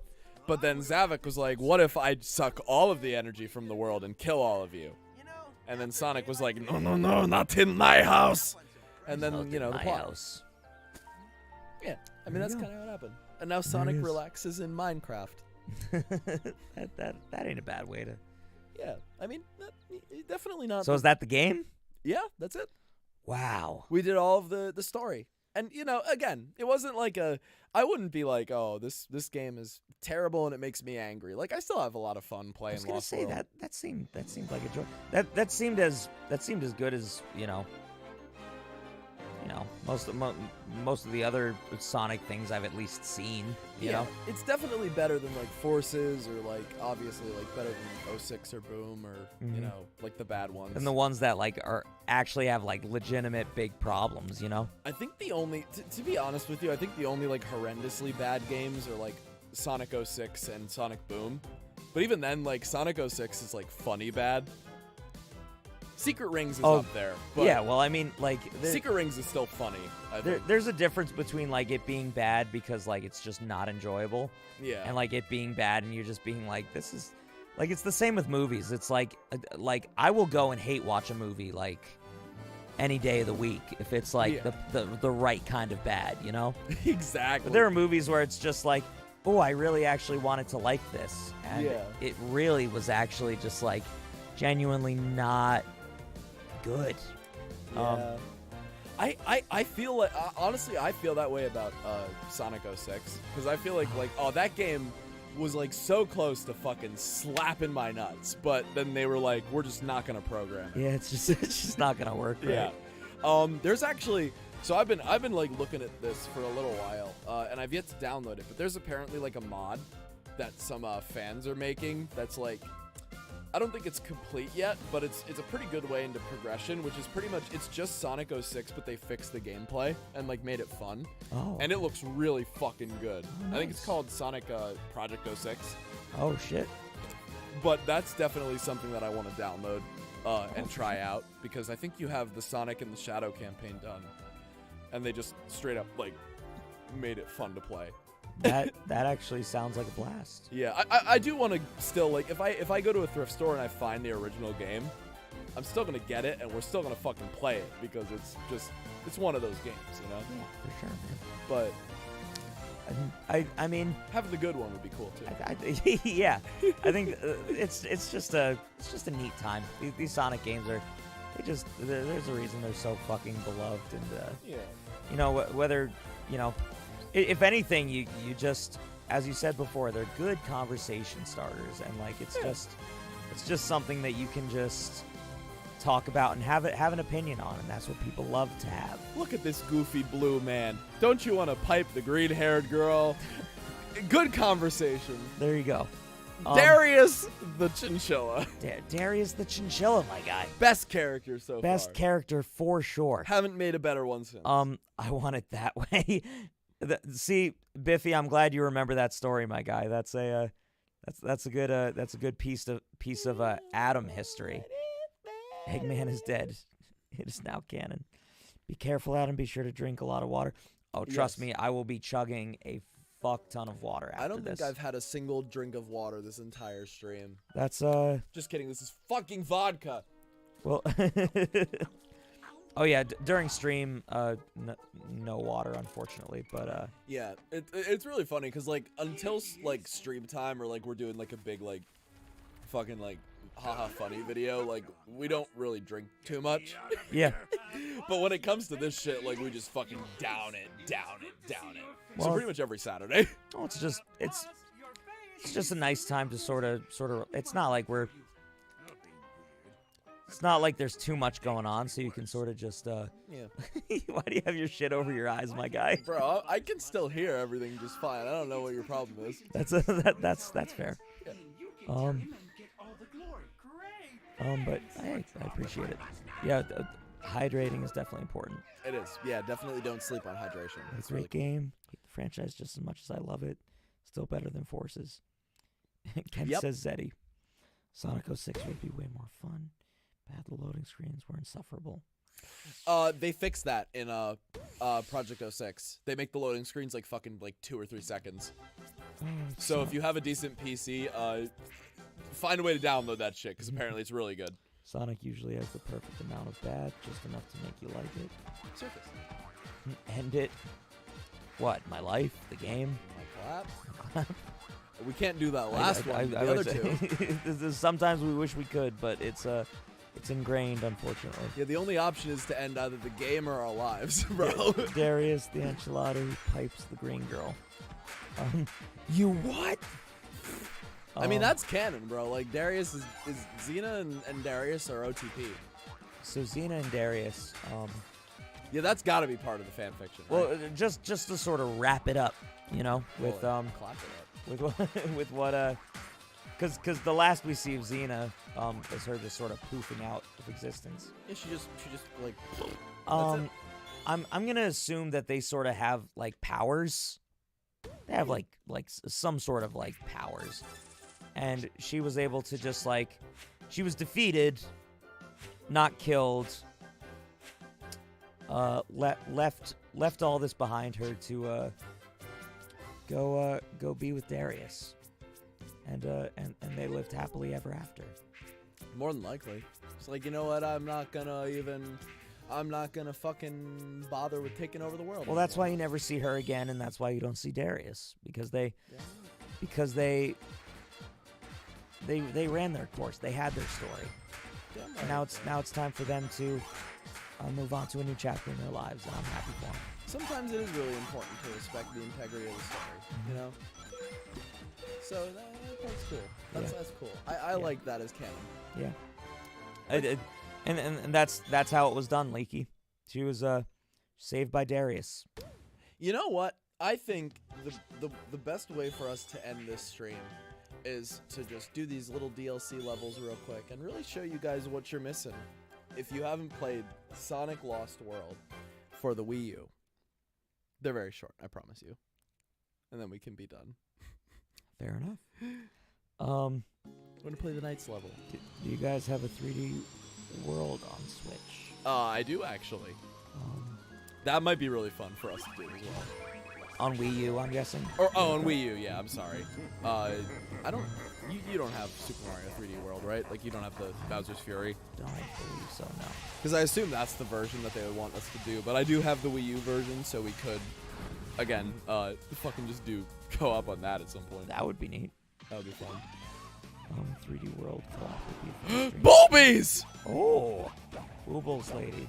But then Zavok was like, what if I suck all of the energy from the world and kill all of you? You know, And then Sonic was like, no, no, no, not in my house. And then, you know, the My plot. house. Yeah, I mean, that's kind of what happened. And now Sonic relaxes in Minecraft. that ain't a bad way to. Yeah, I mean, definitely not. So is that the game? Yeah, that's it. Wow. We did all of the story. And, you know, again, it wasn't like I wouldn't be like, oh, this game is terrible and it makes me angry. Like, I still have a lot of fun I playing was gonna Lost say World. that seemed like a joy. That seemed as good as most of the other Sonic things I've at least seen. You know. It's definitely better than, like, Forces or, like, obviously, like, better than 06 or Boom or, you know, like, the bad ones. And the ones that like are actually have like legitimate big problems, you know. I think the only, to be honest with you, I think the only, like, horrendously bad games are, like, Sonic 06 and Sonic Boom. But even then, like, Sonic 06 is, like, funny bad. Secret Rings is up there. But Yeah, well, I mean, like, Secret Rings is still funny, I think. there's a difference between like it being bad because like it's just not enjoyable, Yeah. and like it being bad and you're just being like, this is, like, it's the same with movies. It's like I will go and hate watch a movie like any day of the week if it's like the right kind of bad, you know. Exactly. But there are movies where it's just like, oh, I really actually wanted to like this, and it really was actually just like genuinely not good. Yeah. I feel like, honestly, I feel that way about Sonic 06, because I feel like oh, that game was like so close to fucking slapping my nuts, but then they were like, we're just not gonna program it. Yeah, it's just not gonna work. Right? Yeah. There's actually, so I've been like looking at this for a little while, and I've yet to download it, but there's apparently like a mod that some fans are making that's like, I don't think it's complete yet, but it's a pretty good way into progression, which is pretty much, it's just Sonic 06, but they fixed the gameplay and like made it fun. Oh. And it looks really fucking good. Oh, I think it's nice. called Sonic Project 06. Oh shit. But that's definitely something that I want to download and try out, because I think you have the Sonic and the Shadow campaign done, and they just straight up like made it fun to play. That actually sounds like a blast. Yeah, I do want to still, like, if I go to a thrift store and I find the original game, I'm still gonna get it and we're still gonna fucking play it, because it's one of those games, you know. Yeah, for sure, man. But I mean, having the good one would be cool too. yeah, I think it's just a neat time. These Sonic games are, there's a reason they're so fucking beloved, and Yeah. you know, whether, you know, if anything, you just, as you said before, they're good conversation starters, and like it's just something that you can just talk about and have an opinion on, and that's what people love to have. Look at this goofy blue man. Don't you want to pipe the green-haired girl? Good conversation. There you go. Darius the Chinchilla. Darius the Chinchilla, my guy. Best character so far. Best character for sure. Haven't made a better one since. I want it that way. See, Biffy, I'm glad you remember that story, my guy. That's a good piece of Adam history. Eggman is dead. It is now canon. Be careful, Adam. Be sure to drink a lot of water. Oh, trust me, I will be chugging a fuck ton of water after this. I don't think I've had a single drink of water this entire stream. That's Just kidding. This is fucking vodka. well. Oh yeah, during stream, no water, unfortunately, but Yeah, it's really funny because like until like stream time or like we're doing like a big like fucking like haha funny video, like we don't really drink too much. yeah. But when it comes to this shit, like we just fucking down it. So Well, pretty much every Saturday. Oh, it's just a nice time to sort of. It's not like we're It's not like there's too much going on, so you can sort of just Yeah. Why do you have your shit over your eyes, my guy? Bro, I can still hear everything just fine. I don't know what your problem is. That's fair. You can turn him and get all the glory. Great. But I appreciate it. Yeah, hydrating is definitely important. It is. Yeah, definitely don't sleep on hydration. It's a great game. Hate the franchise just as much as I love it. Still better than Forces. Ken Yep. says Zeddy. Sonic 06 would be way more fun. Bad loading screens were insufferable. They fixed that in Project 06. They make the loading screens like fucking like 2 or 3 seconds. Oh, So if you have a decent PC, find a way to download that shit because apparently it's really good. Sonic usually has the perfect amount of bad, just enough to make you like it. Surface. End it. What? My life? The game? My clap. We can't do that last one. The other two. Sometimes we wish we could, but it's ingrained, unfortunately. Yeah, the only option is to end either the game or our lives, bro. Darius the enchilada who pipes the green girl. You what? I mean, that's canon, bro. Like, Darius is Xena and Darius are OTP. So Xena and Darius. Yeah, that's got to be part of the fan fiction. Well, Right? just to sort of wrap it up, you know, with Clap it up. with what because the last we see of Xena is her just sort of poofing out of existence. Yeah, she just like. I'm gonna assume that they sort of have like powers. They have like some sort of like powers, and she was able to just like, she was defeated, not killed. Left all this behind her to go be with Darius, and they lived happily ever after. More than likely. It's like, you know what? I'm not gonna fucking bother with taking over the world. Well, that's why you never see her again, and that's why you don't see Darius, because they ran their course. They had their story. Damn right. And now it's time for them to move on to a new chapter in their lives, and I'm happy for them. Sometimes it is really important to respect the integrity of the story, you know? So that's cool. That's cool. I like that as canon. Yeah. And that's how it was done, Leaky. She was saved by Darius. You know what? I think the best way for us to end this stream is to just do these little DLC levels real quick and really show you guys what you're missing. If you haven't played Sonic Lost World for the Wii U, they're very short, I promise you. And then we can be done. Fair enough. I'm gonna play the Knights level. Do you guys have a 3D World on Switch? I do actually. That might be really fun for us to do as well. On Wii U, I'm guessing. Or on Wii U, yeah. I'm sorry. I don't. You don't have Super Mario 3D World, right? Like you don't have the Bowser's Fury. Don't believe so, no. Because I assume that's the version that they would want us to do. But I do have the Wii U version, so we could, again, fucking just do co-op on that at some point. That would be neat. That would be fun. 3D World co-op would be fun. Bulbies! Oh, Boobles lady.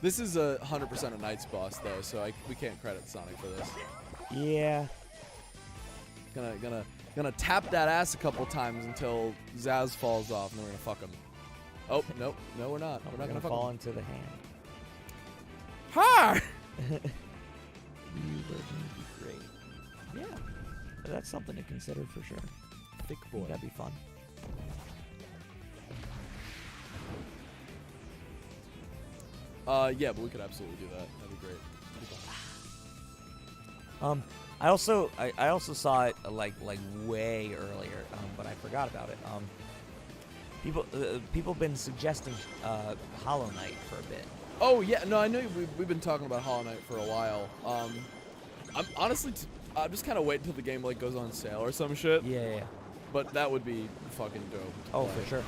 This is 100% a Knights boss though, so we can't credit Sonic for this. Yeah. Gonna tap that ass a couple times until Zaz falls off, and then we're gonna fuck him. Oh no, we're not. We're not gonna fuck fall him. into the hand. Ha! Wii version would be great. Yeah, that's something to consider for sure. Thick I boy. think that'd be fun. Yeah, but we could absolutely do that. That'd be great. I also saw it like way earlier, but I forgot about it. People been suggesting Hollow Knight for a bit. Oh yeah, no, I know we've been talking about Hollow Knight for a while. I'm honestly, I'm just kind of waiting until the game like goes on sale or some shit. Yeah. But that would be fucking dope. to Oh, play. for sure.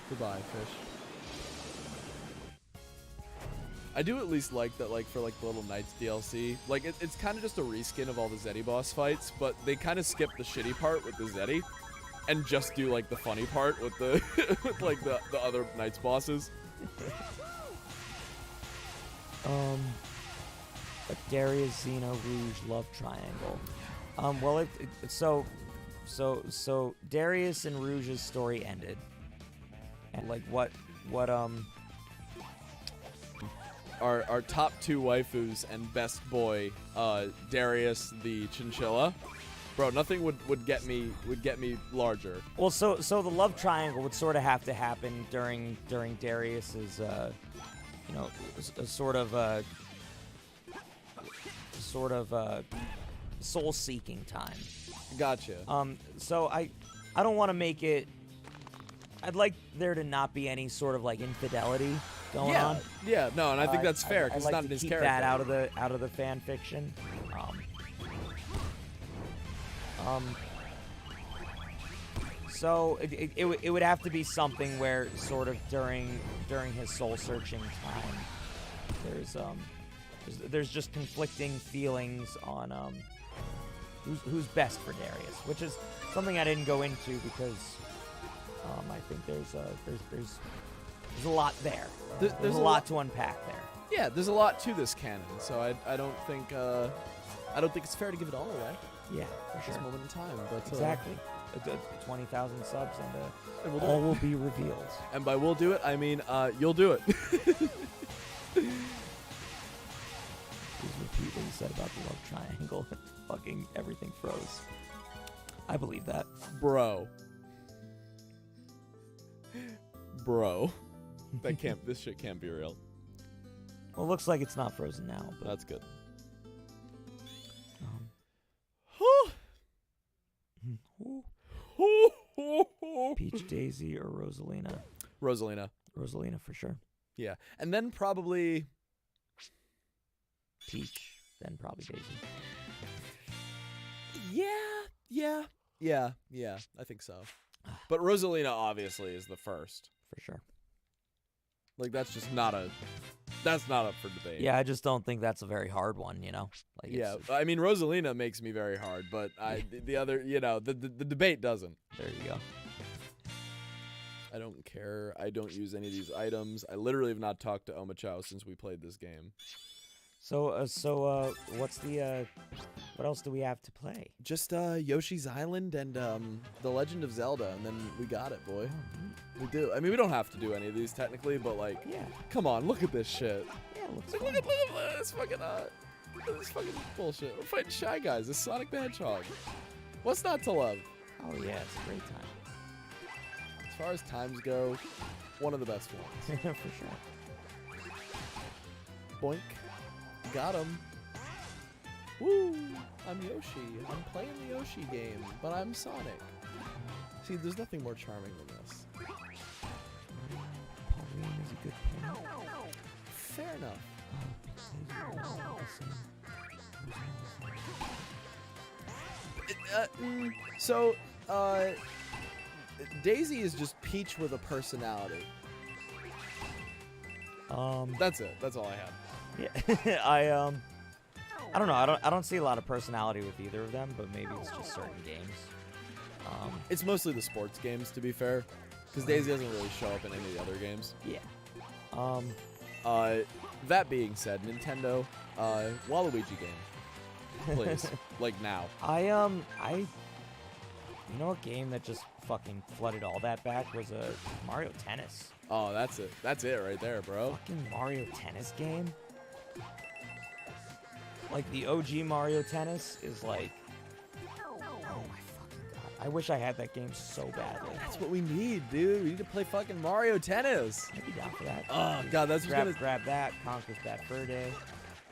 Goodbye, fish. I do at least like that, like for like the little Knights DLC. Like it's kind of just a reskin of all the Zeddy boss fights, but they kind of skip the shitty part with the Zeddy, and just do like the funny part with the with like the other Knights bosses. A Darius Xena Rouge love triangle. Well, so Darius and Rouge's story ended. And like what Our top 2 waifus and best boy, Darius the chinchilla. Bro, nothing would get me larger. Well, so the love triangle would sort of have to happen during Darius's, sort of soul-seeking time. Gotcha. So I don't want to make it. I'd like there to not be any sort of like infidelity going on. Yeah, no, and I think that's fair I'd because like it's not to in his keep character. that out of the fan fiction. So it would have to be something where sort of during his soul searching time, there's just conflicting feelings on who's best for Darius, which is something I didn't go into because I think there's a lot there. There's a lot to unpack there. Yeah, there's a lot to this canon, so I don't think it's fair to give it all away Yeah, for at this sure. moment in time. But Exactly. 20,000 subs and we'll do all it. will be revealed. And by we'll do it, I mean you'll do it. Please repeat what you said about the love triangle. Fucking everything froze. I believe that. Bro. This shit can't be real. Well, it looks like it's not frozen now, but That's good. Peach, Daisy, or Rosalina? Rosalina. Rosalina for sure. Yeah. And then probably Peach, then probably Daisy. Yeah, I think so. But Rosalina obviously is the first. For sure. Like that's not up for debate. Yeah, I just don't think that's a very hard one, you know? Like Yeah, it's, I mean Rosalina makes me very hard, but the other, the debate doesn't. there you go. I don't care. I don't use any of these items. I literally have not talked to Omachow since we played this game. So what's the what else do we have to play? Just Yoshi's Island and The Legend of Zelda, and then we got it, boy. We do. I mean, we don't have to do any of these technically, but like, Yeah. come on, look at this shit. Yeah, it looks Look fun. at this fucking bullshit. We're fighting Shy Guys. This Sonic the Hedgehog. What's not to love? Oh yeah, it's a great time. As far as times go, one of the best ones. For sure. Boink. Got him. Woo! I'm Yoshi. I'm playing the Yoshi game, but I'm Sonic. See, there's nothing more charming than this. Pauline is a good point. Fair enough. Daisy is just Peach with a personality. That's it. That's all I have. Yeah, I don't know. I don't see a lot of personality with either of them, but maybe it's just certain games. It's mostly the sports games, to be fair, because Daisy doesn't really show up in any of the other games. Yeah. That being said, Nintendo, Waluigi game, please, like now. You know, a game that just fucking flooded all that back was Mario Tennis. Oh, that's it. That's it right there, bro. Fucking Mario Tennis game. Like the OG Mario Tennis is like, oh my fucking god! I wish I had that game so badly. That's what we need, dude. We need to play fucking Mario Tennis. I'd be down for that. Oh god, that's what's gonna. grab that. Conquest that Fur Day.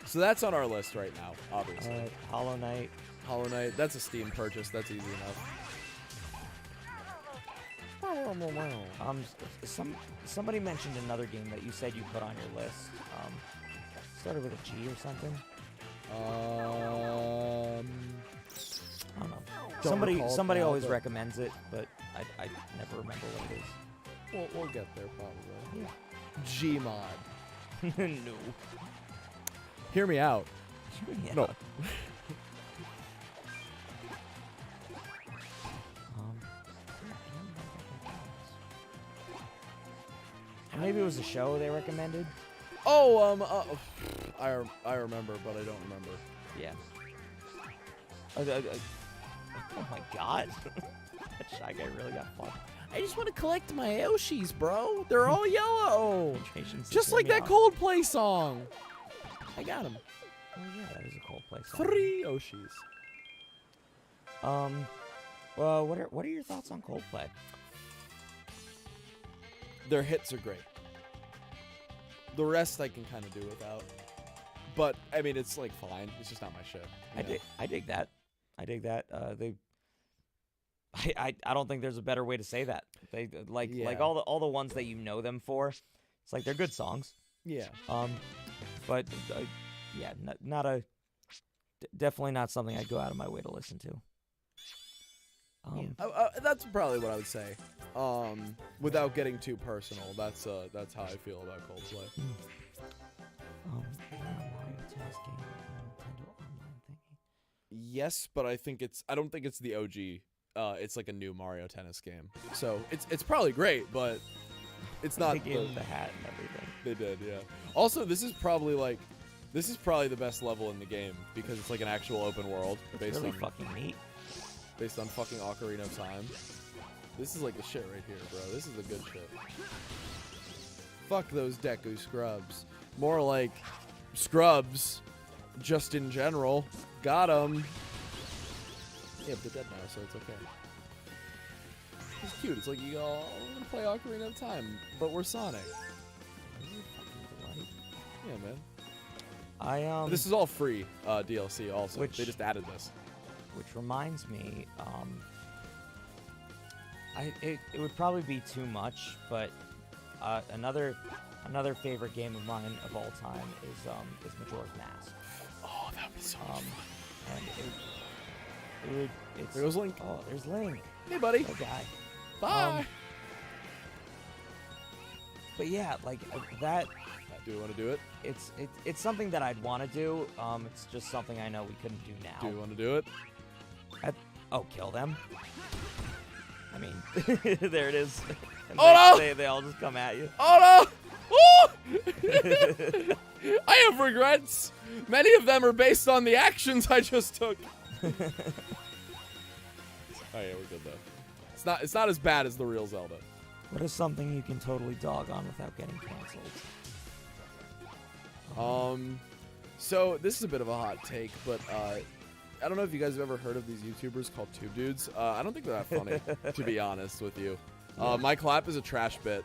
So that's on our list right now, obviously. Hollow Knight. Hollow Knight. That's a Steam purchase. That's easy enough. Somebody mentioned another game that you said you put on your list. Started with a G or something. I don't know. Somebody always recommends it, but I never remember what it is. We'll get there probably. Yeah. Gmod. No. Hear me out. Yeah. No. Maybe it was a show they recommended. Oh, I remember, but I don't remember. Yeah. Oh my god. That Shy Guy really got fucked. I just want to collect my Yoshis, bro. They're all yellow. Generations Just threw like me that off. Coldplay song. I got him. Oh yeah, that is a Coldplay song. 3 Yoshis. Well, what are your thoughts on Coldplay? Their hits are great. The rest I can kind of do without. But I mean, it's like fine. It's just not my shit. I dig that. I dig that. I don't think there's a better way to say that. They like Yeah. all the ones that you know them for. It's like they're good songs. Yeah. But yeah, definitely not something I'd go out of my way to listen to. That's probably what I would say. Without getting too personal, that's how I feel about Coldplay. Mario Tennis game on Nintendo Online thingy. Yes, but I don't think it's the OG. It's like a new Mario Tennis game. So it's probably great, but it's not. They gave him the hat and everything. They did, yeah. Also, this is probably the best level in the game because it's like an actual open world It's really fucking neat. based on fucking Ocarina of Time. This is like the shit right here, bro. This is the good shit. Fuck those Deku scrubs. More like scrubs, just in general. Got 'em. Yeah, but they're dead now, so it's okay. It's cute. It's like you go, we're gonna play Ocarina of Time, but we're Sonic. Yeah, man. This is all free DLC also. They just added this. Which reminds me, it would probably be too much, but another favorite game of mine of all time is Majora's Mask. Oh, that would be so much fun. And it's There goes Link. Oh, there's Link. Hey, buddy. That guy. Bye. But yeah, like that. Do you want to do it? It's something that I'd want to do. It's just something I know we couldn't do now. Do you want to do it? Kill them. I mean, there it is. And Oh, no! They all just come at you. Oh no! Ooh! I have regrets. Many of them are based on the actions I just took. Oh yeah, we're good though. It's not as bad as the real Zelda. What is something you can totally dog on without getting canceled? So this is a bit of a hot take, but I don't know if you guys have ever heard of these YouTubers called Tube Dudes. I don't think they're that funny, to be honest with you. My clap is a trash bit.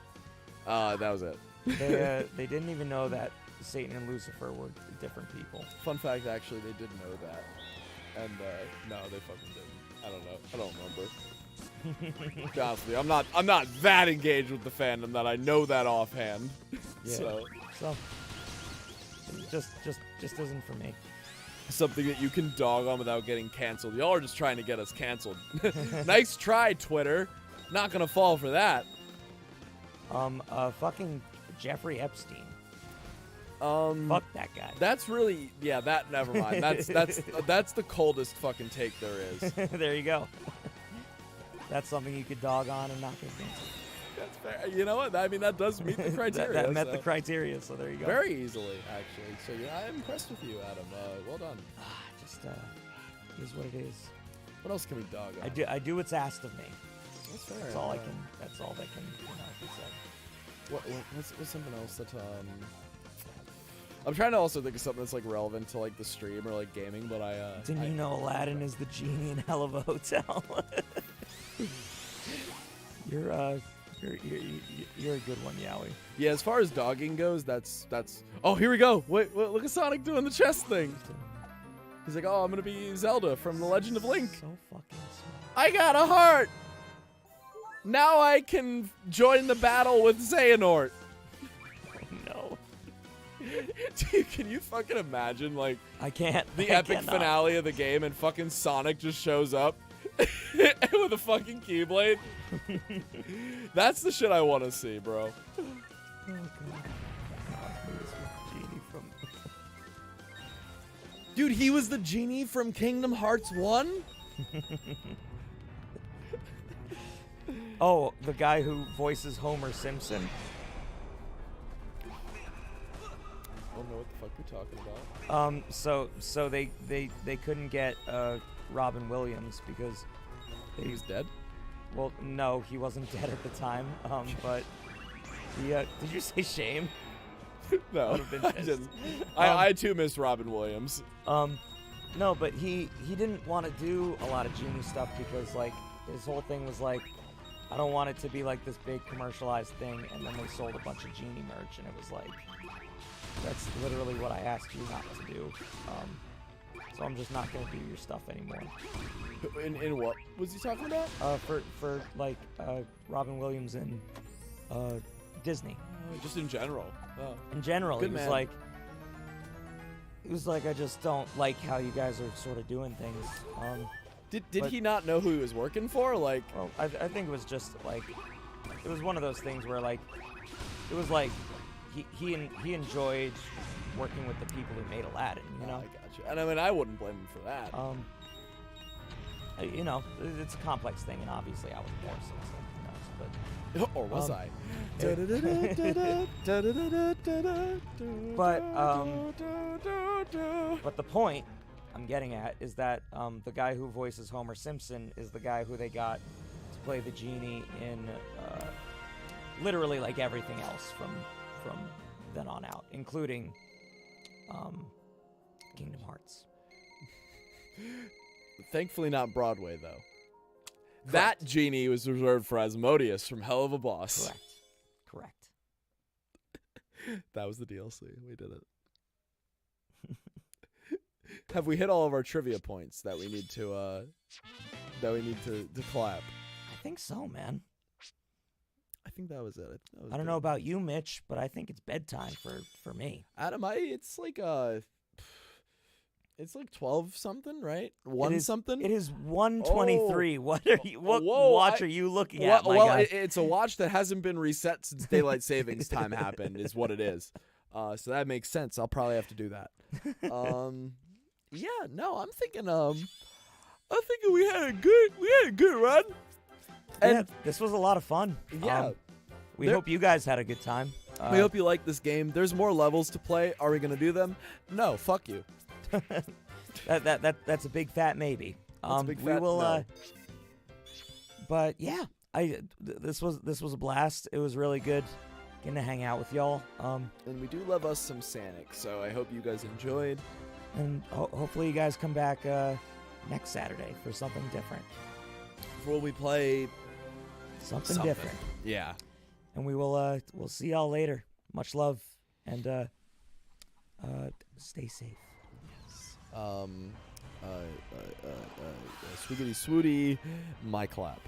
That was it. They didn't even know that Satan and Lucifer were different people. Fun fact, actually, they did know that. And, no, they fucking didn't. I don't know. I don't remember. To be honest with you, I'm not that engaged with the fandom that I know that offhand. Yeah. So just isn't for me. Something that you can dog on without getting canceled. Y'all are just trying to get us canceled. Nice try, Twitter. Not gonna fall for that. Fucking Jeffrey Epstein. Fuck that guy. That's really, yeah. That never mind. That's the coldest fucking take there is. There you go. That's something you could dog on and not get canceled. That's fair. You know what? I mean, that does meet the criteria. that met the criteria, so there you go. Very easily, actually. So yeah, I'm impressed with you, Adam. Well done. Just is what it is. What else can we dog on? I do what's asked of me. That's fair. That's all I can. That's all that can be said. What's something else that I'm trying to also think of something that's like relevant to like the stream or like gaming, but Didn't you know Aladdin is the genie in Hell of a Hotel? You're a good one, Yowie. Yeah, as far as dogging goes, that's. Oh, here we go. Wait, look at Sonic doing the chest thing. He's like, oh, I'm gonna be Zelda from The Legend of Link. So fucking smart. I got a heart. Now I can join the battle with Xehanort. Oh no. Dude, can you fucking imagine like I can't. the I epic cannot. finale of the game and fucking Sonic just shows up with a fucking Keyblade? That's the shit I want to see, bro. Oh god. Genie from. Dude, he was the genie from Kingdom Hearts 1? Oh, the guy who voices Homer Simpson. I don't know what the fuck you're talking about. So they couldn't get Robin Williams because He was dead? Well, no, he wasn't dead at the time. But he, did you say shame? No, Would've been I pissed. didn't. I too miss Robin Williams. No, but he didn't want to do a lot of Genie stuff because like his whole thing was like, I don't want it to be like this big commercialized thing, and then they sold a bunch of Genie merch, and it was like, that's literally what I asked you not to do. So I'm just not gonna do your stuff anymore. In what was he talking about? For like Robin Williams and Disney. Just in general. Oh. In general, Good he was man. like, I just don't like how you guys are sort of doing things. Did But- he not know who he was working for? Like, Well, I think it was just like, it was one of those things where like, it was like, he enjoyed working with the people who made Aladdin, you know. I got you. And I mean, I wouldn't blame him for that. You know, it's a complex thing, and obviously I was more so who knows, but. Or was I? But the point I'm getting at is that the guy who voices Homer Simpson is the guy who they got to play the genie in literally like everything else from then on out, including Kingdom Hearts. Thankfully not Broadway, though. Correct. That genie was reserved for Asmodeus from Hell of a Boss. Correct. That was the DLC. We did it. Have we hit all of our trivia points that we need to clap? I think so, man. I think that was it. That was I don't good. know about you, Mitch, but I think it's bedtime for me. Adam, it's like 12 something, right? It is- something. It is 1:23. What are you? What Whoa, watch are you looking at, my well, guy? it's a watch that hasn't been reset since daylight savings time happened, is what it is. So that makes sense. I'll probably have to do that. Yeah, no, I'm thinking we had a good run. Yeah, And this was a lot of fun. yeah, We there- hope you guys had a good time. we hope you like this game. There's more levels to play. Are we gonna do them? No, fuck you. that's a big fat maybe. That's a big we fat will. no. But yeah, this was a blast. It was really good getting to hang out with y'all. And we do love us some Sonic, so I hope you guys enjoyed. And hopefully you guys come back next Saturday for something different. Before we play Something something. different. Yeah. And we will we'll see y'all later. Much love and stay safe. Swiggity swooty, my clap.